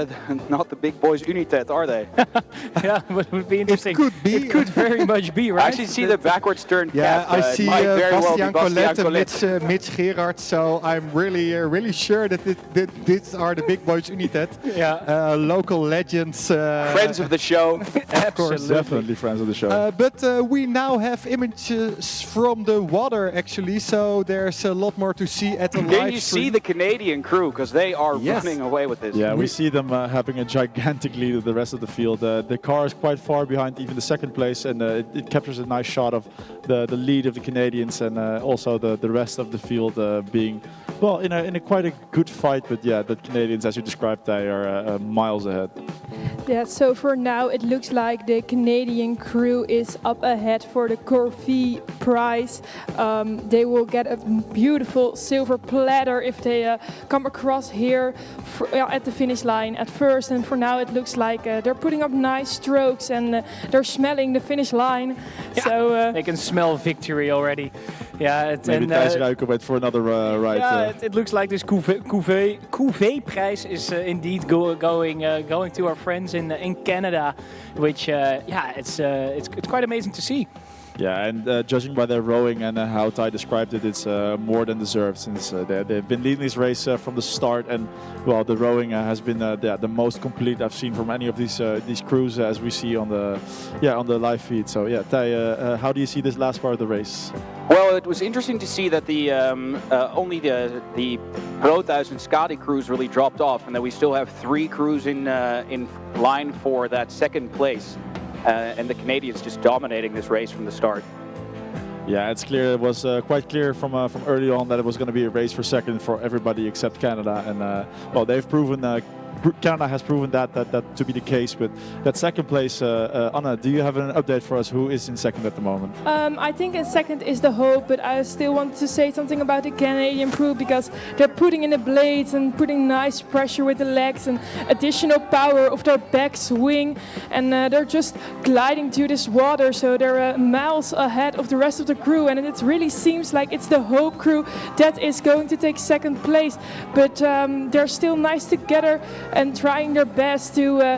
Speaker 5: not the big boys United, are they?
Speaker 1: Yeah, but it would be interesting.
Speaker 4: It could be.
Speaker 1: It could very much be, right?
Speaker 5: I actually see the backwards turned cap.
Speaker 4: Yeah, I see Bastiaan Colette and
Speaker 5: Colette.
Speaker 4: Mitch Gerard, so I'm really sure that these are the big boys United.
Speaker 1: Yeah.
Speaker 4: Local legends.
Speaker 5: Friends of the show.
Speaker 6: Of course, definitely friends of the show.
Speaker 4: But we now have images from the water, actually, so there's a lot more to see at the live stream.
Speaker 5: Can you see the Canadian crew? Because they are running away with this.
Speaker 6: Yeah, we see them having a gigantic lead of the rest of the field. The car is quite far behind even the second place, and it captures a nice shot of the lead of the Canadians, and also the rest of the field being, well, in a quite a good fight. But yeah, the Canadians, as you described, they are miles ahead.
Speaker 7: Yeah, so for now it looks like the Canadian crew is up ahead for the Corvée prize. They will get a beautiful silver platter if they come across here at the finish line at first. And for now it looks like they're putting up nice strokes, and they're smelling the finish line.
Speaker 1: Yeah,
Speaker 7: so
Speaker 1: they can smell victory already. Yeah,
Speaker 6: maybe Thijs Ruiker went for another ride.
Speaker 1: Yeah, it looks like this cuvée prize is indeed going to our friends in Canada, which it's quite amazing to see.
Speaker 6: Yeah, and judging by their rowing and how Ty described it, it's more than deserved, since they've been leading this race from the start, and well, the rowing has been the most complete I've seen from any of these crews, as we see on the live feed. So yeah, Ty, how do you see this last part of the race?
Speaker 5: Well, it was interesting to see that the only the Proteus and Skadi crews really dropped off, and that we still have 3 crews in line for that second place. And the Canadians just dominating this race from the start.
Speaker 6: Yeah, it's clear. It was quite clear from early on that it was going to be a race for second for everybody except Canada, and well, they've proven. Canada has proven that to be the case, but that second place, Anna, do you have an update for us? Who is in second at the moment?
Speaker 7: I think in second is the Hope, but I still want to say something about the Canadian crew, because they're putting in the blades and putting nice pressure with the legs and additional power of their back swing, and they're just gliding through this water, so they're miles ahead of the rest of the crew, and it really seems like it's the Hope crew that is going to take second place, but they're still nice together and trying their best to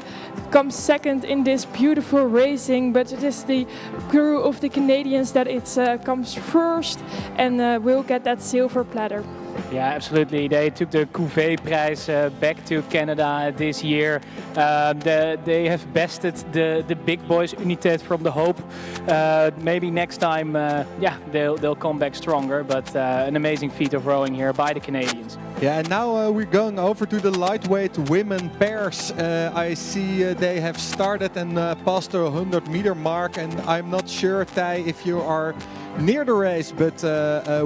Speaker 7: come second in this beautiful racing, but it is the crew of the Canadians that comes first and will get that silver platter.
Speaker 1: Yeah, absolutely. They took the Cuvée prize back to Canada this year. They have bested the big boys United from the Hope. Maybe next time, they'll come back stronger. But an amazing feat of rowing here by the Canadians.
Speaker 4: Yeah, and now we're going over to the lightweight women pairs. I see they have started and passed the 100-meter mark, and I'm not sure, Ty, if you are near the race, but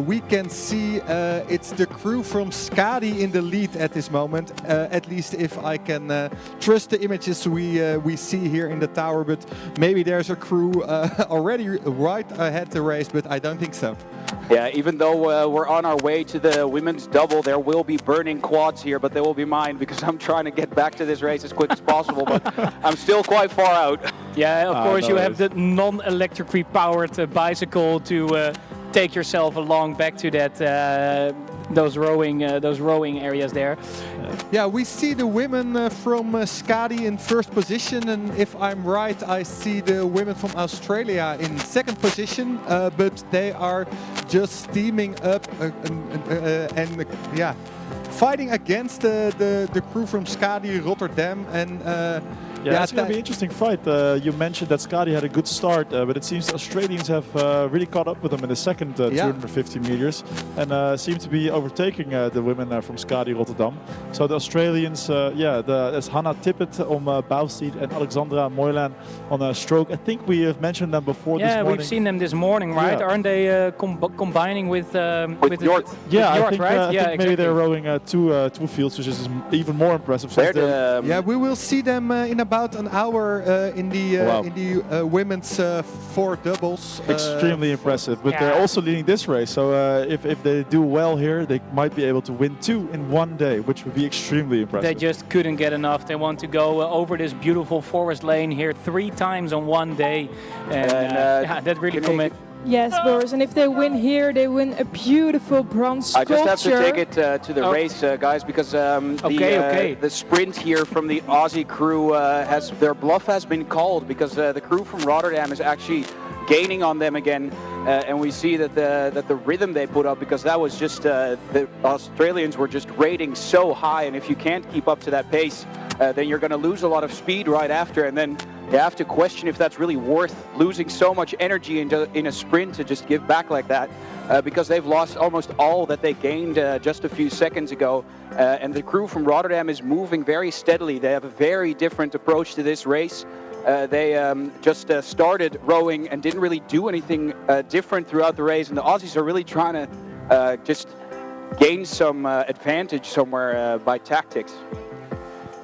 Speaker 4: we can see it's the crew from Skadi in the lead at this moment, at least if I can trust the images we see here in the tower, but maybe there's a crew already right ahead the race, but I don't think so.
Speaker 5: Yeah, even though we're on our way to the women's double, there will be burning quads here, but they will be mine because I'm trying to get back to this race as quick as possible, but I'm still quite far out.
Speaker 1: Yeah, of course you have the non-electrically powered bicycle to take yourself along back to that those rowing areas there.
Speaker 4: Yeah, we see the women from Skadi in first position, and if I'm right, I see the women from Australia in second position, but they are just steaming up and fighting against the crew from Skadi Rotterdam, and
Speaker 6: yeah, it's going to be an interesting fight. You mentioned that Skadi had a good start, but it seems the Australians have really caught up with them in the second 250 meters and seem to be overtaking the women from Skadi Rotterdam. So the Australians, there's Hannah Tippett on bow seat and Alexandra Moylan on stroke. I think we have mentioned them before this morning.
Speaker 1: Yeah, we've seen them this morning, right? Yeah. Aren't they combining with
Speaker 5: Hjort?
Speaker 1: Yeah,
Speaker 6: I think,
Speaker 1: right?
Speaker 6: I think maybe they're rowing two fields, which is even more impressive.
Speaker 4: Yeah, we will see them in about an hour in the women's 4 doubles.
Speaker 6: Extremely impressive, but they're also leading this race. So if they do well here, they might be able to win 2 in one day, which would be extremely impressive.
Speaker 1: They just couldn't get enough. They want to go over this beautiful forest lane here 3 times on one day, and that really commit.
Speaker 7: Yes, Boris, and if they win here, they win a beautiful bronze sculpture.
Speaker 5: I just have to take it to the race, guys, because the sprint here from the Aussie crew, their bluff has been called, because the crew from Rotterdam is actually gaining on them again, and we see that the rhythm they put up, because that was just the Australians were just rating so high, and if you can't keep up to that pace, then you're going to lose a lot of speed right after, and then you have to question if that's really worth losing so much energy in a sprint to just give back like that, because they've lost almost all that they gained just a few seconds ago. And the crew from Rotterdam is moving very steadily. They have a very different approach to this race. They just started rowing and didn't really do anything different throughout the race. And the Aussies are really trying to just gain some advantage somewhere by tactics.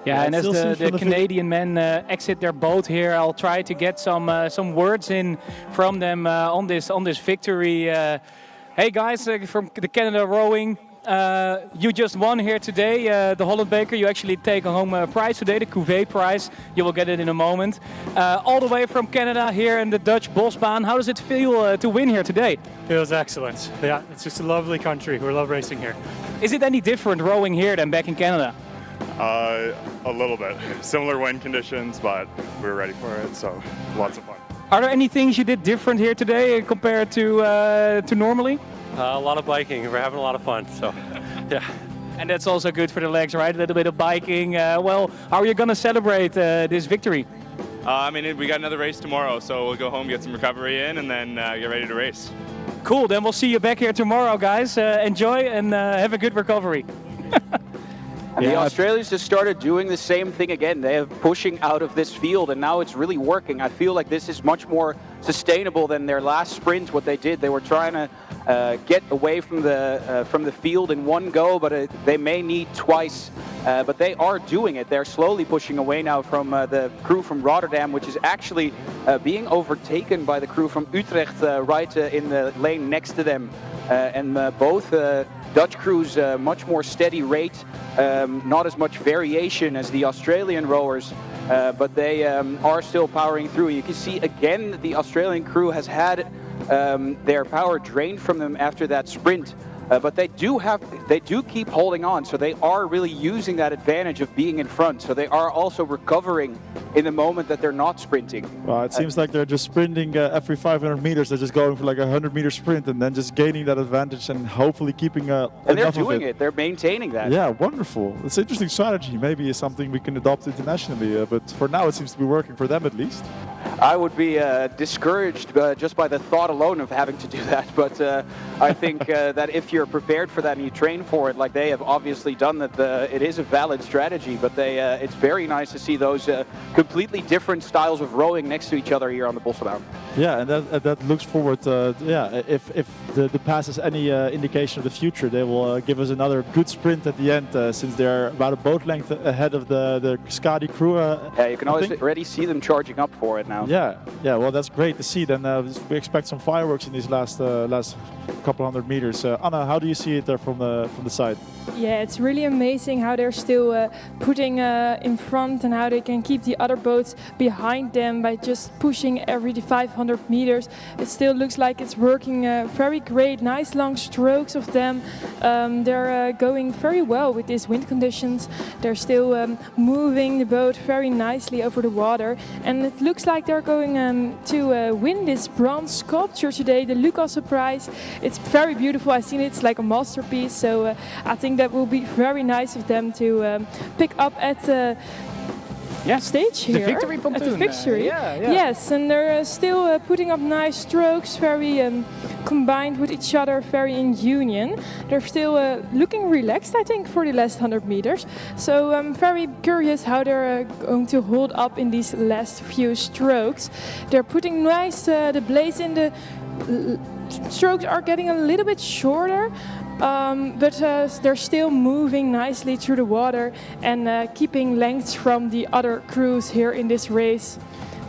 Speaker 1: Yeah, and as the Canadian men exit their boat here, I'll try to get some words in from them on this victory. Hey guys, from the Canada rowing, You just won here today, the Holland Beker. You actually take a home prize today, the Cuvée prize. You will get it in a moment. All the way from Canada here in the Dutch Bosbaan. How does it feel to win here today?
Speaker 12: Feels excellent. Yeah, it's just a lovely country. We love racing here.
Speaker 1: Is it any different rowing here than back in Canada?
Speaker 13: A little bit. Similar wind conditions, but we were ready for it, so lots of fun.
Speaker 1: Are there any things you did different here today compared to normally?
Speaker 12: A lot of biking. We're having a lot of fun, so yeah.
Speaker 1: And that's also good for the legs, right? A little bit of biking. Well, how are you going to celebrate this victory?
Speaker 13: I mean, we got another race tomorrow, so we'll go home, get some recovery in, and then get ready to race.
Speaker 1: Cool, then we'll see you back here tomorrow, guys. Enjoy and have a good recovery.
Speaker 5: The Australians just started doing the same thing again. They are pushing out of this field, and now it's really working. I feel like this is much more sustainable than their last sprint. What they did, they were trying to get away from the field in one go, but they may need twice. But they are doing it. They're slowly pushing away now from the crew from Rotterdam, which is actually being overtaken by the crew from Utrecht right in the lane next to them. And both Dutch crews much more steady rate, not as much variation as the Australian rowers, but they are still powering through. You can see again the Australian crew has had their power drained from them after that sprint. But they do keep holding on, so they are really using that advantage of being in front. So they are also recovering in the moment that they're not sprinting.
Speaker 6: Well, it seems like they're just sprinting every 500 meters. They're just going for like a 100-meter sprint and then just gaining that advantage and hopefully keeping
Speaker 5: and they're
Speaker 6: enough
Speaker 5: doing
Speaker 6: of it.
Speaker 5: it. They're maintaining that.
Speaker 6: Yeah, wonderful. It's an interesting strategy. Maybe it's something we can adopt internationally, but for now it seems to be working for them at least.
Speaker 5: I would be discouraged just by the thought alone of having to do that. But I think that if you're prepared for that and you train for it, like they have obviously done, that it is a valid strategy. But it's very nice to see those completely different styles of rowing next to each other here on the Bosbaan.
Speaker 6: Yeah, and that looks forward. If the pass is any indication of the future, they will give us another good sprint at the end, since they're about a boat length ahead of the Skadi crew.
Speaker 5: Yeah, you can already see them charging up for it now.
Speaker 6: Yeah. Well, that's great to see. Then we expect some fireworks in these last couple hundred meters. Anna, how do you see it there from the side?
Speaker 7: Yeah, it's really amazing how they're still putting in front and how they can keep the other boats behind them by just pushing every 500 meters. It still looks like it's working very great. Nice long strokes of them. They're going very well with these wind conditions. They're still moving the boat very nicely over the water, and it looks like they're going to win this bronze sculpture today, the Lucas Prize. It's very beautiful. I've seen it. It's like a masterpiece. So I think that will be very nice of them to pick up at the stage here.
Speaker 1: The victory pontoon.
Speaker 7: At the victory. Yes, and they're still putting up nice strokes, very combined with each other, very in union. They're still looking relaxed, I think, for the last 100 meters. So I'm very curious how they're going to hold up in these last few strokes. They're putting nice the blades in the strokes are getting a little bit shorter, but they're still moving nicely through the water and keeping lengths from the other crews here in this race.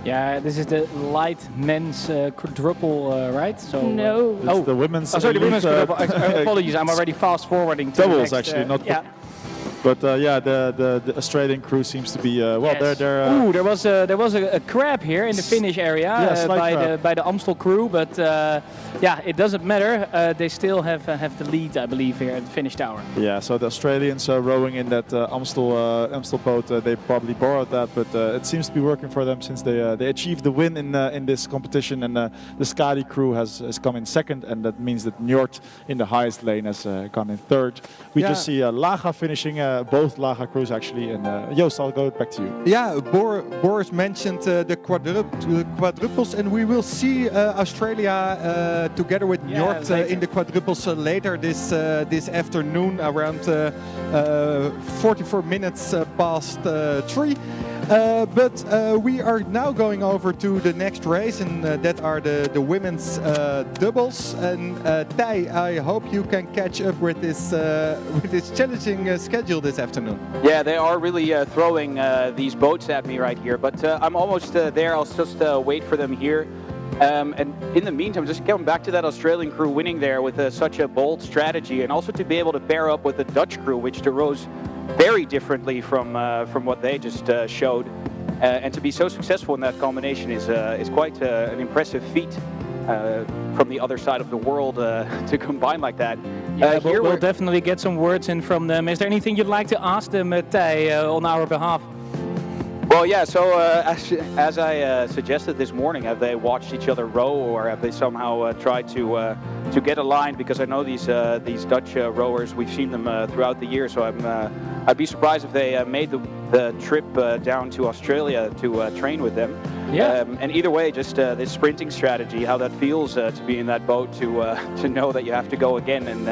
Speaker 1: Yeah, this is the light men's quadruple, right? So
Speaker 7: no.
Speaker 6: It's the women's.
Speaker 1: Oh, sorry, the women's quadruple. Apologies, I'm already fast forwarding to
Speaker 6: doubles
Speaker 1: the next,
Speaker 6: actually, not.
Speaker 1: Yeah.
Speaker 6: But the Australian crew seems to be
Speaker 1: yes.
Speaker 6: they're.
Speaker 1: Ooh, there was a crab here in the finish area by the Amstel crew, but yeah, it doesn't matter. They still have the lead, I believe, here at the finish tower.
Speaker 6: Yeah, so the Australians are rowing in that Amstel boat. They probably borrowed that, but it seems to be working for them since they achieved the win in this competition, and the Skadi crew has come in second, and that means that Njord in the highest lane has gone in third. We just see Laga finishing. Both Laga crews actually, and Joost, I'll go back to you.
Speaker 4: Yeah, Boris mentioned the quadruples, and we will see Australia together with Njord in the quadruples later this afternoon around 44 minutes past 3. But we are now going over to the next race, and that are the women's doubles. And Tij, I hope you can catch up with this challenging schedule this afternoon.
Speaker 5: Yeah, they are really throwing these boats at me right here, but I'm almost there. I'll just wait for them here. And in the meantime, just going back to that Australian crew winning there with such a bold strategy, and also to be able to pair up with the Dutch crew, which rose very differently from what they just showed, and to be so successful in that combination is quite an impressive feat from the other side of the world to combine like that.
Speaker 1: Yeah, we'll definitely get some words in from them. Is there anything you'd like to ask them, Tij, on our behalf?
Speaker 5: Well, yeah, so as I suggested this morning, have they watched each other row, or have they somehow tried to get aligned? Because I know these Dutch rowers, we've seen them throughout the year, so I'd be surprised if they made the trip down to Australia to train with them.
Speaker 1: Yeah.
Speaker 5: And either way, just this sprinting strategy, how that feels to be in that boat, to know that you have to go again. And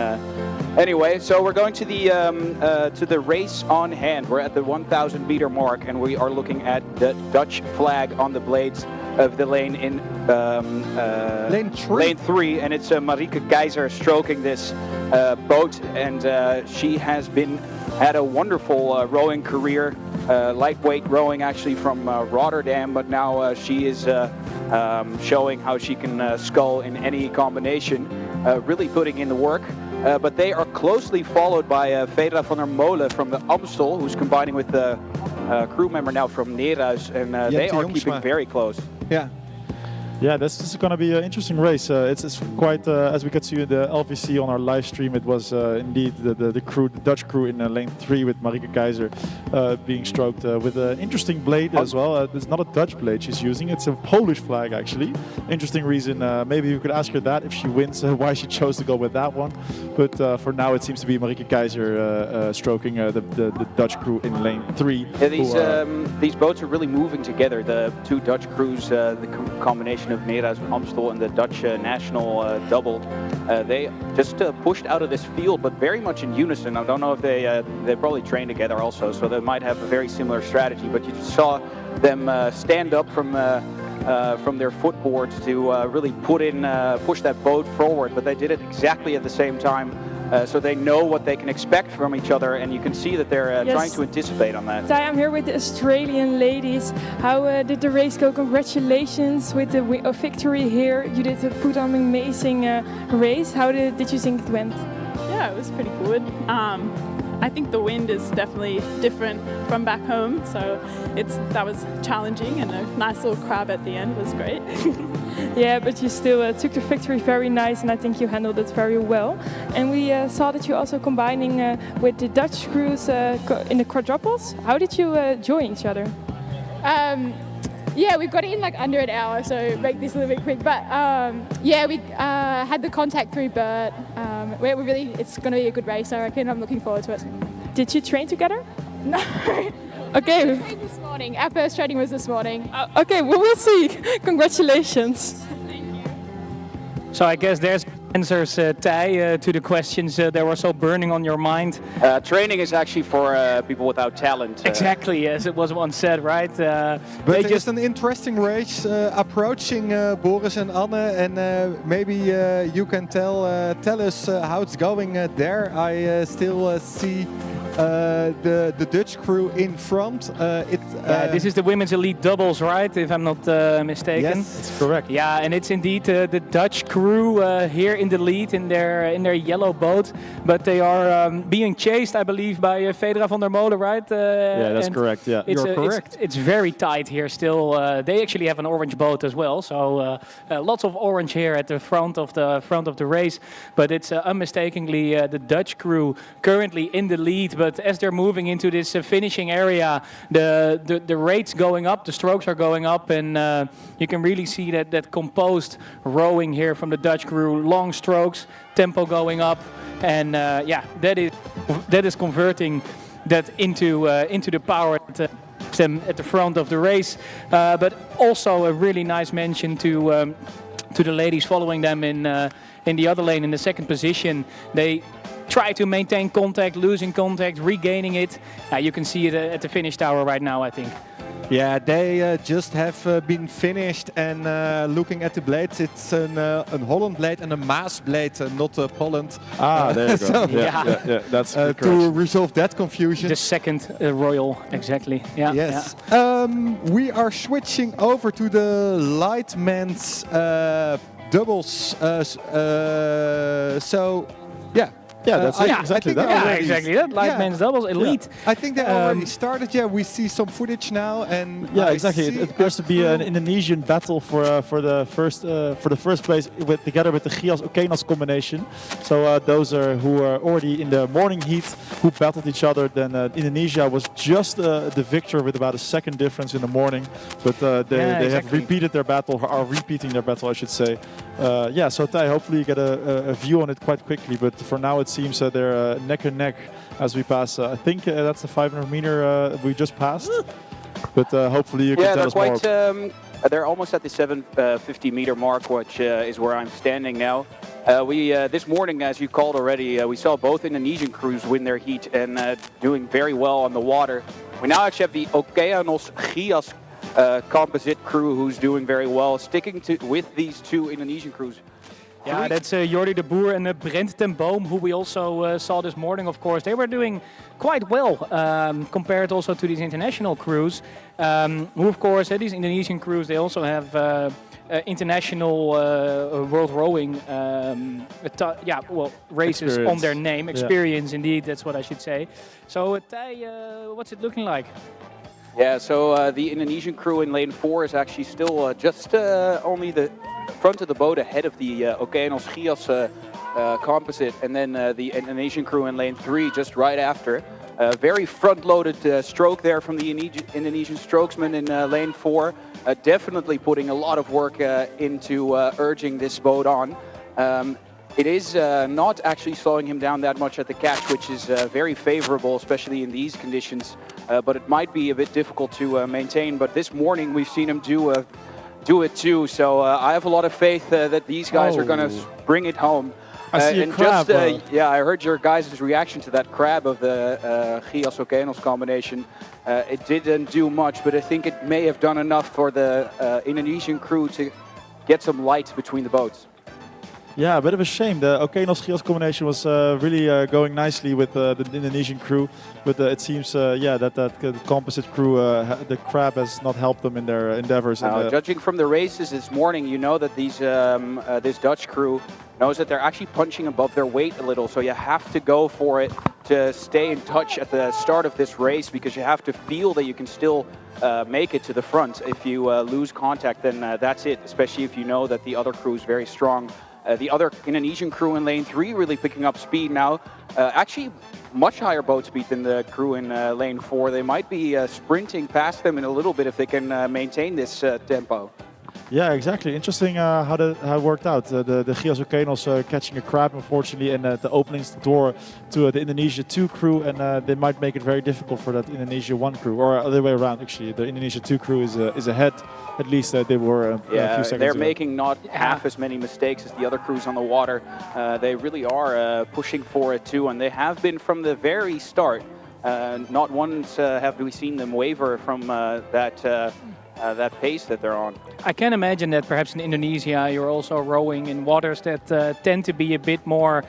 Speaker 5: anyway, so we're going to the race on hand. We're at the 1,000 meter mark, and we are looking at the Dutch flag on the blades of the lane in lane 3, and it's Marieke Keizer stroking this boat, and she has had a wonderful rowing career. Lightweight rowing actually from Rotterdam, but now she is showing how she can scull in any combination, really putting in the work. But they are closely followed by Fedra van der Molen from the Amstel, who's combining with the crew member now from Neerhuis, and they are keeping very close.
Speaker 4: Yeah.
Speaker 6: Yeah, this is going to be an interesting race. It's quite, as we could see in the LVC on our live stream, it was indeed the crew, the Dutch crew in lane 3 with Marieke Keizer being stroked with an interesting blade as well. It's not a Dutch blade she's using, it's a Polish flag actually. Interesting reason, maybe you could ask her that if she wins, why she chose to go with that one. But for now it seems to be Marieke Keizer stroking the Dutch crew in lane 3.
Speaker 5: Yeah, these boats are really moving together, the two Dutch crews, the combination of Neerhuis and Amstel and the Dutch national double. They just pushed out of this field, but very much in unison. I don't know if they probably trained together also, so they might have a very similar strategy. But you just saw them stand up from their footboards to really push that boat forward. But they did it exactly at the same time. So they know what they can expect from each other, and you can see that they're trying to anticipate on that.
Speaker 7: Tij, I'm here with the Australian ladies. How did the race go? Congratulations with the victory here. You did put on an amazing race. How did you think it went?
Speaker 14: Yeah, it was pretty good. I think the wind is definitely different from back home, so that was challenging, and a nice little crab at the end was great.
Speaker 7: Yeah, but you still took the victory very nice, and I think you handled it very well. And we saw that you're also combining with the Dutch crews in the quadruples. How did you join each other?
Speaker 15: Yeah, we got it in like under an hour, so make this a little bit quick. But yeah, we had the contact through Bert. It's going to be a good race, I reckon. I'm looking forward to it.
Speaker 7: Did you train together?
Speaker 15: No.
Speaker 7: Okay.
Speaker 15: We trained this morning. Our first training was this morning.
Speaker 7: Okay, well, we'll see. Congratulations.
Speaker 15: Thank you.
Speaker 1: So I guess there's answers, Tij, to the questions that were so burning on your mind.
Speaker 5: Training is actually for people without talent.
Speaker 1: Exactly, as it was once said, right?
Speaker 4: But it's just an interesting race approaching Boris and Anne, and maybe you can tell us how it's going there. I still see the Dutch crew in front.
Speaker 1: This is the women's elite doubles, right? If I'm not mistaken.
Speaker 6: Yes, it's correct.
Speaker 1: Yeah, and it's indeed the Dutch crew here in the lead in their yellow boat, but they are being chased, I believe, by Fedra van der Molen, right?
Speaker 6: Yeah, that's correct. Yeah,
Speaker 1: you're
Speaker 4: correct.
Speaker 1: It's very tight here still. They actually have an orange boat as well, so lots of orange here at the front of the race. But it's unmistakably the Dutch crew currently in the lead. But as they're moving into this finishing area, the rates going up, the strokes are going up, and you can really see that composed rowing here from the Dutch crew. Long strokes, tempo going up, and that is converting that into the power at the front of the race. But also a really nice mention to the ladies following them in the other lane in the second position. They try to maintain contact, losing contact, regaining it. You can see it at the finish tower right now, I think.
Speaker 4: Yeah, they just have been finished, and looking at the blades, it's a Holland blade and a Maas blade, not a Poland.
Speaker 6: Ah, there you go.
Speaker 4: So,
Speaker 6: yeah, that's
Speaker 4: to resolve that confusion.
Speaker 1: The second Royal, exactly. Yeah.
Speaker 4: Yes. We are switching over to the light men's doubles. So, yeah.
Speaker 6: Yeah, that's it. Exactly that.
Speaker 1: Yeah, exactly that. Light men's doubles, elite.
Speaker 4: I think they already started. Yeah, we see some footage now, and
Speaker 6: yeah, exactly. It appears to be an Indonesian battle for the first place together with the Gias-Okeanos combination. So those are who are already in the morning heat who battled each other. Then Indonesia was just the victor with about a second difference in the morning, but they have repeated their battle, or are repeating their battle, I should say. Yeah, so Thij, hopefully you get a view on it quite quickly, but for now it seems they're neck and neck as we pass. I think that's the 500 meter we just passed, but hopefully you can tell us more.
Speaker 5: They're almost at the 750 meter mark, which is where I'm standing now. This morning, as you called already, we saw both Indonesian crews win their heat and doing very well on the water. We now actually have the Okeanos Gias composite crew who's doing very well, sticking with these two Indonesian crews.
Speaker 1: Yeah, that's Jordi de Boer and Brent ten Boom, who we also saw this morning, of course. They were doing quite well compared also to these international crews. Who, of course, these Indonesian crews, they also have international world rowing races on their name. Experience, indeed, that's what I should say. So, Thij, what's it looking like?
Speaker 5: Yeah, so the Indonesian crew in lane 4 is actually still just only the front of the boat ahead of the Okeanos Gias composite, and then the Indonesian crew in lane 3 just right after. Very front-loaded stroke there from the Indonesian strokesman in lane 4. Definitely putting a lot of work into urging this boat on. It is not actually slowing him down that much at the catch, which is very favorable, especially in these conditions. But it might be a bit difficult to maintain. But this morning we've seen him do it too. So I have a lot of faith that these guys are going to bring it home.
Speaker 6: I see a crab.
Speaker 5: I heard your guys' reaction to that crab of the Gias-Okeanos combination. It didn't do much, but I think it may have done enough for the Indonesian crew to get some light between the boats.
Speaker 6: Yeah, a bit of a shame. The Okeanos-Gias combination was really going nicely with the Indonesian crew, but it seems that the composite crew, the crab has not helped them in their endeavors.
Speaker 5: Judging from the races this morning, you know that this Dutch crew knows that they're actually punching above their weight a little, so you have to go for it to stay in touch at the start of this race, because you have to feel that you can still make it to the front. If you lose contact, then that's it, especially if you know that the other crew is very strong. The other Indonesian crew in lane 3 really picking up speed now. Actually, much higher boat speed than the crew in lane 4. They might be sprinting past them in a little bit if they can maintain this tempo.
Speaker 6: Yeah, exactly. Interesting how it worked out. The Gias-Okeanos catching a crab, unfortunately, and the openings the door to the Indonesia 2 crew, and they might make it very difficult for that Indonesia 1 crew, or other way around, actually. The Indonesia 2 crew is ahead. At least they were a few seconds
Speaker 5: they're
Speaker 6: ago.
Speaker 5: making not half as many mistakes as the other crews on the water. They really are pushing for it too, and they have been from the very start. Not once have we seen them waver from that pace that they're on.
Speaker 1: I can imagine that perhaps in Indonesia you're also rowing in waters that tend to be a bit more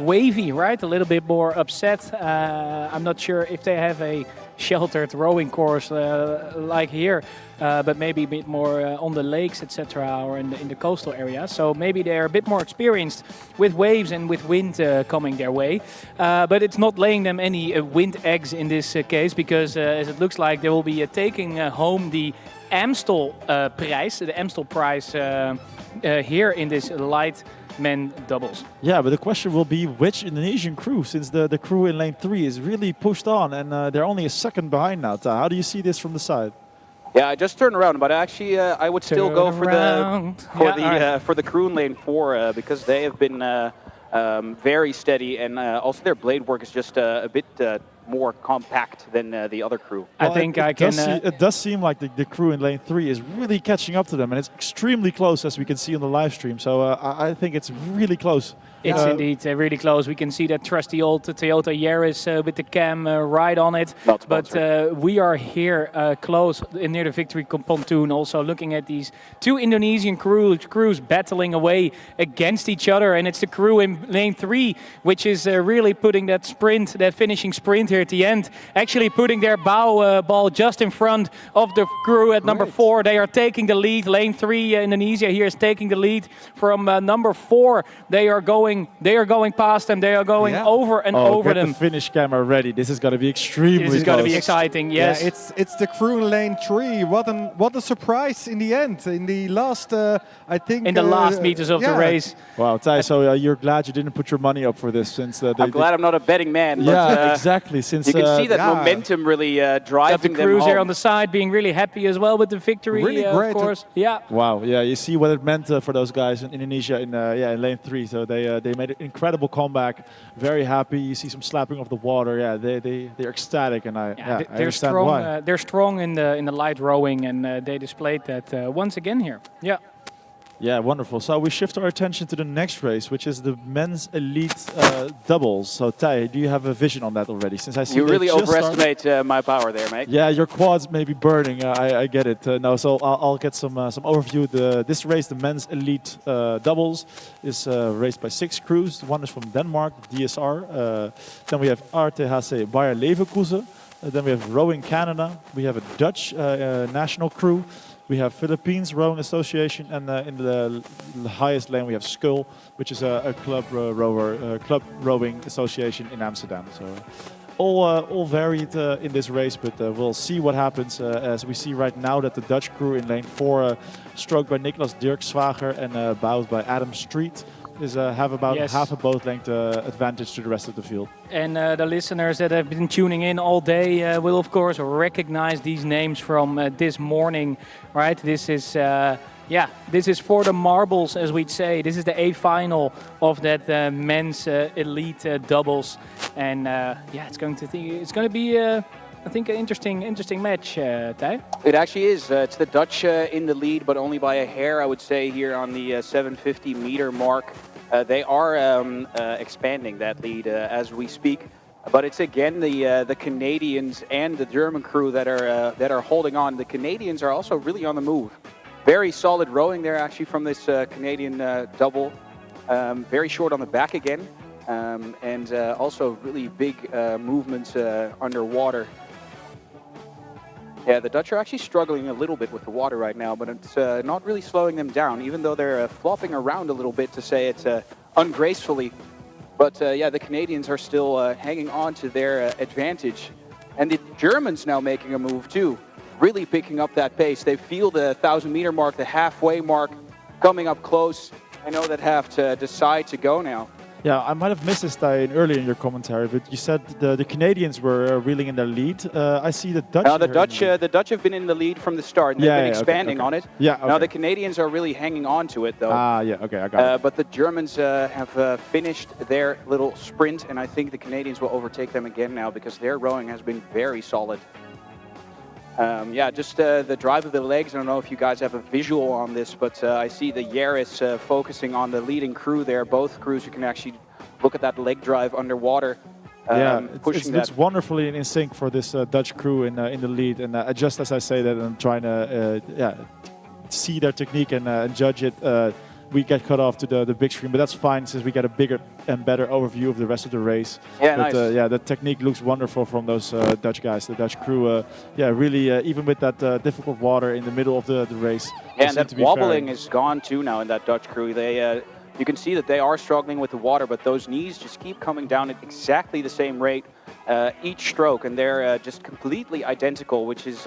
Speaker 1: wavy, right? A little bit more upset. I'm not sure if they have a sheltered rowing course like here, but maybe a bit more on the lakes, etc., or in the coastal areas. So maybe they're a bit more experienced with waves and with wind coming their way. But it's not laying them any wind eggs in this case, because as it looks like they will be taking home the Amstel prize, the Amstel prize here in this light men doubles.
Speaker 6: Yeah, but the question will be which Indonesian crew, since the crew in lane 3 is really pushed on, and they're only a second behind now. How do you see this from the side?
Speaker 5: Yeah, I just turned around, but actually I would still go for the crew in lane 4 because they have been very steady, and also their blade work is just a bit more compact than the other crew.
Speaker 1: I think
Speaker 6: it does seem like the crew in lane 3 is really catching up to them, and it's extremely close, as we can see on the live stream. So I think it's really close.
Speaker 1: It's indeed really close. We can see that trusty old Toyota Yaris with the cam right on it. But we are here close near the victory pontoon, also looking at these two Indonesian crews battling away against each other. And it's the crew in lane 3, which is really putting that sprint, that finishing sprint here at the end, actually putting their bow ball just in front of the crew at number 4. They are taking the lead. Lane 3, Indonesia here is taking the lead from number 4. They are going past them. They are going over and over them.
Speaker 6: Get the finish camera ready. This is going to be extremely close.
Speaker 1: This is going to be exciting. Yes.
Speaker 4: Yeah, it's the crew in lane 3. What a surprise in the end. In the last, I think.
Speaker 1: In the last meters of the race.
Speaker 6: Wow, Thij, so you're glad you didn't put your money up for this, since
Speaker 5: I'm glad I'm not a betting man.
Speaker 6: Yeah, exactly. Since
Speaker 5: you can see that momentum really driving
Speaker 1: the crews here on the side being really happy as well with the victory.
Speaker 4: Really great,
Speaker 1: of course. Yeah.
Speaker 6: Wow. Yeah, you see what it meant for those guys in Indonesia in lane 3. So they made an incredible comeback. Very happy. You see some slapping of the water. Yeah, they're ecstatic, and I understand why.
Speaker 1: They're strong in the light rowing, and they displayed that once again here. Yeah.
Speaker 6: Yeah, wonderful. So we shift our attention to the next race, which is the men's elite doubles. So Thij, do you have a vision on that already? Since I see
Speaker 5: you really overestimate my power there, mate.
Speaker 6: Yeah, your quads may be burning. I get it. So I'll get some overview. This race, the men's elite doubles, is raced by 6 crews. One is from Denmark, D.S.R. Then we have RTHC Bayer Leverkusen. Then we have Rowing Canada. We have a Dutch national crew. We have Philippines Rowing Association, and in the highest lane we have Sculls, which is a club club rowing association in Amsterdam. So all varied in this race, but we'll see what happens. As we see right now that the Dutch crew in lane 4, stroked by Niklas Dirkswager and bowed by Adam Street, have about half a boat length advantage to the rest of the field.
Speaker 1: And the listeners that have been tuning in all day will of course recognize these names from this morning, right? This is this is for the marbles, as we'd say. This is the A final of that men's elite doubles, and it's going to be I think an interesting match, Thij.
Speaker 5: It actually is. It's the Dutch in the lead, but only by a hair, I would say, here on the 750 meter mark. They are expanding that lead as we speak, but it's again the Canadians and the German crew that are holding on. The Canadians are also really on the move. Very solid rowing there, actually, from this Canadian double. Very short on the back again, and also really big movements underwater. Yeah, the Dutch are actually struggling a little bit with the water right now, but it's not really slowing them down, even though they're flopping around a little bit, to say it ungracefully. But the Canadians are still hanging on to their advantage. And the Germans now making a move too, really picking up that pace. They feel the 1,000 meter mark, the halfway mark, coming up close. I know that have to decide to go now.
Speaker 6: Yeah, I might have missed this earlier in your commentary, but you said the Canadians were reeling in their lead. I see the Dutch.
Speaker 5: The Dutch have been in the lead from the start, and they've been expanding on it.
Speaker 6: Yeah. Okay.
Speaker 5: Now the Canadians are really hanging on to it, though.
Speaker 6: Okay, I got it.
Speaker 5: But the Germans have finished their little sprint, and I think the Canadians will overtake them again now because their rowing has been very solid. Just the drive of the legs. I don't know if you guys have a visual on this, but I see the Yaris focusing on the leading crew there. Both crews, you can actually look at that leg drive underwater.
Speaker 6: It's wonderfully in sync for this Dutch crew in the lead. And just as I say that, I'm trying to see their technique and judge it. We get cut off to the big screen, but that's fine since we get a bigger and better overview of the rest of the race.
Speaker 5: Yeah, nice.
Speaker 6: The technique looks wonderful from those Dutch guys, the Dutch crew. Really, even with that difficult water in the middle of the race.
Speaker 5: Yeah, and that wobbling is gone too now in that Dutch crew. They, you can see that they are struggling with the water, but those knees just keep coming down at exactly the same rate each stroke, and they're just completely identical, which is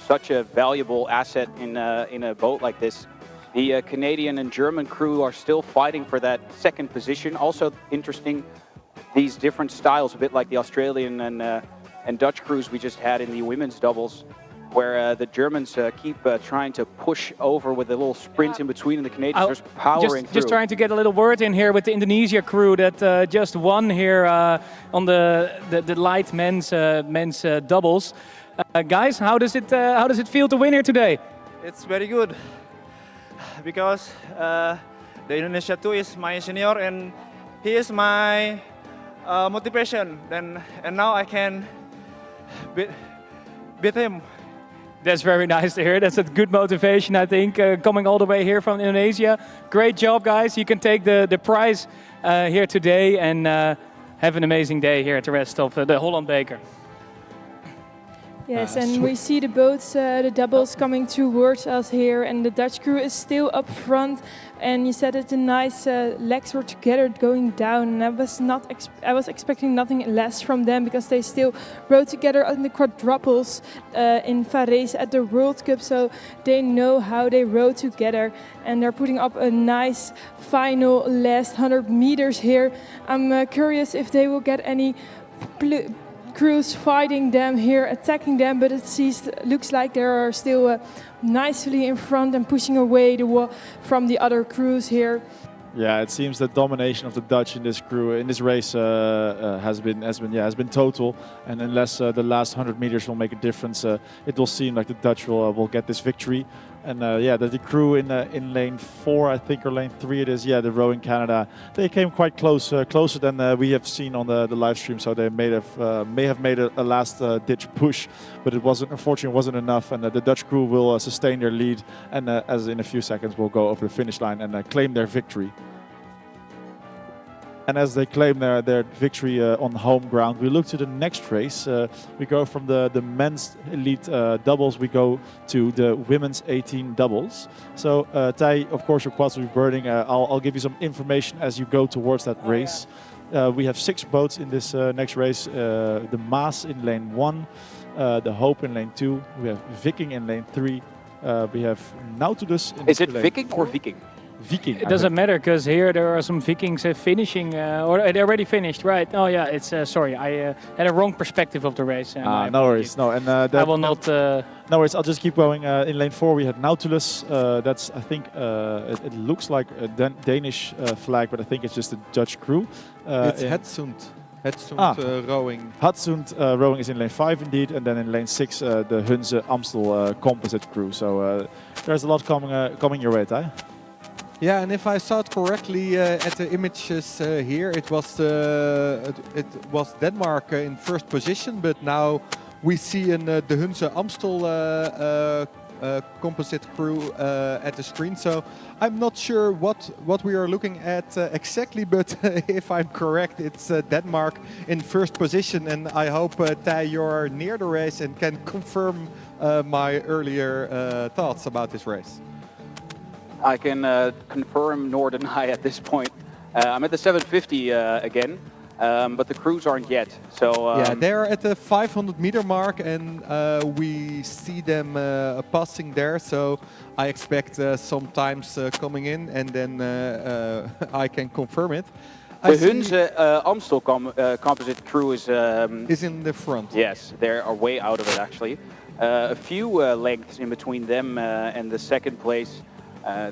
Speaker 5: such a valuable asset in a boat like this. The Canadian and German crew are still fighting for that second position. Also interesting, these different styles, a bit like the Australian and Dutch crews we just had in the women's doubles. where the Germans keep trying to push over with a little sprint in between, and the Canadians are just powering through.
Speaker 1: Just trying to get a little word in here with the Indonesia crew that just won here on the light men's doubles. Guys, how does it feel to win here today?
Speaker 9: It's very good because the Indonesia 2 is my senior and he is my motivation. And now I can beat him.
Speaker 1: That's very nice to hear. That's a good motivation, I think, coming all the way here from Indonesia. Great job, guys. You can take the prize here today and have an amazing day here at the rest of the Holland Beker.
Speaker 7: Yes, and we see the boats, the doubles coming towards us here, and the Dutch crew is still up front. And you said that the nice legs were together going down, and I was expecting nothing less from them because they still rode together on the quadruples in Varese at the World Cup, so they know how they rode together, and they're putting up a nice final last 100 meters here. I'm curious if they will get any crews fighting them here, attacking them, but it looks like they are still nicely in front and pushing away from the other crews here.
Speaker 6: Yeah, it seems the domination of the Dutch in this race has been total, and unless the last 100 meters will make a difference, it will seem like the Dutch will get this victory. And the crew in lane 4, I think, or lane 3 it is, the rowing Canada, they came quite close, closer than we have seen on the live stream, so they may have made a last ditch push, but unfortunately it wasn't enough, and the Dutch crew will sustain their lead, and as in a few seconds will go over the finish line and claim their victory. And as they claim their victory on home ground, we look to the next race. We go from the men's elite doubles, we go to the women's 18 doubles. So Thij, of course your quads will be burning. I'll give you some information as you go towards that race. We have 6 boats in this next race. The Maas in lane 1, the Hope in lane 2, we have Viking in lane 3, we have Nautilus in
Speaker 5: Is it
Speaker 6: lane
Speaker 5: Viking
Speaker 6: 4.
Speaker 5: or Viking?
Speaker 6: Viking.
Speaker 1: It doesn't matter because here there are some Vikings finishing, or they already finished, right? Oh yeah, it's sorry, I had a wrong perspective of the race.
Speaker 6: No worries, no. And
Speaker 1: I will not.
Speaker 6: No worries, I'll just keep going. In lane 4 we had Nautilus. That's, I think, it looks like a Danish flag, but I think it's just a Dutch crew.
Speaker 4: It's Hetsund rowing.
Speaker 6: Hetsund rowing is in lane 5 indeed, and then in lane 6 the Hunze Amstel composite crew. So there's a lot coming your way, Thij.
Speaker 4: Yeah, and if I saw it correctly at the images here, it was Denmark in first position, but now we see the Hunze Amstel composite crew at the screen. So I'm not sure what we are looking at exactly, but if I'm correct, it's Denmark in first position, and I hope Thij, you're near the race and can confirm my earlier thoughts about this race.
Speaker 5: I can confirm nor deny at this point. I'm at the 750 again, but the crews aren't yet. So
Speaker 4: yeah, they're at the 500 meter mark, and we see them passing there. So I expect some times coming in, and then I can confirm it.
Speaker 5: The Hunze Amstel composite crew is
Speaker 4: in the front.
Speaker 5: Yes, they are way out of it actually. A few lengths in between them and the second place.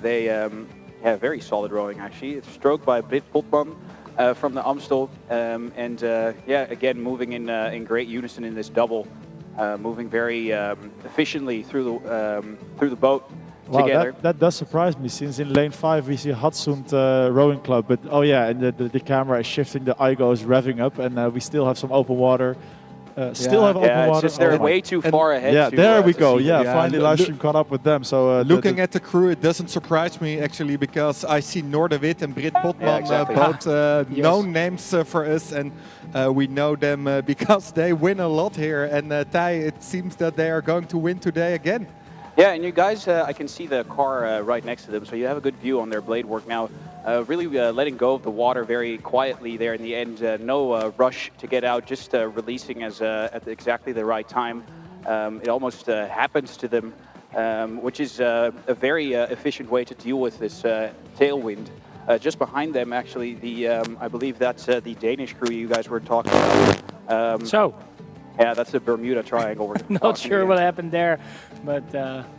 Speaker 5: They have very solid rowing actually. It's stroked by Britt Potman from the Amstel, and again moving in great unison in this double, moving very efficiently through the boat.
Speaker 6: Wow,
Speaker 5: together.
Speaker 6: that does surprise me, since in lane 5 we see Hetsund rowing club, but oh yeah, and the camera is shifting, the IGO is revving up, and we still have some open water. Still have open water.
Speaker 5: It's just they're way too far ahead.
Speaker 6: Yeah, there we go. Yeah, finally livestream caught up with them. So
Speaker 4: looking at the crew, it doesn't surprise me actually, because I see Noorderwit and Britt Potman, both known names for us, and we know them because they win a lot here. And Thij, it seems that they are going to win today again.
Speaker 5: Yeah, and you guys, I can see the car right next to them, so you have a good view on their blade work now. Really letting go of the water very quietly there in the end. No rush to get out, just releasing at exactly the right time. It almost happens to them, which is a very efficient way to deal with this tailwind. Just behind them, actually, I believe that's the Danish crew you guys were talking about. Yeah, that's the Bermuda Triangle.
Speaker 1: Not sure what happened there, but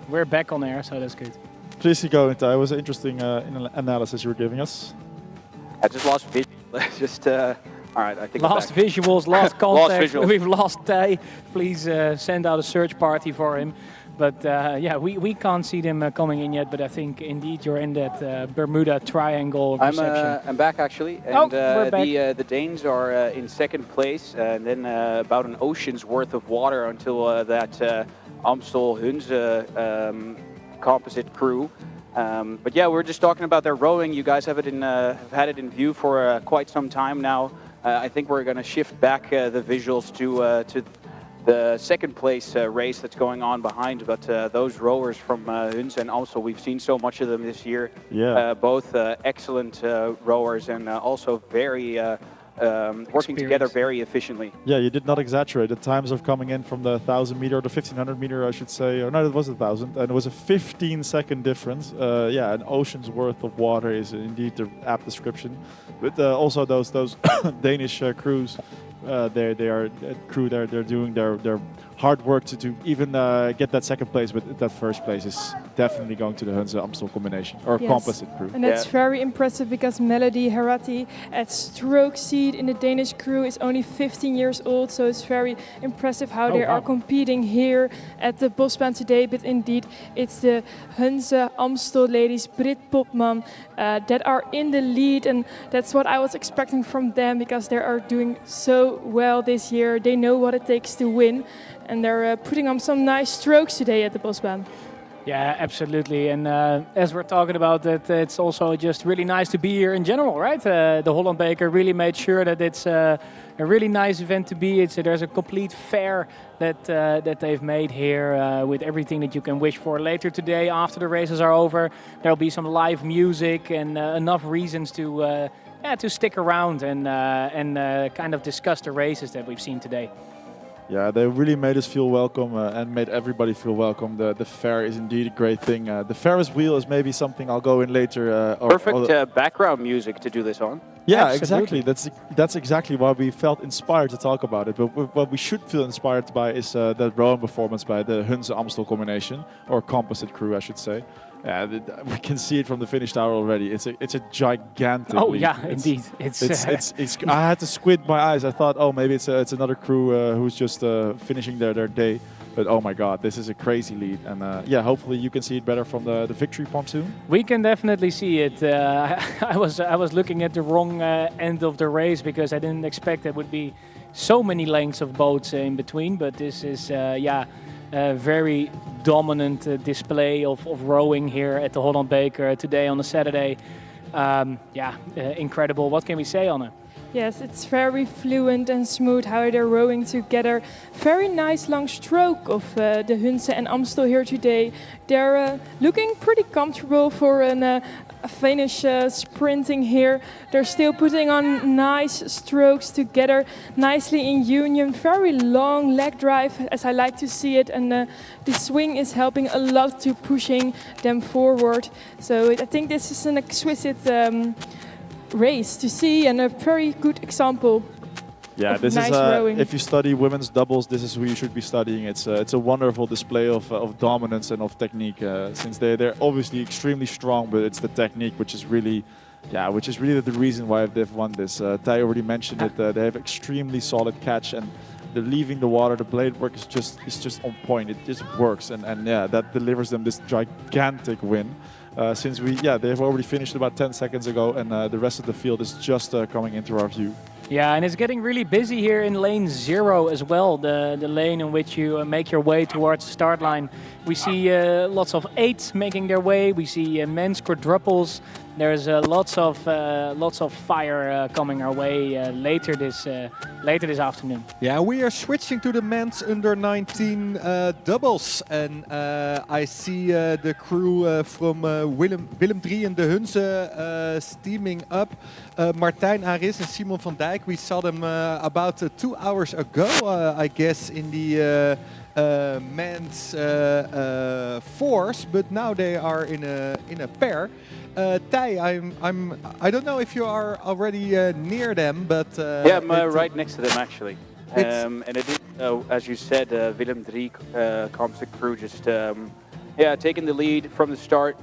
Speaker 1: we're back on air, so that's good.
Speaker 6: Please keep going, Ty. It was an interesting analysis you were giving us.
Speaker 5: I just lost visual. Just all right. I think
Speaker 1: lost visuals, lost contact.
Speaker 5: Lost visuals.
Speaker 1: We've lost Ty. Please send out a search party for him. But yeah, we can't see them coming in yet. But I think indeed you're in that Bermuda Triangle reception.
Speaker 5: I'm back actually, and
Speaker 1: we're back.
Speaker 5: the Danes are in second place, and then about an ocean's worth of water until that Amstel Hunze composite crew. But yeah, we're just talking about their rowing. You guys have had it in view for quite some time now. I think we're going to shift back the visuals to the second place race that's going on behind. But those rowers from Hunze and Amstel, we've seen so much of them this year.
Speaker 6: Yeah.
Speaker 5: Both excellent rowers and also very working together very efficiently.
Speaker 6: Yeah, you did not exaggerate. The times of coming in from the 1,000 meter or the 1,500 meter, I should say. Or no, it was 1,000, and it was a 15-second difference. Yeah, an ocean's worth of water is indeed the apt description. But also those Danish crews, they are a crew. They're doing their hard work to even get that second place, but that first place is definitely going to the Hunze Amstel combination or composite crew.
Speaker 7: And that's very impressive because Melody Herati at stroke seat in the Danish crew is only 15 years old, so it's very impressive how they are competing here at the Bosbaan today. But indeed, it's the Hunze Amstel ladies, Britt Popman, that are in the lead, and that's what I was expecting from them because they are doing so well this year. They know what it takes to win. And they're putting on some nice strokes today at the Bosbaan.
Speaker 1: Yeah, absolutely. And as we're talking about that, it's also just really nice to be here in general, right? The Holland Beker really made sure that it's a really nice event to be. There's a complete fair that they've made here with everything that you can wish for. Later today, after the races are over, there'll be some live music and enough reasons to stick around and kind of discuss the races that we've seen today.
Speaker 6: Yeah, they really made us feel welcome and made everybody feel welcome. The fair is indeed a great thing. The Ferris wheel is maybe something I'll go in later.
Speaker 5: Perfect background music to do this on.
Speaker 6: Yeah,
Speaker 1: Absolutely.
Speaker 6: exactly. That's exactly why we felt inspired to talk about it. But what we should feel inspired by is that rowing performance by the Hunze Amstel combination, or composite crew, I should say. We can see it from the finish tower already. It's a gigantic.
Speaker 1: Oh
Speaker 6: lead.
Speaker 1: yeah, indeed. It's
Speaker 6: I had to squint my eyes. I thought, oh, maybe it's another crew who's just finishing their day. But oh my God, this is a crazy lead. And yeah, hopefully you can see it better from the victory pontoon.
Speaker 1: We can definitely see it. I was looking at the wrong end of the race because I didn't expect there would be so many lengths of boats in between. But this is a very dominant display of rowing here at the Holland Beker today on a Saturday. Incredible. What can we say on it?
Speaker 7: Yes, it's very fluent and smooth how they're rowing together. Very nice long stroke of the Hunze and Amstel here today. They're looking pretty comfortable for a finish sprinting here. They're still putting on nice strokes together, nicely in union. Very long leg drive, as I like to see it, and the swing is helping a lot to pushing them forward. So I think this is an exquisite race to see and a very good example.
Speaker 6: Yeah, this
Speaker 7: nice
Speaker 6: is
Speaker 7: rowing.
Speaker 6: if you study women's doubles, this is who you should be studying. It's a wonderful display of dominance and of technique. Since they're obviously extremely strong, but it's the technique which is really the reason why they've won this. Ty already mentioned it. They have extremely solid catch, and the leaving the water, the blade work is just on point. It just works, and yeah, that delivers them this gigantic win. Since they've already finished about 10 seconds ago, and the rest of the field is just coming into our view.
Speaker 1: Yeah, and it's getting really busy here in lane 0 as well, the lane in which you make your way towards the start line. We see lots of 8s making their way. We see men's quadruples. There's lots of fire coming our way later this afternoon.
Speaker 4: Yeah, we are switching to the men's under 19 doubles, and I see the crew from Willem III and the Hunze steaming up. Martijn Aris and Simon van Dijk. We saw them about 2 hours ago, I guess, in the men's fours, but now they are in a pair. Ty, I don't know if you are already near them, but
Speaker 5: I'm right next to them actually. And it as you said, Willem III composite crew just taking the lead from the start,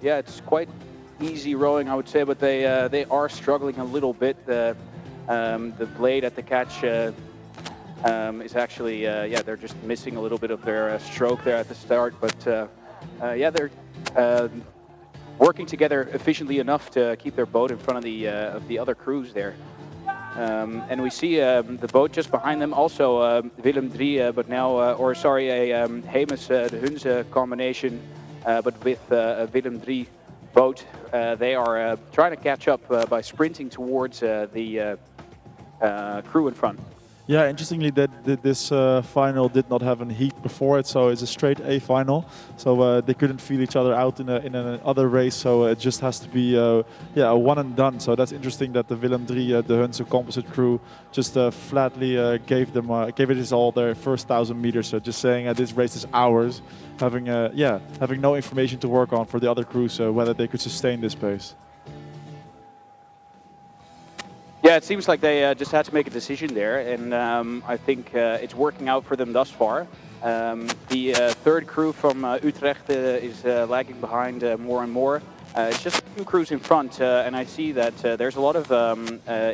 Speaker 5: it's quite easy rowing, I would say, but they are struggling a little bit. The blade at the catch is actually they're just missing a little bit of their stroke there at the start, but they're working together efficiently enough to keep their boat in front of the other crews there. And we see the boat just behind them, also Willem III, but now, a Hemes de Hunze combination, but with a Willem III boat. They are trying to catch up by sprinting towards the crew in front.
Speaker 6: Yeah, interestingly, this final did not have a heat before it, so it's a straight A final. So they couldn't feel each other out in another race, so it just has to be a one and done. So that's interesting that the Willem III, the Hunze composite crew, just flatly gave it his all their first 1,000 meters. So just saying this race is ours, having no information to work on for the other crews, whether they could sustain this pace.
Speaker 5: Yeah, it seems like they just had to make a decision there, and I think it's working out for them thus far. The third crew from Utrecht is lagging behind more and more. It's just 2 crews in front, and I see that there's a lot of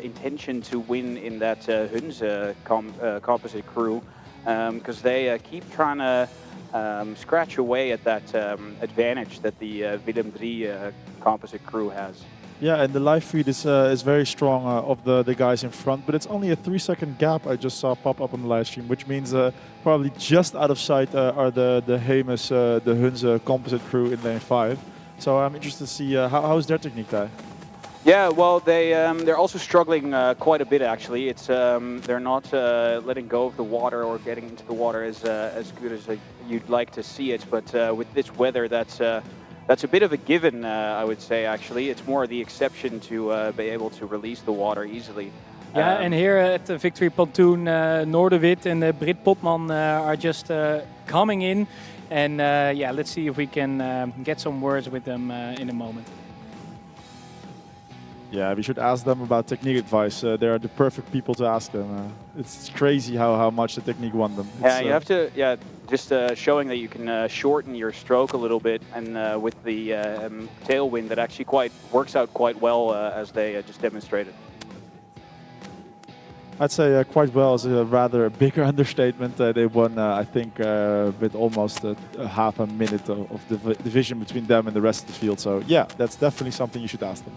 Speaker 5: intention to win in that Hunze composite crew, because they keep trying to scratch away at that advantage that the Willem III composite crew has.
Speaker 6: Yeah, and the live feed is very strong of the guys in front, but it's only a 3-second gap I just saw pop up on the live stream, which means probably just out of sight are the Hemes, the Hunze composite crew in lane 5. So I'm interested to see how is their technique there.
Speaker 5: Yeah, well, they're also struggling quite a bit actually. It's they're not letting go of the water or getting into the water as good as you'd like to see it, but with this weather, that's a bit of a given, I would say, actually. It's more the exception to be able to release the water easily.
Speaker 1: Yeah, and here at the Victory Pontoon, Noorderwit and Britt Potman are just coming in. And let's see if we can get some words with them in a moment.
Speaker 6: Yeah, we should ask them about technique advice. They are the perfect people to ask them. It's crazy how much the technique won them.
Speaker 5: Yeah, you have to, just showing that you can shorten your stroke a little bit, and with the tailwind, that actually works out quite well, as they just demonstrated.
Speaker 6: I'd say quite well is a rather bigger understatement. They won, I think, with almost half a minute of the division between them and the rest of the field. So yeah, that's definitely something you should ask them.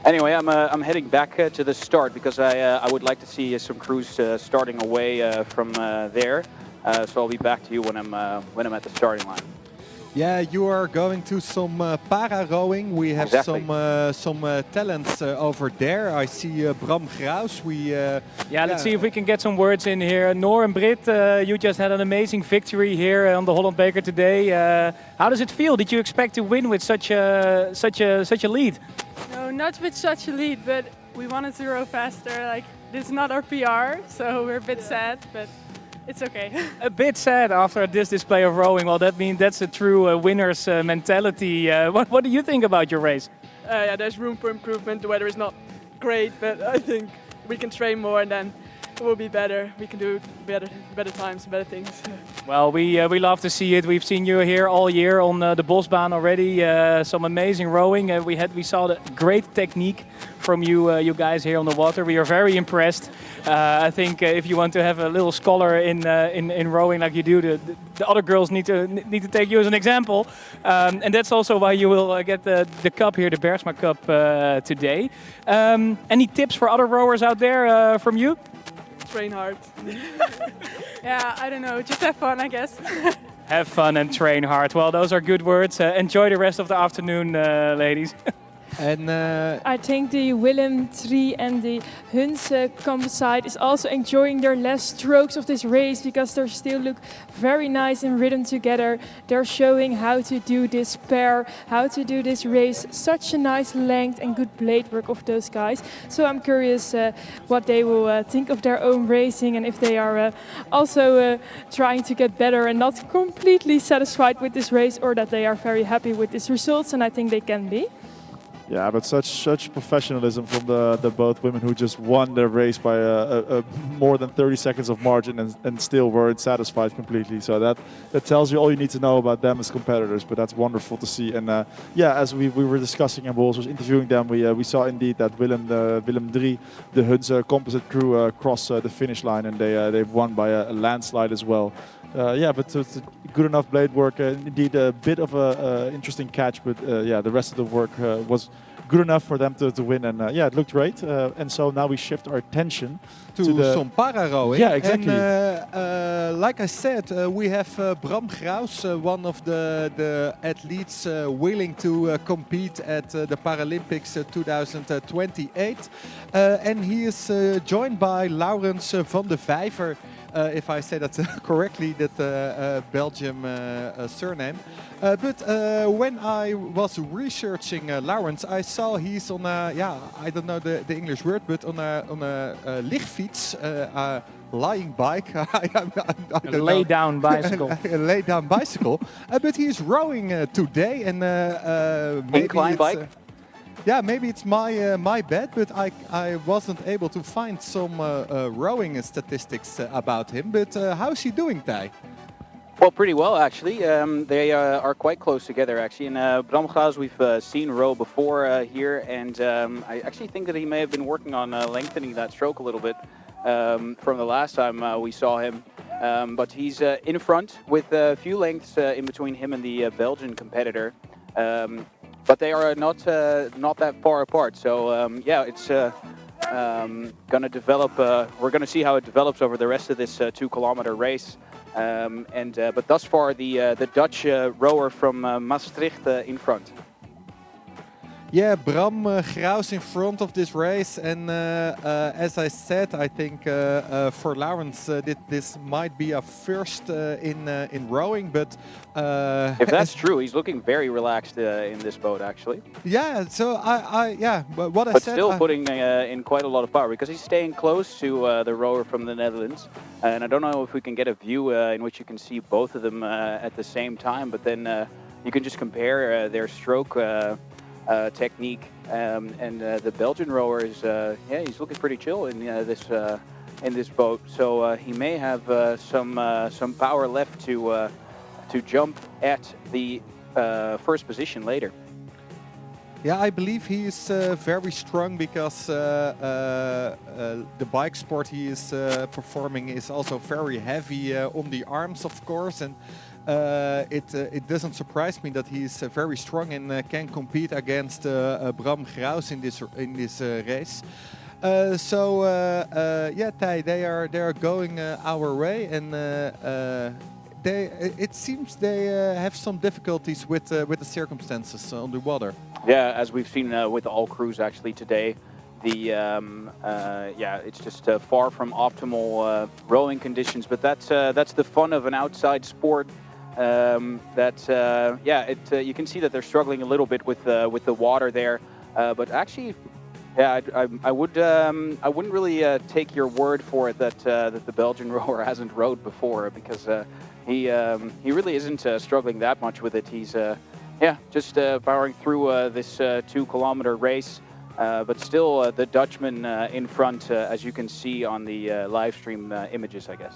Speaker 5: Anyway, I'm heading back to the start because I would like to see some crews starting away from there. So I'll be back to you when I'm at the starting line.
Speaker 4: Yeah, you are going to some para rowing. We have some talents over there. I see Bram Graus.
Speaker 1: Let's see if we can get some words in here. Noor and Britt, you just had an amazing victory here on the Holland Beker today. How does it feel? Did you expect to win with such a lead?
Speaker 14: No, not with such a lead, but we wanted to row faster. Like, this is not our PR, so we're a bit sad, but it's okay.
Speaker 1: A bit sad after this display of rowing. Well, that means that's a true winner's mentality. What do you think about your race?
Speaker 16: There's room for improvement. The weather is not great, but I think we can train more and then it will be better. We can do better times, better things.
Speaker 1: Well, we love to see it. We've seen you here all year on the Bosbaan already. Some amazing rowing. We saw the great technique from you guys here on the water. We are very impressed. I think if you want to have a little scholar in rowing like you do, the other girls need to take you as an example. And that's also why you will get the cup here, the Bergsma Cup today. Any tips for other rowers out there from you?
Speaker 16: Train hard.
Speaker 14: Yeah, I don't know, just have fun, I guess.
Speaker 1: Have fun and train hard. Well, those are good words. Enjoy the rest of the afternoon, ladies.
Speaker 7: And I think the Willem III and the Hunze composite is also enjoying their last strokes of this race because they still look very nice in rhythm together. They're showing how to do this pair, how to do this race. Such a nice length and good blade work of those guys. So I'm curious what they will think of their own racing and if they are also trying to get better and not completely satisfied with this race or that they are very happy with these results, and I think they can be.
Speaker 6: Yeah, but such professionalism from the both women who just won their race by a more than 30 seconds of margin and still weren't satisfied completely. So that tells you all you need to know about them as competitors. But that's wonderful to see. And yeah, as we were discussing and we also was interviewing them, we saw indeed that Willem 3, the Huns composite crew, cross the finish line, and they've won by a landslide as well. Yeah, but it's good enough blade work. Indeed, a bit of a interesting catch, but yeah, the rest of the work was good enough for them to win. And yeah, it looked great. And so now we shift our attention to
Speaker 4: some para rowing.
Speaker 6: Yeah, exactly.
Speaker 4: And like I said, we have Bram Graus, one of the athletes willing to compete at the Paralympics 2028. And he is joined by Laurens van de Vijver. If I say that correctly, that Belgium surname. But when I was researching Laurens, I saw he's on a, yeah, I don't know the English word, but on a lichtfiets, lying bike.
Speaker 1: A lay-down bicycle.
Speaker 4: A lay-down bicycle. But he's rowing today, and maybe
Speaker 5: incline bike.
Speaker 4: Yeah, maybe it's my bad, but I wasn't able to find some rowing statistics about him. But how's he doing, Thij?
Speaker 5: Well, pretty well actually. They are quite close together actually. And Bram Graus we've seen row before here, and I actually think that he may have been working on lengthening that stroke a little bit from the last time we saw him. But he's in front with a few lengths in between him and the Belgian competitor. But they are not that far apart. So yeah, it's gonna develop. We're gonna see how it develops over the rest of this 2-kilometer race. But thus far, the Dutch rower from Maastricht in front.
Speaker 4: Yeah, Bram Graus in front of this race, and as I said, I think for Laurens this might be a first in rowing. But
Speaker 5: if that's true, he's looking very relaxed in this boat, actually.
Speaker 4: Yeah, so what I
Speaker 5: but
Speaker 4: said.
Speaker 5: Still putting in quite a lot of power because he's staying close to the rower from the Netherlands, and I don't know if we can get a view in which you can see both of them at the same time. But then you can just compare their stroke. Technique and the Belgian rower is yeah, he's looking pretty chill in this boat, so he may have some power left to jump at the first position later.
Speaker 4: Yeah, I believe he is very strong because the bike sport he is performing is also very heavy on the arms, of course, and it doesn't surprise me that he is very strong and can compete against Bram Graus in this race. So yeah, Thij, they are going our way, and it seems they have some difficulties with the circumstances on the water.
Speaker 5: Yeah, as we've seen with all crews actually today. Yeah, it's just far from optimal rowing conditions, but that's the fun of an outside sport. Yeah, you can see that they're struggling a little bit with the water there, but actually, yeah, I wouldn't really take your word for it that the Belgian rower hasn't rowed before, because he really isn't struggling that much with it. He's yeah, just powering through this 2-kilometer race. But still, the Dutchman in front, as you can see on the live stream images, I guess.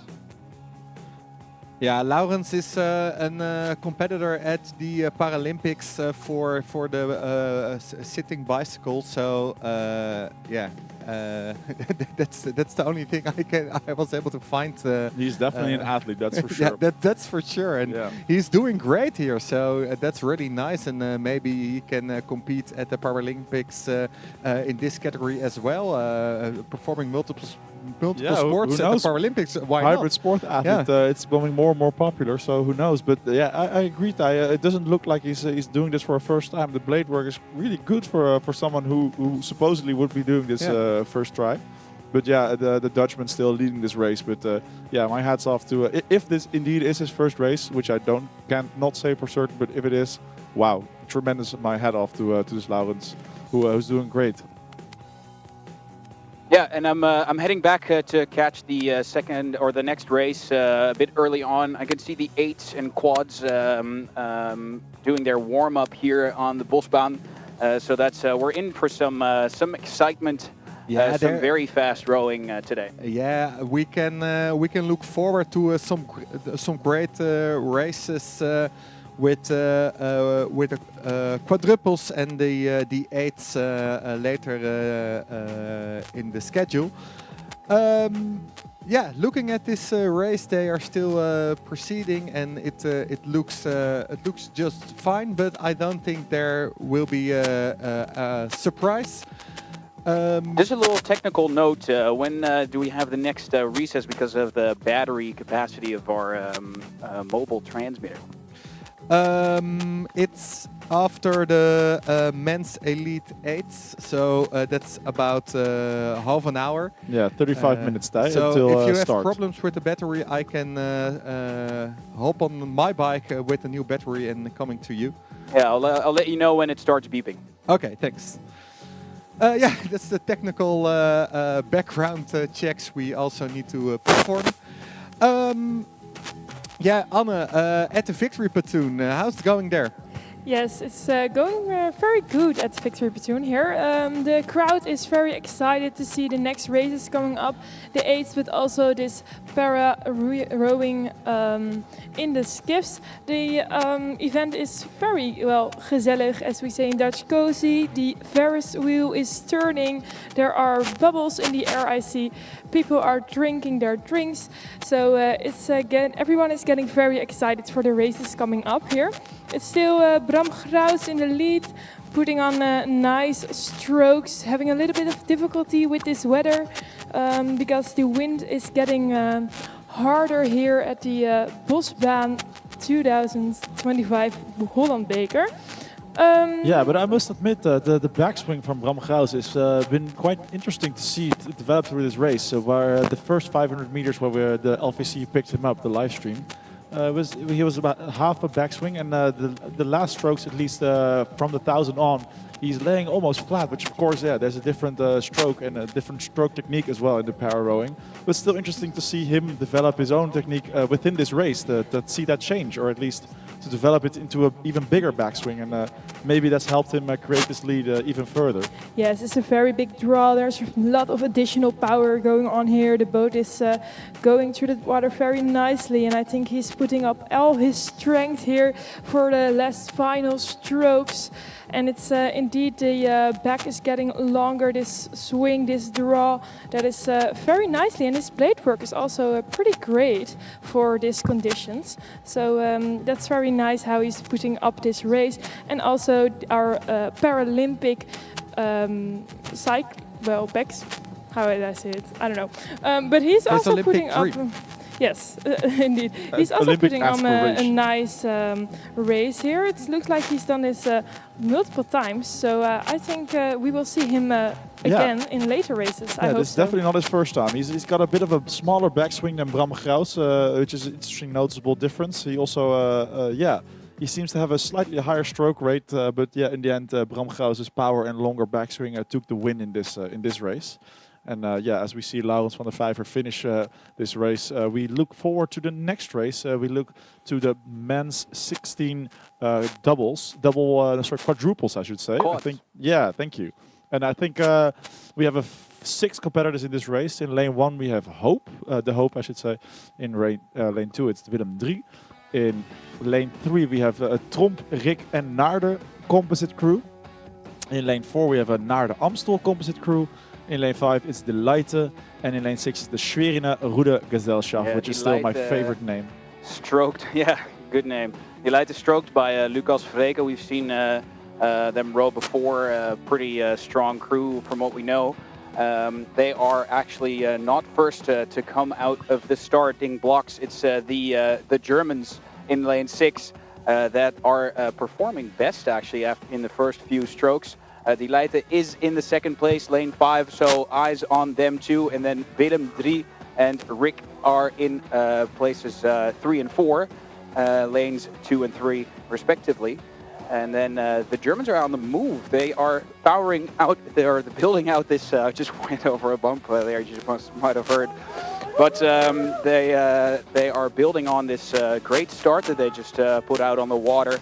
Speaker 4: Yeah, Laurens is a competitor at the Paralympics for the sitting bicycle. So yeah, that's the only thing I was able to find.
Speaker 6: He's definitely an athlete, that's for sure.
Speaker 4: Yeah, that's for sure, and he's doing great here. So that's really nice, and maybe he can compete at the Paralympics in this category as well, performing multiple sports at the Paralympics. Why not?
Speaker 6: Hybrid sport athlete. It's becoming more and more popular, so who knows? But yeah, I agree. It doesn't look like he's doing this for a first time. The blade work is really good for someone who supposedly would be doing this first try. But yeah, the Dutchman still leading this race. But yeah, my hats off to if this indeed is his first race, which I can't say for certain. But if it is, wow, tremendous! My hat off to this Laurens, who's doing great.
Speaker 5: Yeah, and I'm heading back to catch the second or the next race a bit early on. I can see the 8s and quads doing their warm up here on the Bosbaan. So that's we're in for some excitement.
Speaker 4: Yeah,
Speaker 5: some very fast rowing today.
Speaker 4: Yeah, we can look forward to some great races with quadruples and the eights later in the schedule. Yeah, looking at this race, they are still proceeding, and it looks just fine. But I don't think there will be a surprise.
Speaker 5: Just a little technical note. When do we have the next recess because of the battery capacity of our mobile transmitter?
Speaker 4: It's after the men's elite eights, so that's about half an hour.
Speaker 6: Yeah, 35 minutes
Speaker 4: so
Speaker 6: until
Speaker 4: if you have
Speaker 6: start.
Speaker 4: problems with the battery, I can hop on my bike with a new battery and coming to you.
Speaker 5: Yeah, I'll let you know when it starts beeping.
Speaker 4: Okay, thanks. Yeah, that's the technical background checks we also need to perform. Yeah, Anne, at the Victory Platoon, how's it going there?
Speaker 7: Yes, it's going very good at Victory Platoon here. The crowd is very excited to see the next races coming up, the eights, but also this para rowing in the skiffs. The event is very well gezellig, as we say in Dutch, cozy. The Ferris wheel is turning. There are bubbles in the air. I see people are drinking their drinks. So it's again, everyone is getting very excited for the races coming up here. It's still Bram Graus in the lead, putting on nice strokes, having a little bit of difficulty with this weather because the wind is getting harder here at the Bosbaan 2025 Holland Beker.
Speaker 6: Yeah, but I must admit the backswing from Bram Graus has been quite interesting to see it develop through this race. So where the first 500 meters where the LVC picked him up, the live stream, he was about half a backswing, and the last strokes, at least from the 1,000 on, he's laying almost flat, which of course, yeah, there's a different stroke and a different stroke technique as well in the para rowing. But still interesting to see him develop his own technique within this race, to see that change, or at least to develop it into an even bigger backswing, and maybe that's helped him create this lead even further.
Speaker 7: Yes, it's a very big draw. There's a lot of additional power going on here. The boat is going through the water very nicely, and I think he's putting up all his strength here for the last final strokes. And it's indeed the back is getting longer, this swing, this draw, that is very nicely. And his blade work is also pretty great for these conditions. So that's very nice how he's putting up this race. And also our Paralympic backs, how did I say it? I don't know. But he's also
Speaker 4: Olympic
Speaker 7: putting up... Yes, indeed. He's also
Speaker 6: Olympic
Speaker 7: putting on a nice race here. It looks like he's done this multiple times. So I think we will see him again in later races. I hope
Speaker 6: that's definitely not his first time. He's got a bit of a smaller backswing than Bram Graus, which is an interesting noticeable difference. He also, he seems to have a slightly higher stroke rate, but yeah, in the end, Bram Graus's power and longer backswing took the win in this race. And yeah, as we see Laurens van der Vijver finish this race, we look forward to the next race. We look to the men's 16 quadruples, I should say.
Speaker 5: Quads.
Speaker 6: I think, yeah, thank you. And I think we have 6 competitors in this race. In lane 1, we have Hope, the Hope, I should say. In lane 2, it's Willem 3. In lane 3, we have Tromp, Rick, and Naarden composite crew. In lane 4, we have a Naarden Amstel composite crew. In lane 5, it's the Leite, and in lane 6 is the Schweriner Ruder Gesellschaft, which is still my favorite name.
Speaker 5: Stroked, yeah, good name. The Leite stroked by Lucas Vreke. We've seen them row before, pretty strong crew from what we know. They are actually not first to come out of the starting blocks. It's the Germans in lane 6 that are performing best actually in the first few strokes. Die Leite is in the second place, lane 5, so eyes on them too. And then Willem 3 and Rick are in places 3 and 4, lanes 2 and 3 respectively. And then the Germans are on the move. They are powering out, they're building out this, just went over a bump there, you might have heard. But they are building on this great start that they just put out on the water.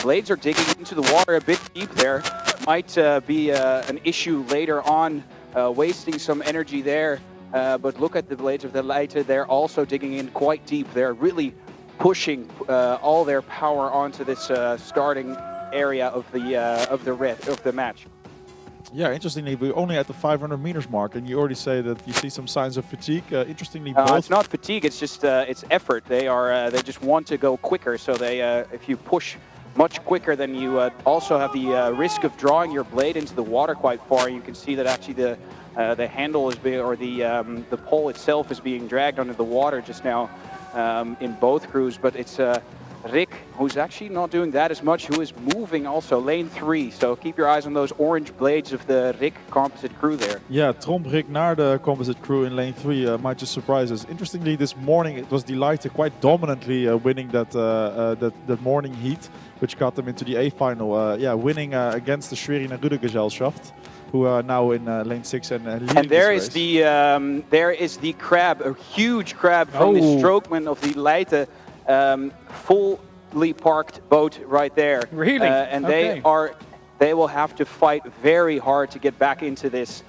Speaker 5: Blades are digging into the water a bit deep there. might be an issue later on, wasting some energy there. But look at the blades of the Leite, they're also digging in quite deep. They're really pushing all their power onto this starting area of the match.
Speaker 6: Yeah, interestingly, we're only at the 500 meters mark, and you already say that you see some signs of fatigue. Interestingly,
Speaker 5: it's not fatigue; it's just it's effort. They just want to go quicker. So if you push much quicker, then you also have the risk of drawing your blade into the water quite far. You can see that actually the handle is being, or the pole itself is being dragged under the water just now in both crews. But it's Rick, who's actually not doing that as much, who is moving also lane 3. So keep your eyes on those orange blades of the Rick composite crew there.
Speaker 6: Yeah, Tromp Rick naar the composite crew in lane 3 might just surprise us. Interestingly, this morning it was Delighted quite dominantly winning that morning heat, which got them into the A final. Winning against the Schweriner Rudergesellschaft, who are now in lane 6 and leading.
Speaker 5: And there
Speaker 6: this
Speaker 5: is there is the crab, a huge crab from the strokeman of the Leite. Fully parked boat right there.
Speaker 1: Really?
Speaker 5: And
Speaker 1: Okay.
Speaker 5: they will have to fight very hard to get back into this.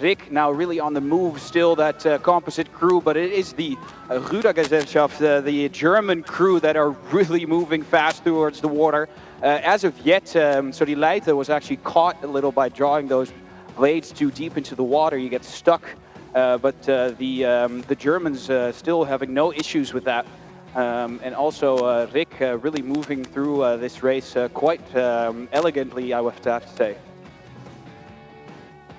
Speaker 5: Rick now really on the move, still that composite crew, but it is the Rudergesellschaft, the German crew that are really moving fast towards the water. As of yet, so the Leite was actually caught a little by drawing those blades too deep into the water. You get stuck, but the Germans still having no issues with that. And also Rick really moving through this race quite elegantly, I would have to say.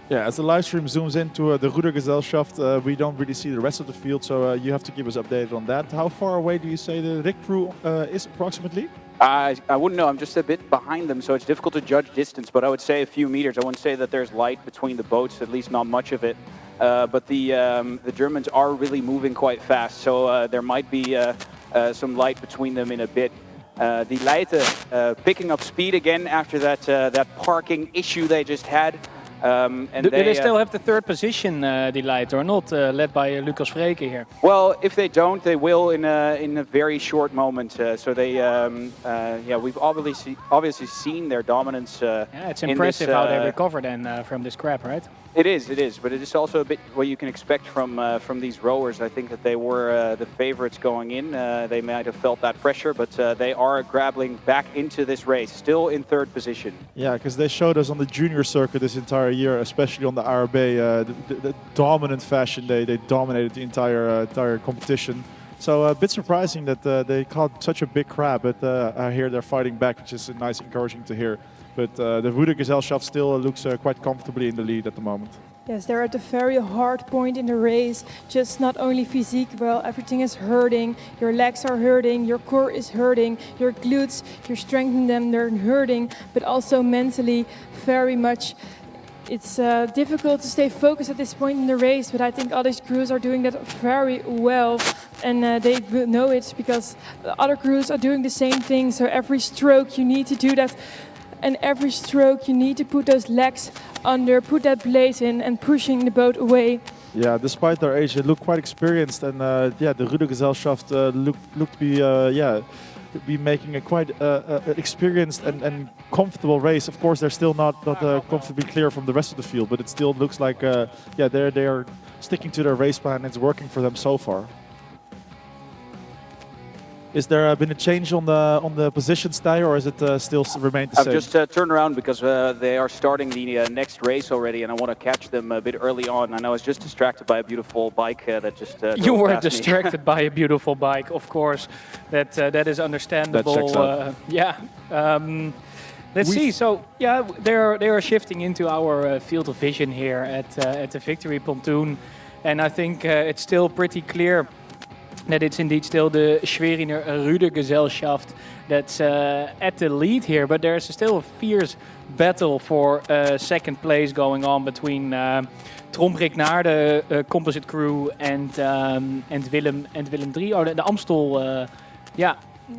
Speaker 6: Yeah, as the live stream zooms into the Rudergesellschaft, we don't really see the rest of the field, so you have to keep us updated on that. How far away do you say the Rick crew is approximately?
Speaker 5: I wouldn't know. I'm just a bit behind them, so it's difficult to judge distance, but I would say a few meters. I wouldn't say that there's light between the boats, at least not much of it. But the Germans are really moving quite fast, so there might be some light between them in a bit. The Leite picking up speed again after that parking issue they just had.
Speaker 1: Do they still have the third position, the Leite, or not, led by Lucas Vreke here?
Speaker 5: Well, if they don't, they will in a very short moment. So they, we've obviously seen their dominance.
Speaker 1: It's impressive how they recover then from this crap, right?
Speaker 5: It is, but it is also a bit what you can expect from these rowers. I think that they were the favorites going in. They might have felt that pressure, but they are grappling back into this race, still in third position.
Speaker 6: Yeah, because they showed us on the junior circuit this entire year, especially on the RB, the dominant fashion. They dominated the entire competition. So a bit surprising that they caught such a big crab, but I hear they're fighting back, which is nice, encouraging to hear. But the Rudergesellschaft still looks quite comfortably in the lead at the moment.
Speaker 7: Yes, they're at a very hard point in the race. Just not only physique, well, everything is hurting. Your legs are hurting, your core is hurting, your glutes, you're strengthening them, they're hurting, but also mentally very much. It's difficult to stay focused at this point in the race, but I think all these crews are doing that very well, and they know it because the other crews are doing the same thing. So every stroke you need to do that. And every stroke you need to put those legs under, put that blade in and pushing the boat away.
Speaker 6: Yeah, despite their age, they look quite experienced, and the Rudergesellschaft look to be making a quite experienced and comfortable race. Of course, they're still not comfortably clear from the rest of the field, but it still looks like they're sticking to their race plan. It's working for them so far. Is there been a change on the position, Steyr, or is it still remained the same?
Speaker 5: I've just turned around because they are starting the next race already, and I want to catch them a bit early on. And I was just distracted by a beautiful bike that just.
Speaker 1: You were distracted by a beautiful bike, of course. That is understandable.
Speaker 6: That checks out.
Speaker 1: Let's see. So they are shifting into our field of vision here at the Victory Pontoon, and I think it's still pretty clear that it's indeed still the Schweriner Rudergesellschaft that's at the lead here, but there's still a fierce battle for second place going on between Tromp naar the composite crew and Willem 3, or the Amstel,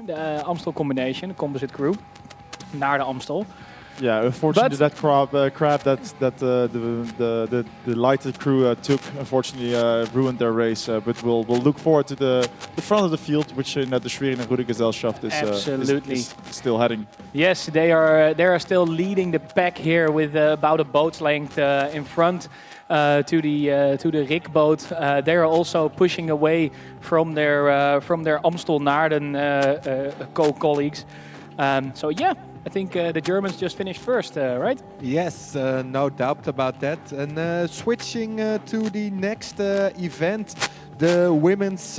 Speaker 1: the Amstel combination, the composite crew, naar de Amstel.
Speaker 6: Yeah, unfortunately, that crab that the lighter crew took, unfortunately, ruined their race. But we'll look forward to the front of the field, which in the Schwerin and Gesellschaft is still heading.
Speaker 1: Yes, they are still leading the pack here with about a boat's length in front to the Rik boat. They are also pushing away from their Amstel Naarden co-colleagues. So yeah. I think the Germans just finished first, right?
Speaker 4: Yes, no doubt about that. And switching to the next event, the women's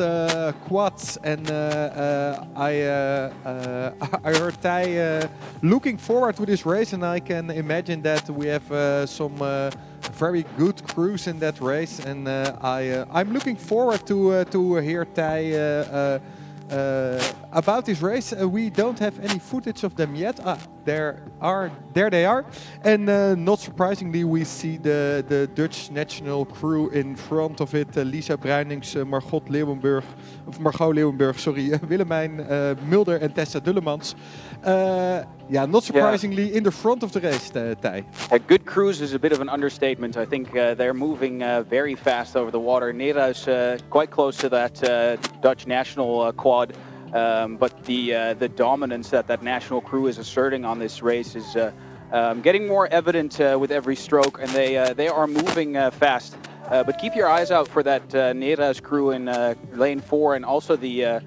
Speaker 4: quads. And I heard Thij looking forward to this race, and I can imagine that we have some very good crews in that race. And I'm looking forward to hear Thij about this race. We don't have any footage of them yet. There they are. And not surprisingly, we see the Dutch national crew in front of it. Lisa Bruinings, Margot Leeuwenburg, Willemijn Mulder and Tessa Dullemans. Not surprisingly, in the front of the race, Thij.
Speaker 5: Good crews is a bit of an understatement. I think they're moving very fast over the water. Nera's quite close to that Dutch national quad. But the dominance that national crew is asserting on this race is getting more evident with every stroke, and they are moving fast. But keep your eyes out for that Nera's crew in lane 4, and also the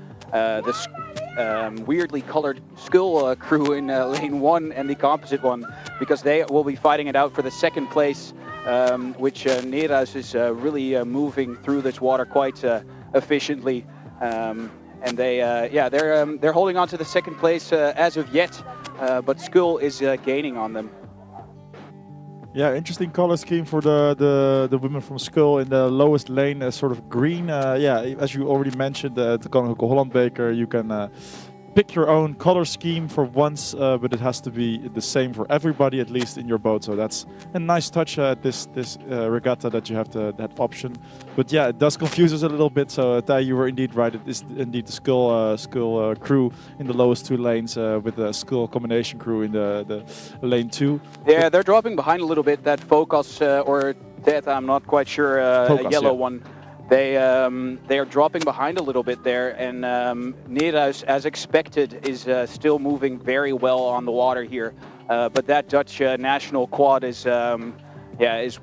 Speaker 5: weirdly colored skull crew in lane 1 and the composite one, because they will be fighting it out for the second place, which Nera's is really moving through this water quite efficiently. And they're holding on to the second place as of yet, but Skull is gaining on them.
Speaker 6: Yeah, interesting color scheme for the women from Skull in the lowest lane, sort of green. As you already mentioned, the Koninklijke Holland Beker, you can pick your own color scheme for once, but it has to be the same for everybody, at least in your boat. So that's a nice touch at this regatta, that you have that option. But yeah, it does confuse us a little bit. So Thij, you were indeed right. It is indeed the Skull crew in the lowest two lanes, with the Skull combination crew in the lane 2.
Speaker 5: Yeah, they're dropping behind a little bit. That Focus or that, I'm not quite sure,
Speaker 6: Focus,
Speaker 5: yellow one. They are dropping behind a little bit there, and Nera's, as expected, is still moving very well on the water here. But that Dutch national quad is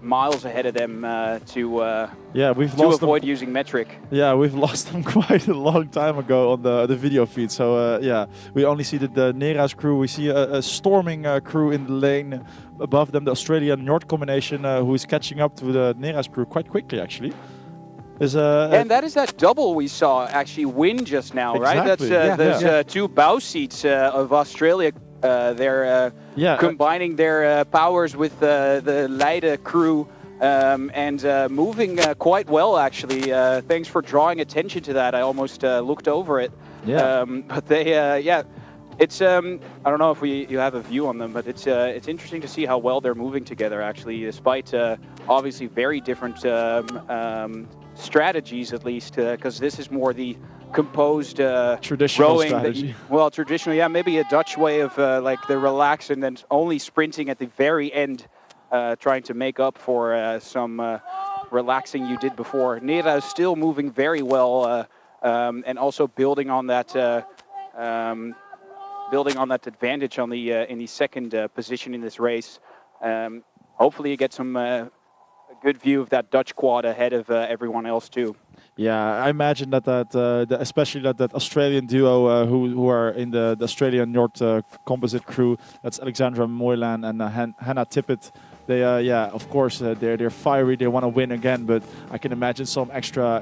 Speaker 5: miles ahead of them to avoid using metric.
Speaker 6: Yeah, we've lost them quite a long time ago on the video feed. So we only see the Nera's crew. We see a storming crew in the lane above them, the Australia-North combination, who is catching up to the Nera's crew quite quickly, actually.
Speaker 5: And that is that double we saw actually win just now,
Speaker 6: exactly.
Speaker 5: Right? That's two bow seats of Australia. They're combining their powers with the Leiden crew and moving quite well, actually. Thanks for drawing attention to that. I almost looked over it. But they, it's I don't know if you have a view on them, but it's interesting to see how well they're moving together, actually, despite obviously very different strategies, at least, because this is more the composed
Speaker 6: traditional
Speaker 5: rowing
Speaker 6: strategy.
Speaker 5: Traditional, maybe a Dutch way of like the relax and then only sprinting at the very end, trying to make up for some relaxing you did before. Nera is still moving very well, and also building on that advantage on the in the second position in this race. Hopefully you get some a good view of that Dutch quad ahead of everyone else too.
Speaker 6: Yeah, I imagine especially that Australian duo who are in the Australian North composite crew. That's Alexandra Moylan and Hannah Tippett. They, of course, they're fiery. They want to win again, but I can imagine some extra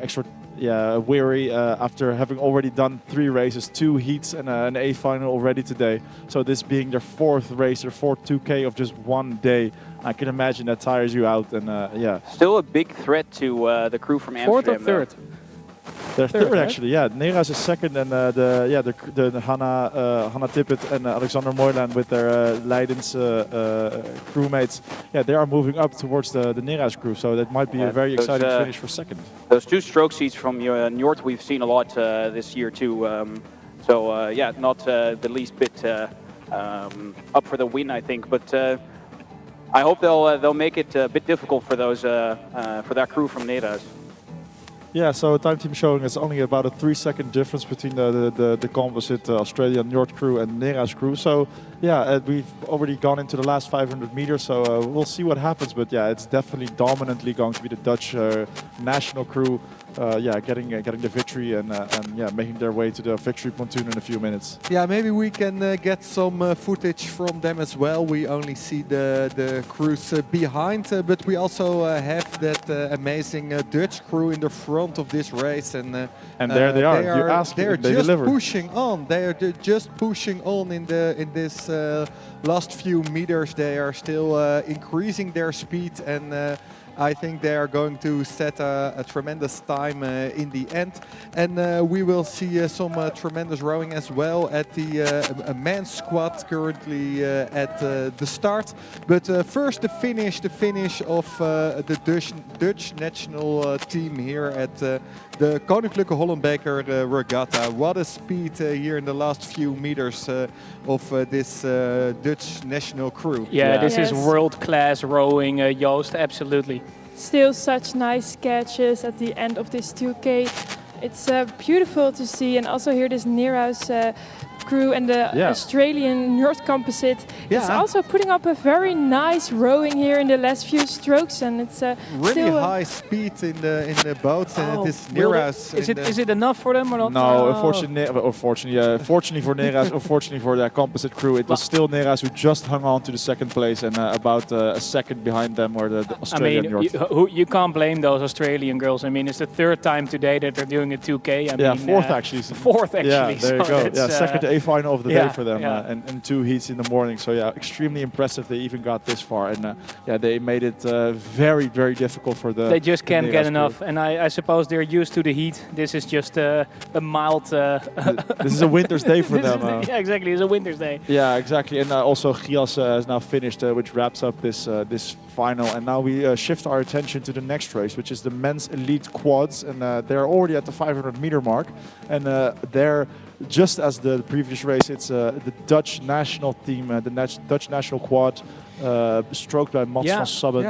Speaker 6: weary after having already done 3 races, 2 heats and an A final already today. So this being their 4th race, their 4th 2K of just one day, I can imagine that tires you out. And
Speaker 5: still a big threat to the crew from Amsterdam.
Speaker 1: 4th or 3rd?
Speaker 6: They're third, actually. Yeah, Nera's is second, and the Hannah Tippett and Alexander Moylan with their Leiden's crewmates. Yeah, they are moving up towards the Nera's crew, so that might be a very exciting finish for second.
Speaker 5: Those 2 stroke seats from North we've seen a lot this year too. Not the least bit up for the win, I think. But I hope they'll make it a bit difficult for those for that crew from Neras.
Speaker 6: Yeah, so time team showing is only about a 3-second difference between the composite Australian Njord crew and Neras crew. So yeah, we've already gone into the last 500 meters, so we'll see what happens. But yeah, it's definitely dominantly going to be the Dutch national crew. Getting the victory and making their way to the victory pontoon in a few minutes.
Speaker 4: Yeah, maybe we can get some footage from them as well. We only see the crews behind, but we also have that amazing Dutch crew in the front of this race, and
Speaker 6: there they are. You ask,
Speaker 4: they're
Speaker 6: they
Speaker 4: just
Speaker 6: deliver.
Speaker 4: pushing on. They are just pushing on in this last few meters. They are still increasing their speed, and I think they are going to set a tremendous time in the end. And we will see some tremendous rowing as well at the men's squad currently at the start. But first the finish of the Dutch national team here at the Koninklijke Holland Beker regatta. What a speed here in the last few meters of this Dutch national crew.
Speaker 1: Yeah, this is world-class rowing, Joost, absolutely.
Speaker 7: Still such nice catches at the end of this 2K. It's beautiful to see, and also here this Neras crew and the Australian Njord composite is also putting up a very nice rowing here in the last few strokes, and it's
Speaker 4: really
Speaker 7: still
Speaker 4: high speed in the boats, and it is Neras.
Speaker 1: Is it enough for them or not?
Speaker 6: No, fortunately for Neras, unfortunately for their composite crew, it was still Neras who just hung on to the second place, and about a second behind them were the Australian Njord.
Speaker 1: You can't blame those Australian girls. I mean, it's the third time today that they're doing a 2K. I mean,
Speaker 6: fourth actually.
Speaker 1: Fourth actually.
Speaker 6: Yeah, there you
Speaker 1: so
Speaker 6: go. Yeah, second A final of the day for them,
Speaker 1: yeah.
Speaker 6: and 2 heats in the morning. So yeah, extremely impressive. They even got this far, and they made it very, very difficult for the.
Speaker 1: They just can't get enough,
Speaker 6: crew.
Speaker 1: and I suppose they're used to the heat. This is just a mild.
Speaker 6: This is a winter's day for them.
Speaker 1: Yeah, exactly. It's a winter's day.
Speaker 6: Yeah, exactly. And also Gias has now finished, which wraps up this final. And now we shift our attention to the next race, which is the men's elite quads, and they're already at the 500 meter mark, and they're. Just as the previous race, it's the Dutch national team, the Dutch national quad, stroked by Mats van Sabben.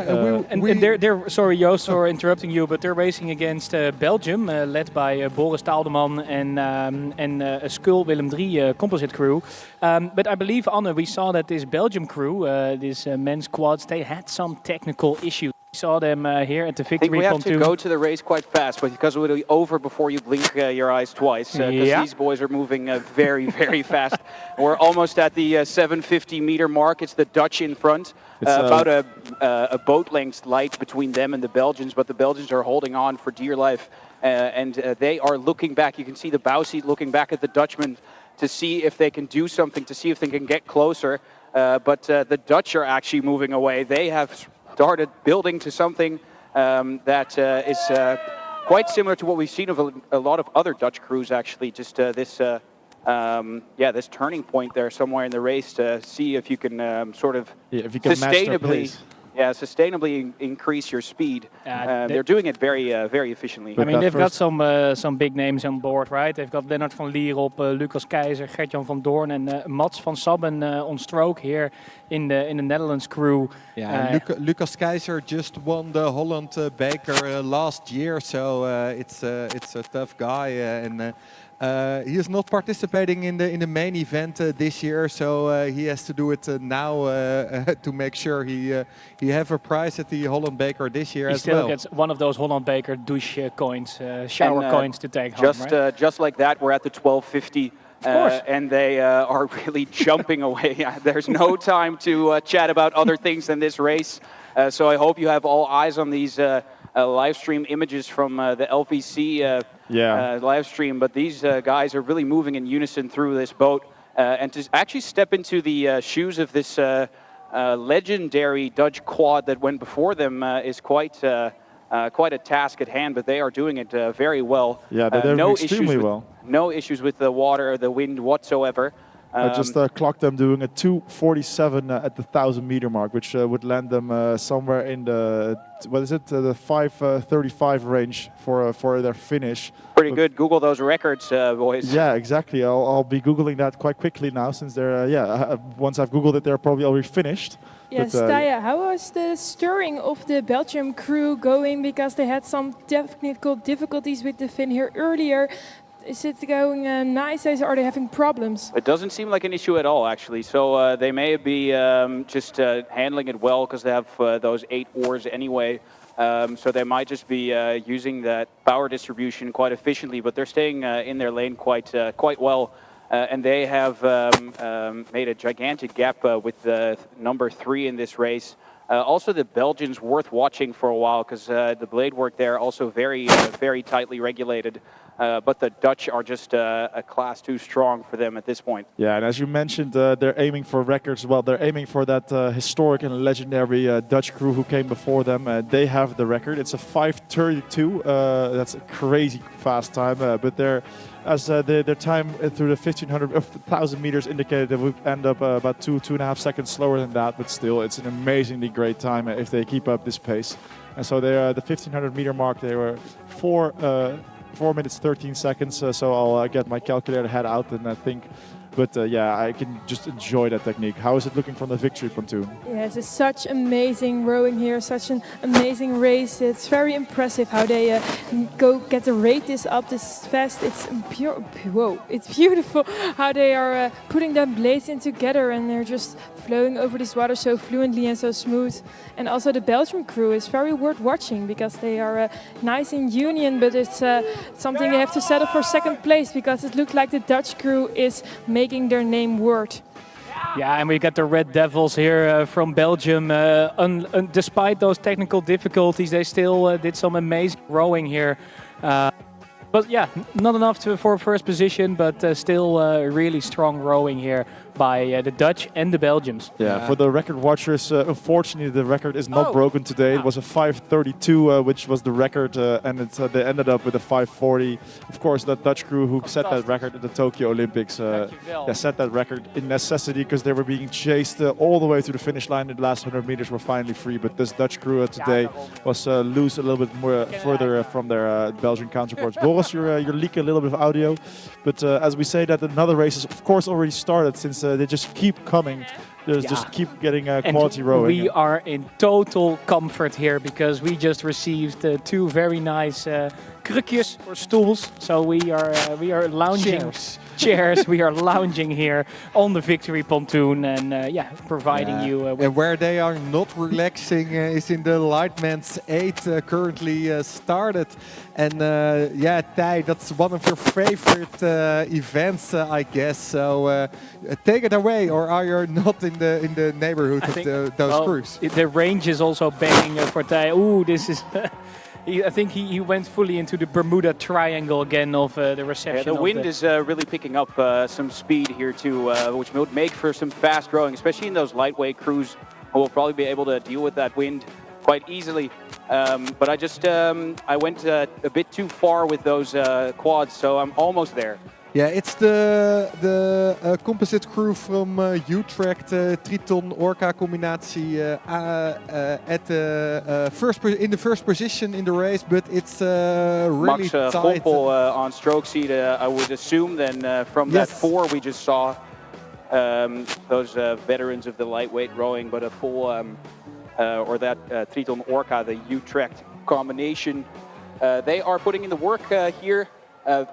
Speaker 1: And they're sorry, Joost, for interrupting you, but they're racing against Belgium, led by Boris Taaldeman and a Skull Willem III composite crew. But I believe, Anne, we saw that this Belgium crew, this men's quads, they had some technical issues. We saw them here at the victory
Speaker 5: I think we have
Speaker 1: pontoon.
Speaker 5: to go to the race quite fast, but because it will be over before you blink your eyes twice. Because these boys are moving very, very fast. We're almost at the 750 meter mark. It's the Dutch in front. About a boat length light between them and the Belgians, but the Belgians are holding on for dear life. And they are looking back. You can see the bow seat looking back at the Dutchmen to see if they can do something, to see if they can get closer. But the Dutch are actually moving away. They have started building to something that is quite similar to what we've seen of a lot of other Dutch crews, actually. Just this turning point there somewhere in the race to see if you can sustainably increase your speed. They're doing it very, very efficiently.
Speaker 1: I mean, they've got some big names on board, right? They've got Lennart van Lierop, Lucas Keizer, Gert-Jan van Doorn, and Mats van Sabben on stroke here in the Netherlands crew.
Speaker 4: Yeah, Lucas Keizer just won the Holland Beker last year, so it's a tough guy, and he is not participating in the main event this year, so he has to do it now to make sure he have a prize at the Holland Beker this year as well.
Speaker 1: He still gets one of those Holland Beker douche coins, shower coins to take home, right?
Speaker 5: Just like that, we're at the 1250. And they are really jumping away. There's no time to chat about other things than this race. So I hope you have all eyes on these live stream images from the LVC live stream. But these guys are really moving in unison through this boat. And to actually step into the shoes of this legendary Dutch quad that went before them is quite a task at hand, but they are doing it very well.
Speaker 6: Yeah, they're doing extremely well.
Speaker 5: No issues with the water or the wind whatsoever.
Speaker 6: I just clocked them doing a 2:47 at the 1,000-meter mark, which would land them somewhere in the the 5:35 range for their finish.
Speaker 5: Pretty good. Google those records, boys.
Speaker 6: Yeah, exactly. I'll be googling that quite quickly now, since they're once I've googled it, they're probably already finished.
Speaker 7: Yes, Taya, how was the stirring of the Belgium crew going? Because they had some technical difficulties with the fin here earlier. Is it going nice, or are they having problems?
Speaker 5: It doesn't seem like an issue at all, actually. So they may be just handling it well because they have those 8 oars anyway. So they might just be using that power distribution quite efficiently, but they're staying in their lane quite well. And they have made a gigantic gap with the number 3 in this race. Also, the Belgians worth watching for a while because the blade work there also very tightly regulated. But the Dutch are just a class too strong for them at this point.
Speaker 6: Yeah, and as you mentioned, they're aiming for records. Well, they're aiming for that historic and legendary Dutch crew who came before them. They have the record. It's a 5:32. That's a crazy fast time. But they're as their time through the 1,000 meters indicated, they would end up about 2.5 seconds slower than that. But still, it's an amazingly great time if they keep up this pace. And so they're the 1,500 meter mark. They were 4 minutes 13 seconds. So I'll get my calculator head out and I think. But yeah, I can just enjoy that technique. How is it looking from the victory pontoon?
Speaker 7: Yes, it's such amazing rowing here, such an amazing race. It's very impressive how they get the rate up this fast. It's it's beautiful how they are putting their blades in together and they're just flowing over this water so fluently and so smooth. And also the Belgian crew is very worth watching because they are nice in union, but it's something they have to settle for second place because it looked like the Dutch crew is making their name word.
Speaker 1: Yeah, and we got the Red Devils here from Belgium. Despite those technical difficulties, they still did some amazing rowing here. But yeah, not enough for first position, but still really strong rowing here by the Dutch and the Belgians.
Speaker 6: Yeah, for the record watchers, unfortunately the record is not broken today. It was a 5:32, which was the record, and they ended up with a 5:40. Of course, the Dutch crew who set that record at the Tokyo Olympics set that record in necessity because they were being chased all the way to the finish line. The last 100 meters were finally free, but this Dutch crew today was loose a little bit more further from their Belgian counterparts. Boris, you're leaking a little bit of audio, but as we say that another race has of course already started since they just keep coming. Just keep getting quality rowing.
Speaker 1: We are in total comfort here because we just received 2 very nice krukjes or stools. So we are lounging. Chairs. We are lounging here on the victory pontoon and providing you with.
Speaker 4: And where they are not relaxing is in the Lightman's 8 currently started. And Thij, that's one of your favorite events, I guess. So take it away, or are you not in the neighborhood of those crews?
Speaker 1: The range is also banging for Thij. Ooh, this is. I think he went fully into the Bermuda Triangle again of the reception.
Speaker 5: Yeah, the wind is really picking up some speed here too, which would make for some fast rowing, especially in those lightweight crews who will probably be able to deal with that wind quite easily. But I went a bit too far with those quads, so I'm almost there.
Speaker 4: Yeah, it's the composite crew from Utrecht, Triton Orca combinatie in the first position in the race, but it's really
Speaker 5: Max
Speaker 4: tight.
Speaker 5: Gompel on stroke seat, I would assume then from that 4 we just saw, those veterans of the lightweight rowing, but a full, or that Triton Orca, the Utrecht combination, they are putting in the work here.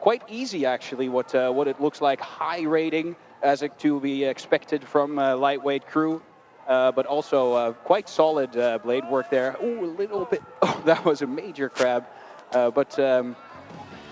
Speaker 5: Quite easy, actually, what it looks like. High rating, as to be expected from a lightweight crew, but also quite solid blade work there. Ooh, a little bit. Oh, that was a major crab, but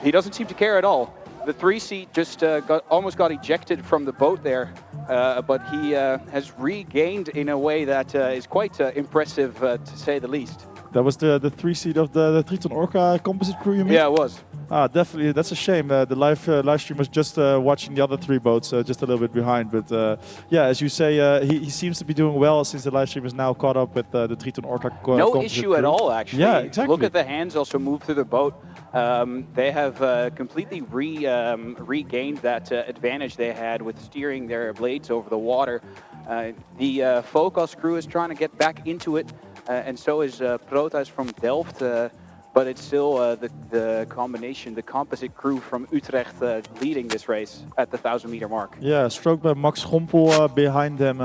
Speaker 5: he doesn't seem to care at all. The 3-seat just almost got ejected from the boat there, but he has regained in a way that is quite impressive, to say the least.
Speaker 6: That was the 3 seat of the Triton Orca composite crew, you mean?
Speaker 5: Yeah, it was.
Speaker 6: Definitely. That's a shame. The live stream was just watching the other 3 boats just a little bit behind. But yeah, as you say, he seems to be doing well since the live stream is now caught up with the Triton Orca
Speaker 5: No issue at all, actually.
Speaker 6: Yeah, exactly.
Speaker 5: Look at the hands also move through the boat. They have completely regained that advantage they had with steering their blades over the water. The Focus crew is trying to get back into it, and so is Proteus from Delft. But it's still the combination, the composite crew from Utrecht leading this race at the 1,000-meter mark.
Speaker 6: Yeah, stroked by Max Schompel. Behind them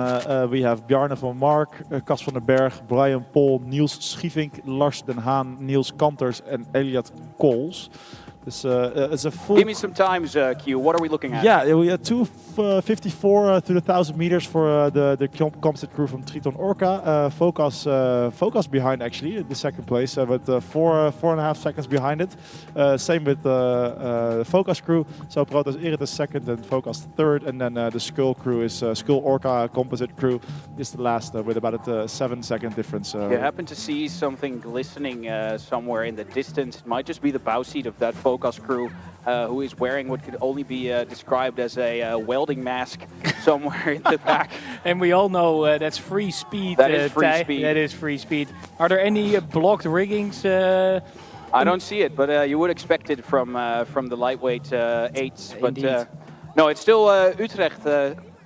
Speaker 6: we have Bjarne van Mark, Cas van den Berg, Brian Pol, Niels Schievink, Lars den Haan, Niels Kanters and Elliot Coles. It's a full...
Speaker 5: Give me some times, Q. What are we looking at?
Speaker 6: Yeah, we had 2:54 to the 1,000 meters for the composite crew from Triton Orca. Focus behind actually the second place, but 4.5 seconds behind it. Same with the Focus crew. So Proteus-Eretes second and Focus third, and then the Skull crew is Skull Orca composite crew is the last with about a 7-second difference.
Speaker 5: You happen to see something glistening somewhere in the distance. It might just be the bow seat of that Focus crew, who is wearing what could only be described as a welding mask somewhere in the back.
Speaker 1: And we all know that's free speed.
Speaker 5: That is free speed.
Speaker 1: That is free speed. Are there any blocked riggings?
Speaker 5: I don't see it, but you would expect it from the lightweight eights. But no, it's still Utrecht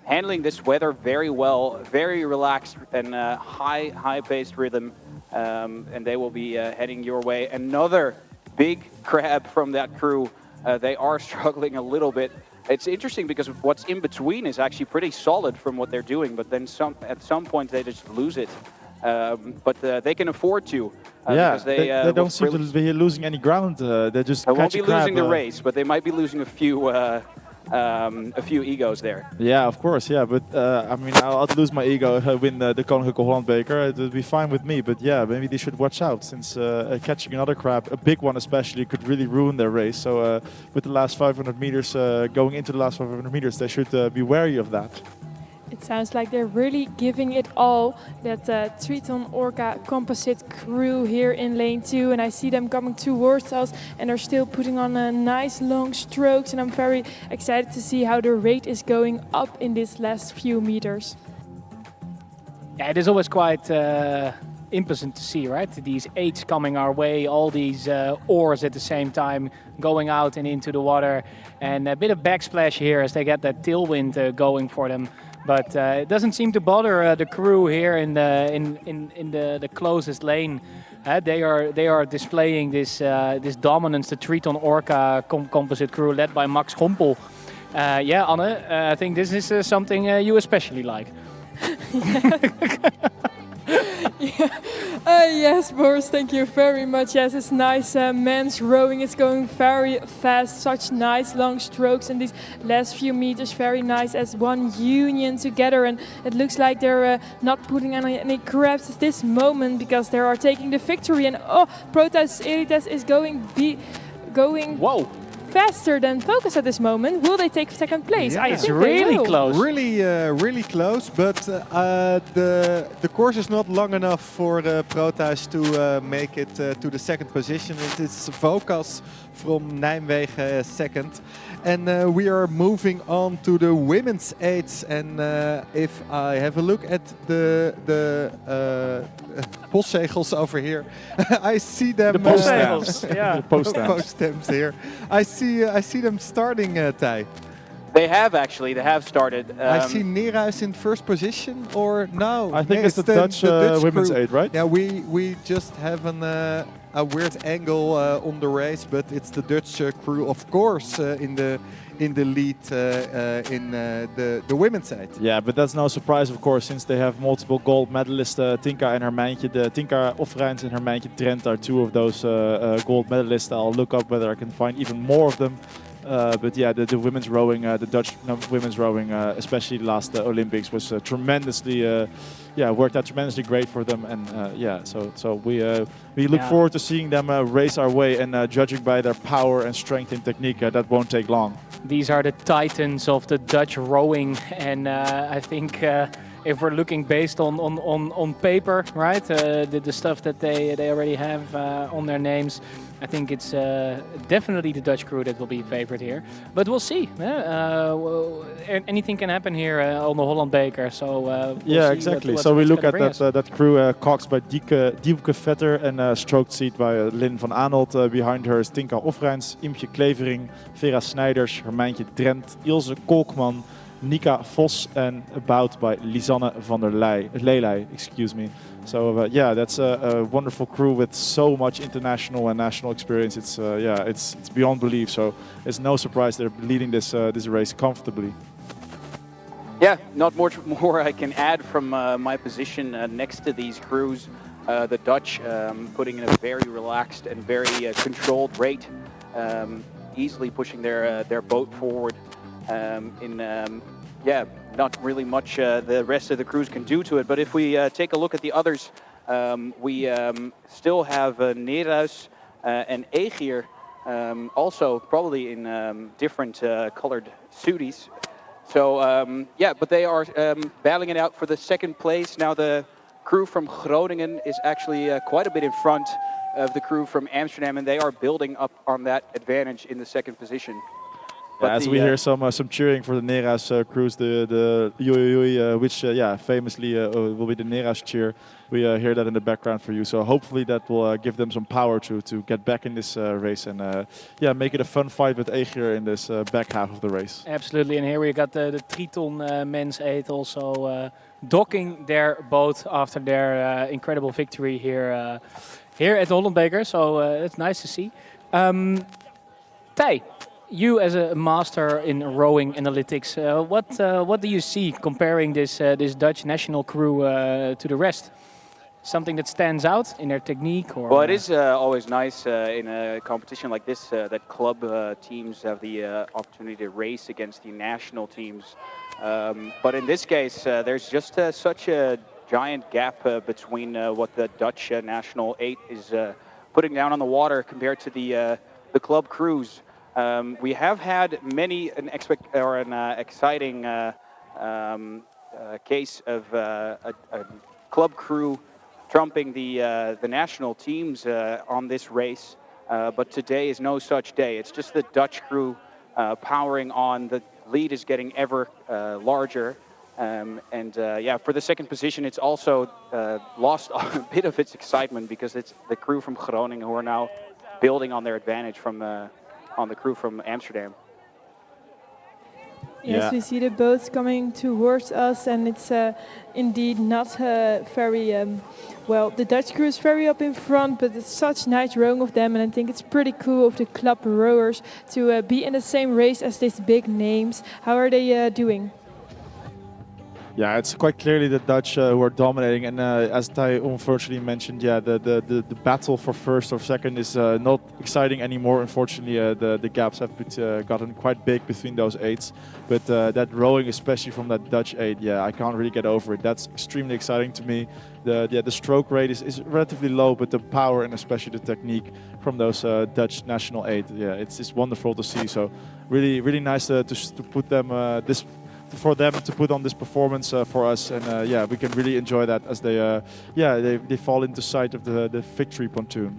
Speaker 5: handling this weather very well, very relaxed and high-paced rhythm, and they will be heading your way. Another big crab from that crew. They are struggling a little bit. It's interesting because what's in between is actually pretty solid from what they're doing, but then at some point they just lose it. But they can afford to.
Speaker 6: Because they don't seem to be losing any ground. They just
Speaker 5: won't be losing the race, but they might be losing a few egos there.
Speaker 6: Yeah, of course, yeah. But I mean, I'd lose my ego if I win the Koninklijke Holland Beker. It would be fine with me. But yeah, maybe they should watch out, since catching another crab, a big one especially, could really ruin their race. So with the last 500 meters, going into the last 500 meters, they should be wary of that.
Speaker 7: It sounds like they're really giving it all, that Triton Orca composite crew here in lane 2, and I see them coming towards us, and they're still putting on nice long strokes, and I'm very excited to see how the rate is going up in these last few meters.
Speaker 1: Yeah, it is always quite imposant to see, right? These eights coming our way, all these oars at the same time going out and into the water, and a bit of backsplash here as they get that tailwind going for them. But it doesn't seem to bother the crew here in the closest lane. They are displaying this dominance, the Triton Orca composite crew led by Max Schompel. Yeah, Anne, I think this is something you especially like.
Speaker 7: Yes, Boris, thank you very much. Yes, it's nice men's rowing. It's going very fast, such nice long strokes, and these last few meters very nice as one union together. And it looks like they're not putting any crabs at this moment because they are taking the victory. And Proteus-Eretes is going
Speaker 1: Whoa.
Speaker 7: faster than Focus at this moment. Will they take second place?
Speaker 4: Yeah.
Speaker 7: I
Speaker 1: It's
Speaker 7: think
Speaker 1: really
Speaker 7: they will.
Speaker 1: close.
Speaker 4: Really close, but the course is not long enough for Proteus to make it to the second position. It is Focus from Nijmegen second. And we are moving on to the women's eights. And if I have a look at the postzegels over here, I see them.
Speaker 1: The postzegels, yeah.
Speaker 6: The post
Speaker 4: stamps here. I see them starting, Thij.
Speaker 5: They have started.
Speaker 4: I see Neerhuis in first position, or no?
Speaker 6: I think it's the Dutch women's
Speaker 4: crew.
Speaker 6: eight, right?
Speaker 4: Yeah, we just have a weird angle on the race, but it's the Dutch crew, of course, in the lead in the women's eight.
Speaker 6: Yeah, but that's no surprise, of course, since they have multiple gold medalists. Tinka and Hermijntje, Tinka Ofrijns and Hermijntje Drent are two of those gold medalists. I'll look up whether I can find even more of them. But yeah, the women's rowing, the Dutch women's rowing, especially last Olympics, was tremendously, worked out tremendously great for them. And so we look forward to seeing them race our way, and judging by their power and strength and technique, that won't take long.
Speaker 1: These are the titans of the Dutch rowing, and I think if we're looking based on paper, right, the stuff that they already have on their names, I think it's definitely the Dutch crew that will be favored here. But we'll see. Anything can happen here on the Holland Beker. So we'll
Speaker 6: yeah,
Speaker 1: see
Speaker 6: exactly.
Speaker 1: what
Speaker 6: So we
Speaker 1: it's
Speaker 6: look
Speaker 1: gonna
Speaker 6: at
Speaker 1: bring us.
Speaker 6: that crew, coxed by Dielke Vetter and stroked seat by Lynn van Aanholt. Behind her is Tinka Ofrijns, Imtje Klevering, Vera Snijders, Hermijntje Drent, Ilse Kolkman, Nika Vos, and about by Lisanne van der Lelij, excuse me. So yeah, that's a wonderful crew with so much international and national experience. It's it's beyond belief. So it's no surprise they're leading this race comfortably.
Speaker 5: Yeah, not much more I can add from my position next to these crews. The Dutch putting in a very relaxed and very controlled rate, easily pushing their boat forward. Not really much the rest of the crews can do to it. But if we take a look at the others, we still have Neerhuis and Egir, also probably in different colored suities. So but they are battling it out for the second place. Now the crew from Groningen is actually quite a bit in front of the crew from Amsterdam, and they are building up on that advantage in the second position.
Speaker 6: Yeah, as we hear some cheering for the Neerhuis crews, the Joei, which famously will be the Neerhuis cheer. We hear that in the background for you. So hopefully that will give them some power to get back in this race and make it a fun fight with Egir in this back half of the race.
Speaker 1: Absolutely, and here we got the Triton men's 8 also docking their boat after their incredible victory here at the Holland Beker. So it's nice to see. Tij, you as a master in rowing analytics, what do you see comparing this Dutch national crew to the rest? Something that stands out in their technique? Or
Speaker 5: well, it is always nice in a competition like this that club teams have the opportunity to race against the national teams. But in this case, there's just such a giant gap between what the Dutch national 8 is putting down on the water compared to the club crews. We have had an exciting case of a club crew trumping the national teams on this race, but today is no such day. It's just the Dutch crew powering on. The lead is getting ever larger, for the second position, it's also lost a bit of its excitement because it's the crew from Groningen who are now building on their advantage from on the crew from Amsterdam.
Speaker 7: Yes, we see the boats coming towards us, and it's indeed not very well. The Dutch crew is very up in front, but it's such nice rowing of them, and I think it's pretty cool of the club rowers to be in the same race as these big names. How are they doing?
Speaker 6: Yeah, it's quite clearly the Dutch who are dominating, and as Tij unfortunately mentioned, the battle for first or second is not exciting anymore. Unfortunately, the gaps have gotten quite big between those 8s, but that rowing, especially from that Dutch 8, I can't really get over it. That's extremely exciting to me. The stroke rate is relatively low, but the power and especially the technique from those Dutch national 8, it's wonderful to see. So really nice to put them for them to put on this performance for us, and we can really enjoy that as they fall into sight of the victory pontoon.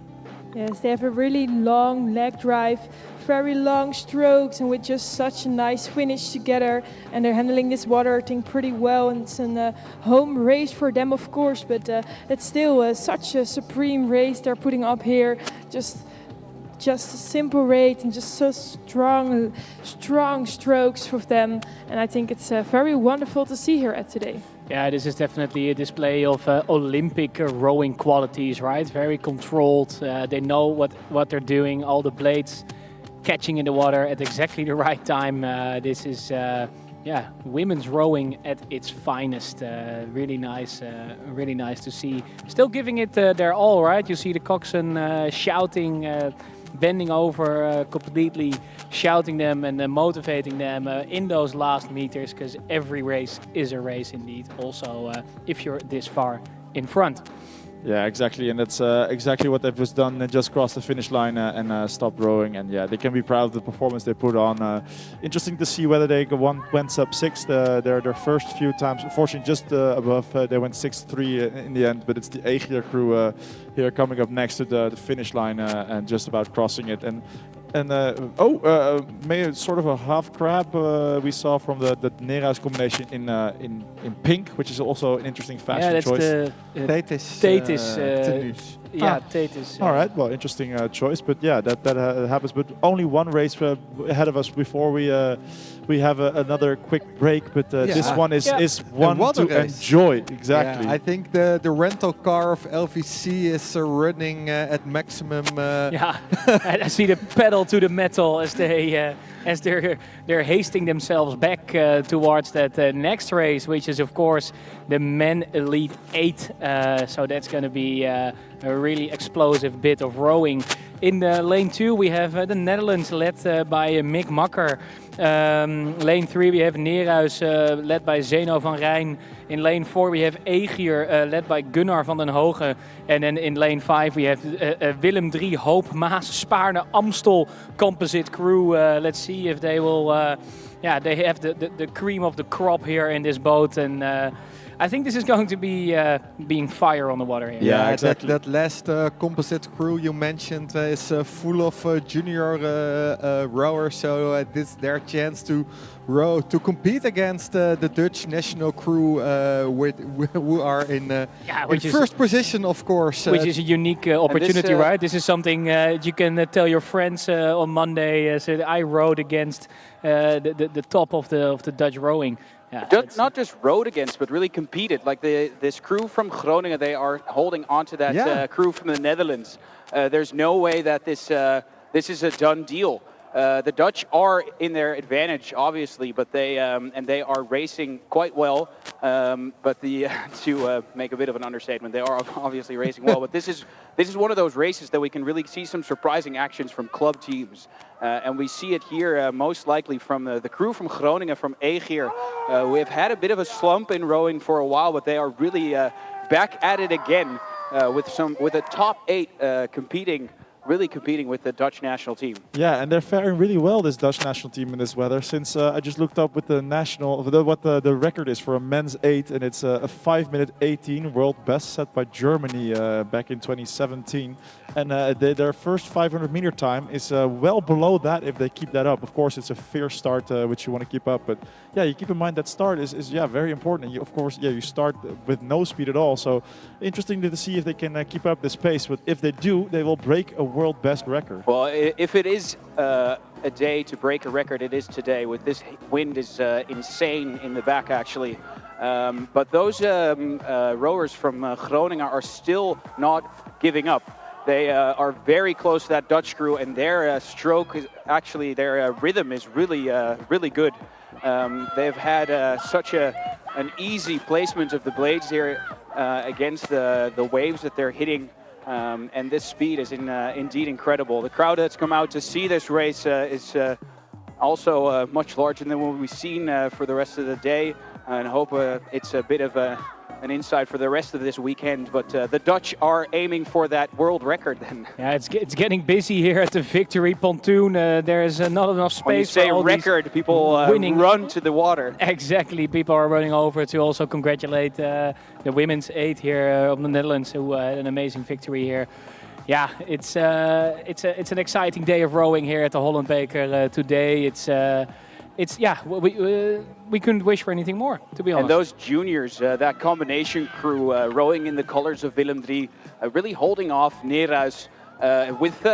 Speaker 7: Yes, they have a really long leg drive, very long strokes, and with just such a nice finish together, and they're handling this water, I think, pretty well, and it's a home race for them, of course, but it's still such a supreme race they're putting up here. Just a simple rate and just so strong strokes for them, and I think it's very wonderful to see here at today.
Speaker 1: Yeah, this is definitely a display of Olympic rowing qualities, right? Very controlled. They know what they're doing. All the blades catching in the water at exactly the right time. This is women's rowing at its finest. Really nice to see. Still giving it their all, right? You see the coxswain shouting. Bending over completely, shouting them and motivating them in those last meters, because every race is a race indeed, also if you're this far in front.
Speaker 6: Yeah, exactly, and that's exactly what they've just done. They just crossed the finish line and stopped rowing, and yeah, they can be proud of the performance they put on. Interesting to see whether they went up sixth their first few times. Unfortunately, just above, they went 6-3 in the end, but it's the EGR crew here coming up next to the finish line and just about crossing it. Maybe sort of a half crab we saw from the Neerhuis combination in pink, which is also an interesting fashion choice.
Speaker 1: Thetis. Yeah, Thetis.
Speaker 6: All right, well, interesting choice, but yeah, that happens. But only one race ahead of us before we have another quick break. But this one is one to enjoy. Exactly.
Speaker 4: Yeah, I think the rental car of LVC is running at maximum.
Speaker 1: I see the pedal to the metal as they're hasting themselves back towards that next race, which is of course the Men Elite 8. So that's going to be a really explosive bit of rowing. In lane 2 we have the Netherlands led by Mick Makker. Lane 3 we have Neerhuis led by Zeno van Rijn. In lane 4 we have EGR led by Gunnar van den Hoge. And then in lane 5 we have Willem III, Hoop, Maas, Spaarne, Amstel composite crew. Let's see if they will... they have the cream of the crop here in this boat. And I think this is going to be being fire on the water here.
Speaker 4: Yeah, exactly. That last composite crew you mentioned is full of junior rowers, so this is their chance to row to compete against the Dutch national crew who are in first position, of course.
Speaker 1: Which is a unique opportunity, right? This is something you can tell your friends on Monday. So I rowed against the top of the Dutch rowing.
Speaker 5: Yeah, not just rowed against, but really competed. Like this crew from Groningen, they are holding on to that crew from the Netherlands. There's no way that this is a done deal. The Dutch are in their advantage, obviously, but they are racing quite well. But to make a bit of an understatement, they are obviously racing well. But this is one of those races that we can really see some surprising actions from club teams. And we see it here most likely from the crew from Groningen, from EGR. We have had a bit of a slump in rowing for a while, but they are really back at it again with a top 8 competing with the Dutch national team. Yeah,
Speaker 6: and they're faring really well, this Dutch national team in this weather. Since I just looked up with what the record is for a men's 8, and it's a 5-minute 18 world best set by Germany back in 2017. And their first 500-meter time is well below that if they keep that up. Of course, it's a fierce start which you want to keep up, but yeah, you keep in mind that start is very important. And you start with no speed at all. So interesting to see if they can keep up this pace. But if they do, they will break a world best record.
Speaker 5: Well, if it is a day to break a record, it is today. With this wind is insane in the back, actually. But those rowers from Groningen are still not giving up. They are very close to that Dutch crew, and their stroke is actually their rhythm is really good. They've had such an easy placement of the blades here against the waves that they're hitting. And this speed is indeed incredible. The crowd that's come out to see this race is also much larger than what we've seen for the rest of the day. And I hope it's a bit of an insight for the rest of this weekend. But the Dutch are aiming for that world record then.
Speaker 1: Yeah, it's getting busy here at the Victory Pontoon. There's not enough space.
Speaker 5: When you say
Speaker 1: for all
Speaker 5: record, people run to the water.
Speaker 1: Exactly, people are running over to also congratulate the women's 8 here of the Netherlands, who had an amazing victory here. Yeah, it's an exciting day of rowing here at the Holland Beker today. We couldn't wish for anything more, to be honest.
Speaker 5: And those juniors, that combination crew rowing in the colors of Willem III, really holding off Neerhuis with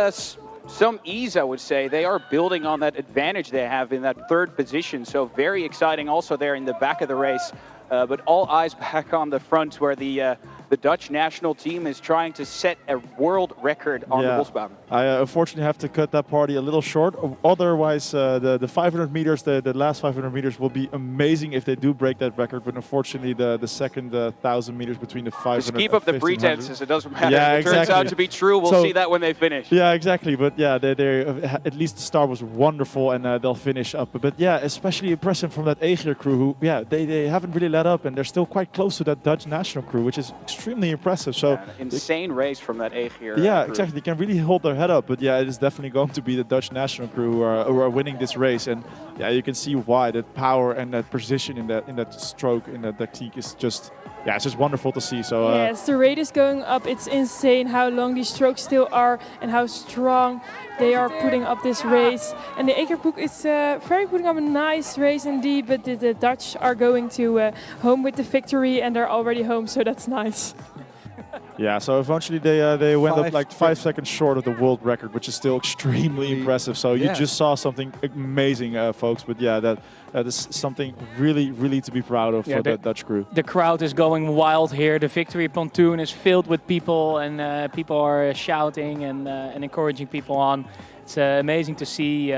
Speaker 5: some ease, I would say. They are building on that advantage they have in that third position. So very exciting also there in the back of the race. But all eyes back on the front where the Dutch national team is trying to set a world record on the Bosbaan.
Speaker 6: I unfortunately have to cut that party a little short. Otherwise, the 500 meters, the last 500 meters will be amazing if they do break that record. But unfortunately, the second 1,000 meters between the 500
Speaker 5: Just keep up the pretenses. It doesn't matter.
Speaker 6: Yeah,
Speaker 5: if it turns out to be true, we'll see that when they finish.
Speaker 6: Yeah, exactly. But yeah, they at least the start was wonderful, and they'll finish up. But yeah, especially impressive from that EGR crew, who they haven't really let up, and they're still quite close to that Dutch national crew, which is extremely extremely impressive. So
Speaker 5: an insane race from that Egeer.
Speaker 6: yeah,
Speaker 5: crew.
Speaker 6: exactly. They can really hold their head up. But yeah, it is definitely going to be the Dutch national crew who are winning this race. And yeah, you can see why that power and that precision in that stroke, in that technique is just, yeah, it's just wonderful to see. So
Speaker 7: yes, the rate is going up. It's insane how long these strokes still are and how strong they are putting up this race. And the Egerbroek is very putting up a nice race indeed, but the Dutch are going to home with the victory, and they're already home, so that's nice.
Speaker 6: yeah, so eventually they went up like 5 seconds short of the world record, which is still extremely impressive. So you just saw something amazing, folks. But yeah, that is something really to be proud of for the Dutch crew.
Speaker 1: The crowd is going wild here. The victory pontoon is filled with people, and people are shouting and encouraging people on. It's amazing to see.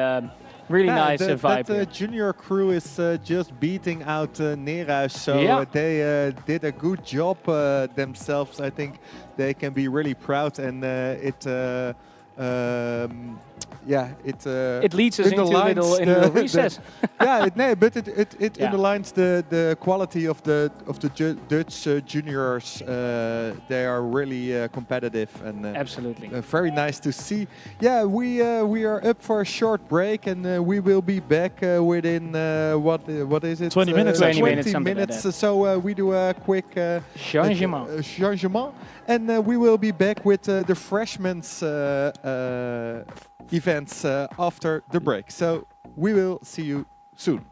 Speaker 1: Really nice vibe.
Speaker 4: The junior crew is just beating out Neerhuis, so they did a good job themselves. I think they can be really proud, and it
Speaker 1: leads us into a little recess.
Speaker 4: It underlines the quality of the Dutch juniors. They are really competitive and
Speaker 1: absolutely
Speaker 4: very nice to see. Yeah, we are up for a short break, and we will be back within what is it?
Speaker 6: 20 minutes.
Speaker 1: 20 minutes.
Speaker 4: Like so we do a quick changement, and we will be back with the freshmen's events after the break. So we will see you soon.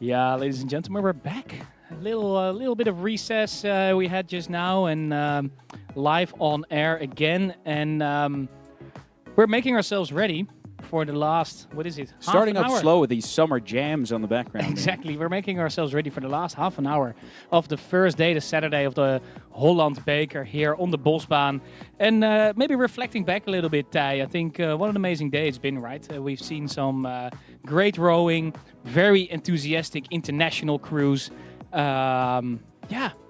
Speaker 1: Yeah, ladies and gentlemen, we're back. A little bit of recess we had just now, and live on air again. And we're making ourselves ready for the last, what is it?
Speaker 5: Starting
Speaker 1: half an
Speaker 5: up
Speaker 1: hour.
Speaker 5: slow with these summer jams on the background.
Speaker 1: Exactly, we're making ourselves ready for the last half an hour of the first day, the Saturday of the Holland Beker here on the Bosbaan. And maybe reflecting back a little bit, Thij, I think what an amazing day it's been, right? We've seen some great rowing, very enthusiastic international crews. I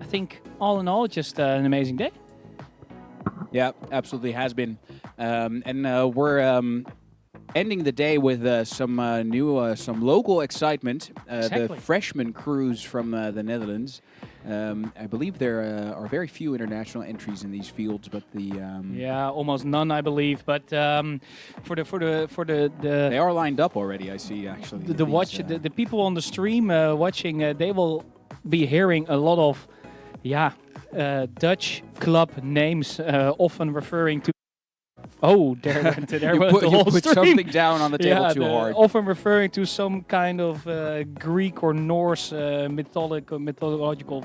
Speaker 1: think all in all, just an amazing day.
Speaker 5: Yeah, absolutely has been. We're ending the day with some local excitement.
Speaker 1: Exactly.
Speaker 5: The freshman crews from the Netherlands. I believe there are very few international entries in these fields, but
Speaker 1: almost none, I believe. But for the
Speaker 5: they are lined up already. I see actually.
Speaker 1: The people on the stream watching, they will be hearing a lot of Dutch club names, often referring to. Oh, there went the whole
Speaker 5: put
Speaker 1: stream.
Speaker 5: something down on the table too hard.
Speaker 1: Often referring to some kind of Greek or Norse mythological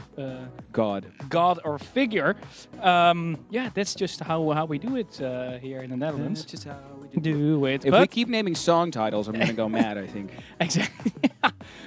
Speaker 1: god or figure. That's just how we do it here in the Netherlands.
Speaker 5: That's just how we do it. If we keep naming song titles, I'm going to go mad, I think.
Speaker 1: Exactly.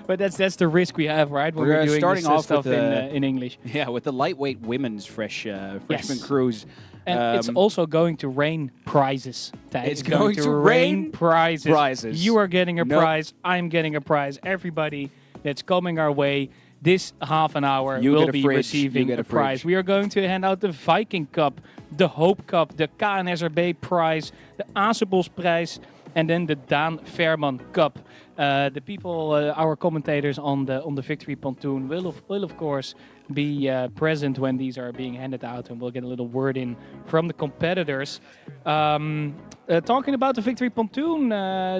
Speaker 1: But that's the risk we have, right? When
Speaker 5: We're
Speaker 1: we're doing
Speaker 5: starting
Speaker 1: this
Speaker 5: off
Speaker 1: stuff
Speaker 5: with
Speaker 1: in English.
Speaker 5: Yeah, with the lightweight women's freshman crews.
Speaker 1: And it's also going to rain prizes.
Speaker 5: It's going to rain
Speaker 1: prizes. You are getting a prize. I'm getting a prize. Everybody that's coming our way this half an hour will be receiving a prize. We are going to hand out the Viking Cup, the Hope Cup, the KNSRB prize, the Asebos prize, and then the Daan Verman Cup. The people, our commentators on the victory pontoon will of course be present when these are being handed out, and we'll get a little word in from the competitors. Talking about the victory pontoon,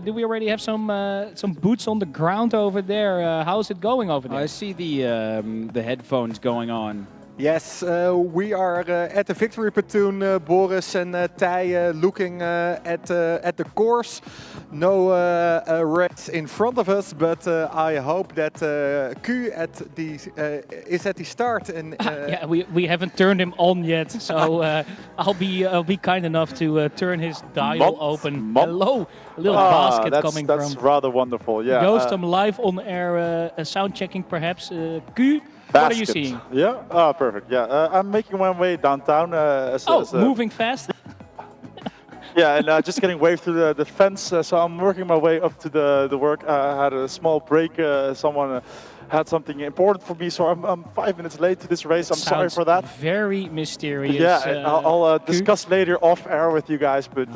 Speaker 1: do we already have some boots on the ground over there? How's it going over there?
Speaker 5: I see the headphones going on.
Speaker 4: Yes, we are at the victory pontoon, Boris and Thij, looking at the course. No race in front of us, but I hope that Q is at the start. And
Speaker 1: we haven't turned him on yet, so I'll be kind enough to turn his dial open. Hello, a little basket coming from.
Speaker 3: That's rather wonderful. Yeah.
Speaker 1: Ghostum live on air, sound checking perhaps. Q. What are you seeing?
Speaker 3: Yeah, perfect. Yeah, I'm making my way downtown.
Speaker 1: Moving fast.
Speaker 3: Yeah, and just getting waved through the fence. So I'm working my way up to the work. I had a small break. Someone had something important for me, so I'm 5 minutes late to this race. I'm sorry for that.
Speaker 1: Very mysterious.
Speaker 3: Yeah, I'll discuss later off air with you guys. But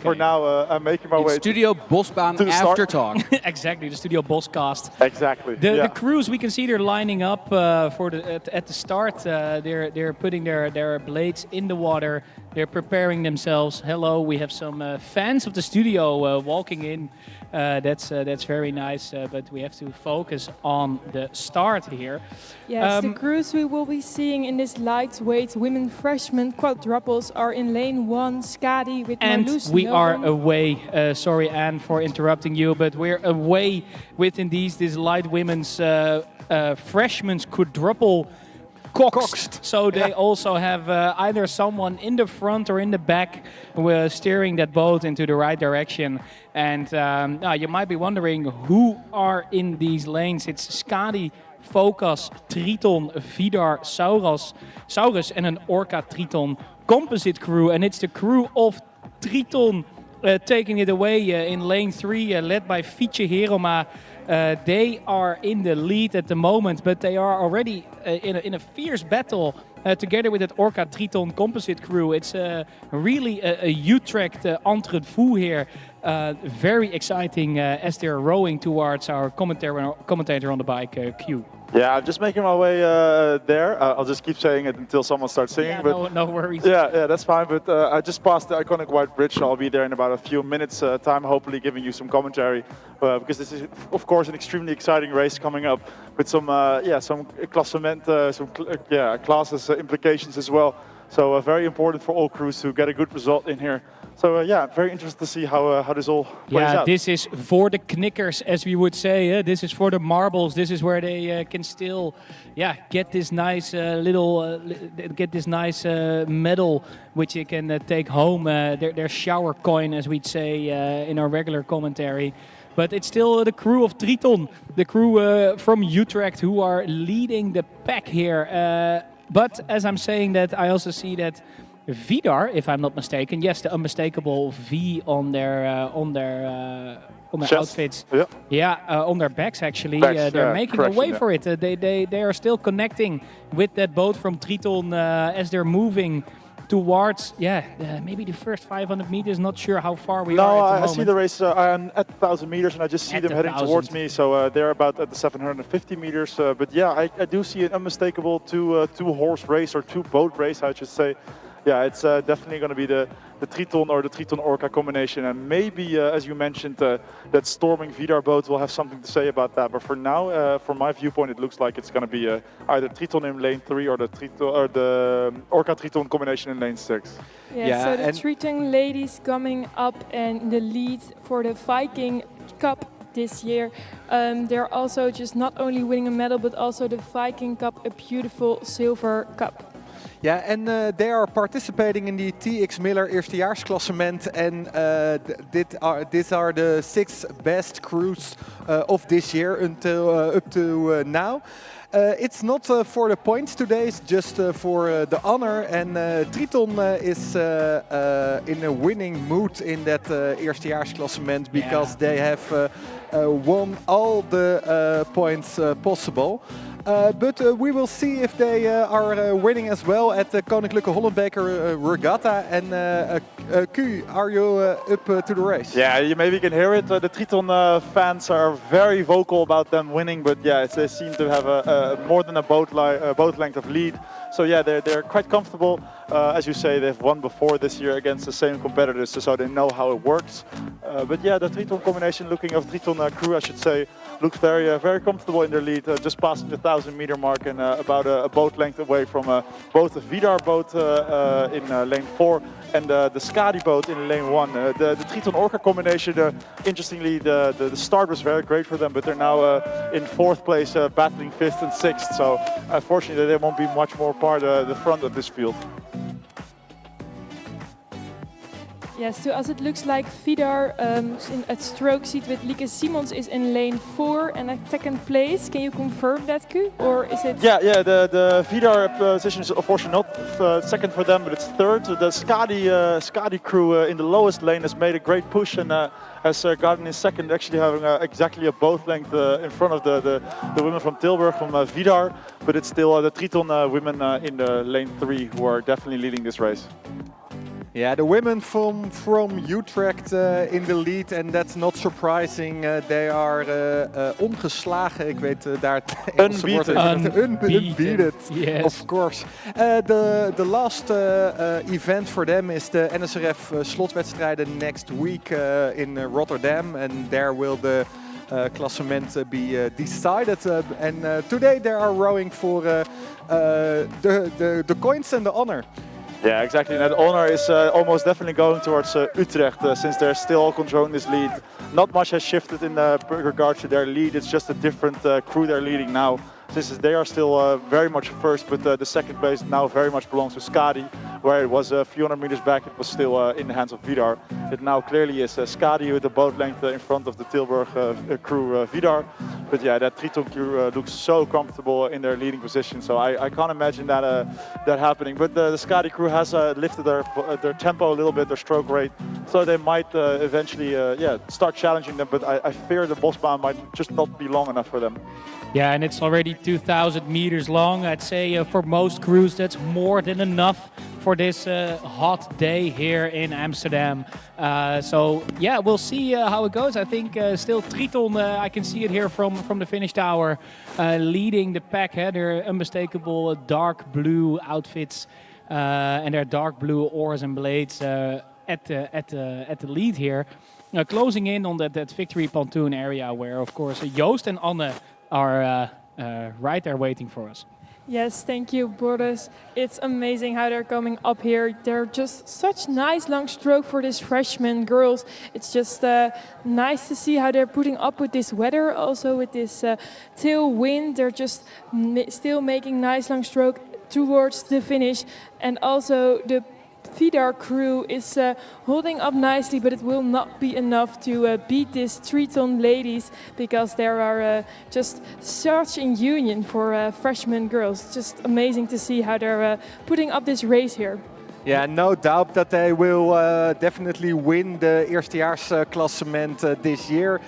Speaker 3: for now, I'm making my way.
Speaker 5: Studio Bosbaan
Speaker 3: to
Speaker 5: after talk.
Speaker 1: Exactly, the Studio Boscast.
Speaker 3: Exactly.
Speaker 1: The crews, we can see they're lining up at the start. They're putting their blades in the water. They're preparing themselves. Hello, we have some fans of the studio walking in. That's very nice, but we have to focus on the start here.
Speaker 7: Yes, the crews we will be seeing in this lightweight women freshman quadruples are in lane 1, Skadi with Marloes.
Speaker 1: And we are away. Sorry, Anne, for interrupting you, but we're away within this light women's freshman's quadruple coxed. So they also have either someone in the front or in the back steering that boat into the right direction. And you might be wondering who are in these lanes. It's Skadi, Focus, Triton, Vidar, Saurus and an Orca Triton composite crew. And it's the crew of Triton taking it away in lane 3, led by Fietje Heroma. They are in the lead at the moment, but they are already in a fierce battle together with that Orca Triton composite crew. It's really a Utrecht entre-deux here. Very exciting as they're rowing towards our commentator on the bike, Q.
Speaker 3: Yeah, I'm just making my way there. I'll just keep saying it until someone starts singing.
Speaker 1: Yeah,
Speaker 3: but
Speaker 1: no worries.
Speaker 3: Yeah, that's fine. But I just passed the iconic white bridge. So I'll be there in about a few minutes time, hopefully giving you some commentary. Because this is, of course, an extremely exciting race coming up with some classement, classes implications as well. So very important for all crews to get a good result in here. So yeah, very interested to see how this all plays out.
Speaker 1: Yeah, this is for the knickers, as we would say. This is for the marbles. This is where they can still, get this nice medal, which you can take home. Their shower coin, as we'd say in our regular commentary. But it's still the crew of Triton, the crew from Utrecht, who are leading the pack here. But as I'm saying that, I also see that Vidar, if I'm not mistaken, yes, the unmistakable V on their outfits, on their backs actually, they're making a way for it. They are still connecting with that boat from Triton as they're moving towards, maybe the first 500 meters. Not sure how far we are at the moment.
Speaker 3: I see the race. I'm at 1,000 meters, and I just see them heading towards me. So they're about at the 750 meters. But yeah, I do see an unmistakable two-horse race or two-boat race, I should say. Yeah, it's definitely going to be the Triton or the Triton Orca combination, and maybe, as you mentioned, that storming Vidar boat will have something to say about that. But for now, from my viewpoint, it looks like it's going to be either Triton in lane 3 or the Orca Triton combination in lane 6.
Speaker 7: So the Triton ladies coming up and in the lead for the Viking Cup this year. They're also just not only winning a medal, but also the Viking Cup, a beautiful silver cup.
Speaker 4: Yeah, and they are participating in the TX Miller eerstejaarsklassement, and these are the 6 best crews of this year until up to now. It's not for the points today, it's just for the honor, and Triton is in a winning mood in that eerstejaarsklassement because they have won all the points possible. But we will see if they are winning as well at the Koninklijke Holland Beker regatta. And Q, are you up to the race?
Speaker 3: Yeah, you maybe can hear it. The Triton fans are very vocal about them winning, but yeah, they seem to have more than a boat length of lead. So yeah, they're quite comfortable. As you say, they've won before this year against the same competitors, so they know how it works. But yeah, the Triton combination, Triton crew, I should say, looks very comfortable in their lead, just passing the 1,000-meter mark and about a boat length away from both the Vidar boat in lane 4 and the Skadi boat in lane 1. The Triton Orca combination, interestingly, the start was very great for them, but they're now in 4th place, battling 5th and 6th. So unfortunately, they won't be much more part of the front of this field.
Speaker 7: Yes, to us it looks like Vidar at stroke seat with Lieke Simons is in lane 4 and at 2nd place. Can you confirm that, Q? Or is it?
Speaker 3: Yeah, the Vidar position is unfortunately not 2nd for them, but it's 3rd. The Skadi crew in the lowest lane has made a great push and has gotten in 2nd, actually having exactly a boat length in front of the women from Tilburg, from Vidar. But it's still the Triton women in the lane 3 who are definitely leading this race.
Speaker 4: Yeah, the women from Utrecht in the lead, and that's not surprising. They are ongeslagen. Ik weet daar het Engelse woord. Unbeaten, yes. Of course. The last event for them is the NSRF slotwedstrijden next week in Rotterdam, and there will the klassement be decided. And today they are rowing for the coins and the honor.
Speaker 3: Yeah, exactly. And that honor is almost definitely going towards Utrecht, since they're still controlling this lead. Not much has shifted in regards to their lead. It's just a different crew they're leading now. Since they are still very much first, but the 2nd place now very much belongs to Skadi, where it was a few hundred meters back, it was still in the hands of Vidar. It now clearly is Skadi with the boat length in front of the Tilburg crew Vidar. But yeah, that Triton crew looks so comfortable in their leading position, so I can't imagine that happening. But the Skadi crew has lifted their tempo a little bit, their stroke rate, so they might eventually start challenging them, but I fear the Bosbaan might just not be long enough for them.
Speaker 1: Yeah, and it's already 2,000 meters long. I'd say for most crews that's more than enough for this hot day here in Amsterdam. So yeah, we'll see how it goes. I think still Triton, I can see it here from the finish tower, leading the pack. Their unmistakable dark blue outfits and their dark blue oars and blades at the lead here. Closing in on that victory pontoon area where, of course, Joost and Anne are right there waiting for us.
Speaker 7: Yes, thank you, Boris. It's amazing how they're coming up here. They're just such nice long stroke for these freshman girls. It's just nice to see how they're putting up with this weather, also with this tailwind. They're just still making nice long stroke towards the finish. And also the D.S.R crew is holding up nicely, but it will not be enough to beat these Triton ladies, because they are just such in union for freshman girls. Just amazing to see how they're putting up this race here.
Speaker 4: Yeah, no doubt that they will definitely win the eerstejaars klassement this year.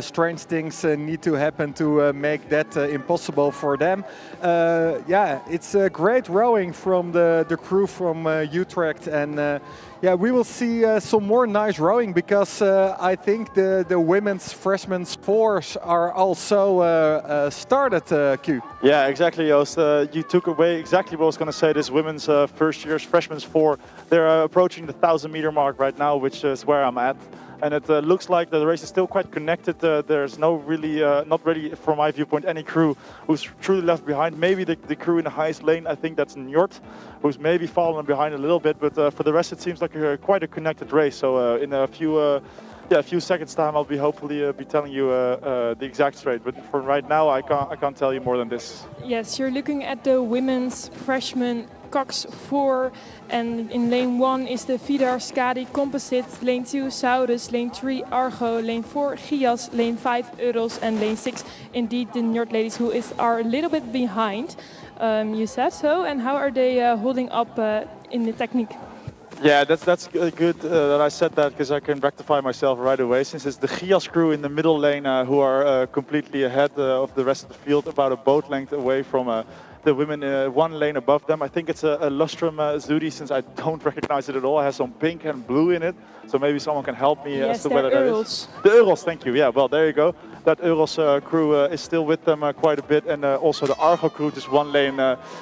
Speaker 4: Strange things need to happen to make that impossible for them. Yeah, it's great rowing from the crew from Utrecht, and yeah, we will see some more nice rowing, because I think the women's freshman fours are also started, Q.
Speaker 3: Yeah, exactly, Joost. You took away exactly what I was going to say. This women's first year's freshmen's four, they're approaching the 1,000 meter mark right now, which is where I'm at. And it looks like the race is still quite connected. There's no really, not really, from my viewpoint, any crew who's truly left behind. Maybe the crew in the highest lane, I think that's Njord, who's maybe fallen behind a little bit. But for the rest, it seems like quite a connected race. So in a few seconds time, I'll be hopefully be telling you the exact straight. But for right now, I can't tell you more than this.
Speaker 7: Yes, you're looking at the women's freshman Cox 4, and in lane 1 is the D.S.R Skadi Composite, lane 2 Saurus, lane 3 Argo, lane 4 Gias, lane 5 Euros, and lane 6 indeed the Njord ladies, who are a little bit behind. You said so, and how are they holding up in the technique?
Speaker 3: Yeah, that's good that I said that, because I can rectify myself right away, since it's the Gias crew in the middle lane who are completely ahead of the rest of the field, about a boat length away from the women one lane above them. I think it's a Lustrum Zudi, since I don't recognize it at all. It has some pink and blue in it, so maybe someone can help me as to whether that is. The Euros, thank you. Yeah, well, there you go. That Euros crew is still with them quite a bit, and also the Argo crew is one lane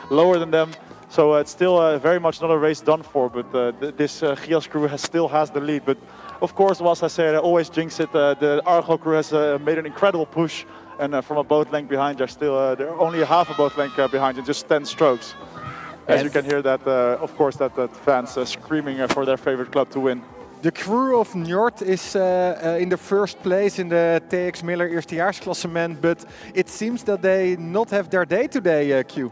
Speaker 3: lower than them. So it's still very much not a race done for, but this Gias crew still has the lead. But of course, whilst I say I always jinx it, the Argo crew has made an incredible push, and from a boat length behind, they're only a half a boat length behind in just 10 strokes. As you can hear that, of course, that fans screaming for their favorite club to win.
Speaker 4: The crew of Njord is in the first place in the TX Miller eerstejaarsklassement, but it seems that they not have their day today, Q.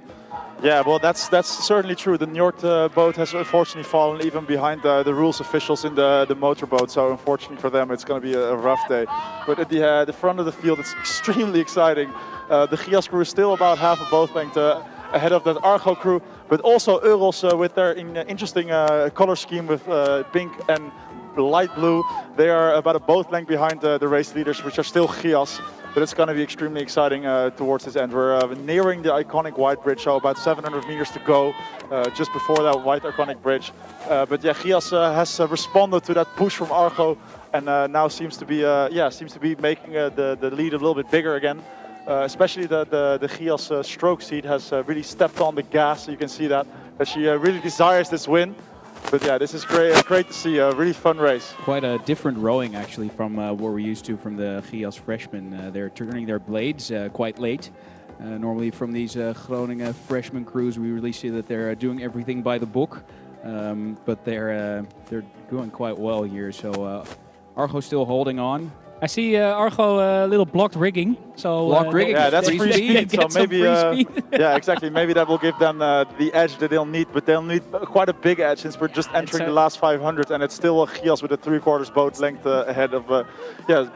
Speaker 3: Yeah, well, that's certainly true. The Njord boat has unfortunately fallen even behind the rules officials in the motorboat. So unfortunately for them, it's going to be a rough day. But at the front of the field, it's extremely exciting. The Gias crew is still about half a boat length ahead of that Argo crew, but also Euros with their interesting color scheme with pink and light blue. They are about a boat length behind the race leaders, which are still Gias. But it's going to be extremely exciting towards this end. We're nearing the iconic white bridge, so about 700 meters to go, just before that white iconic bridge. But yeah, Gias has responded to that push from Argo, and now seems to be making the lead a little bit bigger again. Especially the Gias stroke seat has really stepped on the gas. So you can see that she really desires this win. But yeah, this is great to see, a really fun race.
Speaker 8: Quite a different rowing actually from what we're used to from the Gias freshmen. They're turning their blades quite late. Normally from these Groningen freshman crews we really see that they're doing everything by the book. But they're doing quite well here. So Argo still holding on.
Speaker 1: I see Argo a little blocked rigging. So
Speaker 8: blocked rigging.
Speaker 3: Yeah, that's free speed. So maybe, yeah, exactly. Maybe that will give them the edge that they'll need, but they'll need quite a big edge since we're just entering the last 500, and it's still a Gias with a 3/4 boat length ahead of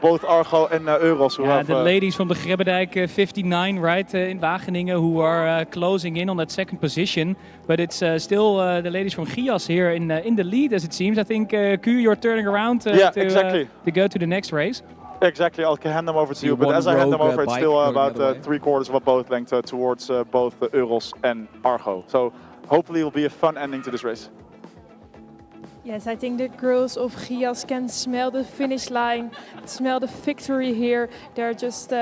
Speaker 3: both Argo and Euros. Who have,
Speaker 1: the ladies from the Grebbedijk 59, right, in Wageningen, who are closing in on that second position. But it's still the ladies from Gias here in the lead, as it seems. I think Q, you're turning around to go to the next race.
Speaker 3: Exactly, I'll hand them over to you. But as I hand them over, it's still about 3/4 of a boat length towards both Euros and Argo. So hopefully it will be a fun ending to this race.
Speaker 7: Yes, I think the girls of Gias can smell the finish line, smell the victory here. They're just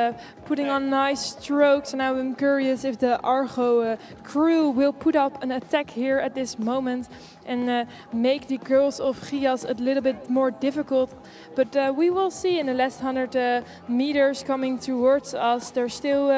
Speaker 7: putting on nice strokes, and now I'm curious if the Argo crew will put up an attack here at this moment and make the girls of Gias a little bit more difficult. But we will see in the last 100 meters coming towards us. They're still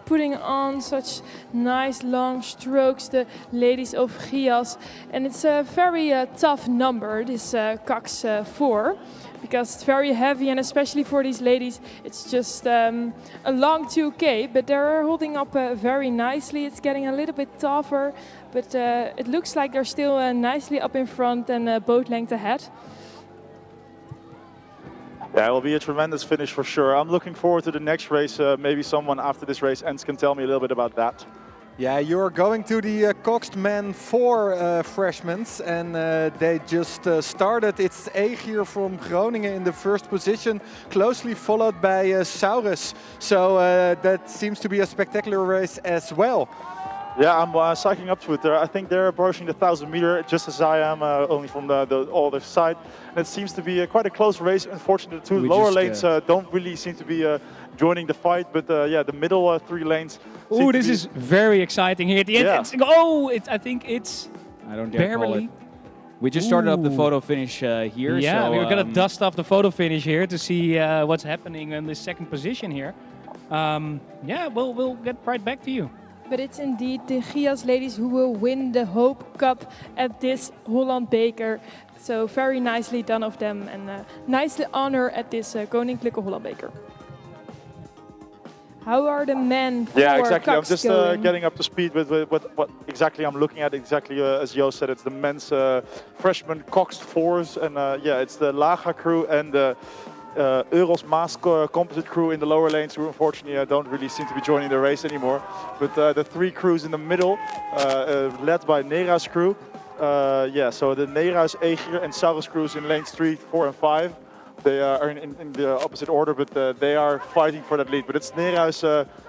Speaker 7: putting on such nice long strokes, the ladies of Gias. And it's a very tough number, this Cox 4, because it's very heavy, and especially for these ladies, it's just a long 2K, but they're holding up very nicely. It's getting a little bit tougher, but it looks like they're still nicely up in front and boat length ahead.
Speaker 3: Yeah, it will be a tremendous finish for sure. I'm looking forward to the next race. Maybe someone after this race ends can tell me a little bit about that.
Speaker 4: Yeah, you're going to the Coxed Men 4 freshmen, and they just started. It's Egeer from Groningen in the first position, closely followed by Saurus. So that seems to be a spectacular race as well.
Speaker 3: Yeah, I'm psyching up to it. I think they're approaching the 1,000 meter just as I am, only from the other side. And it seems to be quite a close race. Unfortunately, the two lower lanes don't really seem to be joining the fight, but yeah, the middle 3 lanes.
Speaker 1: Oh, this is very exciting here at the end.
Speaker 3: Yeah.
Speaker 1: I think it's
Speaker 8: I don't dare call it. We just started up the photo finish here.
Speaker 1: Yeah,
Speaker 8: so,
Speaker 1: we're gonna dust off the photo finish here to see what's happening in the second position here. Yeah, we'll get right back to you.
Speaker 7: But it's indeed the Gias ladies who will win the Hope Cup at this Holland Beker. So very nicely done of them, and nicely honor at this Koninklijke Holland Beker. How are the men for
Speaker 3: Yeah, exactly.
Speaker 7: Cox
Speaker 3: I'm just getting up to speed with what exactly I'm looking at. Exactly as Jo said, it's the men's freshman Cox 4s, and yeah, it's the Laga crew and the Euros Maas composite crew in the lower lanes, who unfortunately don't really seem to be joining the race anymore. But the 3 crews in the middle, led by Nera's crew. Yeah, so the Nera's, Egeer and Saurus crews in lanes 3, 4 and 5. They are in the opposite order, but they are fighting for that lead. But it's Nera's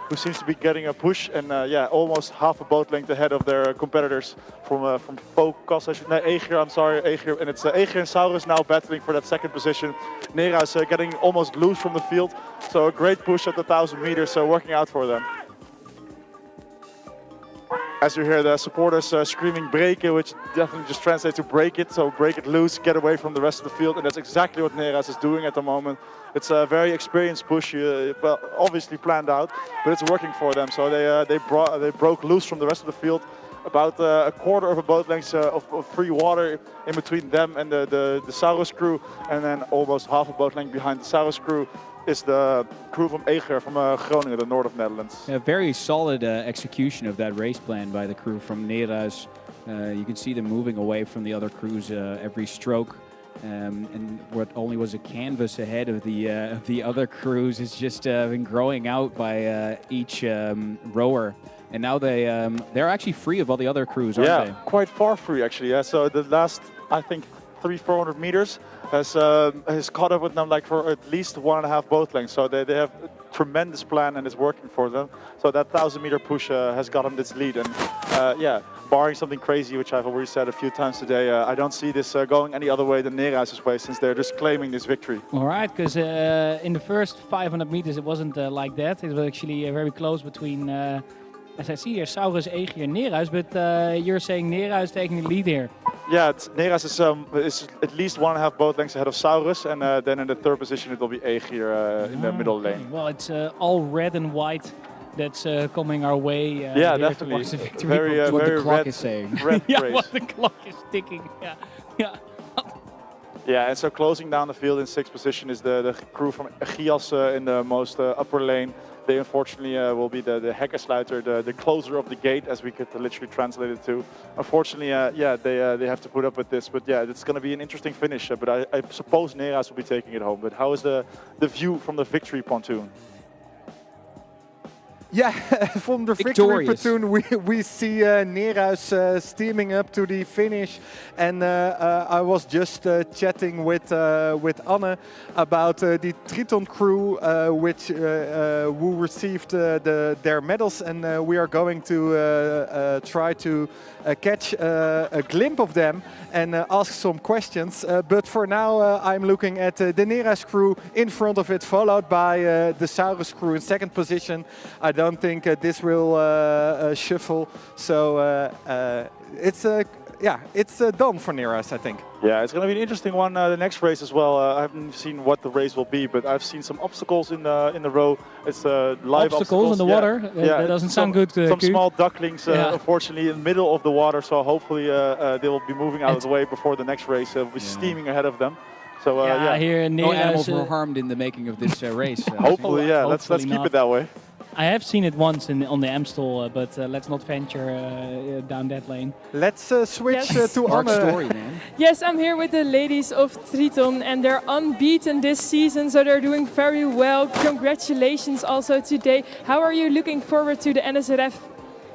Speaker 3: who seems to be getting a push, and yeah, almost half a boat length ahead of their competitors from Focus. Egeer, I'm sorry, Egeer, and it's Egeer and Saurus now battling for that second position. Nera's getting almost loose from the field, so a great push at the 1,000 meters, working out for them. As you hear the supporters screaming breken, which definitely just translates to break it. So break it loose, get away from the rest of the field. And that's exactly what Nera's is doing at the moment. It's a very experienced push, well, obviously planned out, but it's working for them. So they broke loose from the rest of the field. About a quarter of a boat length of free water in between them and the Saurus crew. And then almost half a boat length behind the Saurus crew is the crew from Egeer from Groningen, the north of Netherlands.
Speaker 8: A very solid execution of that race plan by the crew from Nera's. You can see them moving away from the other crews every stroke. And what only was a canvas ahead of the other crews is just been growing out by each rower. And now they're actually free of all the other crews, aren't they?
Speaker 3: Yeah, quite far free actually. Yeah, so the last, I think, 300-400 meters has caught up with them like for at least 1.5 boat lengths. So they have a tremendous plan and it's working for them. So that 1,000 meter push has got them this lead. And yeah, barring something crazy, which I've already said a few times today, I don't see this going any other way than Nera's way, since they're just claiming this victory.
Speaker 1: All right, because in the first 500 meters it wasn't like that. It was actually very close between, as I see here, Saurus, Egeer and Nera's, but you're saying Nera is taking the lead here.
Speaker 3: Yeah, Nera's is at least 1.5 boat lengths ahead of Saurus, and then in the third position it will be Egeer in the middle lane.
Speaker 1: Well, it's all red and white that's coming our way.
Speaker 3: Yeah, definitely.
Speaker 1: The victory.
Speaker 3: Very,
Speaker 8: what
Speaker 3: very
Speaker 8: the clock
Speaker 3: red,
Speaker 8: is saying.
Speaker 3: Red
Speaker 1: Yeah,
Speaker 3: race.
Speaker 1: what the clock is ticking. Yeah, yeah.
Speaker 3: Yeah, and so closing down the field in 6th position is the crew from Gias in the most upper lane. They unfortunately will be the hekkensluiter, the closer of the gate, as we could literally translate it to. Unfortunately, yeah, they have to put up with this. But yeah, it's going to be an interesting finish. But I suppose Nera's will be taking it home. But how is the view from the victory pontoon?
Speaker 4: Yeah, from the victory platoon we see Nera's steaming up to the finish, and I was just chatting with Anne about the Triton crew, who received their medals, and we are going to try to catch a glimpse of them and ask some questions. But for now, I'm looking at the Nera's crew in front of it, followed by the Saurus crew in 2nd position. I don't think this will shuffle, so it's
Speaker 17: yeah, it's done for Neerhuis, I think.
Speaker 3: Yeah, it's going to be an interesting one. The next race as well. I haven't seen what the race will be, but I've seen some obstacles in the row. It's live
Speaker 1: obstacles in the water. That doesn't sound good.
Speaker 3: Some small ducklings, unfortunately, in the middle of the water. So hopefully they will be moving out of the way before the next race. We'll be steaming ahead of them. So
Speaker 1: here in
Speaker 8: no animals were harmed in the making of this race.
Speaker 3: Hopefully, yeah. Let's keep it that way.
Speaker 1: I have seen it once on the Amstel, but let's not venture down that lane.
Speaker 17: Let's switch to Anne.
Speaker 8: Story, man.
Speaker 7: Yes, I'm here with the ladies of Triton, and they're unbeaten this season, so they're doing very well. Congratulations also today. How are you looking forward to the NSRF?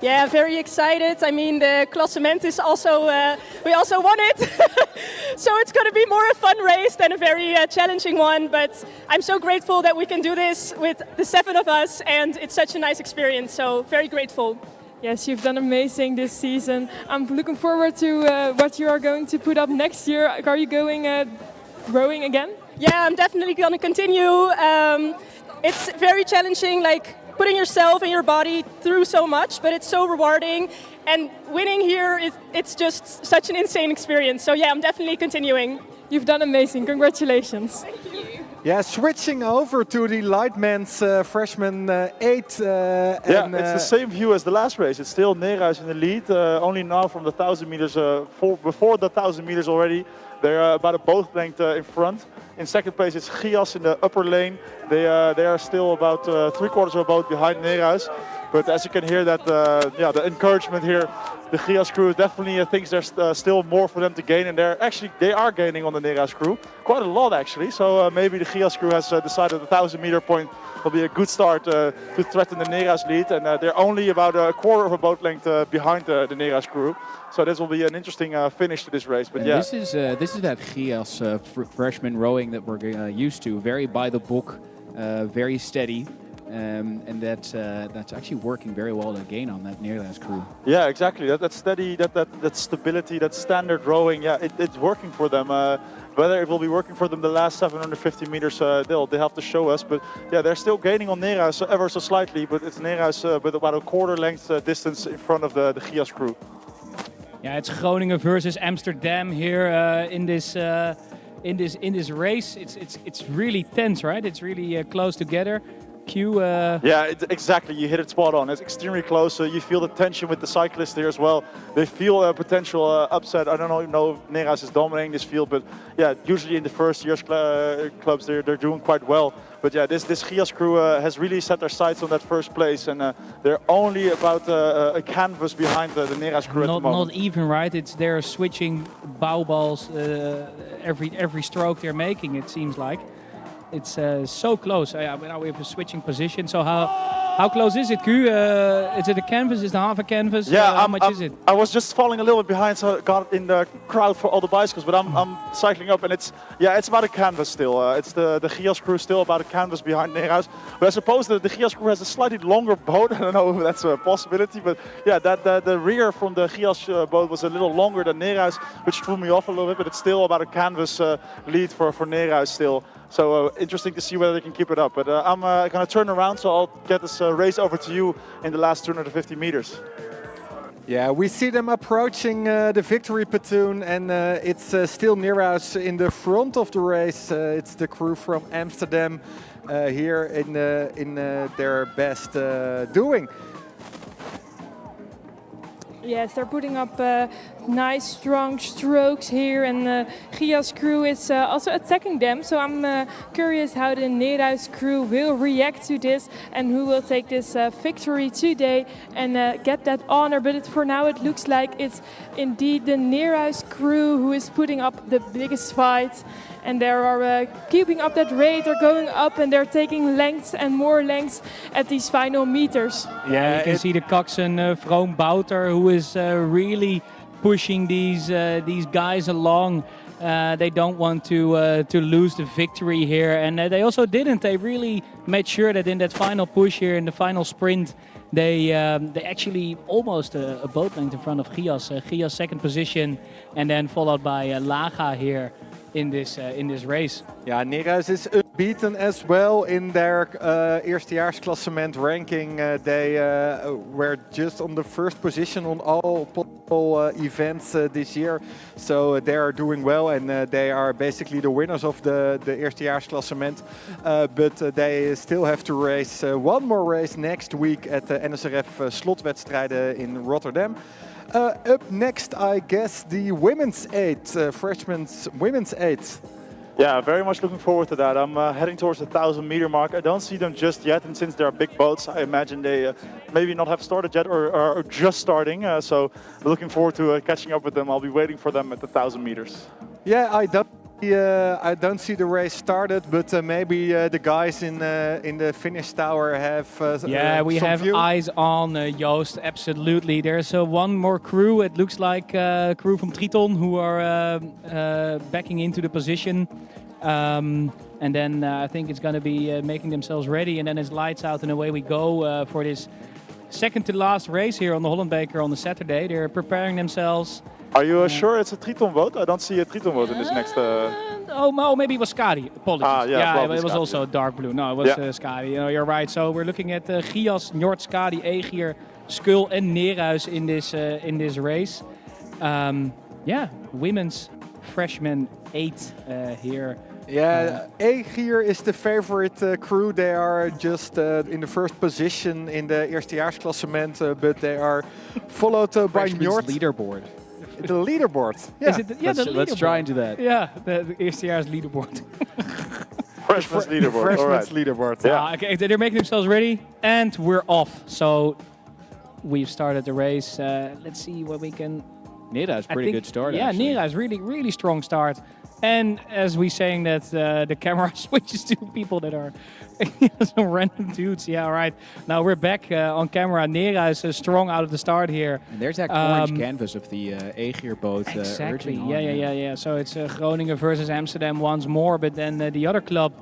Speaker 18: Yeah, very excited. I mean, the klassement is also, we also won it. So it's going to be more a fun race than a very challenging one. But I'm so grateful that we can do this with the 7 of us, and it's such a nice experience. So very grateful.
Speaker 7: Yes, you've done amazing this season. I'm looking forward to what you are going to put up next year. Are you going rowing again?
Speaker 18: Yeah, I'm definitely going to continue. It's very challenging, like putting yourself and your body through so much, but it's so rewarding. And winning here, it's just such an insane experience. So yeah, I'm definitely continuing.
Speaker 7: You've done amazing. Congratulations.
Speaker 18: Thank you.
Speaker 17: Yeah, switching over to the Lightman's freshman 8.
Speaker 3: Yeah, it's the same view as the last race. It's still Neerhuis in the lead, only now from the 1,000 meters, before the 1,000 meters already. They're about a boat length in front. In second place, it's Gias in the upper lane. They are still about 3/4 of a boat behind Neerhuis. But as you can hear, that the encouragement here, the Gias crew definitely thinks there's still more for them to gain, and they are gaining on the Neerhuis crew quite a lot actually. So maybe the Gias crew has decided the 1,000-meter point will be a good start to threaten the Neerhuis lead, and they're only about a 1/4 of a boat length behind the Neerhuis crew. So this will be an interesting finish to this race. But yeah,
Speaker 8: this is that Gias freshman rowing that we're used to. Very by the book, very steady. And that's actually working very well to gain on that Neerhuis crew.
Speaker 3: Yeah, exactly. That steady, that stability, that standard rowing. Yeah, it's working for them. Whether it will be working for them the last 750 meters, they have to show us. But yeah, they're still gaining on Neerhuis ever so slightly. But it's Neerhuis with about a 1/4 length distance in front of the Gias crew.
Speaker 1: Yeah, it's Groningen versus Amsterdam here in this race. It's really tense, right? It's really close together.
Speaker 3: Yeah, exactly. You hit it spot on. It's extremely close. You feel the tension with the cyclists here as well. They feel a potential upset. I don't know if Neerhuis is dominating this field, but yeah, usually in the first year's clubs they're doing quite well. But yeah, this Gias crew has really set their sights on that first place, and they're only about a canvas behind the Neerhuis crew at the moment.
Speaker 1: Not even, right? They're switching bow balls every stroke they're making. It seems like. It's so close. Now we have a switching position. So how close is it, Q? Is it a canvas? Is it half a canvas?
Speaker 3: Yeah,
Speaker 1: how much is it?
Speaker 3: I was just falling a little bit behind, so I got in the crowd for all the bicycles. But I'm cycling up, and it's about a canvas still. It's the Gias crew still about a canvas behind Neerhuis. But I suppose that the Gias crew has a slightly longer boat. I don't know if that's a possibility, but yeah, the rear from the Gias boat was a little longer than Neerhuis, which threw me off a little bit. But it's still about a canvas lead for Neerhuis still. So interesting to see whether they can keep it up. But I'm going to turn around, so I'll get this race over to you in the last 250 meters.
Speaker 17: Yeah, we see them approaching the victory platoon, and it's still Neerhuis in the front of the race. It's the crew from Amsterdam here in their best doing.
Speaker 7: Yes, they're putting up nice, strong strokes here, and the Gias crew is also attacking them. So I'm curious how the Neerhuis crew will react to this and who will take this victory today and get that honor. But for now, it looks like it's indeed the Neerhuis crew who is putting up the biggest fight. And they are keeping up that rate. They're going up and they're taking lengths and more lengths at these final meters.
Speaker 1: Yeah, you can see the coxswain Vroom Bouter, who is really pushing these guys along. They don't want to lose the victory here, and they also didn't. They really made sure that in that final push here, in the final sprint, they actually almost a boat length in front of Gias. Gias second position, and then followed by Laga here in this race.
Speaker 17: Yeah, Neerhuis is unbeaten as well in their eerstejaarsklassement ranking. They were just on the first position on all events this year. So they are doing well, and they are basically the winners of the eerstejaarsklassement. But they still have to race one more race next week at the NSRF slotwedstrijden in Rotterdam. Up next, I guess, the women's 8, freshmen's women's 8.
Speaker 3: Yeah, very much looking forward to that. I'm heading towards the 1,000 meter mark. I don't see them just yet, and since they are big boats, I imagine they maybe not have started yet or are just starting. So looking forward to catching up with them. I'll be waiting for them at the 1,000 meters.
Speaker 17: Yeah, I don't see the race started, but maybe the guys in the finish tower have
Speaker 1: we
Speaker 17: some
Speaker 1: have
Speaker 17: view.
Speaker 1: eyes on Joost, absolutely. There's one more crew, it looks like crew from Triton, who are backing into the position. And then I think it's going to be making themselves ready, and then it's lights out and away we go for this second to last race here on the Holland Beker on the Saturday. They're preparing themselves.
Speaker 3: Are you sure it's a Triton boat? I don't see a Triton boat in this next...
Speaker 1: Oh, maybe it was Skadi. Apologies.
Speaker 3: Yeah,
Speaker 1: it was
Speaker 3: Skadi,
Speaker 1: also dark blue. No, it was Skadi. You're right. So we're looking at Gias, Njord, Skadi, Egeer, Skull and Neerhuis in this race. Women's freshman 8 here.
Speaker 17: Yeah, Egeer is the favorite crew. They are just in the first position in the eerstejaarsklassement, but they are followed by Njord.
Speaker 8: Leaderboard.
Speaker 17: The leaderboard. Yeah.
Speaker 1: Is it the leaderboard?
Speaker 8: Let's try and do that.
Speaker 1: Yeah, the eerstejaars leaderboard.
Speaker 3: Freshman's leaderboard.
Speaker 17: Freshman's leaderboard.
Speaker 3: Yeah.
Speaker 1: Okay, they're making themselves ready, and we're off. So we've started the race. Let's see what we can.
Speaker 8: Neera's pretty good start.
Speaker 1: Yeah,
Speaker 8: actually.
Speaker 1: Neera's really strong start. And as we're saying that the camera switches to people that are some random dudes. Yeah, all right. Now we're back on camera. Neera is strong out of the start here.
Speaker 8: And there's that orange canvas of the Egeer boat.
Speaker 1: Exactly.
Speaker 8: urging on.
Speaker 1: So it's Groningen versus Amsterdam once more, but then the other club.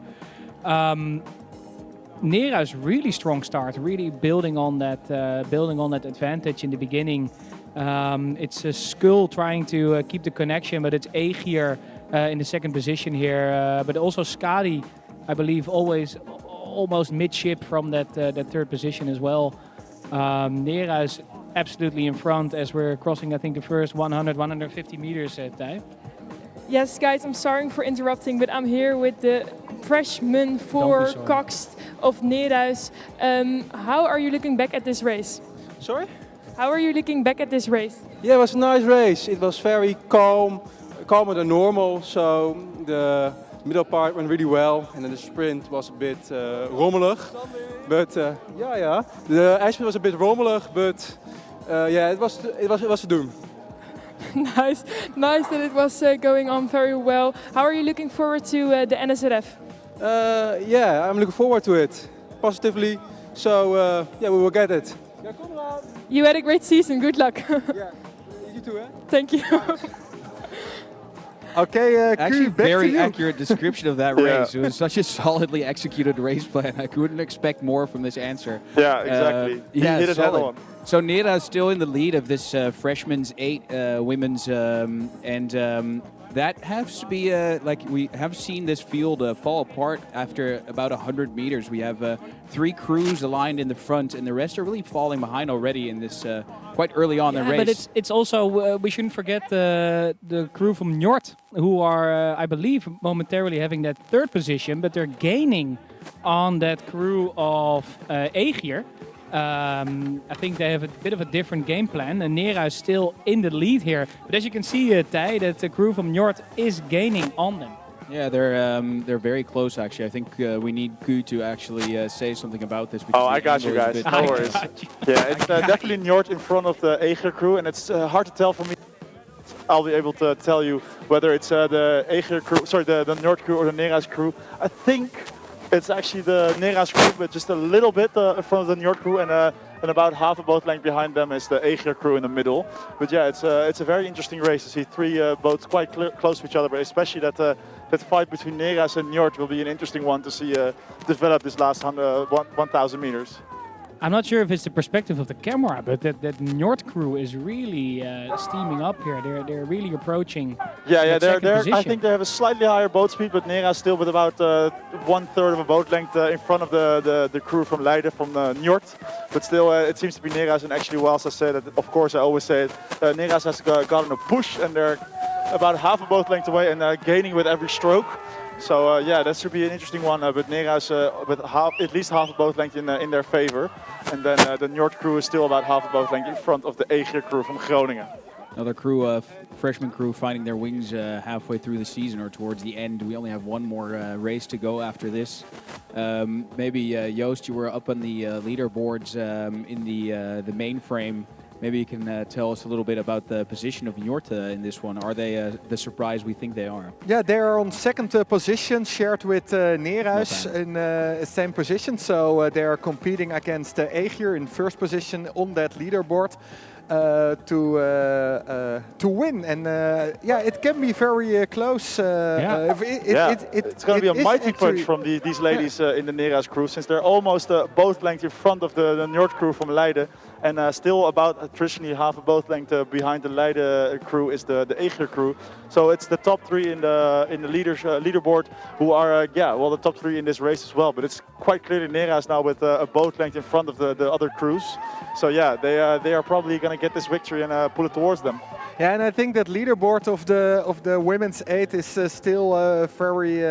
Speaker 1: Neera's really strong start, really building on that advantage in the beginning. It's a Skull trying to keep the connection, but it's Egeer in the second position here. But also Skadi, I believe, almost midship from that third position as well. Neera is absolutely in front as we're crossing, I think, the first 150 meters at time.
Speaker 7: Yes, guys, I'm sorry for interrupting, but I'm here with the freshman 4 Cox of Neerhuis. How are you looking back at this race?
Speaker 19: Sorry?
Speaker 7: How are you looking back at this race?
Speaker 19: Yeah, it was a nice race. It was very calmer than normal, so the middle part went really well, and then the sprint was a bit rommelig. But the ijsprint was a bit rommelig, but it was to do.
Speaker 7: Nice that it was going on very well. How are you looking forward to the NSRF?
Speaker 19: I'm looking forward to it positively. So we will get it.
Speaker 7: You had a great season. Good luck.
Speaker 19: Yeah, you too, eh?
Speaker 7: Thank you.
Speaker 17: Okay,
Speaker 8: actually,
Speaker 17: back
Speaker 8: very
Speaker 17: to you.
Speaker 8: accurate description of that race. It was such a solidly executed race plan. I couldn't expect more from this answer.
Speaker 3: Yeah, exactly. He hit it head on.
Speaker 8: So Neera is still in the lead of this freshman's 8 women's, and that has to be we have seen this field fall apart after about 100 meters. We have 3 crews aligned in the front, and the rest are really falling behind already in this quite early on in the race.
Speaker 1: But it's also we shouldn't forget the crew from Njord, who are I believe momentarily having that third position, but they're gaining on that crew of Egeer. I think they have a bit of a different game plan, and Neera is still in the lead here. But as you can see, Thij, that the crew from Njord is gaining on them.
Speaker 8: Yeah, they're very close actually. I think we need Q to actually say something about this.
Speaker 3: I got you guys. No worries. Yeah, it's definitely Njord in front of the Egeer crew, and it's hard to tell for me. I'll be able to tell you whether it's the Egeer crew, the Njord crew or the Neera's crew. I think it's actually the Neera's crew, but just a little bit in front of the Njord crew, and about half a boat length behind them is the Egeer crew in the middle. But yeah, it's a very interesting race to see 3 boats quite close to each other, but especially that fight between Neera's and Njord will be an interesting one to see develop this last 1,000 meters.
Speaker 1: I'm not sure if it's the perspective of the camera, but that Njord crew is really steaming up here. They're really approaching.
Speaker 3: Yeah,
Speaker 1: position.
Speaker 3: I think they have a slightly higher boat speed, but Nera is still with about 1/3 of a boat length in front of the crew from Leiden, from Njord. But still, it seems to be Nera's, and actually, whilst I say that, of course, I always say it, Nera's has gotten a push, and they're about half a boat length away, and gaining with every stroke. So yeah, that should be an interesting one. But Nera's with at least half a boat length in their favor, and then the Njord crew is still about half a boat length in front of the Eger crew from Groningen.
Speaker 8: Another crew, freshman crew, finding their wings halfway through the season or towards the end. We only have one more race to go after this. Maybe Joost, you were up on the leaderboards in the mainframe. Maybe you can tell us a little bit about the position of Njord in this one. Are they the surprise we think they are?
Speaker 17: Yeah, they are on second position, shared with Neerhuis in same position. So they are competing against Eger in first position on that leaderboard to win. And yeah, it can be very close.
Speaker 3: It's going to be a mighty punch from these ladies in the Neerhuis crew, since they're almost both length in front of the Njord crew from Leiden. And still about traditionally half a boat length behind the Leiden crew is the Eger crew. So it's the top three in the leaderboard who are the top three in this race as well. But it's quite clearly Neerhuis now with a boat length in front of the other crews. So yeah, they are probably going to get this victory and pull it towards them.
Speaker 17: Yeah, and I think that leaderboard of the women's 8 is still very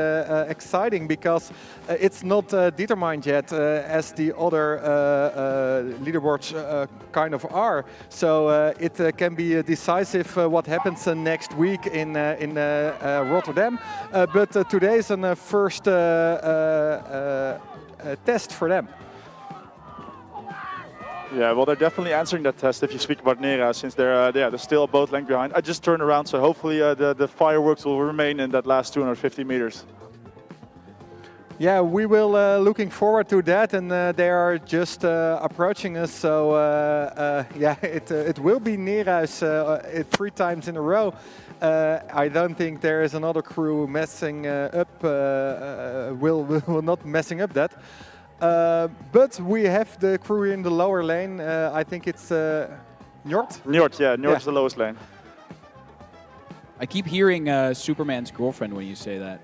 Speaker 17: exciting, because it's not determined yet as the other leaderboards kind of are. So it can be decisive what happens next week in Rotterdam. But today is a first test for them.
Speaker 3: Yeah, well, they're definitely answering that test if you speak about Nera, since they're still a boat length behind. I just turned around, so hopefully the fireworks will remain in that last 250 meters.
Speaker 17: Yeah, we will looking forward to that, and they are just approaching us. So yeah, it will be Neerhuis 3 times in a row. I don't think there is another crew messing up. Will not messing up that. But we have the crew in the lower lane. I think it's Njord?
Speaker 3: Njord, yeah. Njord is the lowest lane.
Speaker 8: I keep hearing Superman's girlfriend when you say that.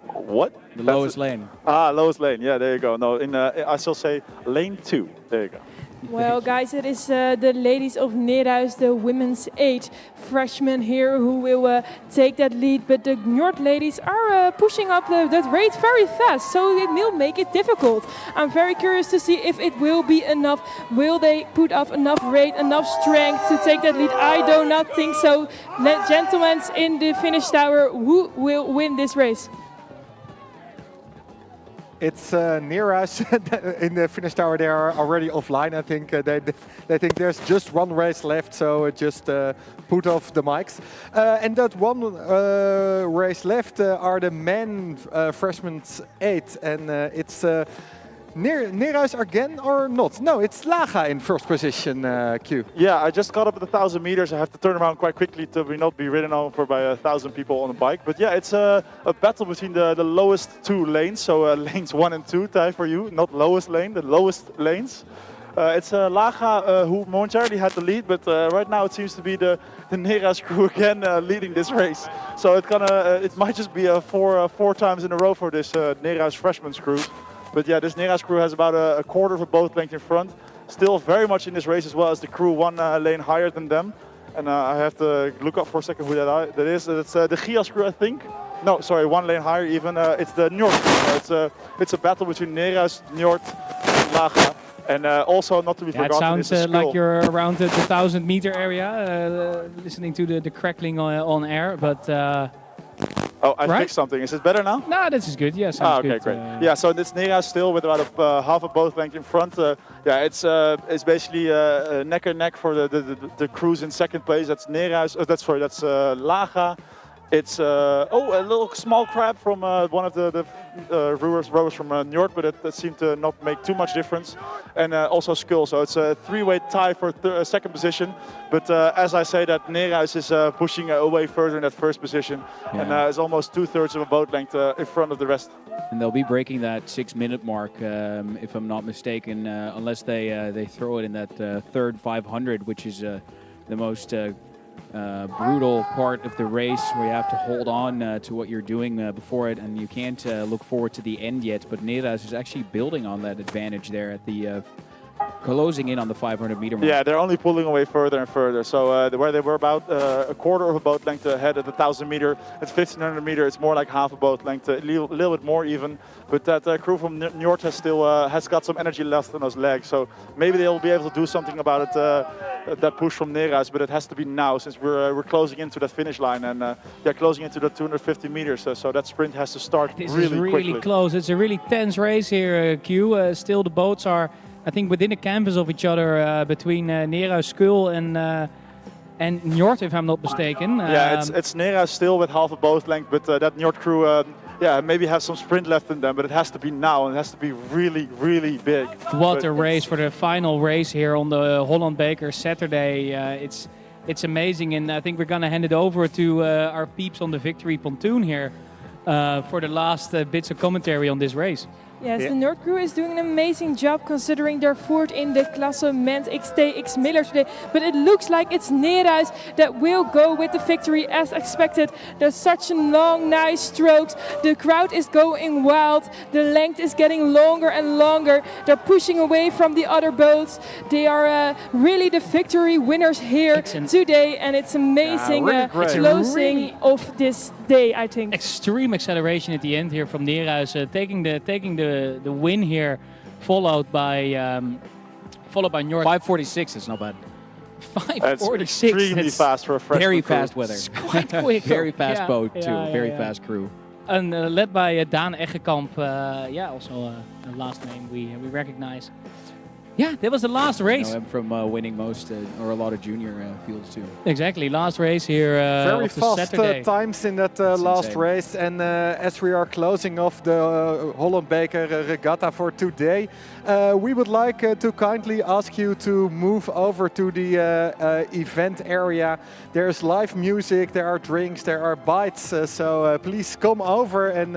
Speaker 3: What?
Speaker 8: The lowest lane.
Speaker 3: Ah, lowest lane. Yeah, there you go. No, I still say lane 2. There you go.
Speaker 7: Well, guys, it is the ladies of Neerhuis, the women's 8 freshmen here, who will take that lead. But the Njord ladies are pushing up that rate very fast, so it will make it difficult. I'm very curious to see if it will be enough. Will they put up enough rate, enough strength to take that lead? I do not think so. Gentlemen in the finish tower, who will win this race?
Speaker 17: It's Neerhuis in the finish tower. They are already offline. I think they think there's just one race left, so just put off the mics. And that one race left are the men freshmen's 8, and it's Neerhuis again or not? No, it's Laga in first position, Q.
Speaker 3: Yeah, I just got up at 1,000 meters. I have to turn around quite quickly to not be ridden over by 1,000 people on a bike. But yeah, it's a battle between the lowest 2 lanes. So lanes 1 and 2, Thij, for you. Not lowest lane, the lowest lanes. It's Laga who momentarily had the lead, but right now it seems to be the Neerhuis crew again leading this race. So it might just be four times in a row for this Neerhuis freshmen's crew. But yeah, this Neerhuis crew has about a quarter of a boat length in front. Still very much in this race as well as the crew 1 lane higher than them. And I have to look up for a second who that is. It's the Gias crew, I think. No, sorry, 1 lane higher even. It's the Njord crew. It's a battle between Neerhuis, Njord, and Laga. And also, not to be forgotten,
Speaker 1: it sounds like you're around the 1,000 meter area, listening to the crackling on air, but...
Speaker 3: Oh, I fixed something. Is it better now?
Speaker 1: No, this is good. Yeah, sounds
Speaker 3: okay,
Speaker 1: good.
Speaker 3: Great. Yeah, so this Neerhuis still with about half a boat length in front. Yeah, it's basically neck and neck for the crews in second place. That's Neerhuis. That's Laga. It's a little small crab from one of the rowers from Njord, but it seemed to not make too much difference. And also sculls, so it's a three-way tie for second position. But as I say, that Neerhuis is pushing away further in that first position, and is almost 2/3 of a boat length in front of the rest.
Speaker 8: And they'll be breaking that 6-minute mark, if I'm not mistaken, unless they throw it in that third 500, which is the most brutal part of the race, where you have to hold on to what you're doing before it, and you can't look forward to the end yet. But Neerhuis is actually building on that advantage there at the closing in on the 500 meter mark.
Speaker 3: Yeah, they're only pulling away further and further. So where they were about a quarter of a boat length ahead at the 1,000 meter, at 1,500 meter, it's more like half a boat length, a little bit more even. But that crew from Njord has got some energy left on those legs. So maybe they'll be able to do something about it, that push from Neerhuis. But it has to be now, since we're closing into that finish line, and closing into the 250 meters. So that sprint has to start
Speaker 1: this
Speaker 3: really
Speaker 1: is really
Speaker 3: quickly.
Speaker 1: close. It's a really tense race here, Q. Still, the boats are, I think, within the canvas of each other, between Neerhuis, Skull and Njord, if I'm not mistaken.
Speaker 3: It's Neerhuis still with half a boat length, but that Njord crew, maybe have some sprint left in them, but it has to be now, and it has to be really, really big.
Speaker 1: What a race for the final race here on the Holland Beker Saturday. It's amazing, and I think we're going to hand it over to our peeps on the victory pontoon here for the last bits of commentary on this race.
Speaker 7: Yes, the Njord crew is doing an amazing job considering they're fourth in the klassement XT Miller today. But it looks like it's Neerhuis that will go with the victory as expected. There's such a long, nice strokes. The crowd is going wild. The length is getting longer and longer. They're pushing away from the other boats. They are really the victory winners here today. And it's amazing closing of this day, I think.
Speaker 1: Extreme acceleration at the end here from Neerhuis, taking the win here, followed by Njord.
Speaker 8: 5:46 is not bad.
Speaker 1: 5:46.
Speaker 3: Extremely fast for a fresh
Speaker 8: very
Speaker 3: crew.
Speaker 8: fast weather.
Speaker 1: It's quite quick.
Speaker 8: Very fast boat too. Very fast crew.
Speaker 1: And led by Daan Eggekamp, also a last name we recognize. Yeah, that was the last race.
Speaker 8: I know him from winning most or a lot of junior fields too.
Speaker 1: Exactly, last race here
Speaker 17: very
Speaker 1: of the
Speaker 17: fast
Speaker 1: Saturday.
Speaker 17: times in that last
Speaker 8: insane.
Speaker 17: race, and as we are closing off the Holland Beker regatta for today, we would like to kindly ask you to move over to the event area. There's live music, there are drinks, there are bites, so please come over and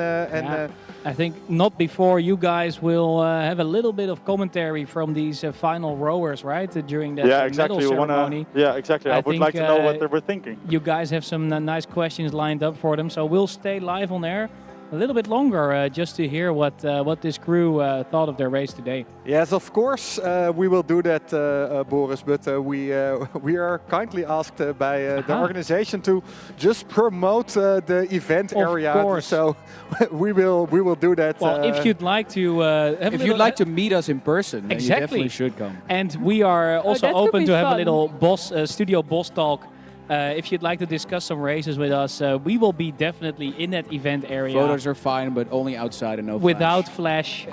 Speaker 1: I think not before you guys will have a little bit of commentary from these final rowers, right? During that medal ceremony.
Speaker 3: I would like to know what they were thinking.
Speaker 1: You guys have some nice questions lined up for them, so we'll stay live on air a little bit longer just to hear what this crew thought of their race today.
Speaker 17: Yes, of course, we will do that, Boris. But we are kindly asked by the organization to just promote the event area.
Speaker 1: Of course.
Speaker 17: So we will do that.
Speaker 1: Well, if you'd like to,
Speaker 8: if you'd like to meet us in person, then you
Speaker 1: exactly,
Speaker 8: definitely should come.
Speaker 1: And we are also
Speaker 7: that
Speaker 1: open
Speaker 7: could
Speaker 1: to
Speaker 7: be
Speaker 1: have a
Speaker 7: fun.
Speaker 1: little studio boss talk. If you'd like to discuss some races with us, we will be definitely in that event area.
Speaker 8: Photos are fine, but only outside and no flash.
Speaker 1: Without flash,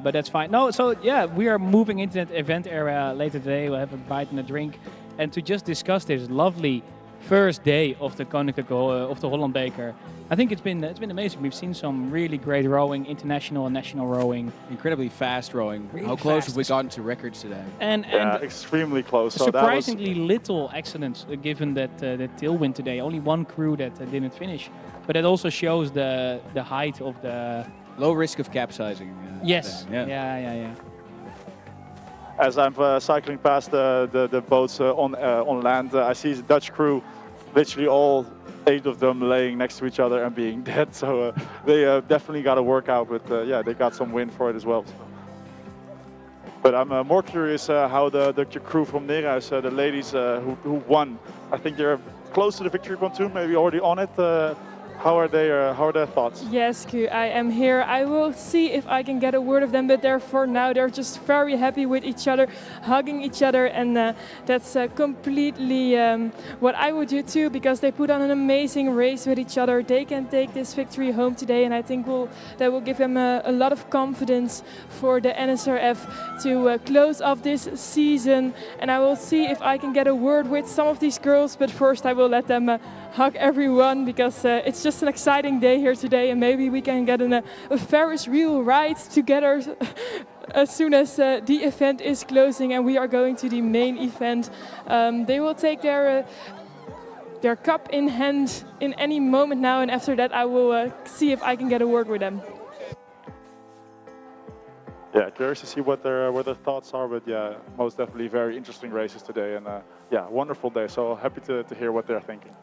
Speaker 1: but that's fine. No, so yeah, we are moving into that event area later today. We'll have a bite and a drink, and to just discuss this lovely first day of the Koninklijke of the Holland Beker. I think it's been amazing. We've seen some really great rowing, international and national rowing.
Speaker 8: Incredibly fast rowing.
Speaker 1: Really
Speaker 8: How close
Speaker 1: fast.
Speaker 8: have we gotten to records today?
Speaker 1: And
Speaker 3: extremely close. So
Speaker 1: surprisingly little accidents, given that tailwind today. Only one crew that didn't finish, but it also shows the height of the
Speaker 8: low risk of capsizing.
Speaker 1: Yes.
Speaker 8: Then,
Speaker 1: Yeah.
Speaker 3: As I'm cycling past the boats on land, I see the Dutch crew, literally all 8 of them laying next to each other and being dead. So they definitely got to work out, but they got some win for it as well. But I'm more curious how the crew from Neerhuis, the ladies who won, I think they're close to the victory pontoon, maybe already on it. How are their thoughts?
Speaker 7: Yes, Q, I am here. I will see if I can get a word of them, but for now they're just very happy with each other, hugging each other, and that's completely what I would do too, because they put on an amazing race with each other. They can take this victory home today, and I think that will give them a lot of confidence for the NSRF to close off this season. And I will see if I can get a word with some of these girls, but first I will let them hug everyone because it's just an exciting day here today, and maybe we can get a Ferris wheel ride together as soon as the event is closing and we are going to the main event. They will take their cup in hand in any moment now, and after that I will see if I can get a word with them.
Speaker 3: Yeah, curious to see what their thoughts are, but yeah, most definitely very interesting races today, and yeah, wonderful day. So happy to hear what they're thinking.